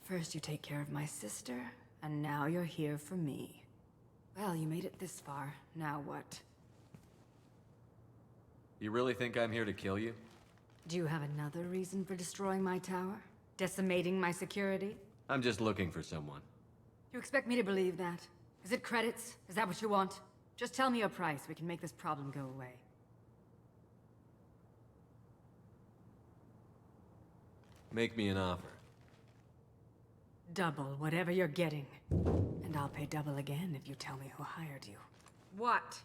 First you take care of my sister, and now you're here for me. Well, you made it this far. Now what? You really think I'm here to kill you? Do you have another reason for destroying my tower? Decimating my security? I'm just looking for someone. You expect me to believe that? Is it credits? Is that what you want? Just tell me a price. We can make this problem go away. Make me an offer. Double whatever you're getting. And I'll pay double again if you tell me who hired you. What?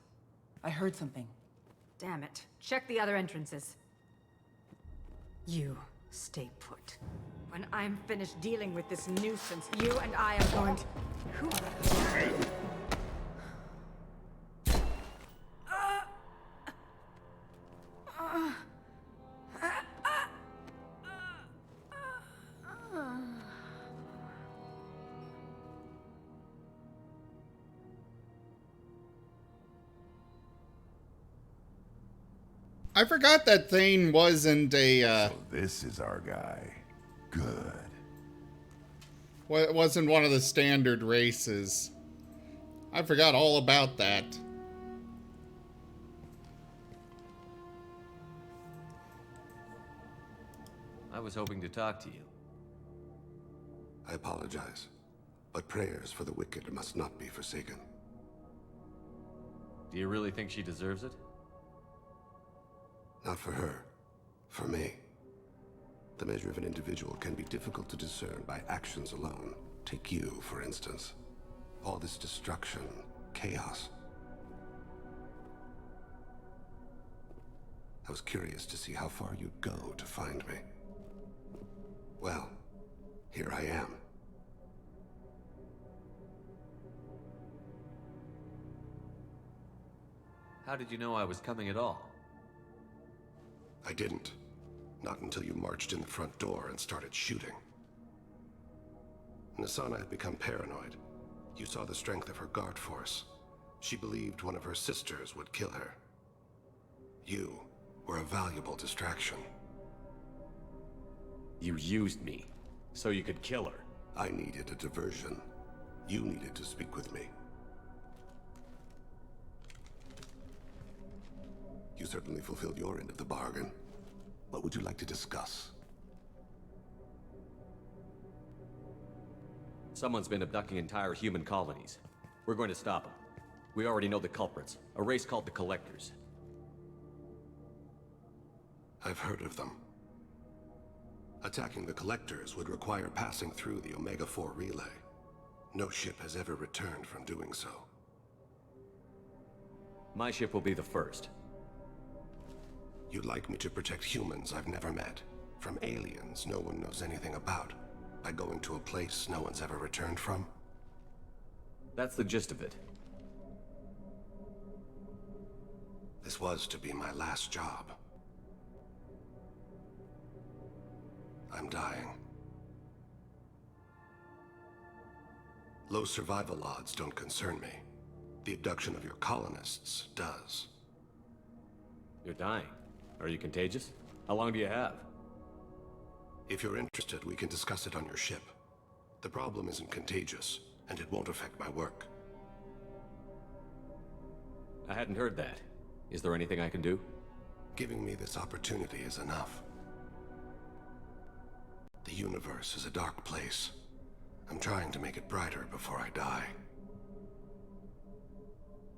I heard something. Damn it. Check the other entrances. You stay put. When I'm finished dealing with this nuisance, you and I are going to... Who are you? I forgot that Thane wasn't a, So this is our guy. Good. wasn't one of the standard races. I forgot all about that. I was hoping to talk to you. I apologize, but prayers for the wicked must not be forsaken. Do you really think she deserves it? Not for her. For me. The measure of an individual can be difficult to discern by actions alone. Take you, for instance. All this destruction, chaos. I was curious to see how far you'd go to find me. Well, here I am. How did you know I was coming at all? I didn't. Not until you marched in the front door and started shooting. Nasana had become paranoid. You saw the strength of her guard force. She believed one of her sisters would kill her. You were a valuable distraction. You used me, so you could kill her. I needed a diversion. You needed to speak with me. You certainly fulfilled your end of the bargain. What would you like to discuss? Someone's been abducting entire human colonies. We're going to stop them. We already know the culprits, a race called the Collectors. I've heard of them. Attacking the Collectors would require passing through the Omega-4 relay. No ship has ever returned from doing so. My ship will be the first. You'd like me to protect humans I've never met, from aliens no one knows anything about, by going to a place no one's ever returned from? That's the gist of it. This was to be my last job. I'm dying. Low survival odds don't concern me. The abduction of your colonists does. You're dying. Are you contagious? How long do you have? If you're interested, we can discuss it on your ship. The problem isn't contagious, and it won't affect my work. I hadn't heard that. Is there anything I can do? Giving me this opportunity is enough. The universe is a dark place. I'm trying to make it brighter before I die.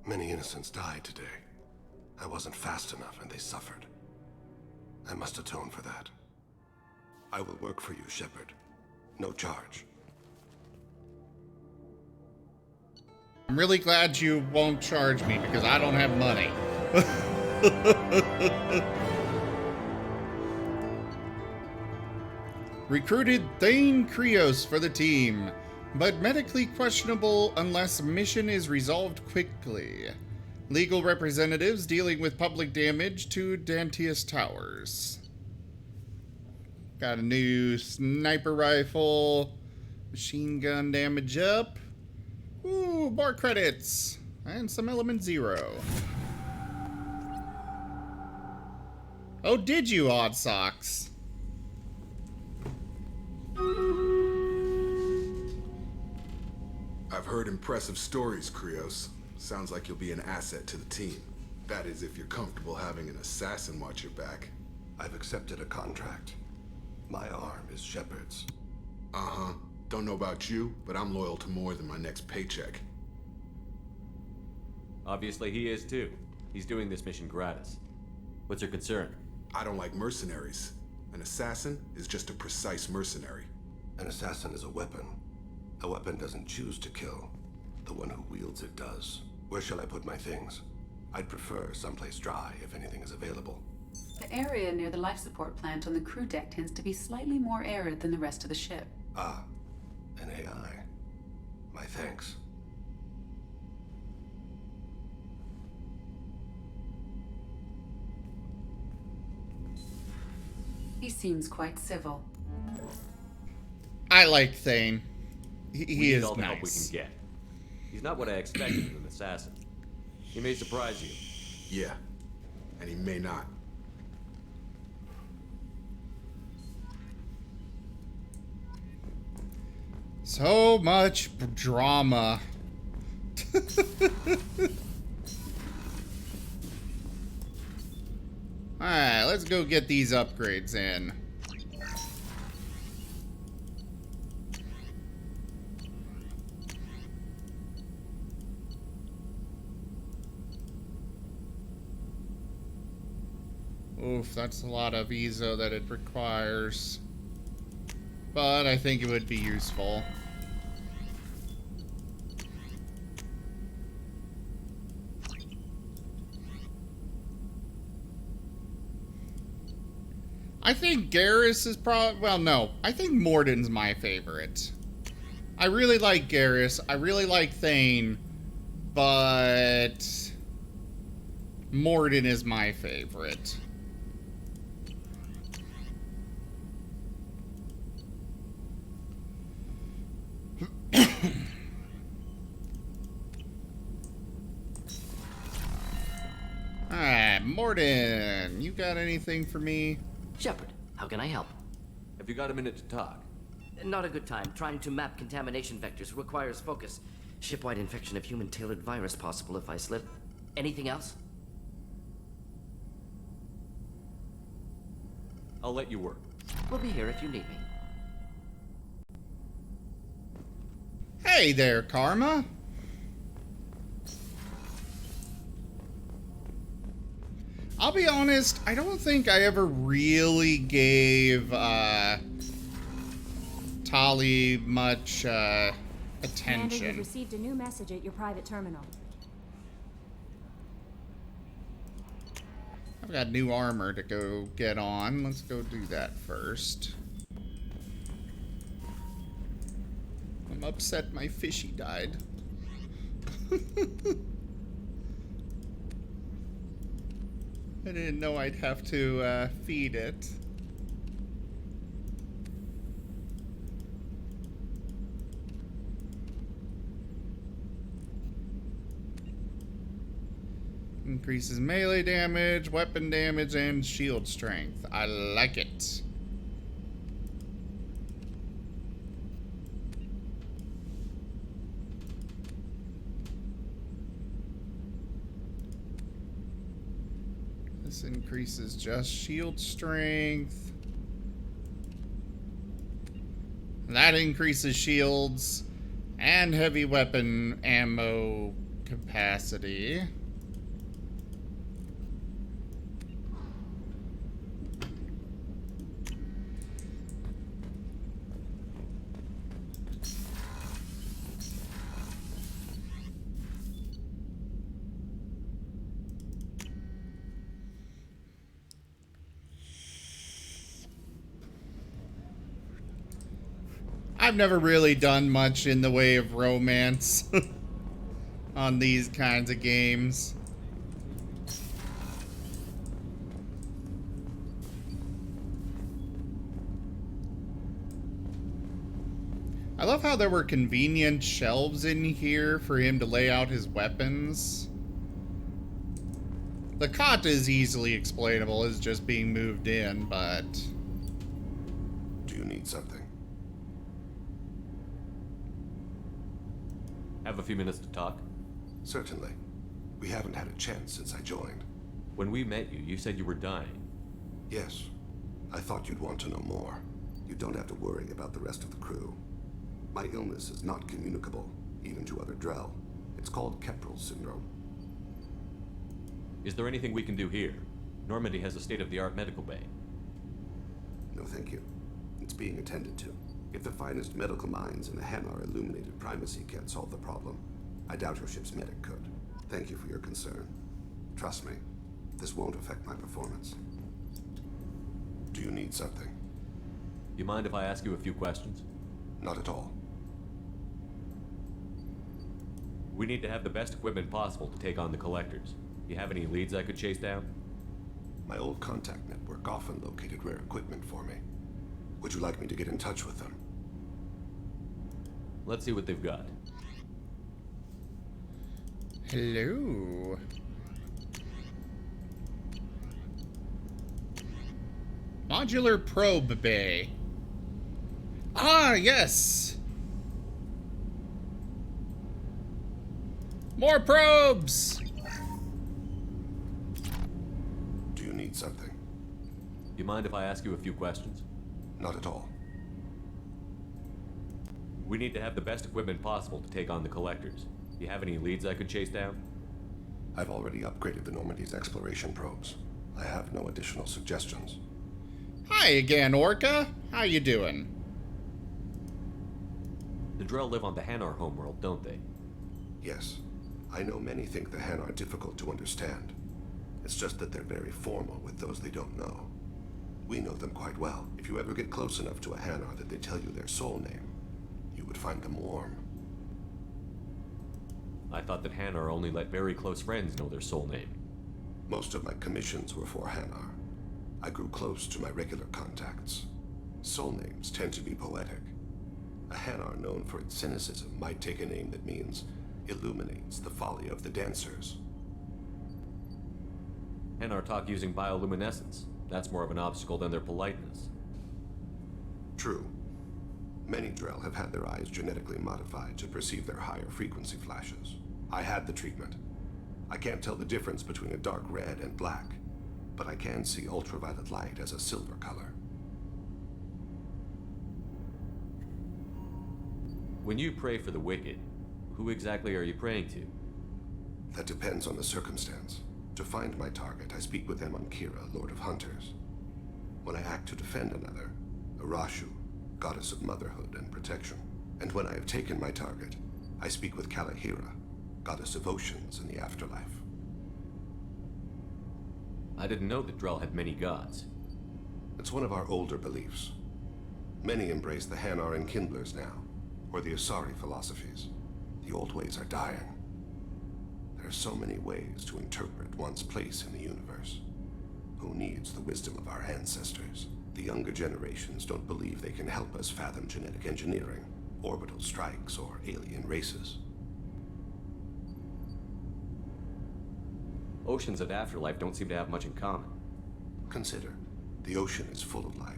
Many innocents died today. I wasn't fast enough and they suffered. I must atone for that. I will work for you, Shepard. No charge. I'm really glad you won't charge me because I don't have money. Recruited Thane Krios for the team, but medically questionable unless mission is resolved quickly. Legal representatives dealing with public damage to Dantius Towers. Got a new sniper rifle. Machine gun damage up. Ooh, more credits. And some element 0. Oh, did you, Odd Socks? I've heard impressive stories, Krios. Sounds like you'll be an asset to the team. That is, if you're comfortable having an assassin watch your back. I've accepted a contract. My arm is Shepard's. Uh-huh. Don't know about you, but I'm loyal to more than my next paycheck. Obviously he is too. He's doing this mission gratis. What's your concern? I don't like mercenaries. An assassin is just a precise mercenary. An assassin is a weapon. A weapon doesn't choose to kill. The one who wields it does. Where shall I put my things? I'd prefer someplace dry if anything is available. The area near the life support plant on the crew deck tends to be slightly more arid than the rest of the ship. Ah, an AI. My thanks. He seems quite civil. I like Thane. He We need is all the help we nice. can get. He's not what I expected in an assassin. He may surprise you. Yeah, and he may not. So much drama. Alright, let's go get these upgrades in. Oof, that's a lot of EZO that it requires. But I think it would be useful. I think Garrus is probably... Well, no. I think Morden's my favorite. I really like Garrus. I really like Thane. But... Morden is my favorite. Alright, Morden, you got anything for me? Shepard, how can I help? Have you got a minute to talk? Not a good time. Trying to map contamination vectors requires focus. Shipwide infection of human-tailored virus possible if I slip. Anything else? I'll let you work. We'll be here if you need me. Hey there, Karma. I'll be honest, I don't think I ever really gave Tali much Commander, attention. you've received a new message at your private terminal. I've got new armor to go get on. Let's go do that first. I'm upset my fishy died. I didn't know I'd have to feed it. Increases melee damage, weapon damage, and shield strength. I like it. This increases just shield strength. That increases shields and heavy weapon ammo capacity. I've never really done much in the way of romance on these kinds of games. I love how there were convenient shelves in here for him to lay out his weapons. The cot is easily explainable as just being moved in, but... Do you need something? Have a few minutes to talk? Certainly. We haven't had a chance since I joined. When we met you, you said you were dying. Yes. I thought you'd want to know more. You don't have to worry about the rest of the crew. My illness is not communicable, even to other Drell. It's called Keprel syndrome. Is there anything we can do here? Normandy has a state-of-the-art medical bay. No, thank you. It's being attended to. If the finest medical minds in the Hanar illuminated primacy can't solve the problem, I doubt your ship's medic could. Thank you for your concern. Trust me, this won't affect my performance. Do you need something? You mind if I ask you a few questions? Not at all. We need to have the best equipment possible to take on the collectors. You have any leads I could chase down? My old contact network often located rare equipment for me. Would you like me to get in touch with them? Let's see what they've got. Hello. Modular probe bay. Ah, yes. More probes. Do you need something? You mind if I ask you a few questions? Not at all. We need to have the best equipment possible to take on the collectors. Do you have any leads I could chase down? I've already upgraded the Normandy's exploration probes. I have no additional suggestions. Hi again, Orca. How you doing? The Drell live on the Hanar homeworld, don't they? Yes. I know many think the Han are difficult to understand. It's just that they're very formal with those they don't know. We know them quite well. If you ever get close enough to a Hanar that they tell you their soul name, you would find them warm. I thought that Hanar only let very close friends know their soul name. Most of my commissions were for Hanar. I grew close to my regular contacts. Soul names tend to be poetic. A Hanar known for its cynicism might take a name that means illuminates the folly of the dancers. Hanar talk using bioluminescence. That's more of an obstacle than their politeness. True. Many Drell have had their eyes genetically modified to perceive their higher frequency flashes. I had the treatment. I can't tell the difference between a dark red and black, but I can see ultraviolet light as a silver color. When you pray for the wicked, who exactly are you praying to? That depends on the circumstance. To find my target, I speak with Kira, Lord of Hunters. When I act to defend another, Arashu, Goddess of Motherhood and Protection. And when I have taken my target, I speak with Kalahira, Goddess of Oceans and the Afterlife. I didn't know that Drell had many gods. It's one of our older beliefs. Many embrace the Hanar and Kindlers now, or the Asari philosophies. The old ways are dying. There are so many ways to interpret one's place in the universe. Who needs the wisdom of our ancestors? The younger generations don't believe they can help us fathom genetic engineering, orbital strikes, or alien races. Oceans and afterlife don't seem to have much in common. Consider, the ocean is full of life,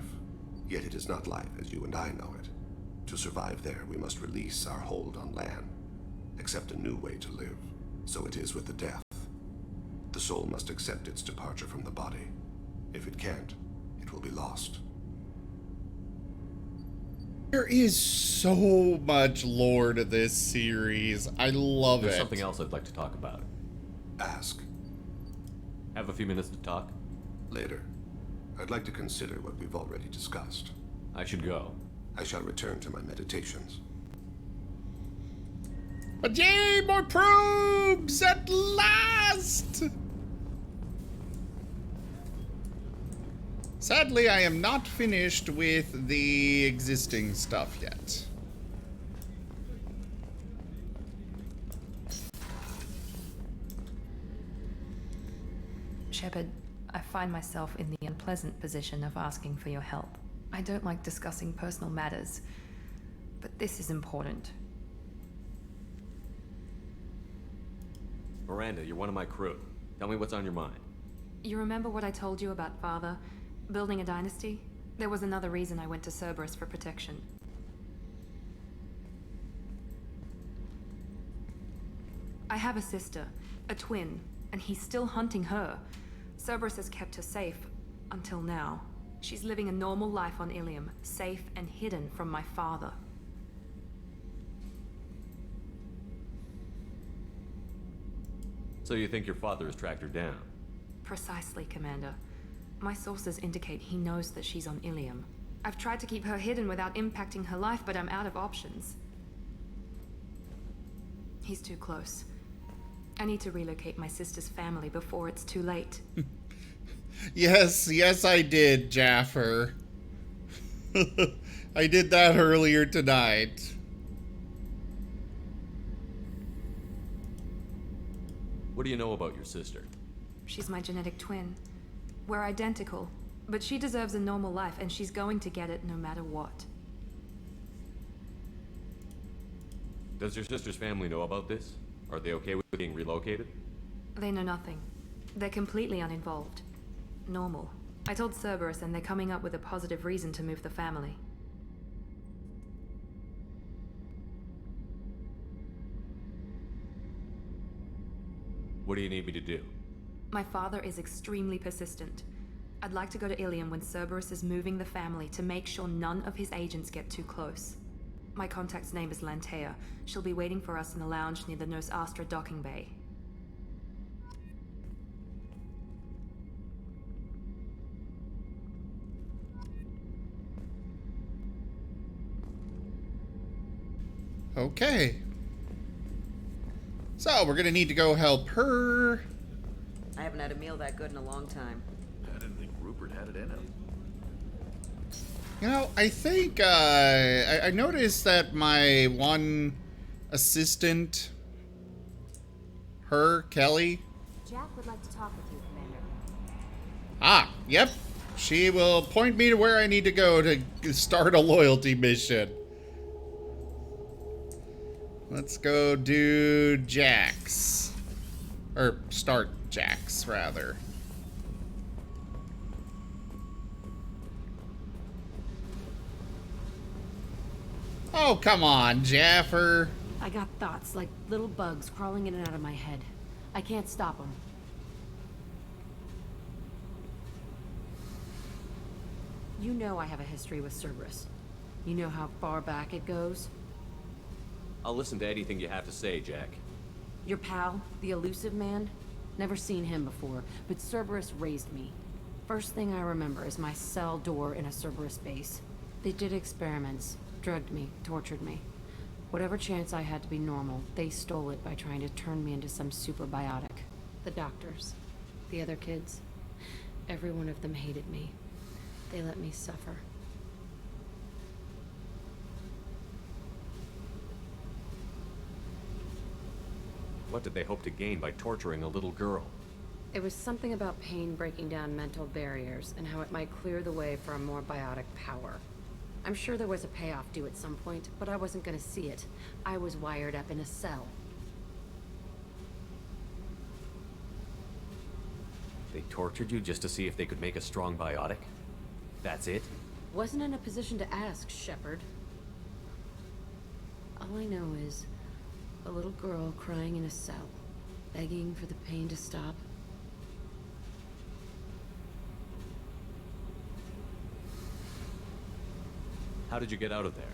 yet it is not life as you and I know it. To survive there, we must release our hold on land, accept a new way to live. So it is with the death. The soul must accept its departure from the body. If it can't, it will be lost. There is so much lore to this series. I love it. There's something else I'd like to talk about. Ask. Have a few minutes to talk? Later. I'd like to consider what we've already discussed. I should go. I shall return to my meditations. But yay, more probes at last! Sadly, I am not finished with the existing stuff yet. Shepard, I find myself in the unpleasant position of asking for your help. I don't like discussing personal matters, but this is important. Miranda, you're one of my crew. Tell me what's on your mind. You remember what I told you about Father? Building a dynasty? There was another reason I went to Cerberus for protection. I have a sister, a twin, and he's still hunting her. Cerberus has kept her safe, until now. She's living a normal life on Ilium, safe and hidden from my father. So you think your father has tracked her down? Precisely, Commander. My sources indicate he knows that she's on Ilium. I've tried to keep her hidden without impacting her life, but I'm out of options. He's too close. I need to relocate my sister's family before it's too late. Yes, I did, Jaffer. I did that earlier tonight. What do you know about your sister? She's my genetic twin. We're identical, but she deserves a normal life, and she's going to get it no matter what. Does your sister's family know about this? Are they okay with being relocated? They know nothing. They're completely uninvolved. Normal. I told Cerberus, and they're coming up with a positive reason to move the family. What do you need me to do? My father is extremely persistent. I'd like to go to Ilium when Cerberus is moving the family to make sure none of his agents get too close. My contact's name is Lantea. She'll be waiting for us in the lounge near the Nos Astra docking bay. Okay. So, we're gonna need to go help her. I haven't had a meal that good in a long time. I didn't think Rupert had it in him. You know, I think, I noticed that my one assistant, Kelly. Jack would like to talk with you, Commander. Ah, yep. She will point me to where I need to go to start a loyalty mission. Let's go do Jax. Or start Jax, rather. Oh, come on, Jaffer. I got thoughts like little bugs crawling in and out of my head. I can't stop them. You know I have a history with Cerberus. You know how far back it goes? I'll listen to anything you have to say, Jack. Your pal, the elusive man? Never seen him before, but Cerberus raised me. First thing I remember is my cell door in a Cerberus base. They did experiments, drugged me, tortured me. Whatever chance I had to be normal, they stole it by trying to turn me into some super biotic. The doctors, the other kids, every one of them hated me. They let me suffer. What did they hope to gain by torturing a little girl? It was something about pain breaking down mental barriers and how it might clear the way for a more biotic power. I'm sure there was a payoff due at some point, but I wasn't gonna see it. I was wired up in a cell. They tortured you just to see if they could make a strong biotic? That's it? Wasn't in a position to ask, Shepard. All I know is a little girl crying in a cell, begging for the pain to stop. How did you get out of there?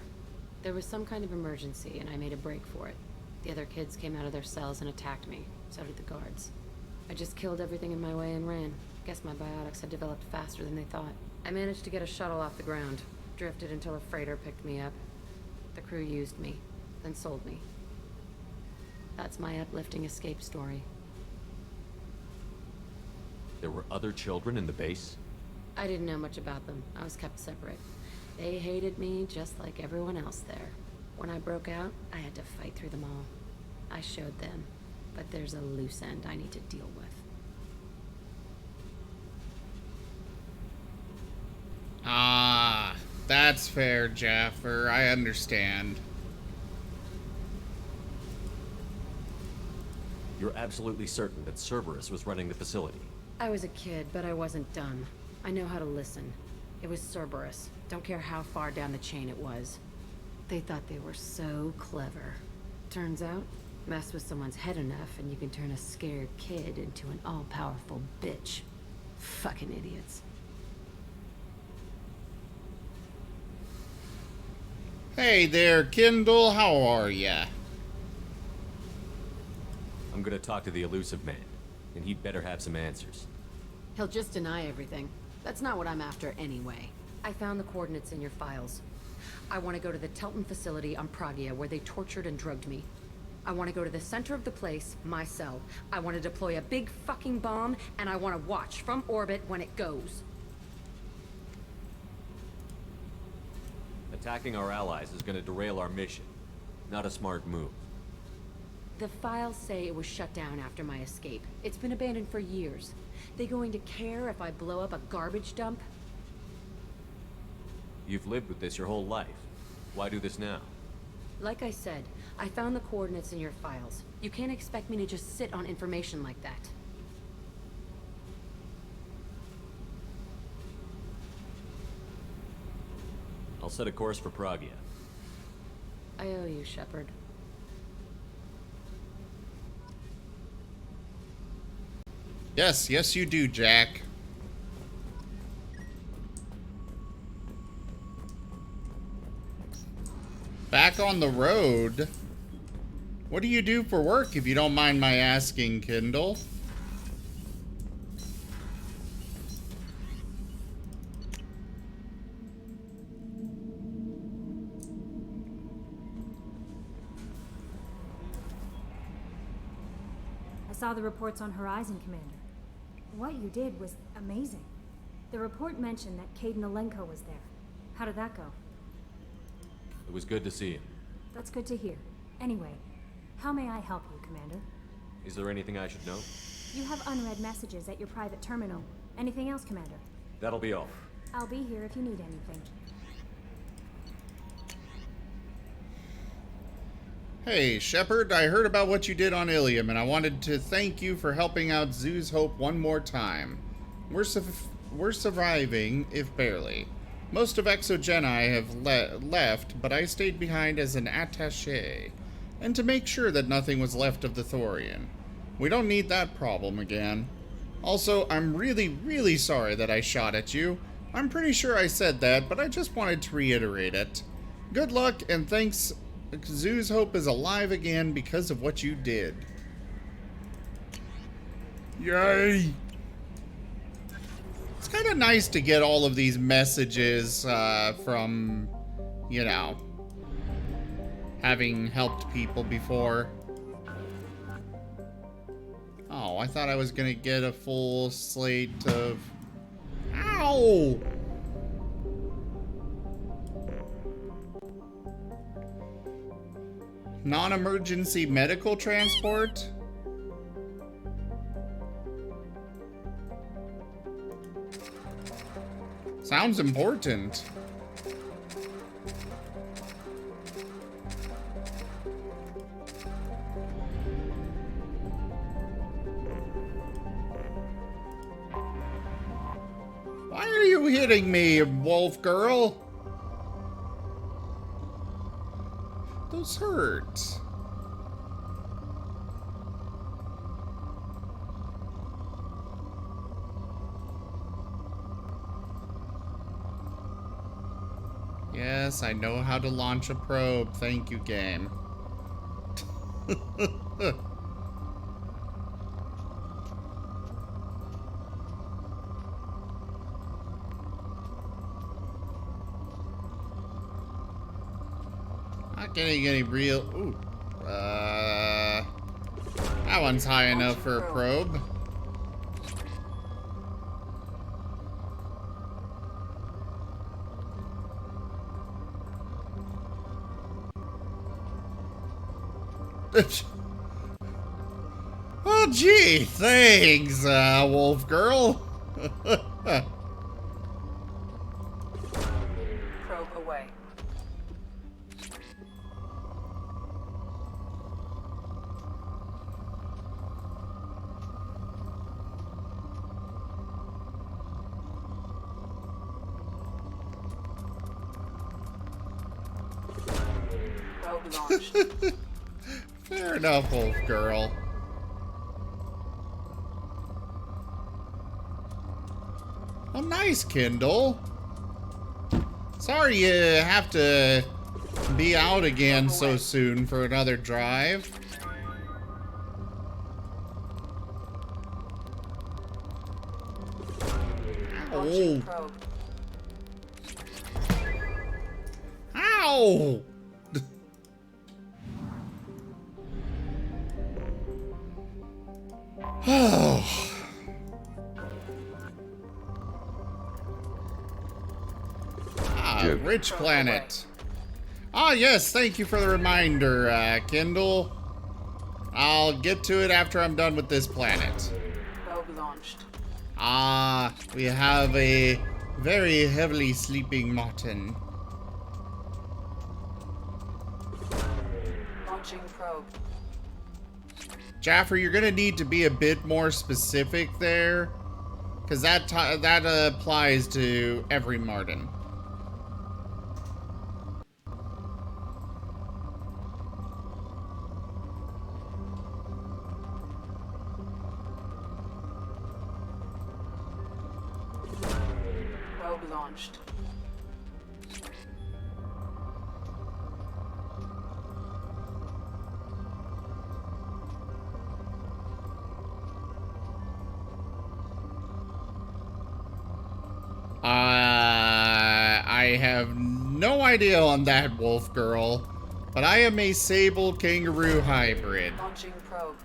There was some kind of emergency, and I made a break for it. The other kids came out of their cells and attacked me. So did the guards. I just killed everything in my way and ran. Guess my biotics had developed faster than they thought. I managed to get a shuttle off the ground. Drifted until a freighter picked me up. The crew used me, then sold me. That's my uplifting escape story. There were other children in the base? I didn't know much about them. I was kept separate. They hated me just like everyone else there. When I broke out, I had to fight through them all. I showed them, but there's a loose end I need to deal with. Ah, that's fair, Jaffer. I understand. You're absolutely certain that Cerberus was running the facility? I was a kid, but I wasn't dumb. I know how to listen. It was Cerberus. Don't care how far down the chain it was. They thought they were so clever. Turns out, mess with someone's head enough and you can turn a scared kid into an all-powerful bitch. Fucking idiots. Hey there, Kindle. How are ya? I'm gonna talk to the elusive man, and he'd better have some answers. He'll just deny everything. That's not what I'm after anyway. I found the coordinates in your files. I want to go to the Telton facility on Pragia where they tortured and drugged me. I want to go to the center of the place, my cell. I want to deploy a big fucking bomb, and I want to watch from orbit when it goes. Attacking our allies is going to derail our mission. Not a smart move. The files say it was shut down after my escape. It's been abandoned for years. They going to care if I blow up a garbage dump? You've lived with this your whole life. Why do this now? Like I said, I found the coordinates in your files. You can't expect me to just sit on information like that. I'll set a course for Pragia. I owe you, Shepard. Yes, yes you do, Jack. Back on the road. What do you do for work, if you don't mind my asking, Kendall? I saw the reports on Horizon, Commander. What you did was amazing. The report mentioned that Caden Alenko was there. How did that go? It was good to see him. That's good to hear. Anyway, how may I help you, Commander? Is there anything I should know? You have unread messages at your private terminal. Anything else, Commander? That'll be all. I'll be here if you need anything. Hey, Shepard, I heard about what you did on Ilium, and I wanted to thank you for helping out Zoo's Hope one more time. We're surviving, if barely. Most of Exogeni have left, but I stayed behind as an attaché, and to make sure that nothing was left of the Thorian. We don't need that problem again. Also, I'm really, really sorry that I shot at you. I'm pretty sure I said that, but I just wanted to reiterate it. Good luck, and thanks. Zoo's Hope is alive again because of what you did. Yay! It's kind of nice to get all of these messages from, you know, having helped people before. Oh, I thought I was gonna get a full slate of... Ow! Non-emergency medical transport? Sounds important. Why are you hitting me, wolf girl? Those hurt. Yes, I know how to launch a probe. Thank you, game. Not getting any real... Ooh. That one's high enough for a probe. Oh, gee, thanks, wolf girl. Probe away. Probe launched. Fair enough, wolf girl. Oh, nice, Kindle. Sorry you have to be out again so soon for another drive. Oh. Ow! Oh. Rich planet. Ah, yes, thank you for the reminder, Kindle. I'll get to it after I'm done with this planet. Probe launched. Ah, we have a very heavily sleeping Martin. Launching probe. Jaffer, you're gonna need to be a bit more specific there, because that applies to every Martin. Probe launched. I have no idea on that, Wolf Girl, but I am a sable kangaroo hybrid. Launching probe.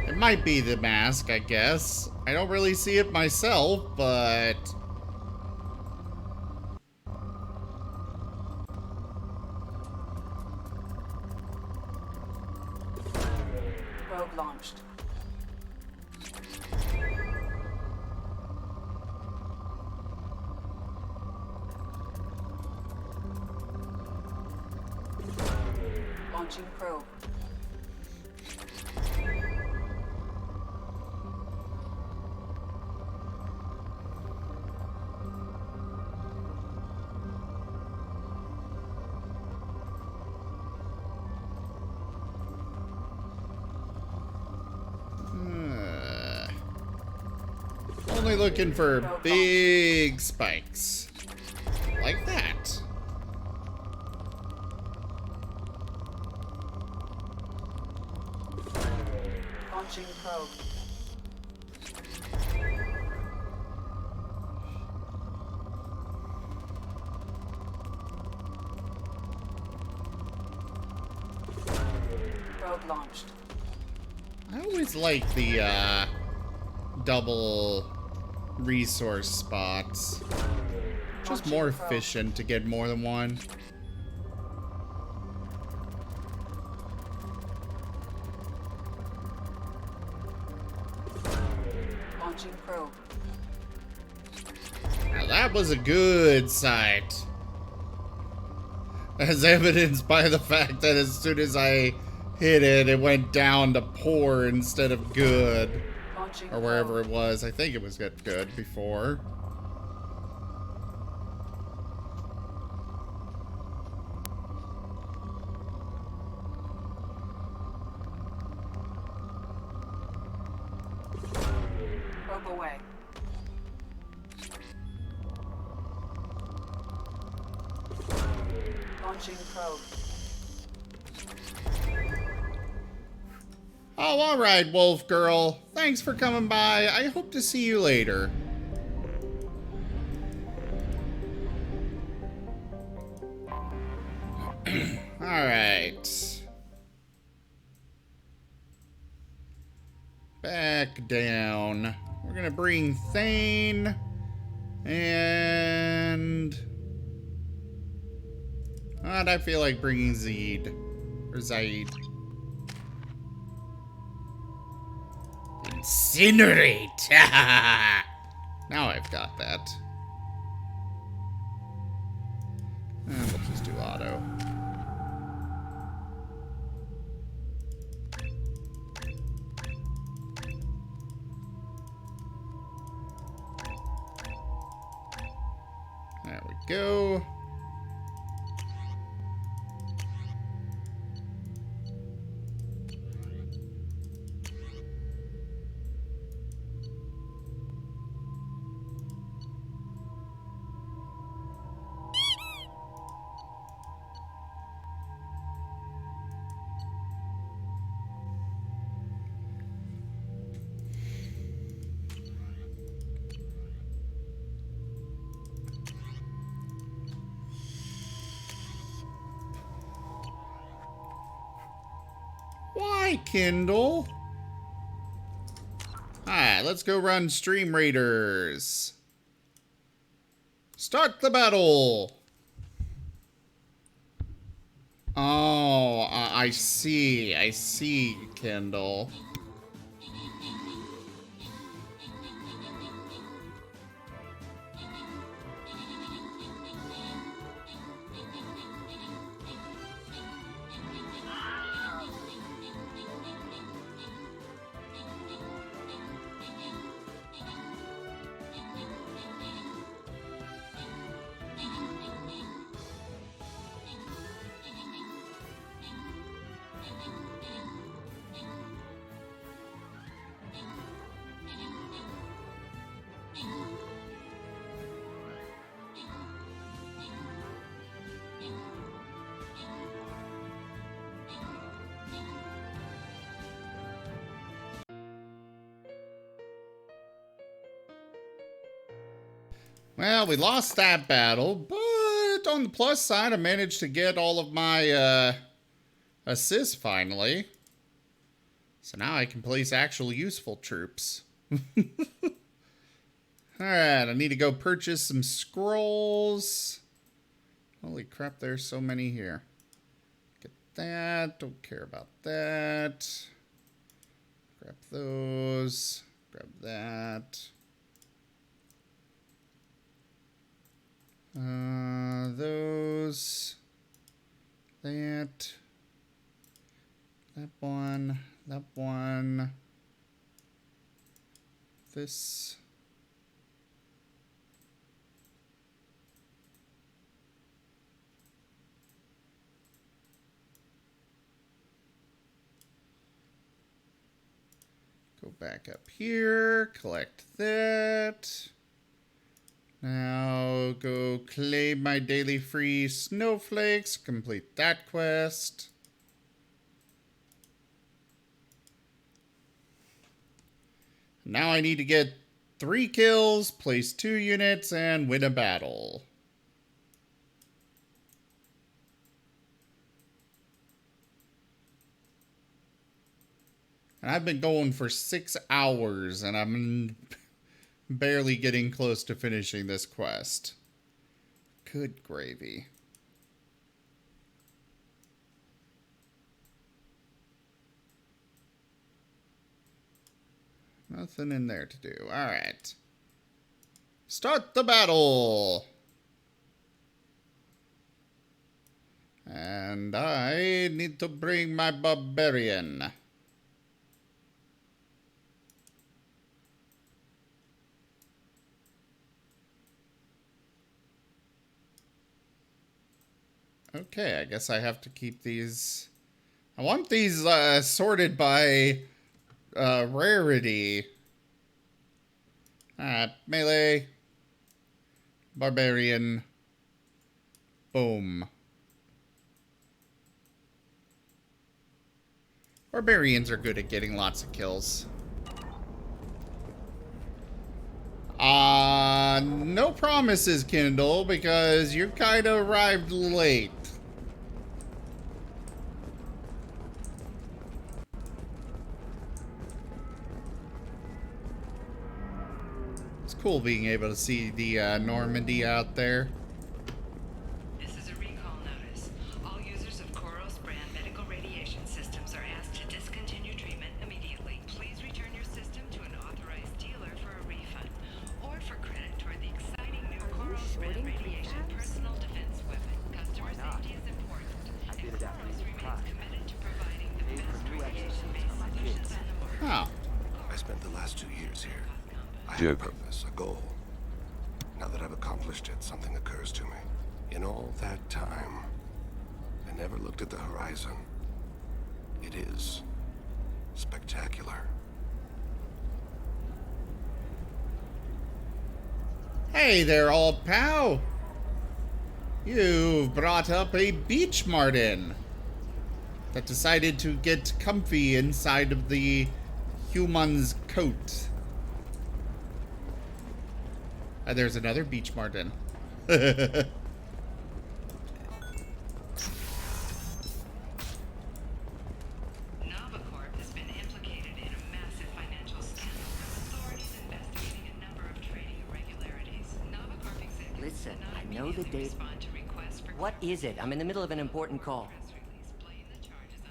It might be the mask, I guess. I don't really see it myself, but... Probe launched. Launching probe. Only looking for big spikes. Like that. Launching probe. Probe launched. I always like the double resource spots. Just more efficient to get more than one. Launching probe. Now that was a good sight. As evidenced by the fact that as soon as I hit it, it went down to poor instead of good. Or wherever it was. I think it was good before. Probe away. Launching probe. Oh, alright, Wolf Girl. Thanks for coming by. I hope to see you later. Alright. Back down. We're gonna bring Thane. And... I feel like bringing Zeed. Or Zaid. Incinerate! Now I've got that. We'll just do auto. There we go. Why, Kindle? Alright, let's go run Stream Raiders. Start the battle! Oh, I see. I see, Kendall. Well, we lost that battle, but on the plus side, I managed to get all of my assists finally. So now I can place actual useful troops. Alright, I need to go purchase some scrolls. Holy crap, there's so many here. Get that, don't care about that. Grab those, grab that. Those, that one, this. Go back up here, collect that. Now go claim my daily free snowflakes, complete that quest. Now I need to get 3 kills, place 2 units, and win a battle. And I've been going for 6 hours, and I'm barely getting close to finishing this quest. Good gravy. Nothing in there to do. Alright. Start the battle! And I need to bring my barbarian. Okay, I guess I have to keep these. I want these sorted by rarity. Melee. Barbarian. Boom. Barbarians are good at getting lots of kills. No promises, Kindle, because you kind of arrived late. It's cool being able to see the Normandy out there. This is a recall notice. All users of Koros brand medical radiation systems are asked to discontinue treatment immediately. Please return your system to an authorized dealer for a refund or for credit toward the exciting new Koros brand radiation personal defense weapon. Customer safety is important, and Koros remains committed to providing the best radiation-based solutions on the market. I spent the last 2 years here. I have a purpose, a goal. Now that I've accomplished it, something occurs to me. In all that time, I never looked at the horizon. It is spectacular. Hey there, old pal. You've brought up a beach martin that decided to get comfy inside of the human's coat. There's another beach martin. Navacorp has been implicated in a massive financial scandal. know the date. What is it? I'm in the middle of an important call.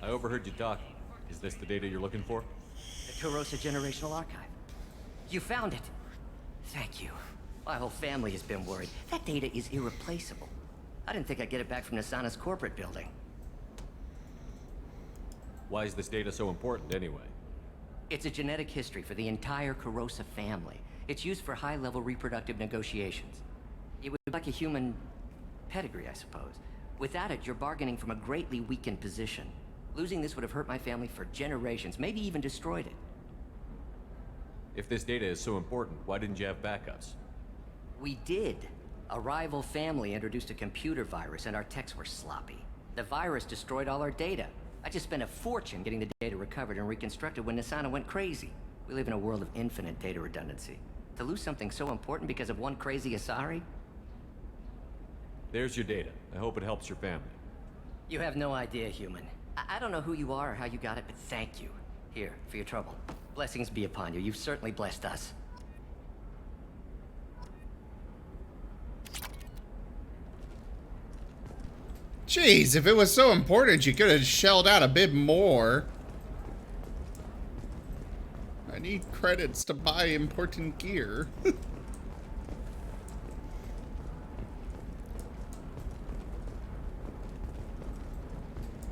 I overheard you talking. Is this the data you're looking for? The Kurosa Generational Archive. You found it. Thank you. My whole family has been worried. That data is irreplaceable. I didn't think I'd get it back from Nasana's corporate building. Why is this data so important anyway? It's a genetic history for the entire Kurosa family. It's used for high-level reproductive negotiations. It would be like a human pedigree, I suppose. Without it, you're bargaining from a greatly weakened position. Losing this would have hurt my family for generations, maybe even destroyed it. If this data is so important, why didn't you have backups? We did. A rival family introduced a computer virus and our techs were sloppy. The virus destroyed all our data. I just spent a fortune getting the data recovered and reconstructed when Nasana went crazy. We live in a world of infinite data redundancy. To lose something so important because of one crazy Asari? There's your data. I hope it helps your family. You have no idea, human. I don't know who you are or how you got it, but thank you. Here, for your trouble. Blessings be upon you. You've certainly blessed us. Jeez, if it was so important, you could have shelled out a bit more. I need credits to buy important gear.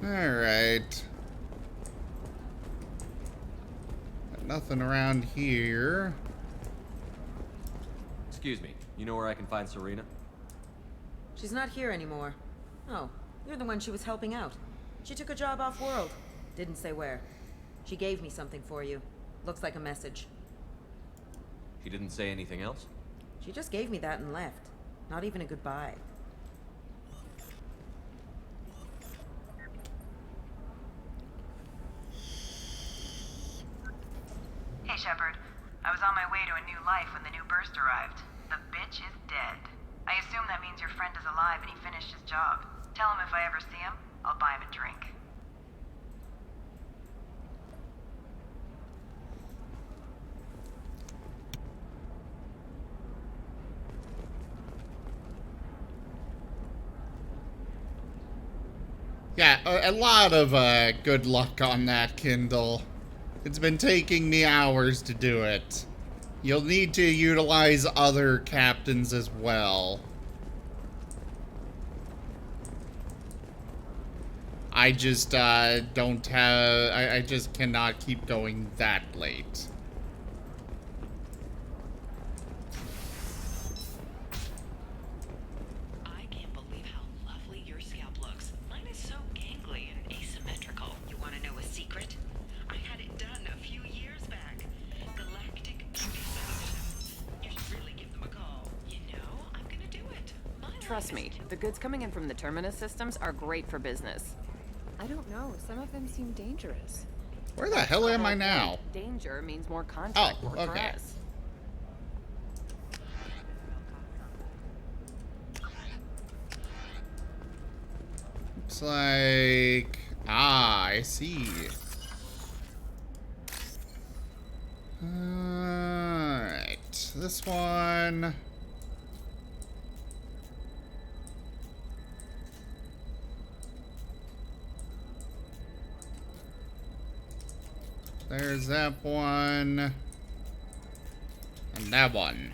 Alright. Nothing around here. Excuse me, you know where I can find Serena? She's not here anymore. Oh, you're the one she was helping out. She took a job off-world. Didn't say where. She gave me something for you. Looks like a message. She didn't say anything else? She just gave me that and left. Not even a goodbye. Hey, Shepard. I was on my way to a new life when the new burst arrived. The bitch is dead. I assume that means your friend is alive and he finished his job. Tell him if I ever see him, I'll buy him a drink. Yeah, a lot of good luck on that, Kindle. It's been taking me hours to do it. You'll need to utilize other captains as well. I just don't have... I just cannot keep going that late. I can't believe how lovely your scalp looks. Mine is so gangly and asymmetrical. You want to know a secret? I had it done a few years back. Galactic Beauty Solutions. You should really give them a call. You know, I'm gonna do it. Trust me, the goods coming in from the Terminus systems are great for business. I don't know. Some of them seem dangerous. Where the hell am I now? Danger means more contract work for okay. us. Looks like... Ah, I see. Alright. This one... There's that one. And that one.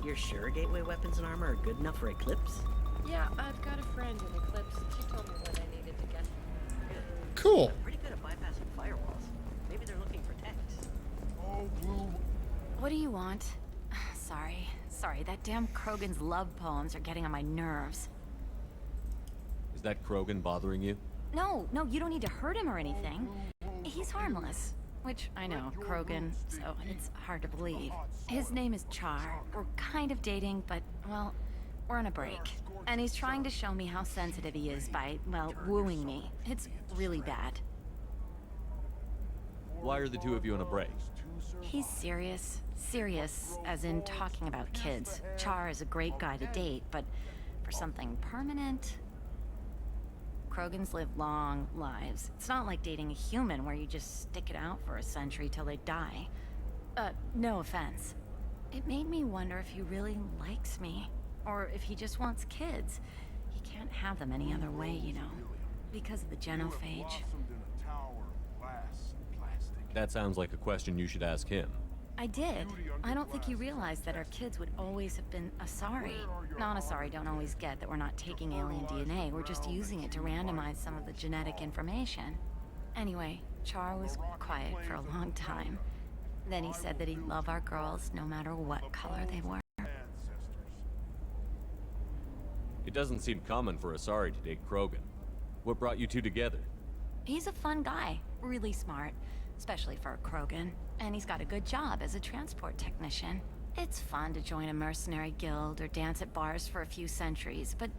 You're sure gateway weapons and armor are good enough for Eclipse? Yeah, I've got a friend in Eclipse. She told me what I needed to get. Cool. They're pretty good at bypassing firewalls. Maybe they're looking for techs. Oh, Blue. What do you want? Sorry, that damn Krogan's love poems are getting on my nerves. Is that Krogan bothering you? No, you don't need to hurt him or anything. He's harmless. Which, I know, Krogan, so it's hard to believe. His name is Char. We're kind of dating, but, well, we're on a break. And he's trying to show me how sensitive he is by, well, wooing me. It's really bad. Why are the two of you on a break? He's serious. Serious, as in talking about kids. Char is a great guy to date, but for something permanent... Krogans live long lives. It's not like dating a human where you just stick it out for a century till they die. No offense. It made me wonder if he really likes me, or if he just wants kids. He can't have them any other way, you know, because of the genophage. That sounds like a question you should ask him. I did. I don't think he realized that our kids would always have been Asari. Non-Asari don't always get that we're not taking alien DNA, we're just using it to randomize some of the genetic information. Anyway, Char was quiet for a long time. Then he said that he'd love our girls no matter what color they were. It doesn't seem common for Asari to date Krogan. What brought you two together? He's a fun guy, really smart, especially for a Krogan. And he's got a good job as a transport technician. It's fun to join a mercenary guild or dance at bars for a few centuries, but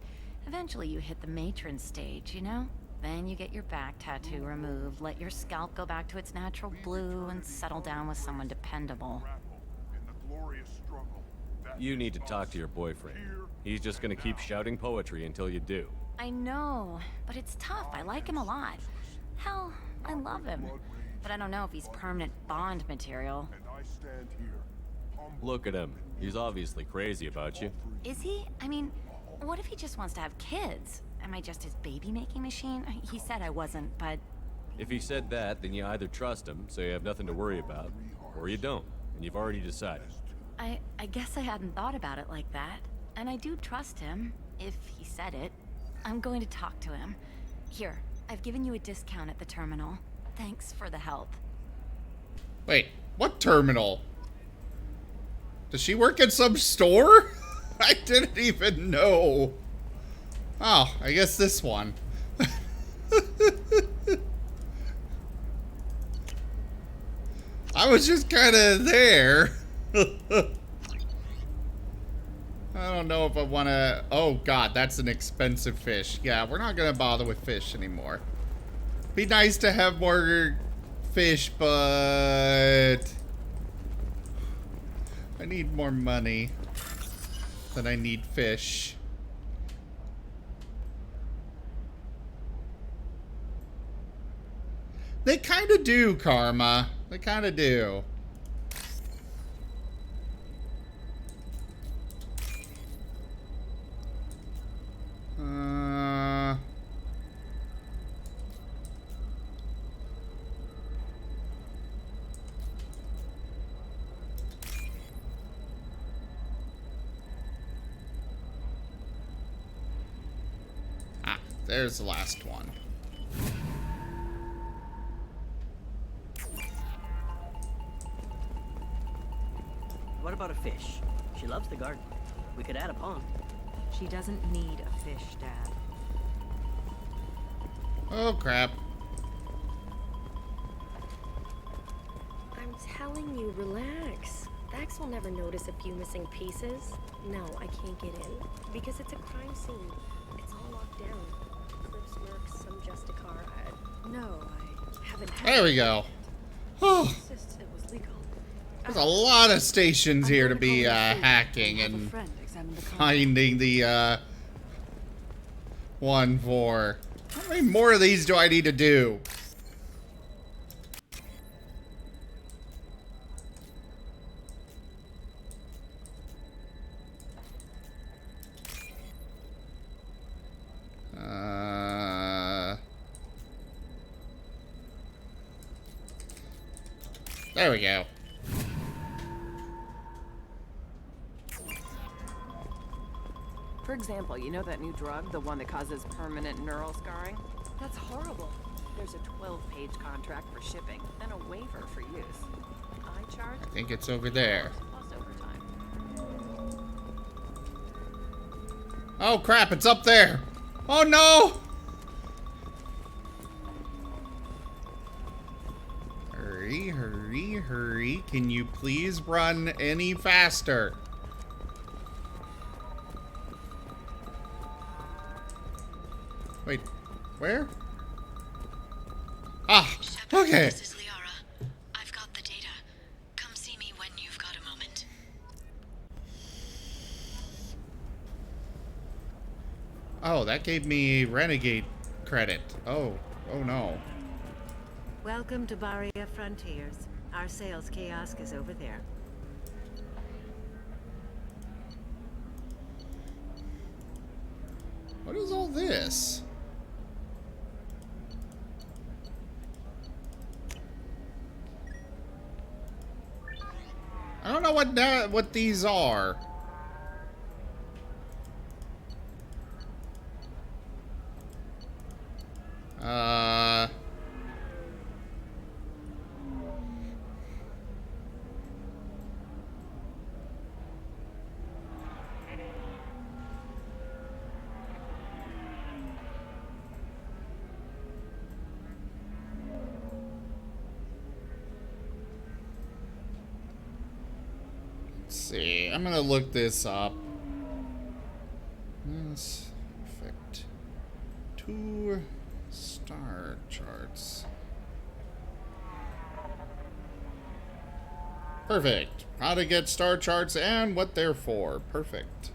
eventually you hit the matron stage, you know? Then you get your back tattoo removed, let your scalp go back to its natural blue, and settle down with someone dependable. You need to talk to your boyfriend. He's just gonna keep shouting poetry until you do. I know, but it's tough. I like him a lot. Hell, I love him. But I don't know if he's permanent Bond material. Look at him. He's obviously crazy about you. Is he? I mean, what if he just wants to have kids? Am I just his baby-making machine? He said I wasn't, but... If he said that, then you either trust him, so you have nothing to worry about, or you don't, and you've already decided. I guess I hadn't thought about it like that. And I do trust him, if he said it. I'm going to talk to him. Here, I've given you a discount at the terminal. Thanks for the help. Wait, what terminal? Does she work at some store? I didn't even know. Oh, I guess this one. I was just kind of there. I don't know if I want to... Oh, God, that's an expensive fish. Yeah, we're not going to bother with fish anymore. Be nice to have more fish, but... I need more money than I need fish. They kind of do, Karma. They kind of do. There's the last one. What about a fish? She loves the garden. We could add a pond. She doesn't need a fish, Dad. Oh, crap. I'm telling you, relax. Vax will never notice a few missing pieces. No, I can't get in. Because it's a crime scene. It's all locked down. Clips, mercs, some Justicar. No, I haven't had... There we go. Oh. Insists it was legal. There's a lot of stations here to be hacking and finding the one for. How many more of these do I need to do? There we go. For example, you know that new drug, the one that causes permanent neural scarring? That's horrible. There's a 12-page contract for shipping, and a waiver for use. I charge... I think it's over there. Plus overtime. Oh crap, it's up there. Oh no! Hurry, hurry, hurry. Can you please run any faster? Wait, where? Ah, okay. This is Liara. I've got the data. Come see me when you've got a moment. Oh, that gave me Renegade credit. Oh. Oh no. Welcome to Barria Frontiers. Our sales kiosk is over there. What is all this? I don't know what these are. Let's see. I'm gonna look this up. Yes, perfect. 2 star charts. Perfect. How to get star charts and what they're for. Perfect.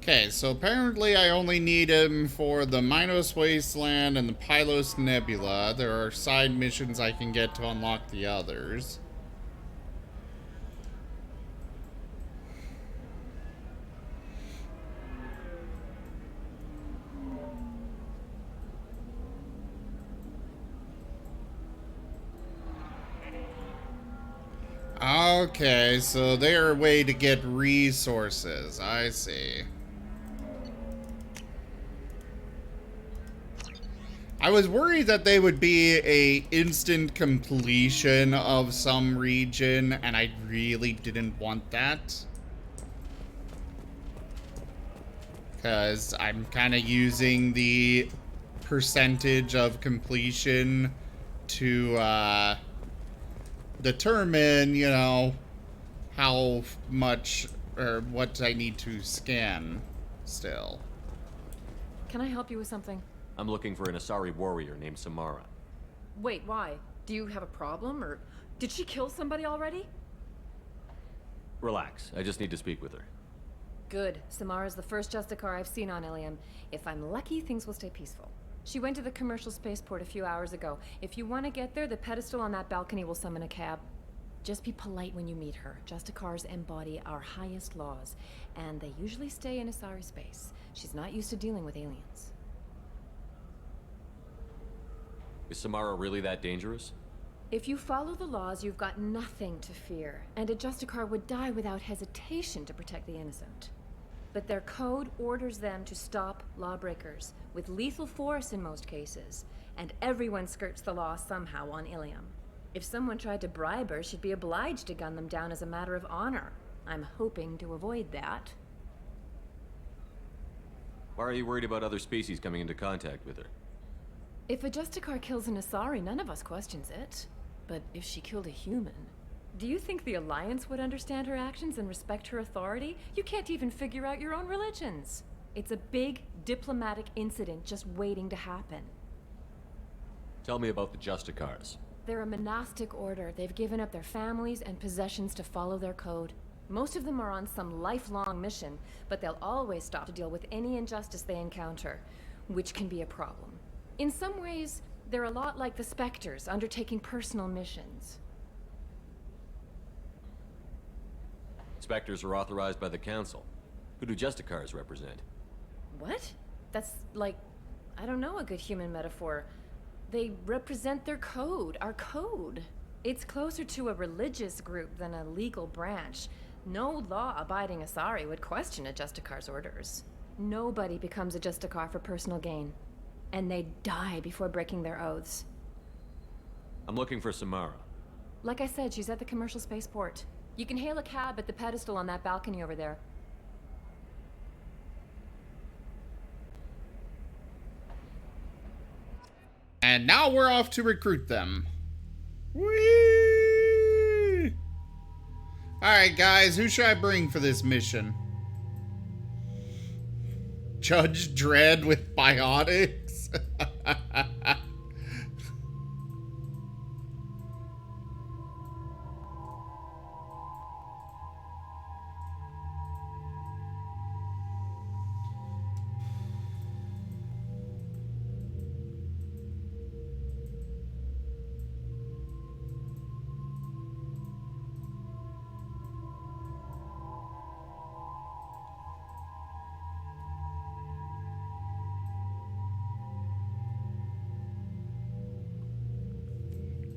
Okay, so apparently I only need him for the Minos Wasteland and the Pylos Nebula. There are side missions I can get to unlock the others. Okay, so they're a way to get resources. I see. I was worried that they would be a instant completion of some region, and I really didn't want that. Because I'm kind of using the percentage of completion to determine, you know, how much or what I need to scan still. Can I help you with something? I'm looking for an Asari warrior named Samara. Wait, why? Do you have a problem, or did she kill somebody already? Relax, I just need to speak with her. Good. Samara's the first Justicar I've seen on Ilium. If I'm lucky, things will stay peaceful. She went to the commercial spaceport a few hours ago. If you want to get there, the pedestal on that balcony will summon a cab. Just be polite when you meet her. Justicars embody our highest laws, and they usually stay in Asari space. She's not used to dealing with aliens. Is Samara really that dangerous? If you follow the laws, you've got nothing to fear, and a Justicar would die without hesitation to protect the innocent. But their code orders them to stop lawbreakers, with lethal force in most cases, and everyone skirts the law somehow on Ilium. If someone tried to bribe her, she'd be obliged to gun them down as a matter of honor. I'm hoping to avoid that. Why are you worried about other species coming into contact with her? If a Justicar kills an Asari, none of us questions it. But if she killed a human, do you think the Alliance would understand her actions and respect her authority? You can't even figure out your own religions. It's a big diplomatic incident just waiting to happen. Tell me about the Justicars. They're a monastic order. They've given up their families and possessions to follow their code. Most of them are on some lifelong mission, but they'll always stop to deal with any injustice they encounter, which can be a problem. In some ways, they're a lot like the Spectres, undertaking personal missions. Spectres are authorized by the Council. Who do Justicars represent? What? That's like, I don't know, a good human metaphor. They represent their code, our code. It's closer to a religious group than a legal branch. No law-abiding Asari would question a Justicar's orders. Nobody becomes a Justicar for personal gain. And they die before breaking their oaths. I'm looking for Samara. Like I said, she's at the commercial spaceport. You can hail a cab at the pedestal on that balcony over there. And now we're off to recruit them. Whee! Alright, guys, who should I bring for this mission? Judge Dredd with biotics?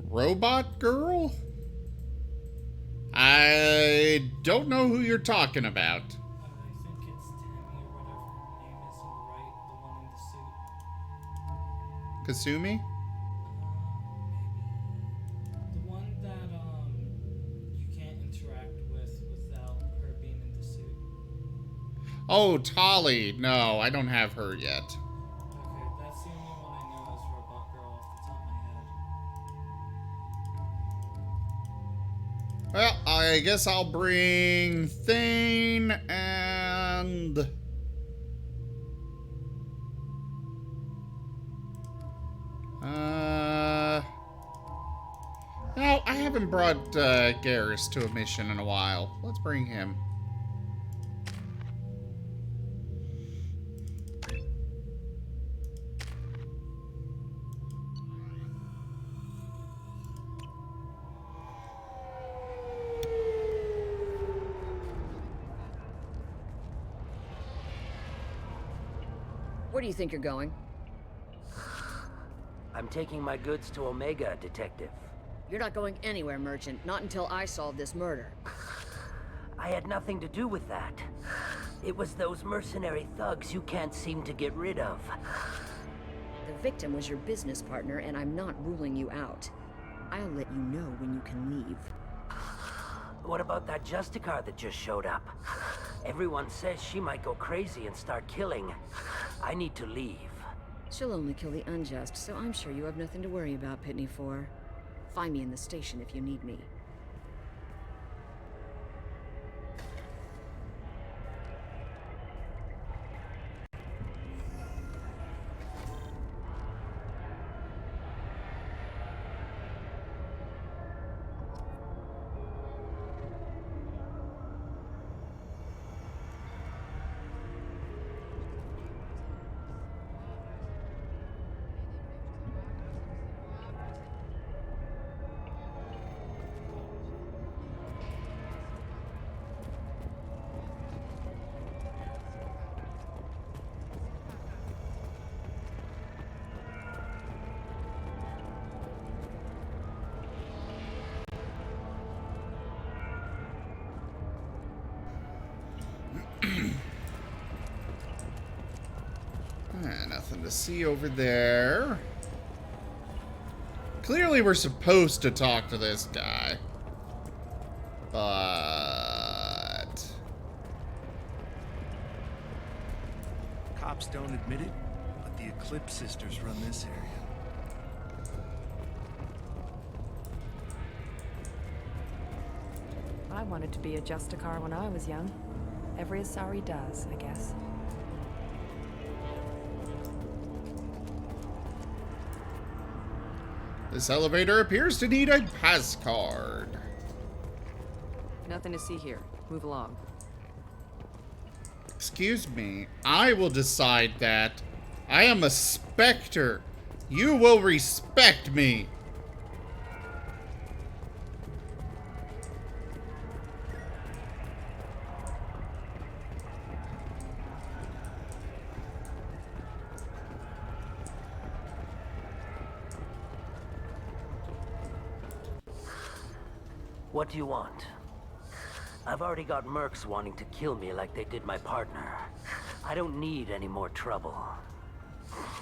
Robot girl? I don't know who you're talking about. I think it's Tammy or whatever her name is on the right, the one in the suit. Kasumi? Maybe the one that you can't interact with without her being in the suit. Oh, Tali. No, I don't have her yet. Okay, that's the only one I know as Robot Girl off the top of my head. Well, I guess I'll bring Thane and... No, I haven't brought Garrus to a mission in a while. Let's bring him. Where do you think you're going? I'm taking my goods to Omega, Detective. You're not going anywhere, Merchant. Not until I solve this murder. I had nothing to do with that. It was those mercenary thugs you can't seem to get rid of. The victim was your business partner, and I'm not ruling you out. I'll let you know when you can leave. What about that Justicar that just showed up? Everyone says she might go crazy and start killing. I need to leave. She'll only kill the unjust, so I'm sure you have nothing to worry about, Pitney 4. Find me in the station if you need me. Nothing to see over there. Clearly we're supposed to talk to this guy. But... Cops don't admit it, but the Eclipse sisters run this area. I wanted to be a Justicar when I was young. Every Asari does, I guess. This elevator appears to need a pass card. Nothing to see here. Move along. Excuse me. I will decide that. I am a Spectre. You will respect me. What do you want? I've already got mercs wanting to kill me like they did my partner. I don't need any more trouble.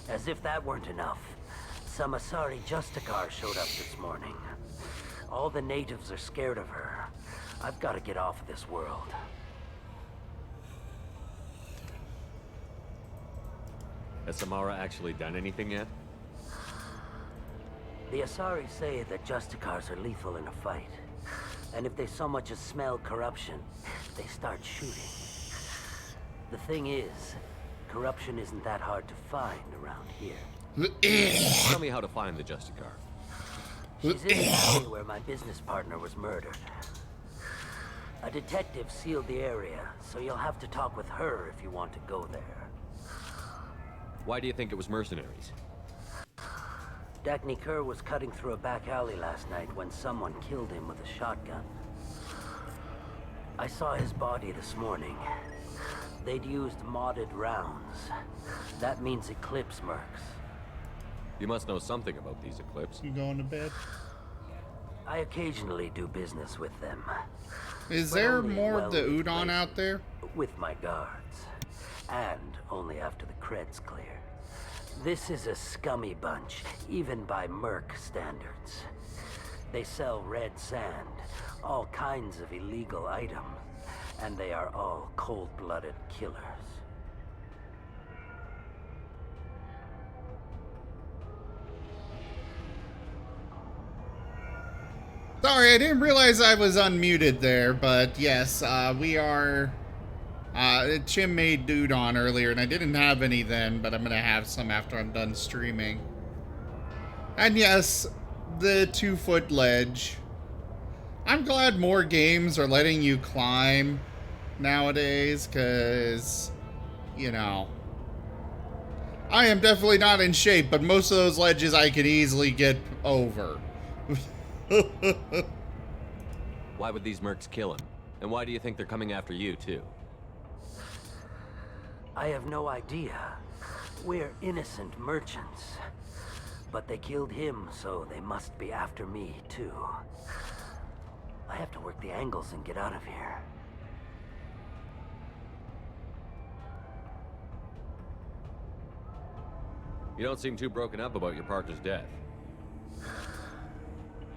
As if that weren't enough, some Asari Justicar showed up this morning. All the natives are scared of her. I've got to get off of this world. Has Samara actually done anything yet? The Asari say that Justicars are lethal in a fight. And if they so much as smell corruption, they start shooting. The thing is, corruption isn't that hard to find around here. Tell me how to find the Justicar. She's in the alley where my business partner was murdered. A detective sealed the area, so you'll have to talk with her if you want to go there. Why do you think it was mercenaries? Dagny Kerr was cutting through a back alley last night when someone killed him with a shotgun. I saw his body this morning. They'd used modded rounds. That means Eclipse mercs. You must know something about these Eclipse. You going to bed? I occasionally do business with them. Is But there only in more of the well-lit udon out places, there? With my guards. And only after the cred's clear. This is a scummy bunch, even by merc standards. They sell red sand, all kinds of illegal items, and they are all cold-blooded killers. Sorry, I didn't realize I was unmuted there, but yes, we are... Chim made udon earlier, and I didn't have any then, but I'm gonna have some after I'm done streaming. And yes, the 2-foot ledge. I'm glad more games are letting you climb nowadays, because, you know... I am definitely not in shape, but most of those ledges I could easily get over. Why would these mercs kill him? And why do you think they're coming after you, too? I have no idea. We're innocent merchants. But they killed him, so they must be after me, too. I have to work the angles and get out of here. You don't seem too broken up about your partner's death.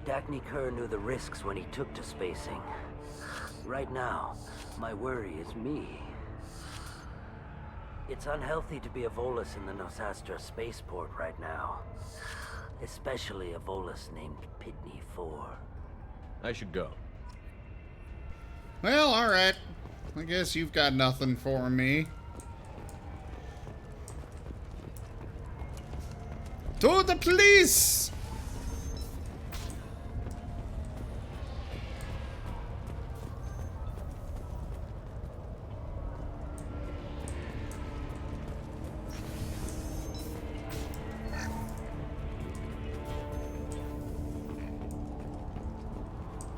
Dagny Kerr knew the risks when he took to spacing. Right now, my worry is me. It's unhealthy to be a Volus in the Nosastra spaceport right now. Especially a Volus named Pitney 4. I should go. Well, alright. I guess you've got nothing for me. To the police!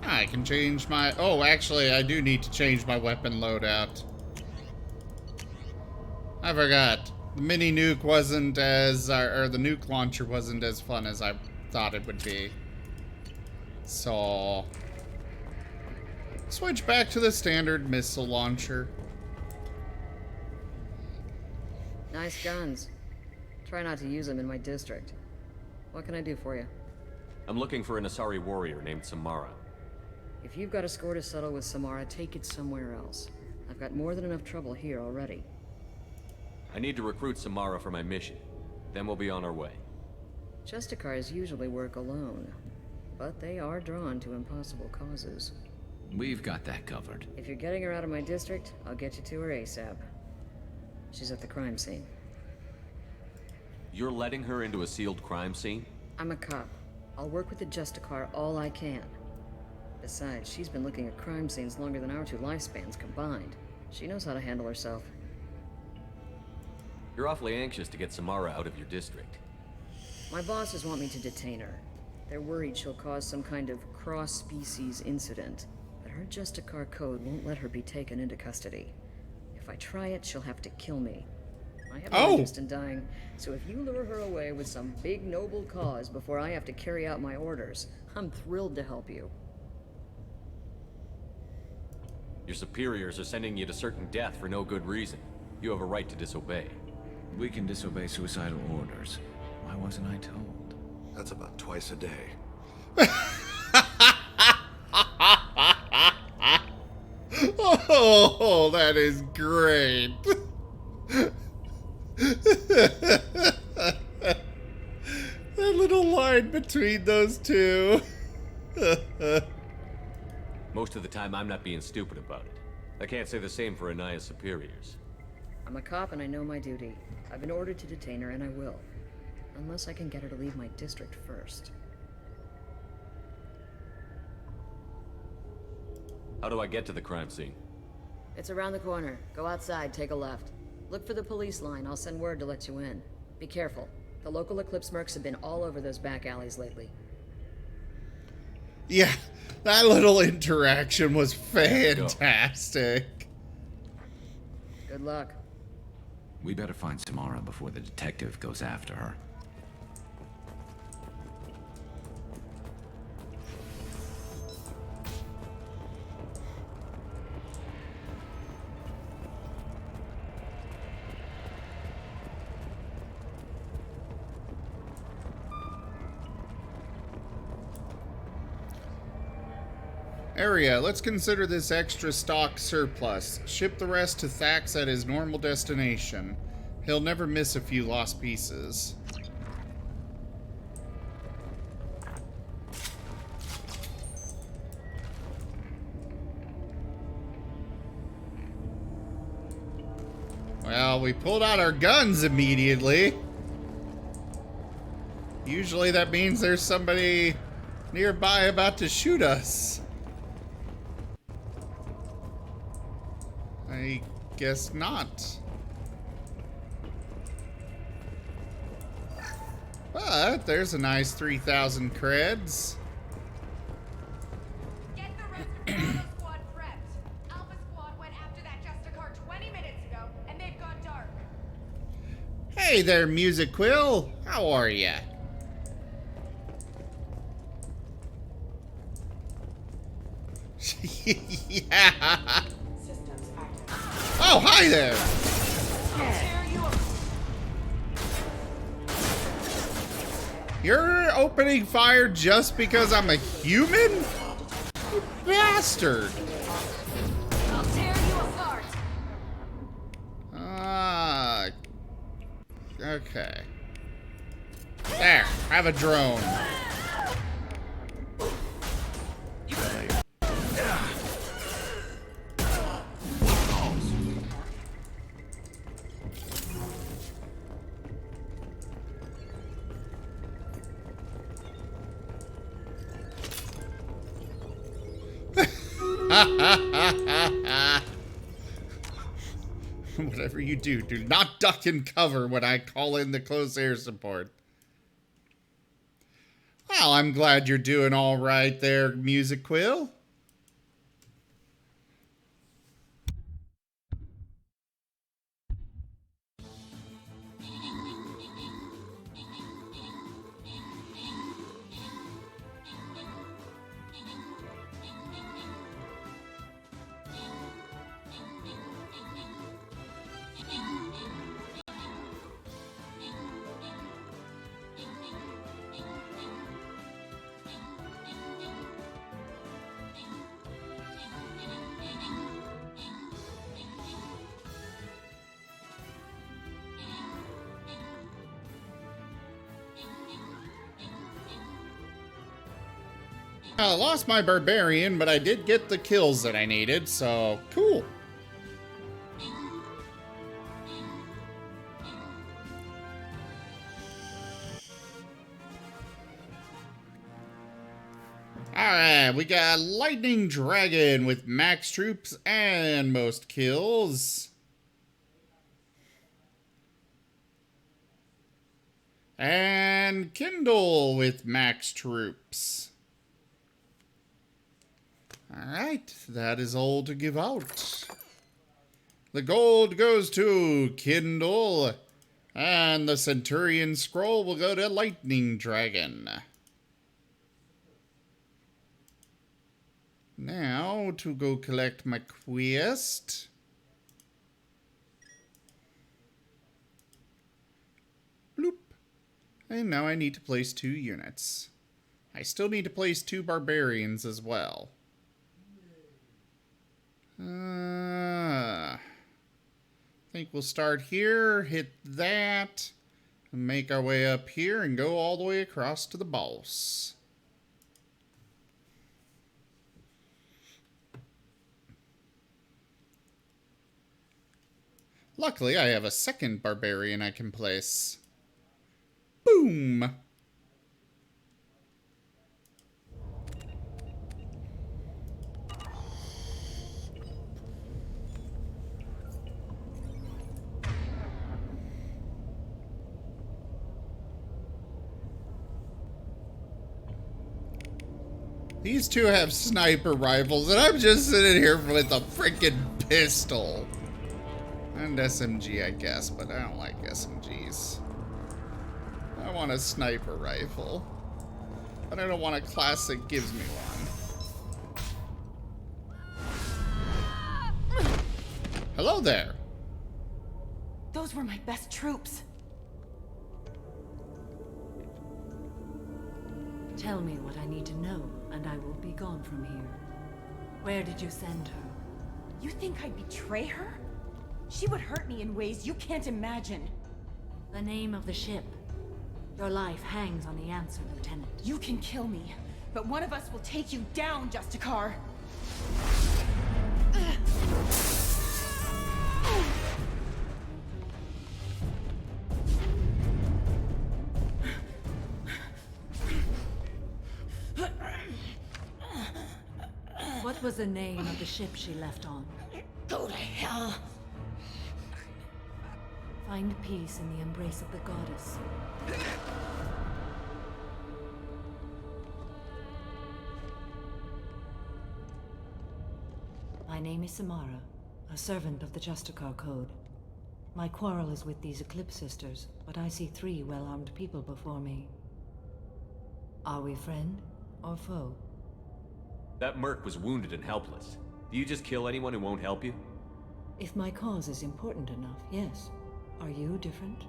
I can change my... Oh, actually, I do need to change my weapon loadout. I forgot. The mini nuke wasn't as... or the nuke launcher wasn't as fun as I thought it would be. So... switch back to the standard missile launcher. Nice guns. Try not to use them in my district. What can I do for you? I'm looking for an Asari warrior named Samara. If you've got a score to settle with Samara, take it somewhere else. I've got more than enough trouble here already. I need to recruit Samara for my mission. Then we'll be on our way. Justicars usually work alone, but they are drawn to impossible causes. We've got that covered. If you're getting her out of my district, I'll get you to her ASAP. She's at the crime scene. You're letting her into a sealed crime scene? I'm a cop. I'll work with the Justicar all I can. Besides, she's been looking at crime scenes longer than our 2 lifespans combined. She knows how to handle herself. You're awfully anxious to get Samara out of your district. My bosses want me to detain her. They're worried she'll cause some kind of cross-species incident, but her Justicar code won't let her be taken into custody. If I try it, she'll have to kill me. I have no interest in dying, so if you lure her away with some big noble cause before I have to carry out my orders, I'm thrilled to help you. Your superiors are sending you to certain death for no good reason. You have a right to disobey. We can disobey suicidal orders. Why wasn't I told? That's about twice a day. Oh, that is great. That little line between those two. Most of the time, I'm not being stupid about it. I can't say the same for Anaya's superiors. I'm a cop and I know my duty. I've been ordered to detain her and I will. Unless I can get her to leave my district first. How do I get to the crime scene? It's around the corner. Go outside, take a left. Look for the police line. I'll send word to let you in. Be careful. The local Eclipse mercs have been all over those back alleys lately. Yeah, that little interaction was fantastic. Good luck. We better find Samara before the detective goes after her. Area, let's consider this extra stock surplus. Ship the rest to Thax at his normal destination. He'll never miss a few lost pieces. Well, we pulled out our guns immediately. Usually that means there's somebody nearby about to shoot us. I guess not. But there's a nice 3,000 creds. Get the rest of the Alpha Squad prepped. Alpha Squad went after that Justicar 20 minutes ago, and they've gone dark. Hey there, Music Quill. How are ya? Yeah. Oh, hi there. You're opening fire just because I'm a human? You bastard. I'll tear you apart. Okay. There, have a drone. Whatever you do, do not duck and cover when I call in the close air support. Well, I'm glad you're doing all right there, Music Quill. I lost my barbarian, but I did get the kills that I needed, so cool. Alright, we got Lightning Dragon with max troops and most kills. And Kindle with max troops. Alright, that is all to give out. The gold goes to Kindle, and the Centurion Scroll will go to Lightning Dragon. Now, to go collect my quest. Bloop. And now I need to place 2 units. I still need to place 2 barbarians as well. I think we'll start here, hit that, Make our way up here and go all the way across to the boss. Luckily, I have a second barbarian I can place. Boom! These two have sniper rifles, and I'm just sitting here with a freaking pistol. And SMG, I guess, but I don't like SMGs. I want a sniper rifle. But I don't want a class that gives me one. Hello there. Those were my best troops. Tell me what I need to know, and I will be gone from here. Where did you send her? You think I'd betray her? She would hurt me in ways you can't imagine. The name of the ship. Your life hangs on the answer, Lieutenant. You can kill me, but one of us will take you down, Justicar. What was the name of the ship she left on? Go to hell. Find peace in the embrace of the goddess. My name is Samara, a servant of the Justicar Code. My quarrel is with these Eclipse Sisters, but I see 3 well-armed people before me. Are we friend or foe? That merc was wounded and helpless. Do you just kill anyone who won't help you? If my cause is important enough, yes. Are you different?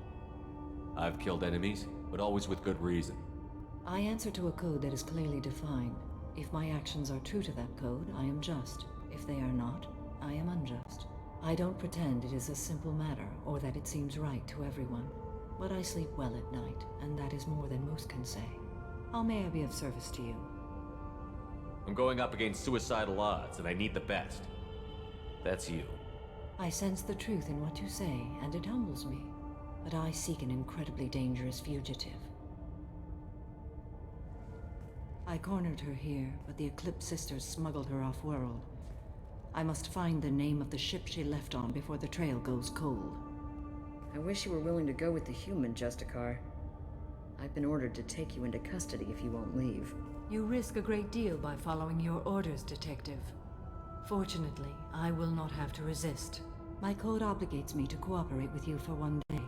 I've killed enemies, but always with good reason. I answer to a code that is clearly defined. If my actions are true to that code, I am just. If they are not, I am unjust. I don't pretend it is a simple matter, or that it seems right to everyone. But I sleep well at night, and that is more than most can say. How may I be of service to you? I'm going up against suicidal odds, and I need the best. That's you. I sense the truth in what you say, and it humbles me. But I seek an incredibly dangerous fugitive. I cornered her here, but the Eclipse Sisters smuggled her off-world. I must find the name of the ship she left on before the trail goes cold. I wish you were willing to go with the human, Justicar. I've been ordered to take you into custody if you won't leave. You risk a great deal by following your orders, Detective. Fortunately, I will not have to resist. My code obligates me to cooperate with you for 1 day.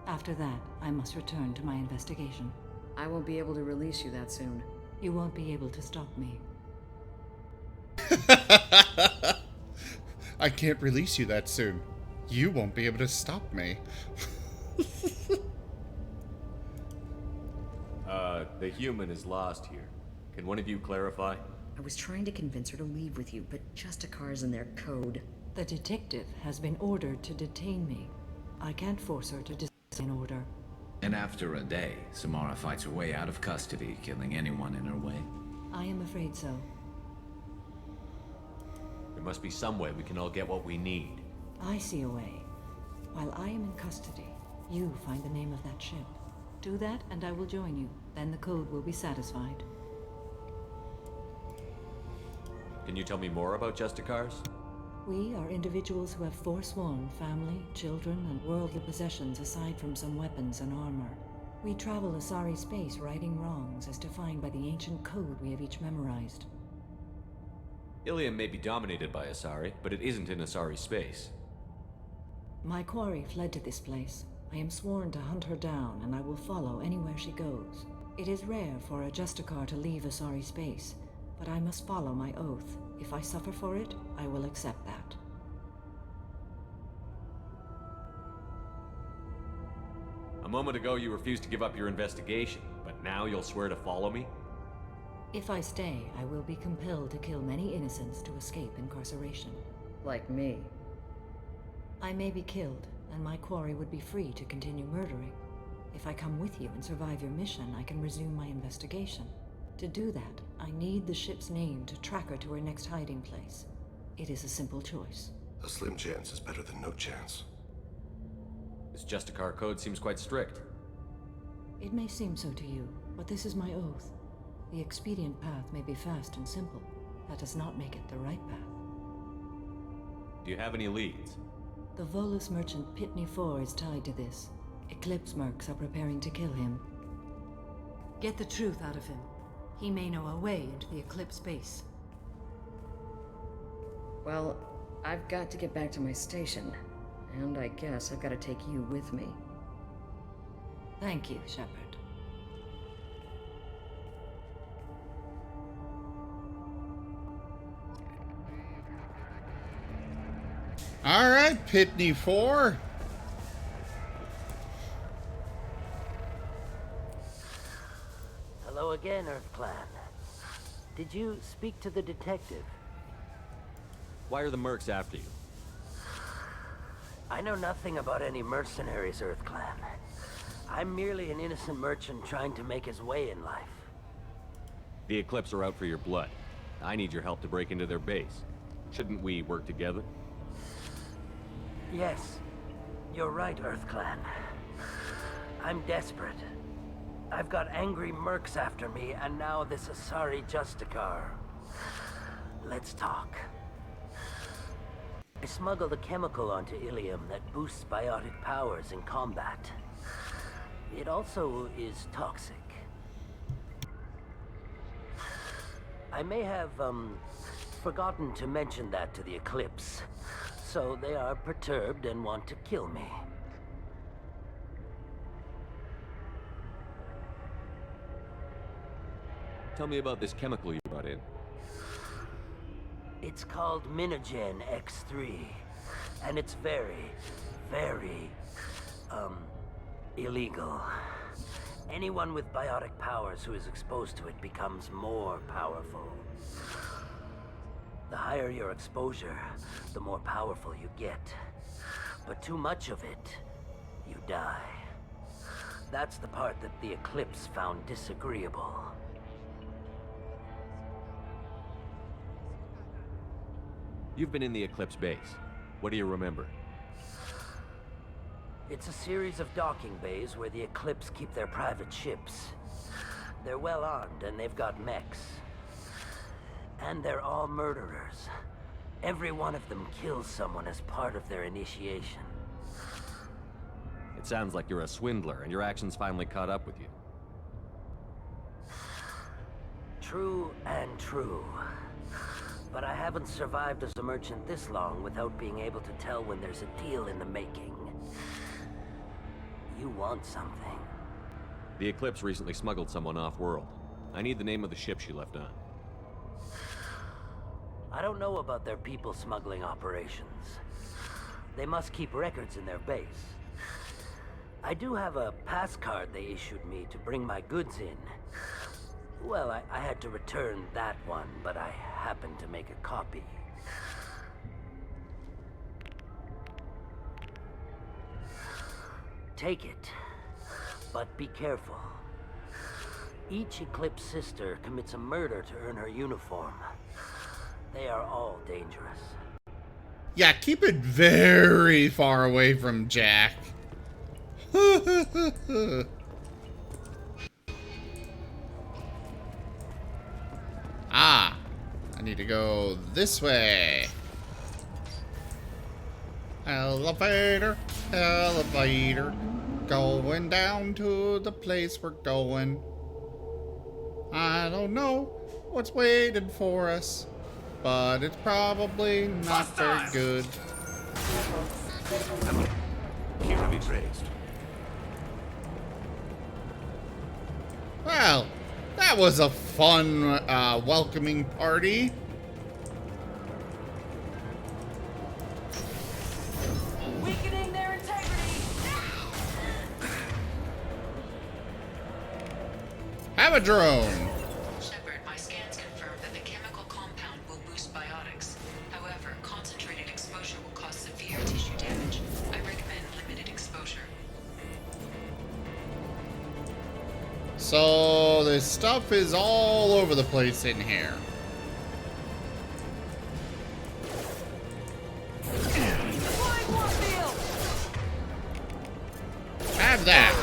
After that, I must return to my investigation. I won't be able to release you that soon. You won't be able to stop me. I can't release you that soon. You won't be able to stop me. The human is lost here. Can one of you clarify? I was trying to convince her to leave with you, but Justicar's in their code. The detective has been ordered to detain me. I can't force her to disobey an order. And after a day, Samara fights her way out of custody, killing anyone in her way. I am afraid so. There must be some way we can all get what we need. I see a way. While I am in custody, you find the name of that ship. Do that, and I will join you. Then the code will be satisfied. Can you tell me more about Justicars? We are individuals who have forsworn family, children, and worldly possessions aside from some weapons and armor. We travel Asari space righting wrongs as defined by the ancient code we have each memorized. Ilium may be dominated by Asari, but it isn't in Asari space. My quarry fled to this place. I am sworn to hunt her down, and I will follow anywhere she goes. It is rare for a Justicar to leave Asari space, but I must follow my oath. If I suffer for it, I will accept that. A moment ago you refused to give up your investigation, but now you'll swear to follow me? If I stay, I will be compelled to kill many innocents to escape incarceration. Like me. I may be killed, and my quarry would be free to continue murdering. If I come with you and survive your mission, I can resume my investigation. To do that, I need the ship's name to track her to her next hiding place. It is a simple choice. A slim chance is better than no chance. This Justicar code seems quite strict. It may seem so to you, but this is my oath. The expedient path may be fast and simple. That does not make it the right path. Do you have any leads? The Volus merchant Pitney 4 is tied to this. Eclipse mercs are preparing to kill him. Get the truth out of him. He may know a way into the Eclipse base. Well, I've got to get back to my station. And I guess I've got to take you with me. Thank you, Shepard. All right, Pitney 4. Hello again, Earth Clan. Did you speak to the detective? Why are the mercs after you? I know nothing about any mercenaries, Earth Clan. I'm merely an innocent merchant trying to make his way in life. The Eclipse are out for your blood. I need your help to break into their base. Shouldn't we work together? Yes, you're right, Earth Clan. I'm desperate. I've got angry mercs after me, and now this Asari Justicar. Let's talk. I smuggled a chemical onto Ilium that boosts biotic powers in combat. It also is toxic. I may have, forgotten to mention that to the Eclipse, so they are perturbed and want to kill me. Tell me about this chemical you brought in. It's called Minogen X3, and it's very, very, illegal. Anyone with biotic powers who is exposed to it becomes more powerful. The higher your exposure, the more powerful you get. But too much of it, you die. That's the part that the Eclipse found disagreeable. You've been in the Eclipse base. What do you remember? It's a series of docking bays where the Eclipse keep their private ships. They're well armed and they've got mechs. And they're all murderers. Every one of them kills someone as part of their initiation. It sounds like you're a swindler and your actions finally caught up with you. True and true. But I haven't survived as a merchant this long without being able to tell when there's a deal in the making. You want something. The Eclipse recently smuggled someone off-world. I need the name of the ship she left on. I don't know about their people smuggling operations. They must keep records in their base. I do have a pass card they issued me to bring my goods in. Well, I had to return that one, but I happened to make a copy. Take it, but be careful. Each Eclipse sister commits a murder to earn her uniform. They are all dangerous. Yeah, keep it very far away from Jack. Ah, I need to go this way. Elevator, elevator, going down to the place we're going. I don't know what's waiting for us, but it's probably not very good. Here to be praised. Well, that was a fun, welcoming party. Weakening their integrity. Have a drone. Shepard, my scans confirm that the chemical compound will boost biotics. However, concentrated exposure will cause severe tissue damage. I recommend limited exposure. So the stuff is all over the place in here. Have that.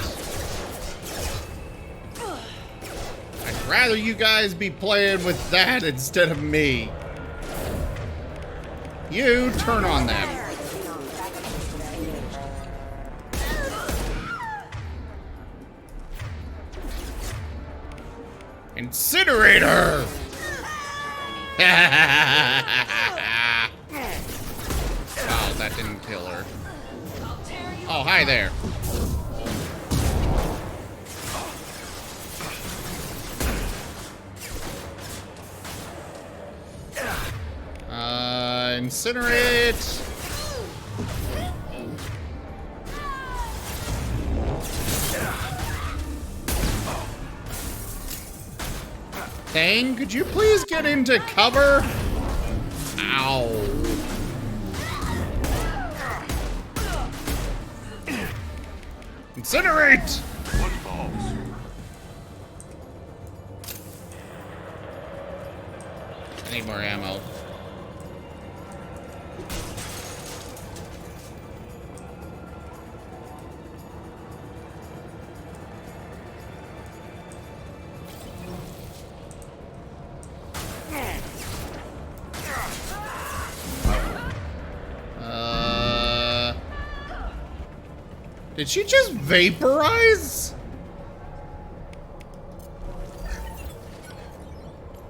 I'd rather you guys be playing with that instead of me. You turn on them. Incinerator! Oh, that didn't kill her. Oh, hi there. Incinerate. Thing, could you please get into cover? Ow. Incinerate! What balls? I need more ammo. Did she just vaporize?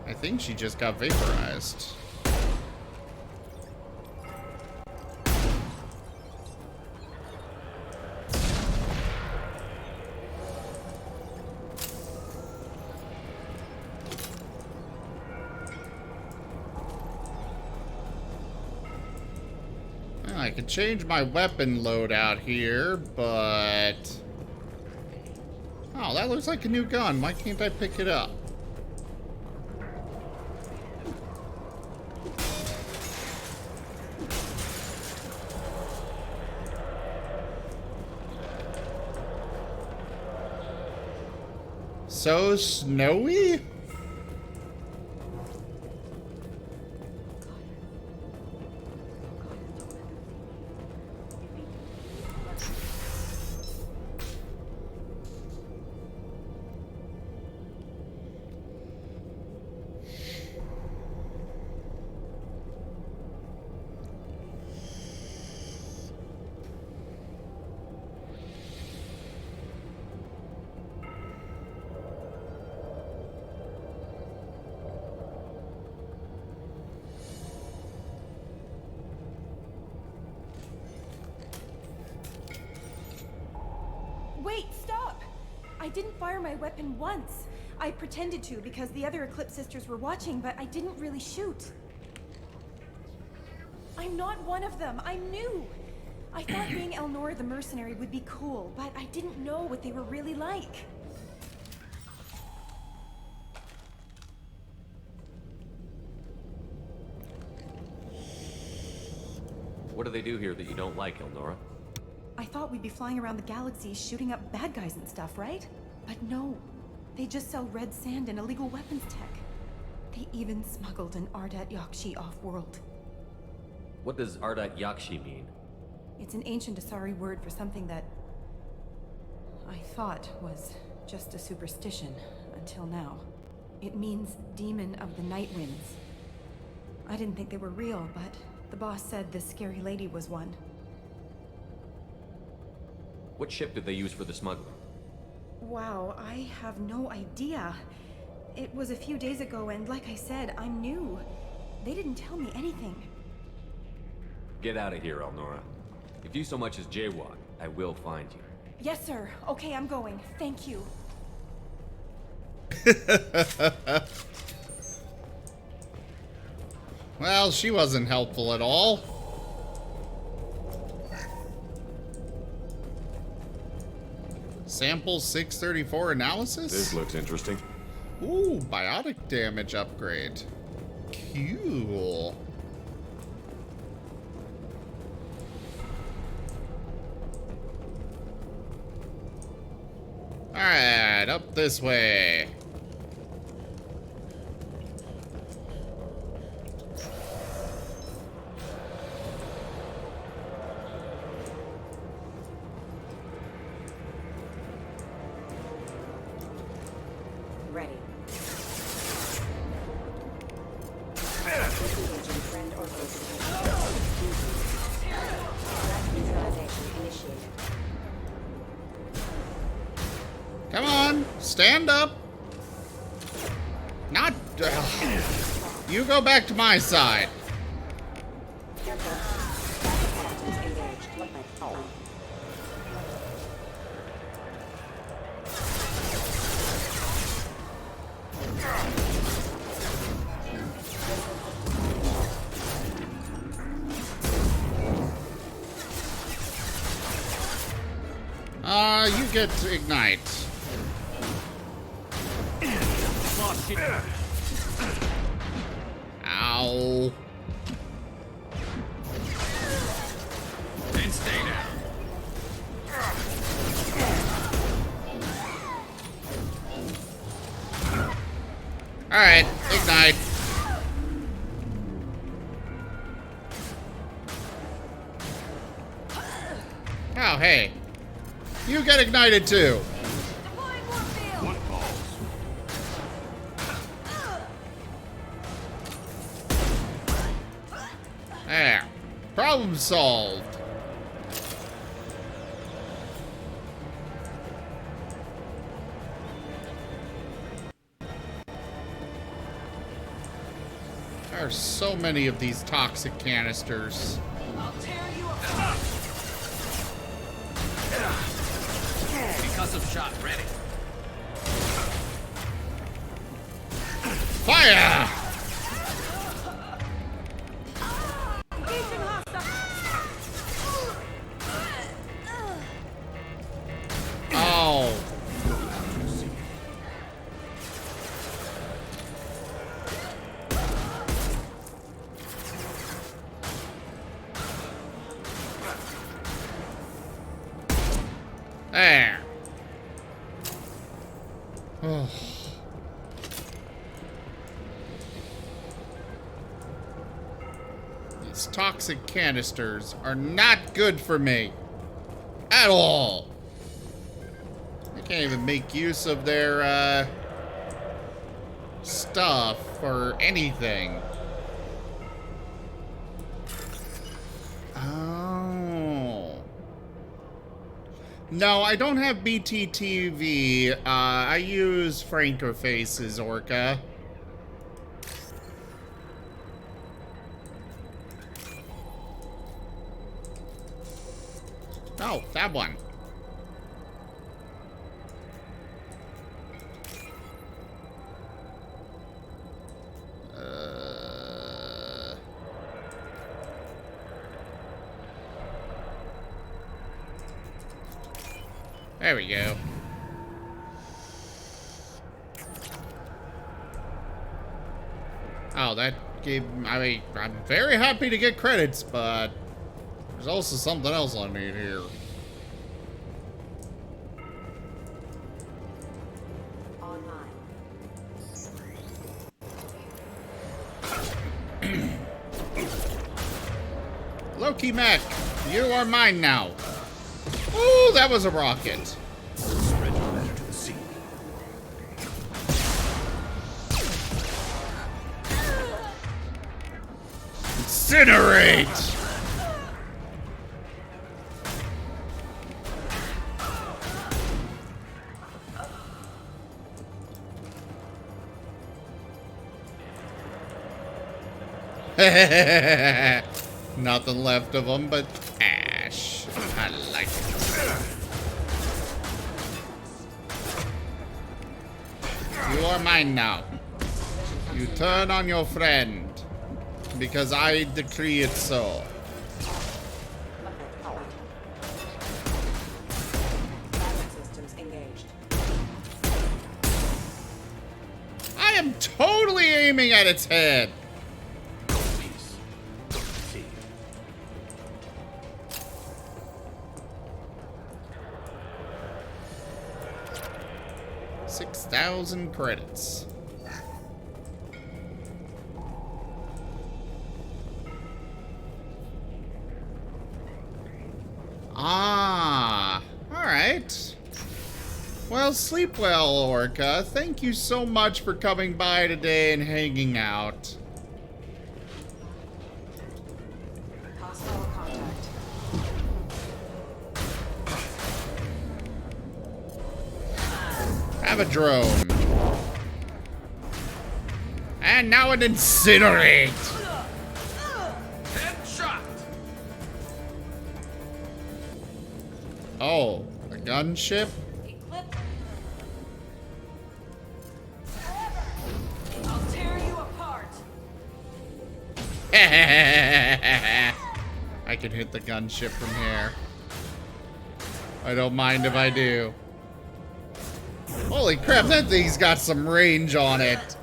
I think she just got vaporized. I could change my weapon loadout here, but... Oh, that looks like a new gun. Why can't I pick it up? So snowy? Wait, stop! I didn't fire my weapon once. I pretended to because the other Eclipse sisters were watching, but I didn't really shoot. I'm not one of them. I'm new. I thought being Elnora the mercenary would be cool, but I didn't know what they were really like. What do they do here that you don't like, Elnora? I thought we'd be flying around the galaxy shooting up bad guys and stuff, right? But no. They just sell red sand and illegal weapons tech. They even smuggled an Ardat Yakshi off-world. What does Ardat Yakshi mean? It's an ancient Asari word for something that I thought was just a superstition until now. It means demon of the night winds. I didn't think they were real, but the boss said this scary lady was one. What ship did they use for the smuggling? Wow, I have no idea. It was a few days ago, and like I said, I'm new. They didn't tell me anything. Get out of here, Elnora. If you so much as jaywalk, I will find you. Yes, sir. Okay, I'm going. Thank you. Well, she wasn't helpful at all. Sample 634 analysis? This looks interesting. Ooh, biotic damage upgrade. Cool. Alright, up this way. Ready. Come on, stand up. Not. You go back to my side. You get to ignite. Ow. And stay down. Alright, ignite. Oh, hey. You get ignited too. One falls. There. Problem solved. There are so many of these toxic canisters. Concussive shot ready. Fire! Oh. There. Oh. These toxic canisters are not good for me. At all. I can't even make use of their, stuff or anything. Oh. No, I don't have BTTV. I use Francoface's Orca. Oh, that one. There we go. Oh, that gave... I mean, I'm very happy to get credits, but... there's also something else I need here. Loki Mech, you are mine now. Ooh, that was a rocket. Spread your matter to the sea. Incinerate! Nothing left of them but ash. I like it. You are mine now. You turn on your friend. Because I decree it so. I am totally aiming at its head. 6,000 credits. Ah, alright. Well, sleep well, Orca. Thank you so much for coming by today and hanging out. Hostile contact. Have a drone. And now an incinerate. Headshot! Oh, a gunship? I'll tear you apart. I can hit the gunship from here. I don't mind if I do. Holy crap, that thing's got some range on it.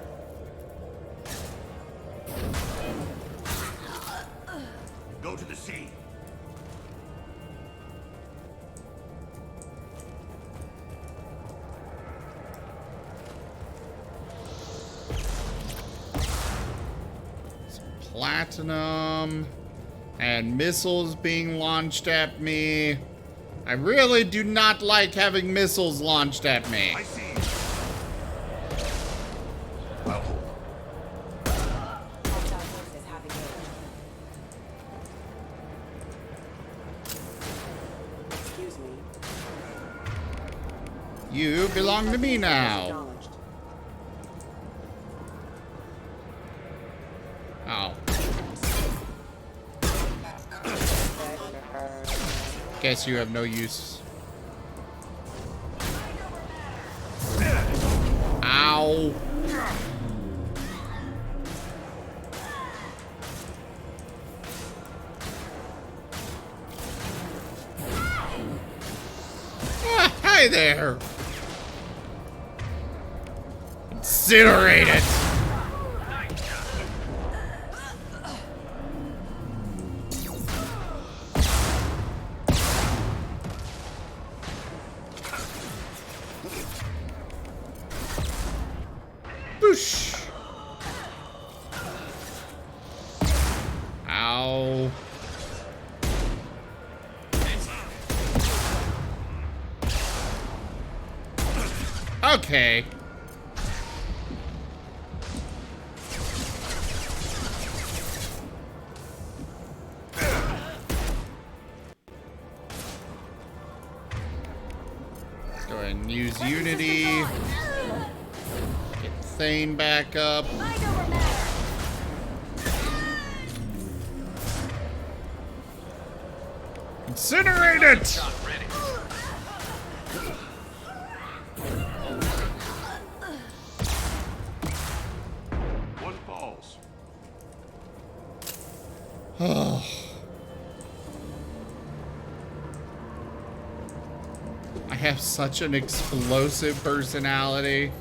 Go to the sea. Platinum. And missiles being launched at me. I really do not like having missiles launched at me. I see. Excuse me. You belong to me now. Oh. Guess you have no use. Ow. Ah, hi there. Incinerate it. Boosh. Ow. Okay. Let's go ahead and use Unity. Get Thane back up. Incinerate it! One falls. Oh. I have such an explosive personality.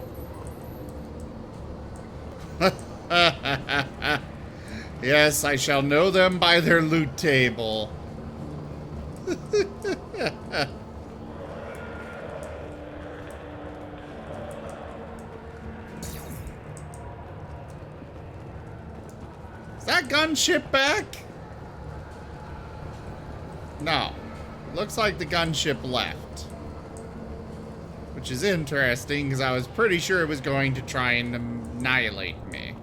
Yes, I shall know them by their loot table. Is that gunship back? No. Looks like the gunship left. Which is interesting, because I was pretty sure it was going to try and annihilate me.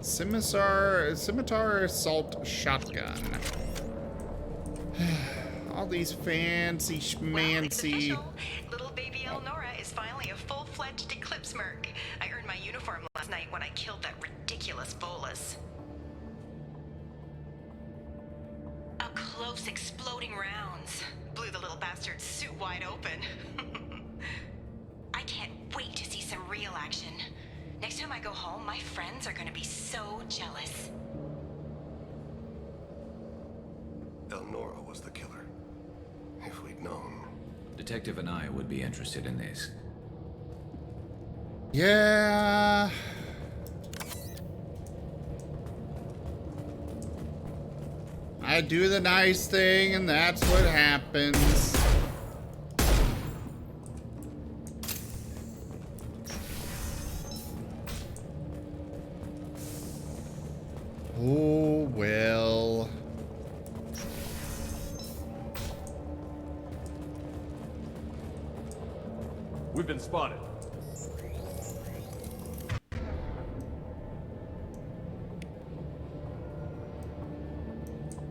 Scimitar assault shotgun. All these fancy schmancy. Well, little baby Elnora is finally a full-fledged Eclipse merc. I earned my uniform last night when I killed that ridiculous bolus. Up close, exploding rounds blew the little bastard's suit wide open. I can't wait to see some real action. Next time I go home, my friends are gonna be so jealous. Elnora was the killer. If we'd known. Detective and I would be interested in this. Yeah. I do the nice thing, and that's what happens. Oh, well. We've been spotted.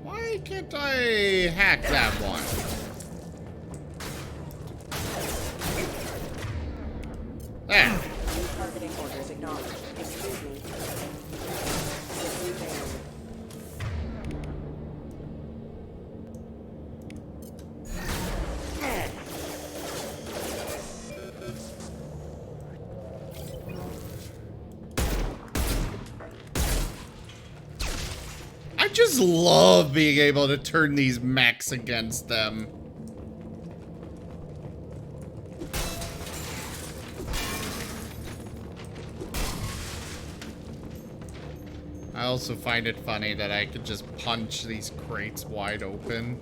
Why can't I hack that one? There. Targeting orders acknowledged. Excuse me. System failed. I just love being able to turn these mechs against them. I also find it funny that I could just punch these crates wide open.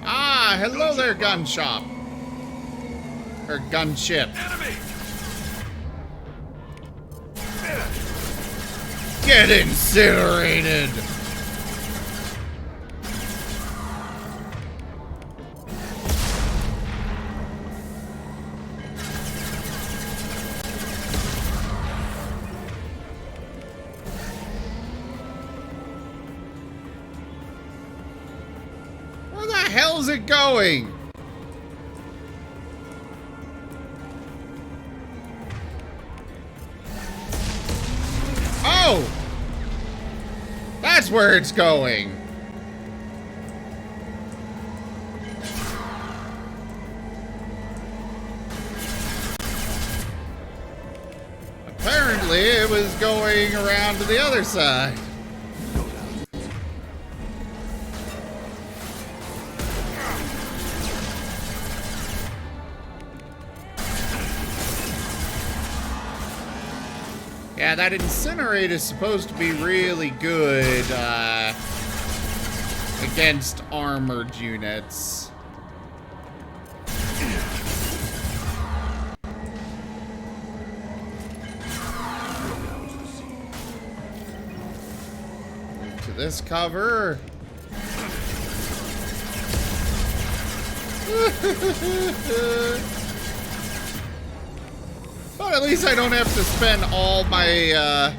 Ah, hello there, gun shop. Or gunship. Get incinerated! Where the hell's it going? Oh! That's where it's going. Apparently, it was going around to the other side. Yeah, that incinerate is supposed to be really good against armored units. To this cover. But at least I don't have to spend all my, it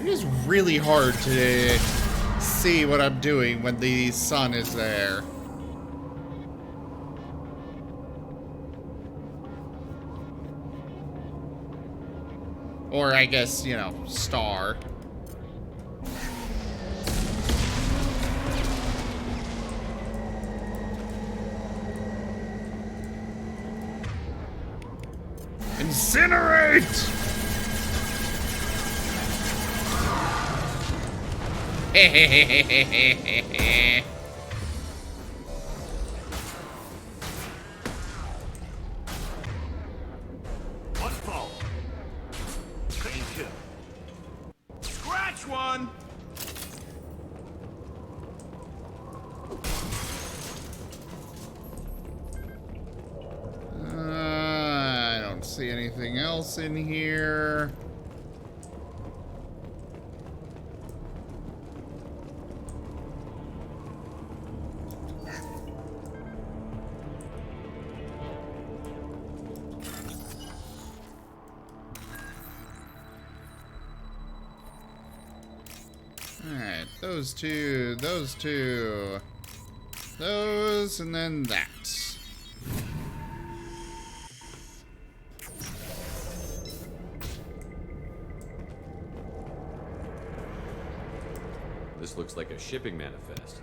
is really hard to see what I'm doing when the sun is there. Or I guess, you know, star. Incinerate! One fall. Clean kill. Scratch one! I don't see anything else in here. Alright, those two, those, and then that. This looks like a shipping manifest.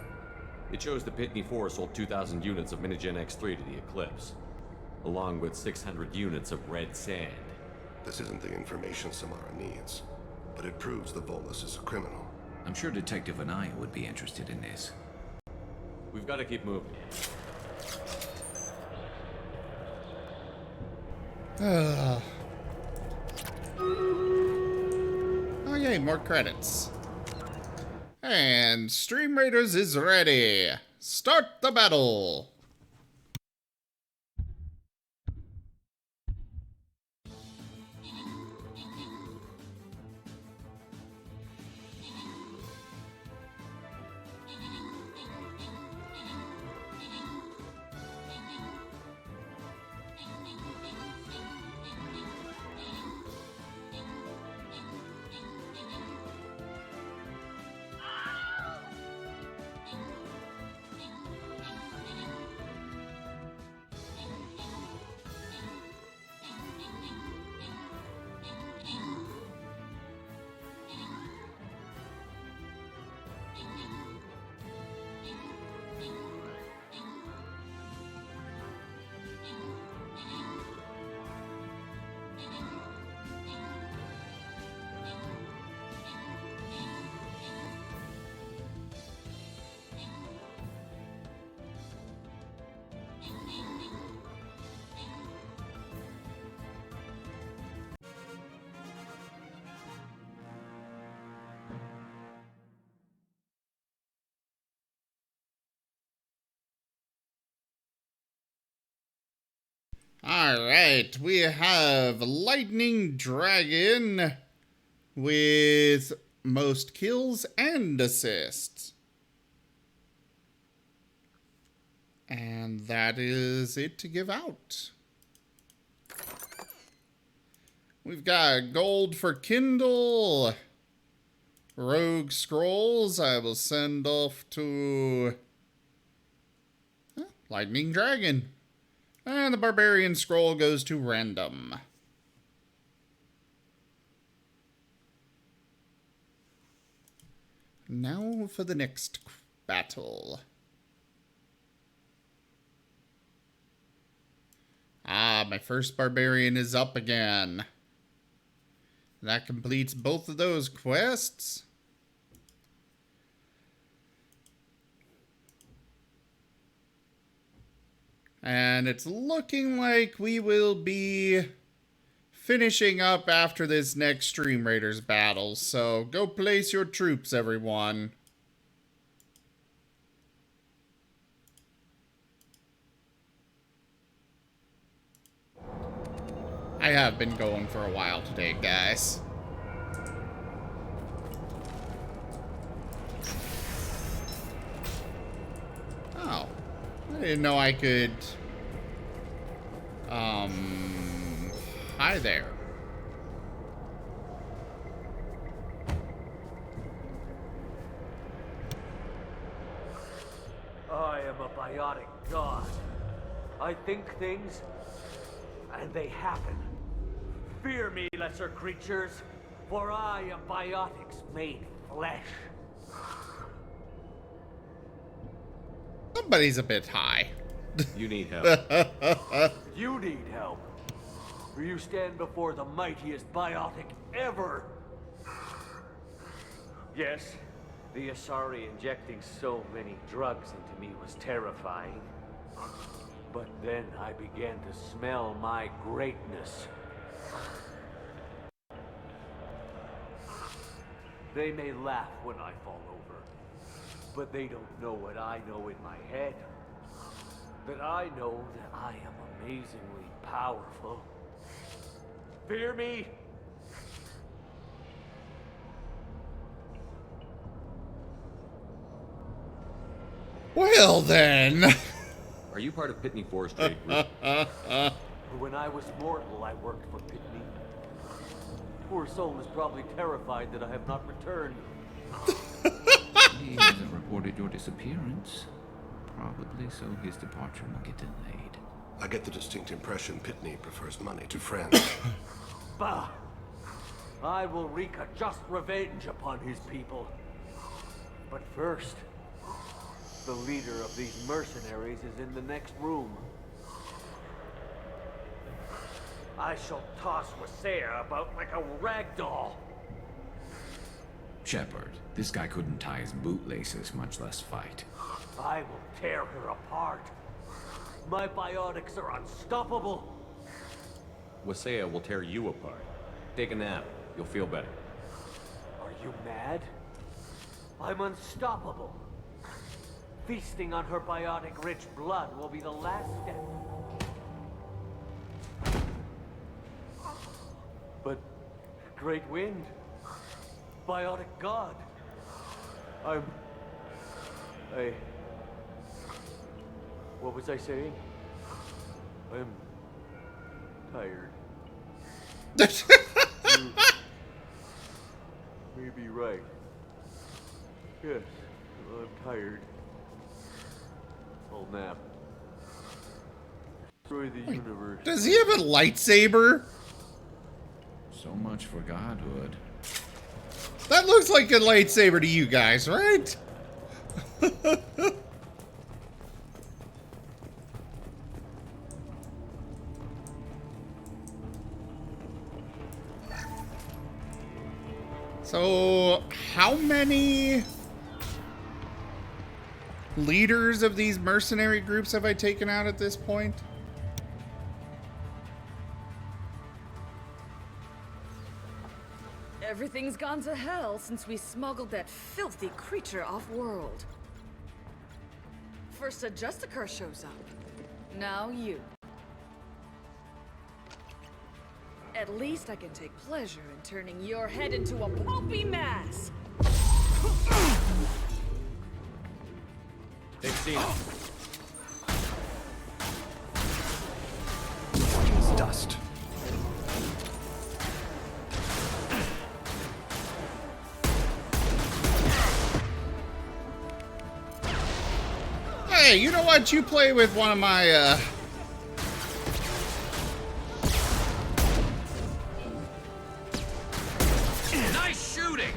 It shows the Pitney 4 sold 2,000 units of Minigen X3 to the Eclipse, along with 600 units of red sand. This isn't the information Samara needs, but it proves the Volus is a criminal. I'm sure Detective Anaya would be interested in this. We've got to keep moving. Oh yay, more credits. And Stream Raiders is ready. Start the battle. Alright, we have Lightning Dragon with most kills and assists. And that is it to give out. We've got gold for Kindle. Rogue Scrolls I will send off to Lightning Dragon. And the Barbarian Scroll goes to random. Now for the next battle. Ah, my first Barbarian is up again. That completes both of those quests. And it's looking like we will be finishing up after this next Stream Raiders battle. So go place your troops, everyone. I have been going for a while today, guys. Oh. I didn't know I could... Hi there. I am a biotic god. I think things, and they happen. Fear me, lesser creatures, for I am biotics made flesh. Somebody's a bit high. You need help. You need help. For you stand before the mightiest biotic ever. Yes, the Asari injecting so many drugs into me was terrifying. But then I began to smell my greatness. They may laugh when I fall over, but they don't know what I know in my head. That I know that I am amazingly powerful. Fear me? Well then. Are you part of Pitney Forest Trade Group? When I was mortal, I worked for Pitney. Poor soul is probably terrified that I have not returned. He hasn't reported your disappearance. Probably so his departure will get delayed. I get the distinct impression Pitney prefers money to friends. Bah! I will wreak a just revenge upon his people. But first, the leader of these mercenaries is in the next room. I shall toss Wasea about like a rag doll. Shepard, this guy couldn't tie his bootlaces, much less fight. I will tear her apart. My biotics are unstoppable. Wasea will tear you apart. Take a nap. You'll feel better. Are you mad? I'm unstoppable. Feasting on her biotic-rich blood will be the last step. But Great Wind, biotic god, what was I saying? I'm tired. You may be right. Yes, I'm tired. I'll nap. Destroy the universe. Does he have a lightsaber? So much for godhood. That looks like a lightsaber to you guys, right? So, how many leaders of these mercenary groups have I taken out at this point? Everything's gone to hell since we smuggled that filthy creature off-world. First a Justicar shows up. Now you. At least I can take pleasure in turning your head into a pulpy mass. Take Cena. It's dust. Hey, you know what? You play with one of my, Nice shooting!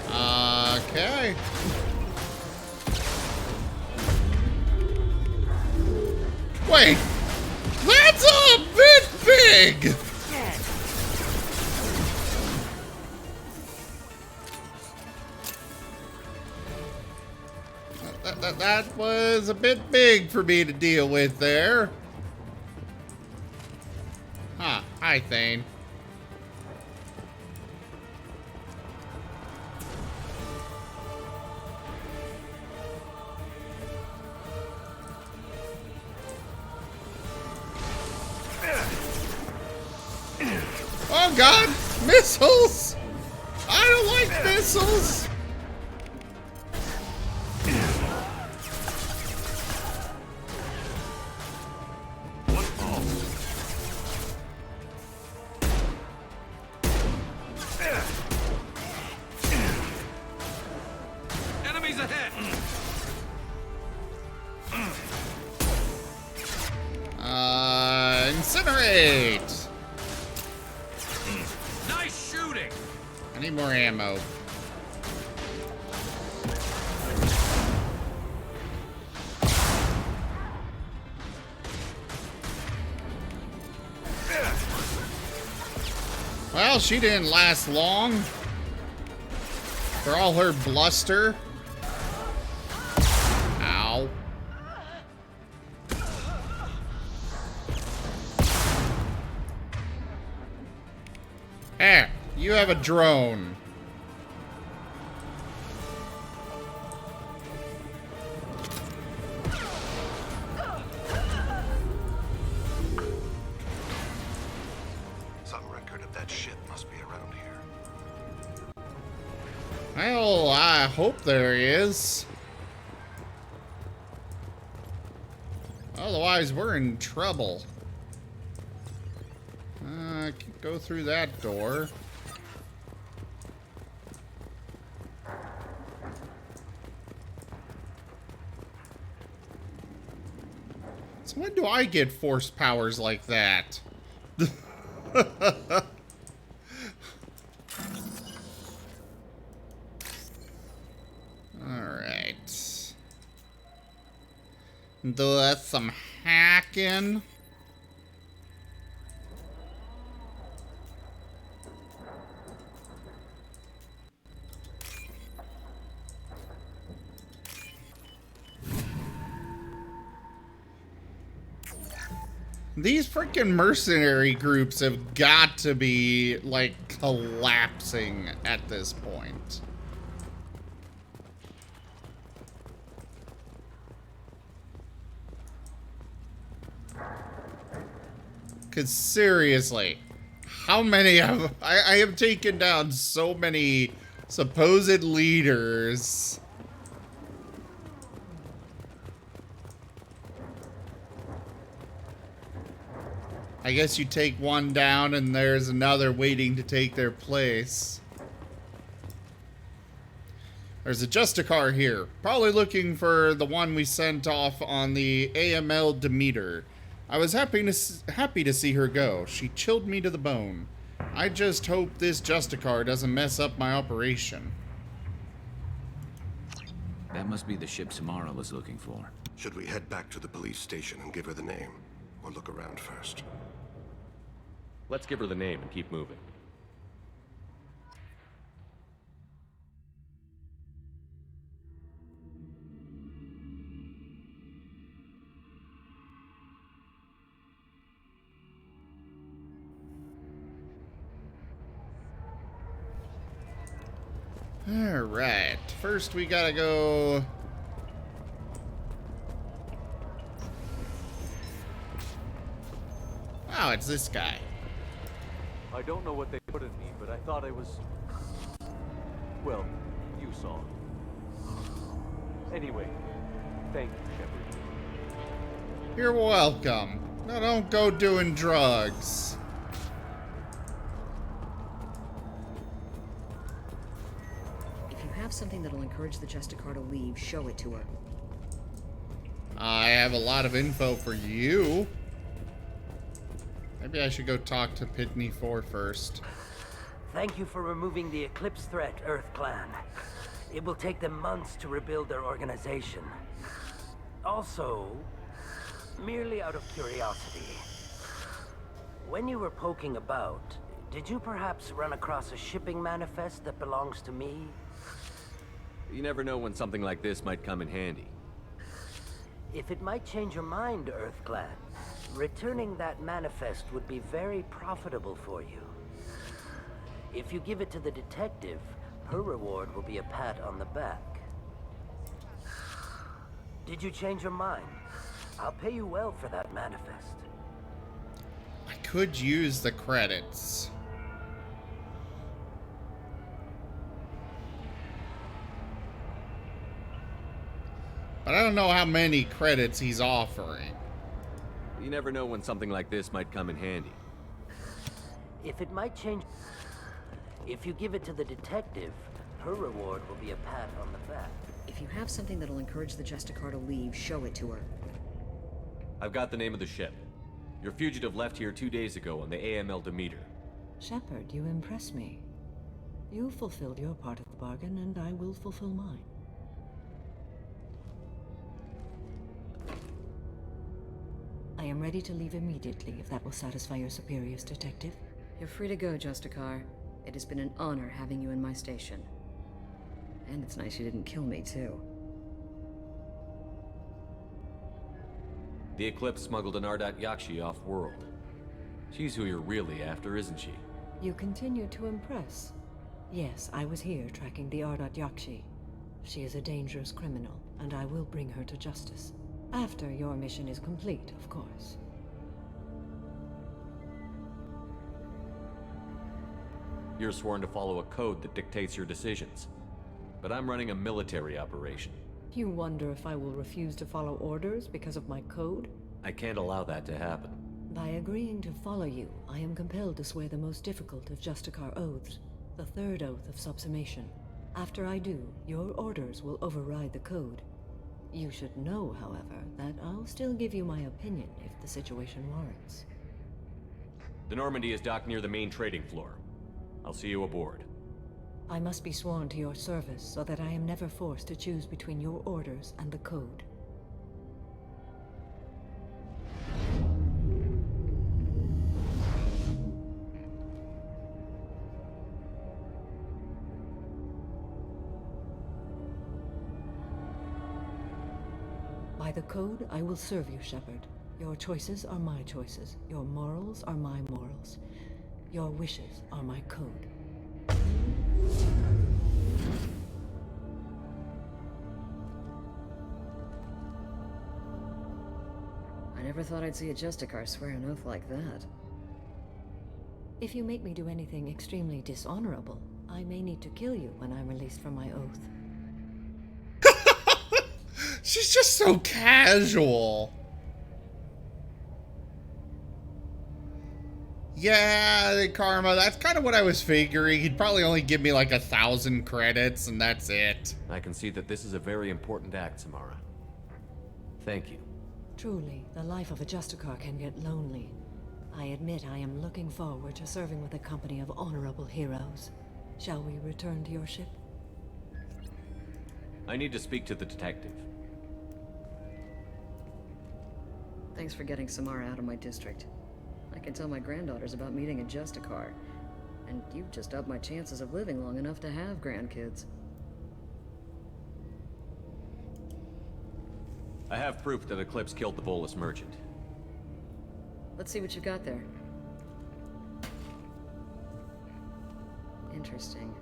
Okay. Wait! That's a bit big! That was a bit big for me to deal with there. Huh. Hi, Thane. Oh, God! Missiles! I don't like missiles! Enemies ahead! Incinerate! Nice shooting! I need more ammo. Well, she didn't last long. For all her bluster. Ow. Hey, you have a drone. Some record of that shit must be around here. Well, I hope there is. Otherwise, we're in trouble. I can go through that door. So when do I get force powers like that? Alright. Do some hacking. These freaking mercenary groups have got to be, like, collapsing at this point. Because seriously, how many have... I have taken down so many supposed leaders. I guess you take one down and there's another waiting to take their place. There's a Justicar here, probably looking for the one we sent off on the AML Demeter. I was happy to see her go. She chilled me to the bone. I just hope this Justicar doesn't mess up my operation. That must be the ship Samara was looking for. Should we head back to the police station and give her the name? Or look around first? Let's give her the name and keep moving. Alright, first we gotta go... Oh, it's this guy. I don't know what they put in me, but I thought I was... Well, you saw. Anyway, thank you, Shepard. You're welcome. No, don't go doing drugs. If you have something that'll encourage the Justicar to leave, show it to her. I have a lot of info for you. Maybe I should go talk to Pitney 4 first. Thank you for removing the Eclipse threat, Earth Clan. It will take them months to rebuild their organization. Also, merely out of curiosity, when you were poking about, did you perhaps run across a shipping manifest that belongs to me? You never know when something like this might come in handy. If it might change your mind, Earth Clan, returning that manifest would be very profitable for you. If you give it to the detective, her reward will be a pat on the back. Did you change your mind? I'll pay you well for that manifest. I could use the credits. But I don't know how many credits he's offering. You never know when something like this might come in handy. If it might change... If you give it to the detective, her reward will be a pat on the back. If you have something that'll encourage the Justicar to leave, show it to her. I've got the name of the ship. Your fugitive left here 2 days ago on the AML Demeter. Shepard, you impress me. You fulfilled your part of the bargain, and I will fulfill mine. I am ready to leave immediately, if that will satisfy your superiors, Detective. You're free to go, Justicar. It has been an honor having you in my station. And it's nice you didn't kill me, too. The Eclipse smuggled an Ardat Yakshi off-world. She's who you're really after, isn't she? You continue to impress. Yes, I was here tracking the Ardat Yakshi. She is a dangerous criminal, and I will bring her to justice. After your mission is complete, of course. You're sworn to follow a code that dictates your decisions. But I'm running a military operation. You wonder if I will refuse to follow orders because of my code? I can't allow that to happen. By agreeing to follow you, I am compelled to swear the most difficult of Justicar oaths, the third oath of subsumation. After I do, your orders will override the code. You should know, however, that I'll still give you my opinion if the situation warrants. The Normandy is docked near the main trading floor. I'll see you aboard. I must be sworn to your service so that I am never forced to choose between your orders and the code. By the code, I will serve you, Shepard. Your choices are my choices. Your morals are my morals. Your wishes are my code. I never thought I'd see a Justicar swear an oath like that. If you make me do anything extremely dishonorable, I may need to kill you when I'm released from my oath. She's just so casual. Yeah, Karma, that's kind of what I was figuring. He'd probably only give me like 1,000 credits, and that's it. I can see that this is a very important act, Samara. Thank you. Truly, the life of a Justicar can get lonely. I admit I am looking forward to serving with a company of honorable heroes. Shall we return to your ship? I need to speak to the detective. Thanks for getting Samara out of my district. I can tell my granddaughters about meeting a Justicar. And you've just upped my chances of living long enough to have grandkids. I have proof that Eclipse killed the Volus merchant. Let's see what you've got there. Interesting.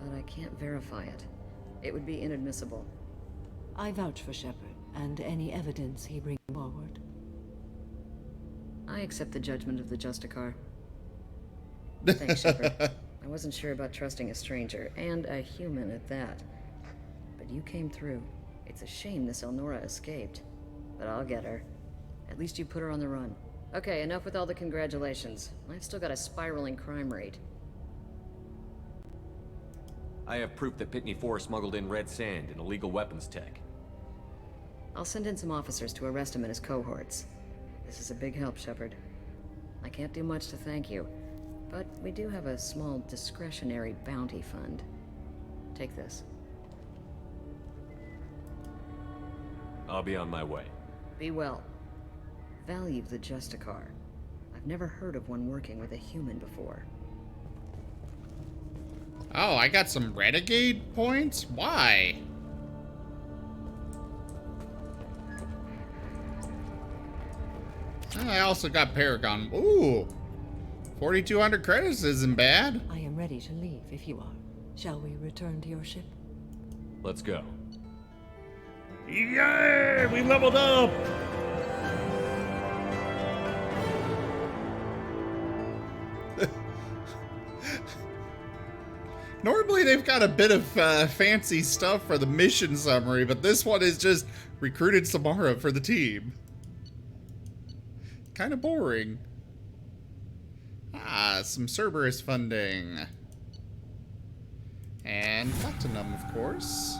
But I can't verify it. It would be inadmissible. I vouch for Shepard, and any evidence he brings forward. I accept the judgment of the Justicar. Thanks, Shepard. I wasn't sure about trusting a stranger, and a human at that. But you came through. It's a shame this Elnora escaped. But I'll get her. At least you put her on the run. Okay, enough with all the congratulations. I've still got a spiraling crime rate. I have proof that Pitney 4 smuggled in red sand and illegal weapons tech. I'll send in some officers to arrest him and his cohorts. This is a big help, Shepard. I can't do much to thank you, but we do have a small discretionary bounty fund. Take this. I'll be on my way. Be well. Value the Justicar. I've never heard of one working with a human before. Oh, I got some Renegade points? Why? I also got Paragon. Ooh, 4,200 credits isn't bad. I am ready to leave if you are. Shall we return to your ship? Let's go. Yay! We leveled up! Normally they've got a bit of fancy stuff for the mission summary, but this one is just recruited Samara for the team. Kind of boring. Ah, some Cerberus funding. And platinum, of course.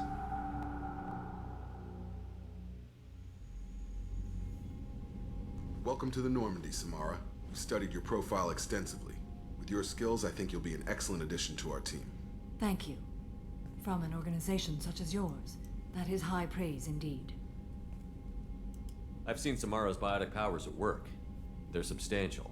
Welcome to the Normandy, Samara. We've studied your profile extensively. With your skills, I think you'll be an excellent addition to our team. Thank you. From an organization such as yours, that is high praise indeed. I've seen Samara's biotic powers at work. They're substantial.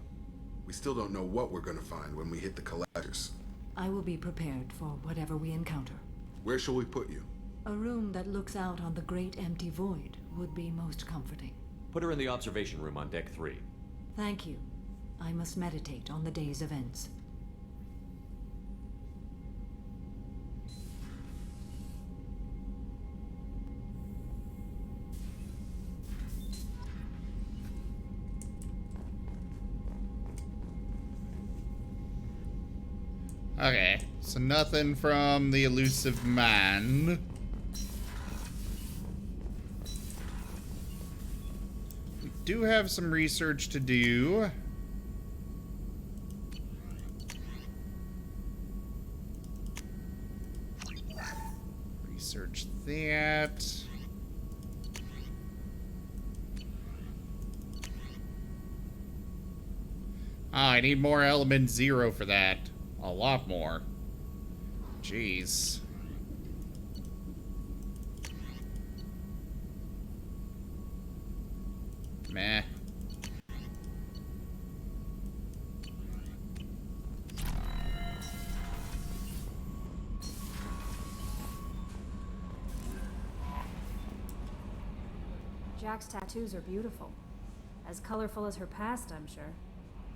We still don't know what we're going to find when we hit the collectors. I will be prepared for whatever we encounter. Where shall we put you? A room that looks out on the great empty void would be most comforting. Put her in the observation room on deck 3. Thank you. I must meditate on the day's events. Okay, so nothing from the elusive man. We do have some research to do. Research that. Ah, I need more element 0 for that. A lot more. Jeez. Meh. Jack's tattoos are beautiful. As colorful as her past, I'm sure.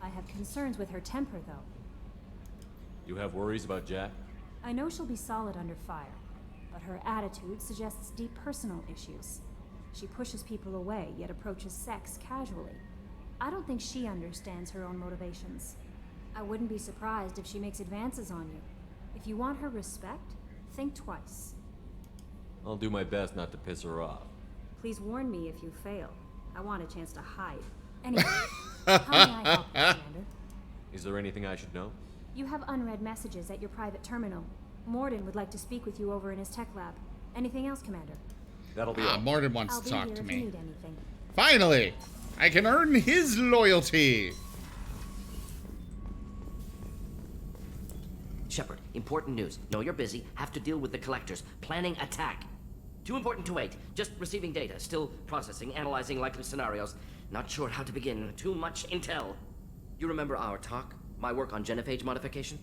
I have concerns with her temper, though. You have worries about Jack? I know she'll be solid under fire, but her attitude suggests deep personal issues. She pushes people away, yet approaches sex casually. I don't think she understands her own motivations. I wouldn't be surprised if she makes advances on you. If you want her respect, think twice. I'll do my best not to piss her off. Please warn me if you fail. I want a chance to hide. Anyway, how may I help you, Commander? Is there anything I should know? You have unread messages at your private terminal. Morden would like to speak with you over in his tech lab. Anything else, Commander? That'll be all. Morden wants I'll to be talk here to if me. you need anything. Finally! I can earn his loyalty! Shepard, important news. Know you're busy. Have to deal with the collectors. Planning attack. Too important to wait. Just receiving data. Still processing, analyzing likely scenarios. Not sure how to begin. Too much intel. You remember our talk? My work on genophage modification?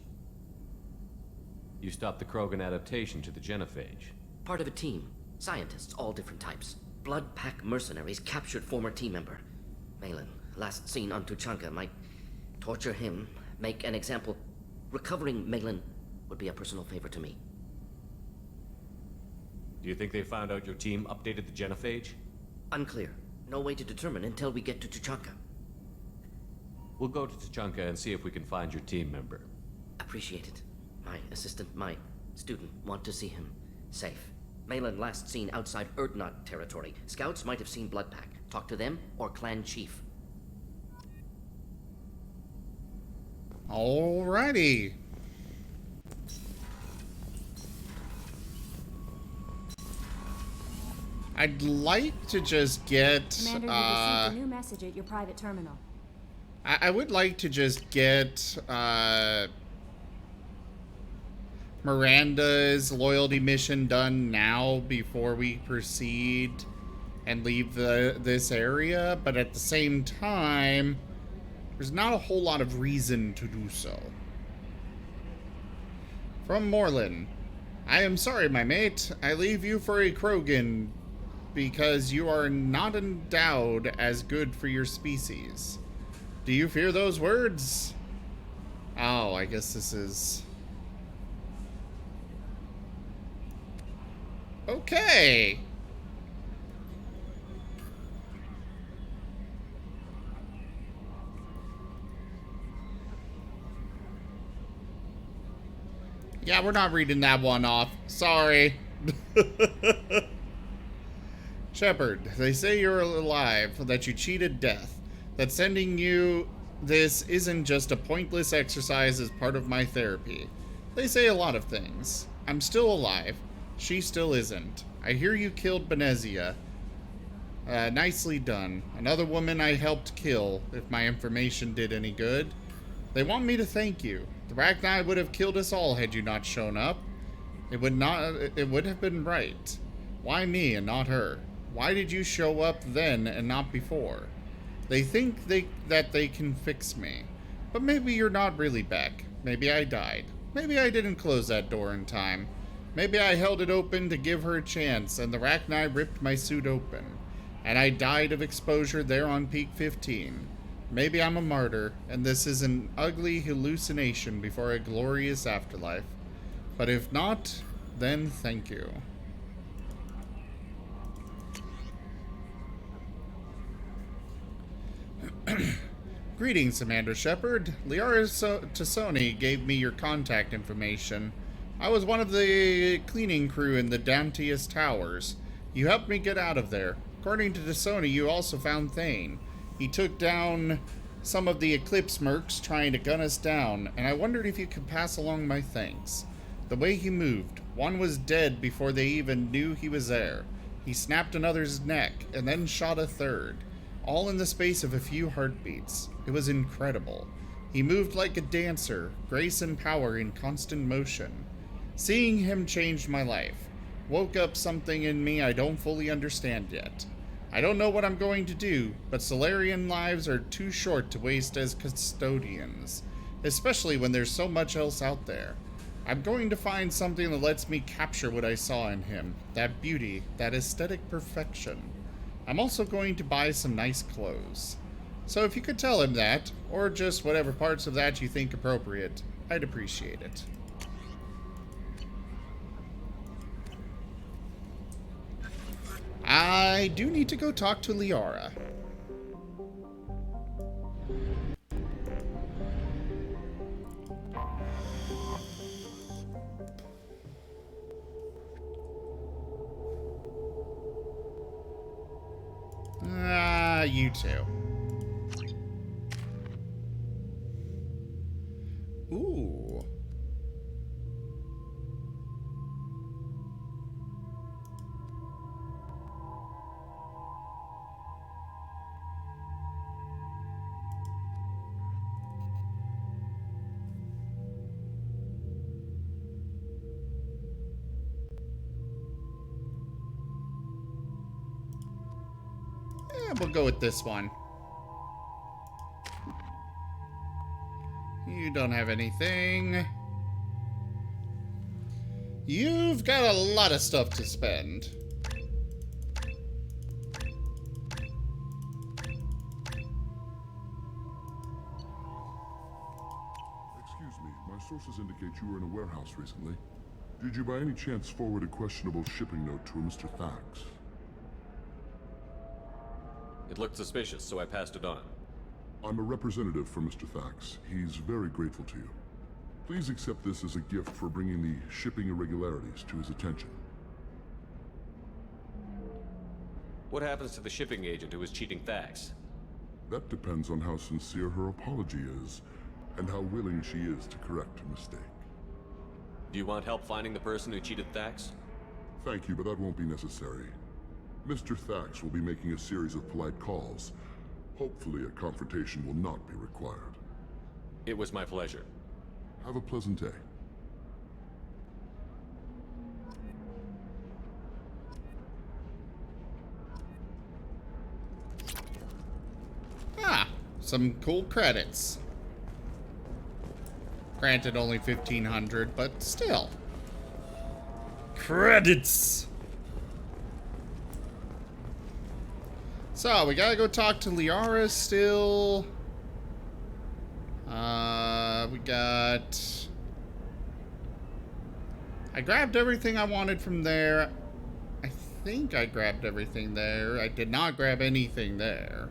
You stopped the Krogan adaptation to the genophage. Part of a team. Scientists, all different types. Blood Pack mercenaries captured former team member. Malin, last seen on Tuchanka, might torture him, make an example. Recovering Malin would be a personal favor to me. Do you think they found out your team updated the genophage? Unclear. No way to determine until we get to Tuchanka. We'll go to Tuchanka and see if we can find your team member. Appreciate it. My assistant, my student, want to see him safe. Malin last seen outside Erdnot territory. Scouts might have seen Bloodpack. Talk to them or clan chief. Alrighty. I'd like to just get, Commander, you received a new message at your private terminal. I would like to just get, Miranda's loyalty mission done now before we proceed and leave this area, but at the same time, there's not a whole lot of reason to do so. From Morlin. I am sorry, my mate. I leave you for a Krogan because you are not endowed as good for your species. Do you fear those words? Oh, I guess this is... Okay. Yeah, we're not reading that one off. Sorry. Shepard, they say you're alive, that you cheated death, that sending you this isn't just a pointless exercise as part of my therapy. They say a lot of things. I'm still alive. She still isn't. I hear you killed Benezia. Nicely done. Another woman I helped kill, if my information did any good. They want me to thank you. The Rachni would have killed us all had you not shown up. It would have been right. Why me and not her? Why did you show up then and not before? They think that they can fix me. But maybe you're not really back. Maybe I died. Maybe I didn't close that door in time. Maybe I held it open to give her a chance, and the Rachni ripped my suit open. And I died of exposure there on Peak 15. Maybe I'm a martyr, and this is an ugly hallucination before a glorious afterlife. But if not, then thank you. Greetings, Commander Shepard. Liara Tassoni gave me your contact information. I was one of the cleaning crew in the Dantius Towers. You helped me get out of there. According to Tassoni, you also found Thane. He took down some of the Eclipse mercs trying to gun us down, and I wondered if you could pass along my thanks. The way he moved, one was dead before they even knew he was there. He snapped another's neck, and then shot a third. All in the space of a few heartbeats. It was incredible. He moved like a dancer, grace and power in constant motion. Seeing him changed my life. Woke up something in me I don't fully understand yet. I don't know what I'm going to do, but Solarian lives are too short to waste as custodians, especially when there's so much else out there. I'm going to find something that lets me capture what I saw in him, that beauty, that aesthetic perfection. I'm also going to buy some nice clothes. So if you could tell him that, or just whatever parts of that you think appropriate, I'd appreciate it. I do need to go talk to Liara. You too. Ooh. Yeah, we'll go with this one. You don't have anything. You've got a lot of stuff to spend. Excuse me, my sources indicate you were in a warehouse recently. Did you by any chance forward a questionable shipping note to a Mr. Thax? It looked suspicious, so I passed it on. I'm a representative for Mr. Thax. He's very grateful to you. Please accept this as a gift for bringing the shipping irregularities to his attention. What happens to the shipping agent who was cheating Thax? That depends on how sincere her apology is, and how willing she is to correct a mistake. Do you want help finding the person who cheated Thax? Thank you, but that won't be necessary. Mr. Thax will be making a series of polite calls. Hopefully a confrontation will not be required. It was my pleasure. Have a pleasant day. Ah, some cool credits. Granted, only 1,500, but still. Credits! So, we gotta go talk to Liara still. We got... I grabbed everything I wanted from there. I think I grabbed everything there. I did not grab anything there.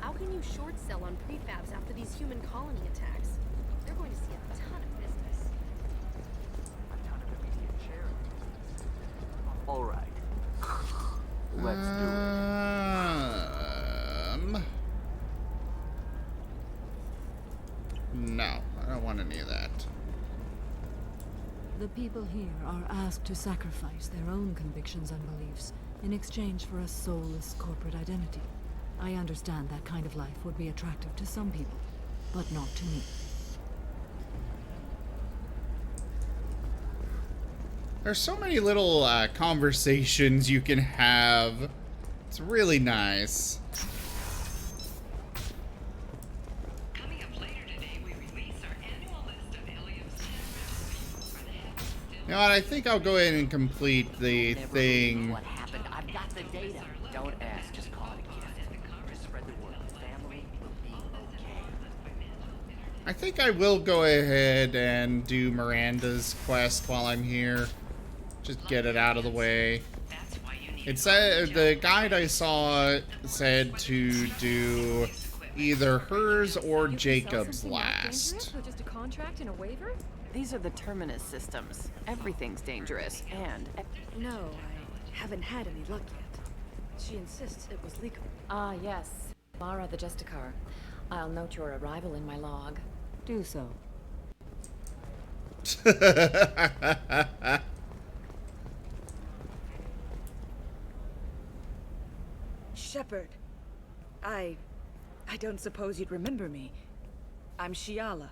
How can you short sell on prefabs after these human colony attacks? They're going to see a ton of business. A ton of immediate sharing. All right. Let's do it. No, I don't want any of that. The people here are asked to sacrifice their own convictions and beliefs in exchange for a soulless corporate identity. I understand that kind of life would be attractive to some people, but not to me. There's so many little conversations you can have. It's really nice. Coming up later today, we release our annual list of Ilium's 10 recipes for the heavy. You know what? I think I'll go ahead and complete the thing. What happened? I've got the data. Don't ask, just call it a gift. Spread the word. The family will be okay. I think I will go ahead and do Miranda's quest while I'm here. Just get it out of the way. It said the guide I saw said to do either hers or Jacob's last. Just a contract and a waiver? These are the Terminus systems. Everything's dangerous, and... No, I haven't had any luck yet. She insists it was legal. Ah, yes. Lara the Justicar. I'll note your arrival in my log. Do so. Shepard. I don't suppose you'd remember me. I'm Shiala.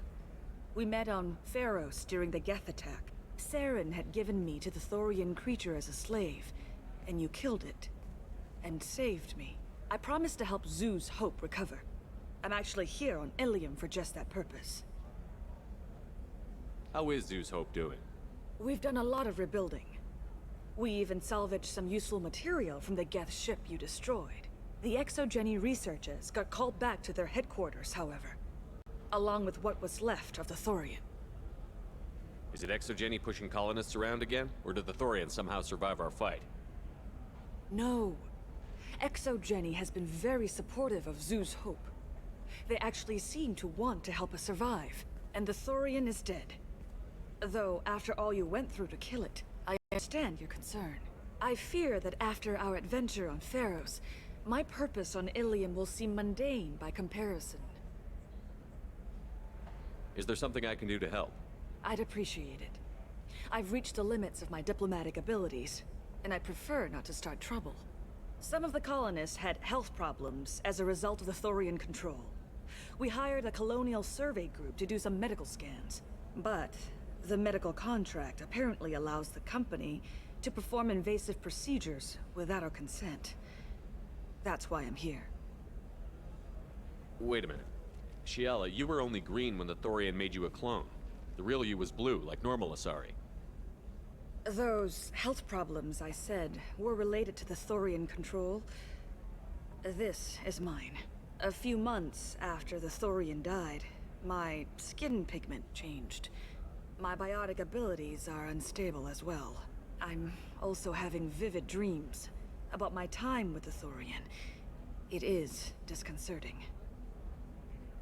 We met on Pharos during the Geth attack. Saren had given me to the Thorian creature as a slave, and you killed it. And saved me. I promised to help Zoo's Hope recover. I'm actually here on Ilium for just that purpose. How is Zeus Hope doing? We've done a lot of rebuilding. We even salvaged some useful material from the Geth ship you destroyed. The Exogeny researchers got called back to their headquarters, however, along with what was left of the Thorian. Is it Exogeny pushing colonists around again? Or did the Thorians somehow survive our fight? No. Exogeny has been very supportive of Zeus Hope. They actually seem to want to help us survive, and the Thorian is dead. Though, after all you went through to kill it, I understand your concern. I fear that after our adventure on Pharos, my purpose on Ilium will seem mundane by comparison. Is there something I can do to help? I'd appreciate it. I've reached the limits of my diplomatic abilities, and I prefer not to start trouble. Some of the colonists had health problems as a result of the Thorian control. We hired a colonial survey group to do some medical scans. But the medical contract apparently allows the company to perform invasive procedures without our consent. That's why I'm here. Wait a minute. Shiala, you were only green when the Thorian made you a clone. The real you was blue, like normal Asari. Those health problems I said were related to the Thorian control. This is mine. A few months after the Thorian died, my skin pigment changed. My biotic abilities are unstable as well. I'm also having vivid dreams about my time with the Thorian. It is disconcerting.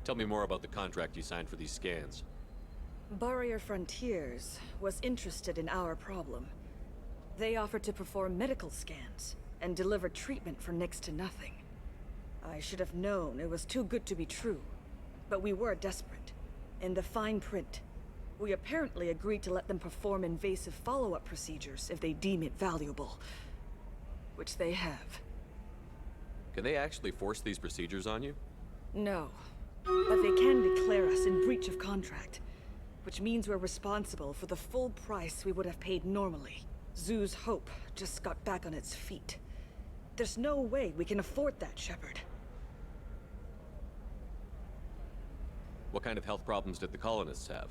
Tell me more about the contract you signed for these scans. Barrier Frontiers was interested in our problem. They offered to perform medical scans and deliver treatment for next to nothing. I should have known it was too good to be true, but we were desperate. In the fine print, we apparently agreed to let them perform invasive follow-up procedures if they deem it valuable. Which they have. Can they actually force these procedures on you? No, but they can declare us in breach of contract, which means we're responsible for the full price we would have paid normally. Zeus Hope just got back on its feet. There's no way we can afford that, Shepard. What kind of health problems did the colonists have?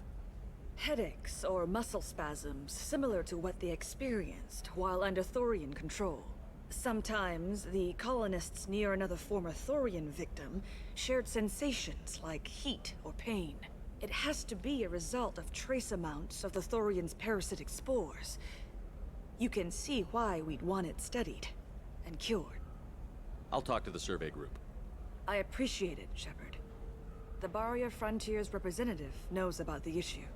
Headaches or muscle spasms similar to what they experienced while under Thorian control. Sometimes, the colonists near another former Thorian victim shared sensations like heat or pain. It has to be a result of trace amounts of the Thorian's parasitic spores. You can see why we'd want it studied and cured. I'll talk to the survey group. I appreciate it, Shepard. The Barrier Frontiers representative knows about the issue.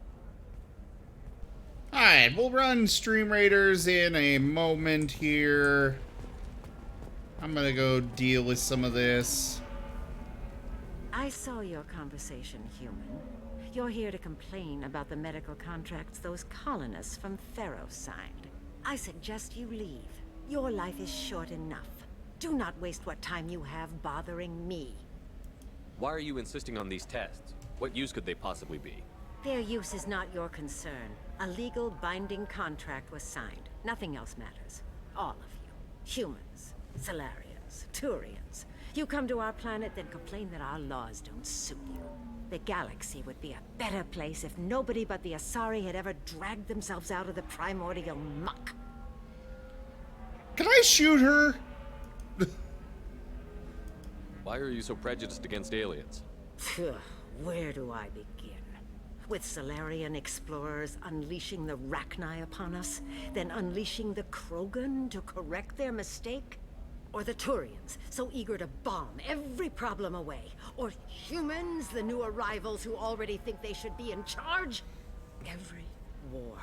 Alright, we'll run Stream Raiders in a moment here. I'm gonna go deal with some of this. I saw your conversation, human. You're here to complain about the medical contracts those colonists from Pharos signed. I suggest you leave. Your life is short enough. Do not waste what time you have bothering me. Why are you insisting on these tests? What use could they possibly be? Their use is not your concern. A legal binding contract was signed. Nothing else matters. All of you. Humans, Solarians, Turians. You come to our planet, then complain that our laws don't suit you. The galaxy would be a better place if nobody but the Asari had ever dragged themselves out of the primordial muck. Can I shoot her? Why are you so prejudiced against aliens? Phew, where do I begin? With Solarian explorers unleashing the Rachni upon us, then unleashing the Krogan to correct their mistake? Or the Turians, so eager to bomb every problem away? Or humans, the new arrivals who already think they should be in charge? Every war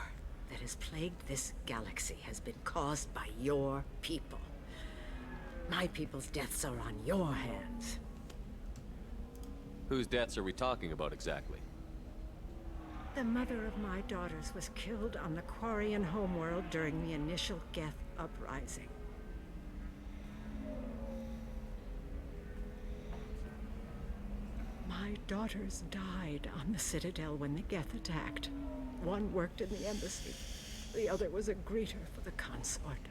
that has plagued this galaxy has been caused by your people. My people's deaths are on your hands. Whose deaths are we talking about exactly? The mother of my daughters was killed on the Quarian homeworld during the initial Geth uprising. My daughters died on the Citadel when the Geth attacked. One worked in the embassy. The other was a greeter for the consort.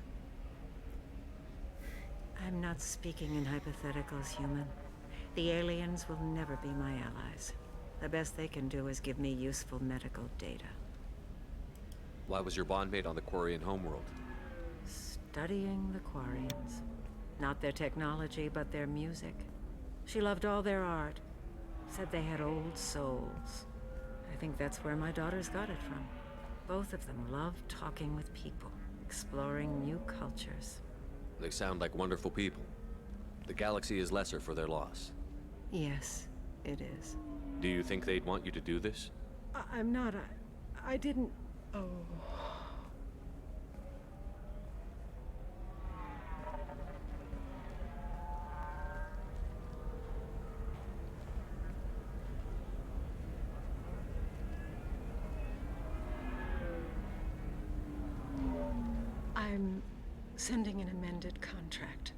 I'm not speaking in hypotheticals, human. The aliens will never be my allies. The best they can do is give me useful medical data. Why was your bondmate on the Quarian homeworld? Studying the Quarians. Not their technology, but their music. She loved all their art. Said they had old souls. I think that's where my daughters got it from. Both of them loved talking with people, exploring new cultures. They sound like wonderful people. The galaxy is lesser for their loss. Yes, it is. Do you think they'd want you to do this? I'm not. I didn't. Oh. I'm sending an amended contract.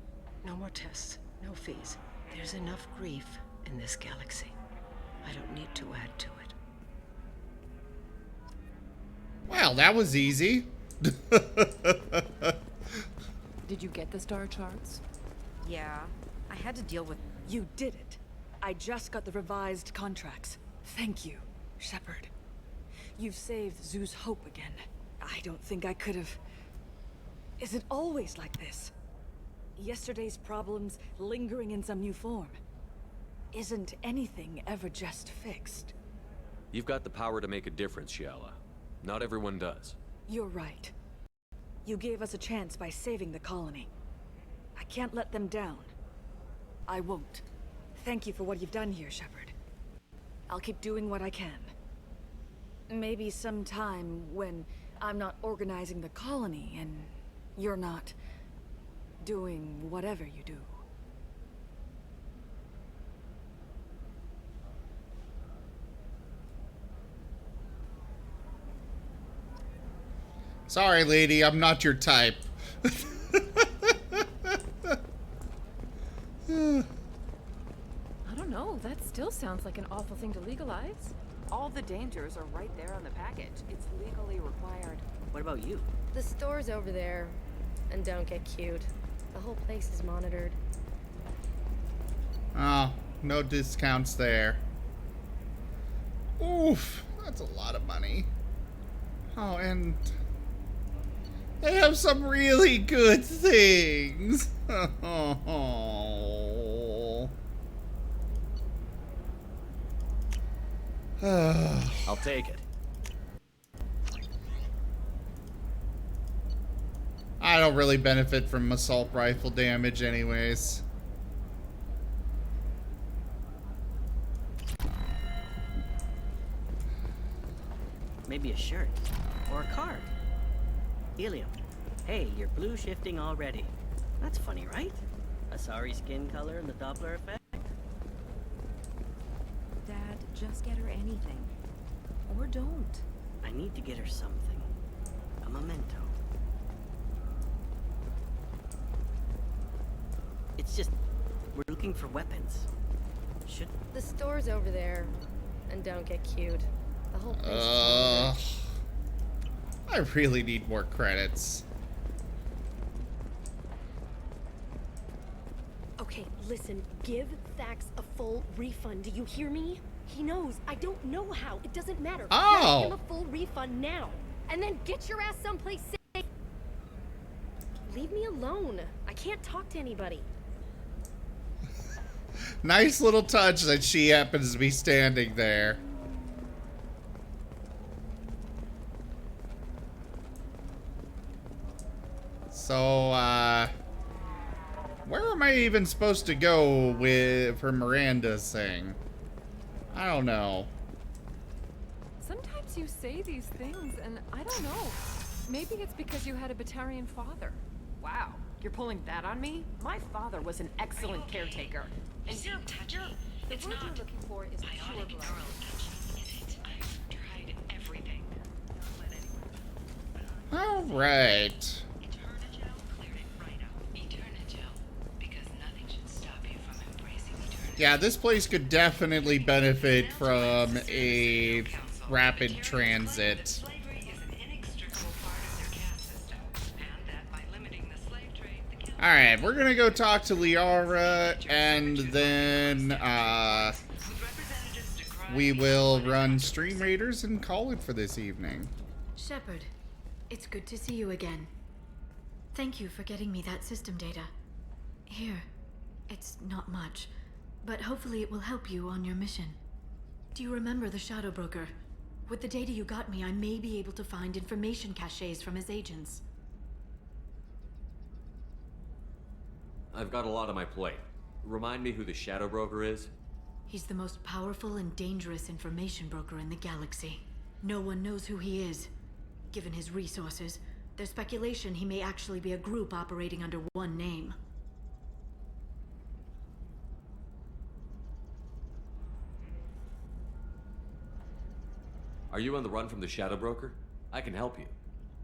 No more tests, no fees. There's enough grief in this galaxy. I don't need to add to it. Well, that was easy. Did you get the star charts? Yeah, I had to deal with... You did it. I just got the revised contracts. Thank you, Shepard. You've saved Zoo's hope again. I don't think I could have... Is it always like this? Yesterday's problems lingering in some new form. Isn't anything ever just fixed? You've got the power to make a difference, Shiala. Not everyone does. You're right. You gave us a chance by saving the colony. I can't let them down. I won't. Thank you for what you've done here, Shepard. I'll keep doing what I can. Maybe sometime when I'm not organizing the colony and you're not doing whatever you do. Sorry, lady, I'm not your type. I don't know. That still sounds like an awful thing to legalize. All the dangers are right there on the package. It's legally required. What about you? The store's over there. And don't get cute. The whole place is monitored. Oh, no discounts there. Oof, that's a lot of money. Oh, and they have some really good things. I'll take it. I don't really benefit from assault rifle damage anyways. Maybe a shirt. Or a card. Helium. Hey, you're blue shifting already. That's funny, right? A sorry skin color and the Doppler effect? Dad, just get her anything. Or don't. I need to get her something. A memento. It's just, we're looking for weapons. Should... The store's over there. And don't get cute. The whole place is monitored. I really need more credits. Okay, listen. Give Thax a full refund. Do you hear me? He knows. I don't know how. It doesn't matter. Oh. Give him a full refund now. And then get your ass someplace safe. Leave me alone. I can't talk to anybody. Nice little touch that she happens to be standing there. So, where am I even supposed to go with for Miranda's thing? I don't know. Sometimes you say these things, and I don't know. Maybe it's because you had a Batarian father. Wow, you're pulling that on me? My father was an excellent caretaker. And You seem touchy. the It's word not you're looking for is bionic pure blood. neural touching, is it? I've tried everything. Don't let anyone. All right. Eternigel cleared it right up. Eternigel, because nothing should stop you from embracing eternity. Yeah, this place could definitely benefit from a rapid transit. Slavery is an inextricable part of their caste system, and that by limiting the slave trade, the council Alright, we're gonna go talk to Liara, and then, we will run Stream Raiders and call it for this evening. Shepard, It's good to see you again. Thank you for getting me that system data. Here. It's not much, but hopefully it will help you on your mission. Do you remember the Shadow Broker? With the data you got me, I may be able to find information caches from his agents. I've got a lot on my plate. Remind me who the Shadow Broker is? He's the most powerful and dangerous information broker in the galaxy. No one knows who he is. Given his resources, there's speculation he may actually be a group operating under one name. Are you on the run from the Shadow Broker? I can help you.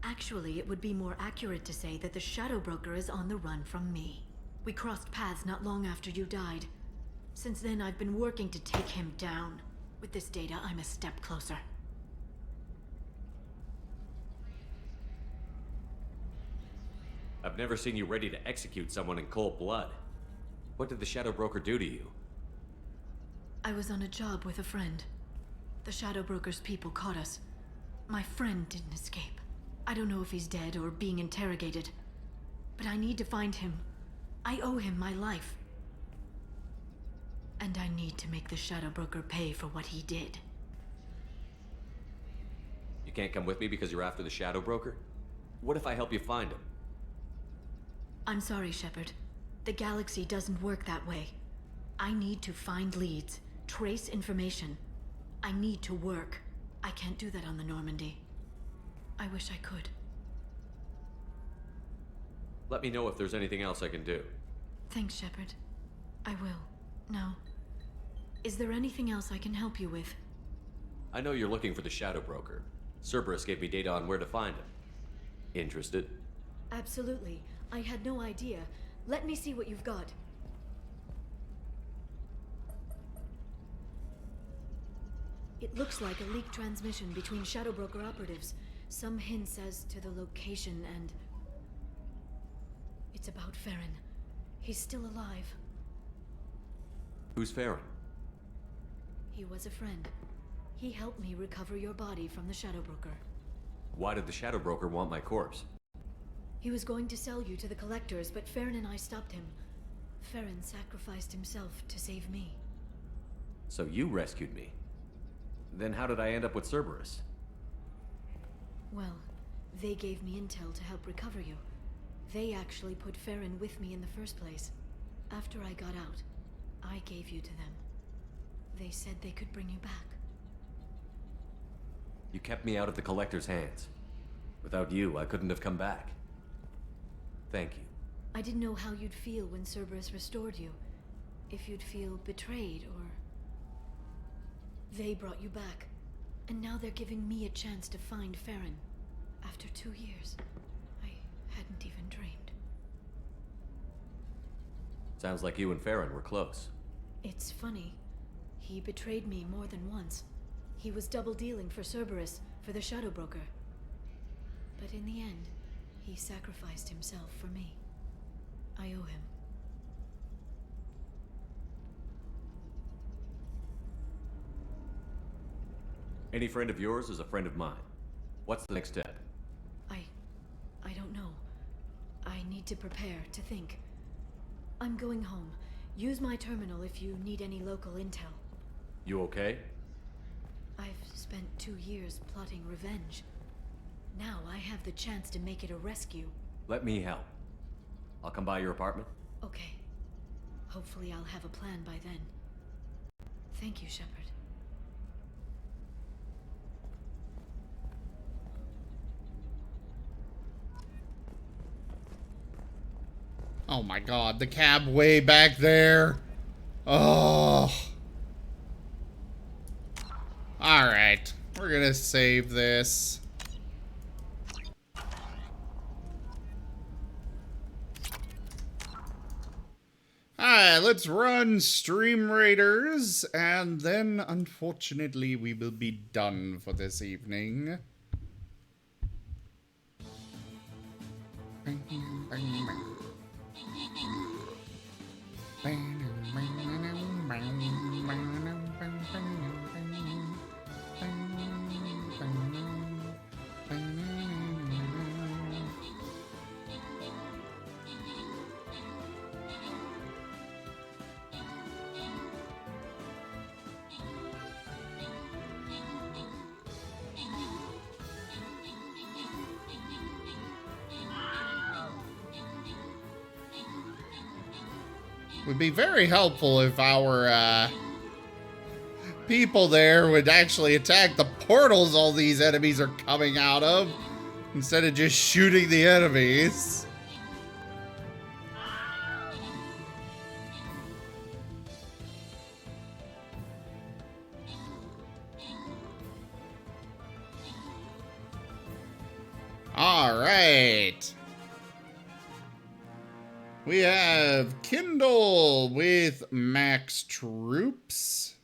Actually, it would be more accurate to say that the Shadow Broker is on the run from me. We crossed paths not long after you died. Since then, I've been working to take him down. With this data, I'm a step closer. I've never seen you ready to execute someone in cold blood. What did the Shadow Broker do to you? I was on a job with a friend. The Shadow Broker's people caught us. My friend didn't escape. I don't know if he's dead or being interrogated. But I need to find him. I owe him my life. And I need to make the Shadow Broker pay for what he did. You can't come with me because you're after the Shadow Broker? What if I help you find him? I'm sorry, Shepard. The galaxy doesn't work that way. I need to find leads, trace information. I need to work. I can't do that on the Normandy. I wish I could. Let me know if there's anything else I can do. Thanks, Shepard. I will. Now, is there anything else I can help you with? I know you're looking for the Shadow Broker. Cerberus gave me data on where to find him. Interested? Absolutely. I had no idea. Let me see what you've got. It looks like a leaked transmission between Shadow Broker operatives. Some hints as to the location and... It's about Farron. He's still alive. Who's Farron? He was a friend. He helped me recover your body from the Shadow Broker. Why did the Shadow Broker want my corpse? He was going to sell you to the Collectors, but Farron and I stopped him. Farron sacrificed himself to save me. So you rescued me. Then how did I end up with Cerberus? Well, they gave me intel to help recover you. They actually put Farron with me in the first place. After I got out, I gave you to them. They said they could bring you back. You kept me out of the Collector's hands. Without you, I couldn't have come back. Thank you. I didn't know how you'd feel when Cerberus restored you. If you'd feel betrayed, or... They brought you back. And now they're giving me a chance to find Farron. After 2 years. I hadn't even dreamed. Sounds like you and Farron were close. It's funny. He betrayed me more than once. He was double-dealing for Cerberus, for the Shadow Broker. But in the end, he sacrificed himself for me. I owe him. Any friend of yours is a friend of mine. What's the next step? I don't know. I need to prepare, to think. I'm going home. Use my terminal if you need any local intel. You okay? I've spent 2 years plotting revenge. Now I have the chance to make it a rescue. Let me help. I'll come by your apartment. Okay. Hopefully I'll have a plan by then. Thank you, Shepard. Oh my god, the cab way back there. Oh. Alright, we're gonna save this. Alright, let's run Stream Raiders, and then unfortunately we will be done for this evening. Would be very helpful if our people there would actually attack the portals all these enemies are coming out of, instead of just shooting the enemies. All right. We have Kindle with max troops.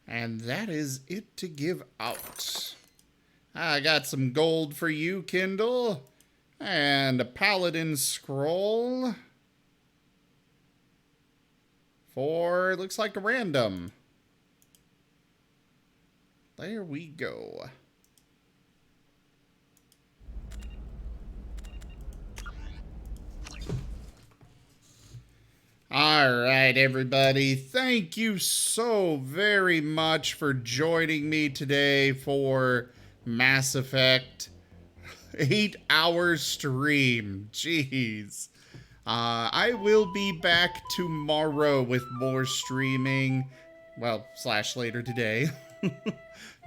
And that is it to give out. I got some gold for you, Kindle. And a paladin scroll. For, looks like a random. There we go. All right, everybody. Thank you so very much for joining me today for Mass Effect 8-hour stream. Jeez. I will be back tomorrow with more streaming. Well, / later today.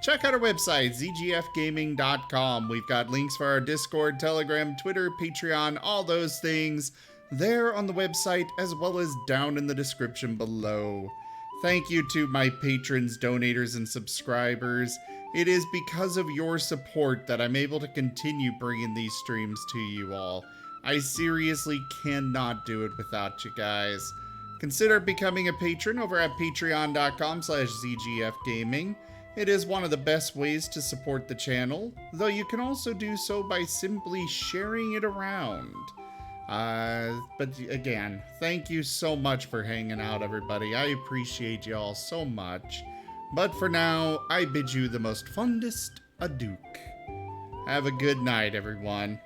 Check out our website, zgfgaming.com. We've got links for our Discord, Telegram, Twitter, Patreon, all those things there on the website, as well as down in the description below. Thank you to my patrons, donators, and subscribers. It is because of your support that I'm able to continue bringing these streams to you all. I seriously cannot do it without you guys. Consider becoming a patron over at patreon.com/zgfgaming. It is one of the best ways to support the channel, though you can also do so by simply sharing it around. But again, thank you so much for hanging out, everybody. I appreciate you all so much. But for now, I bid you the most fondest adieu. Have a good night, everyone.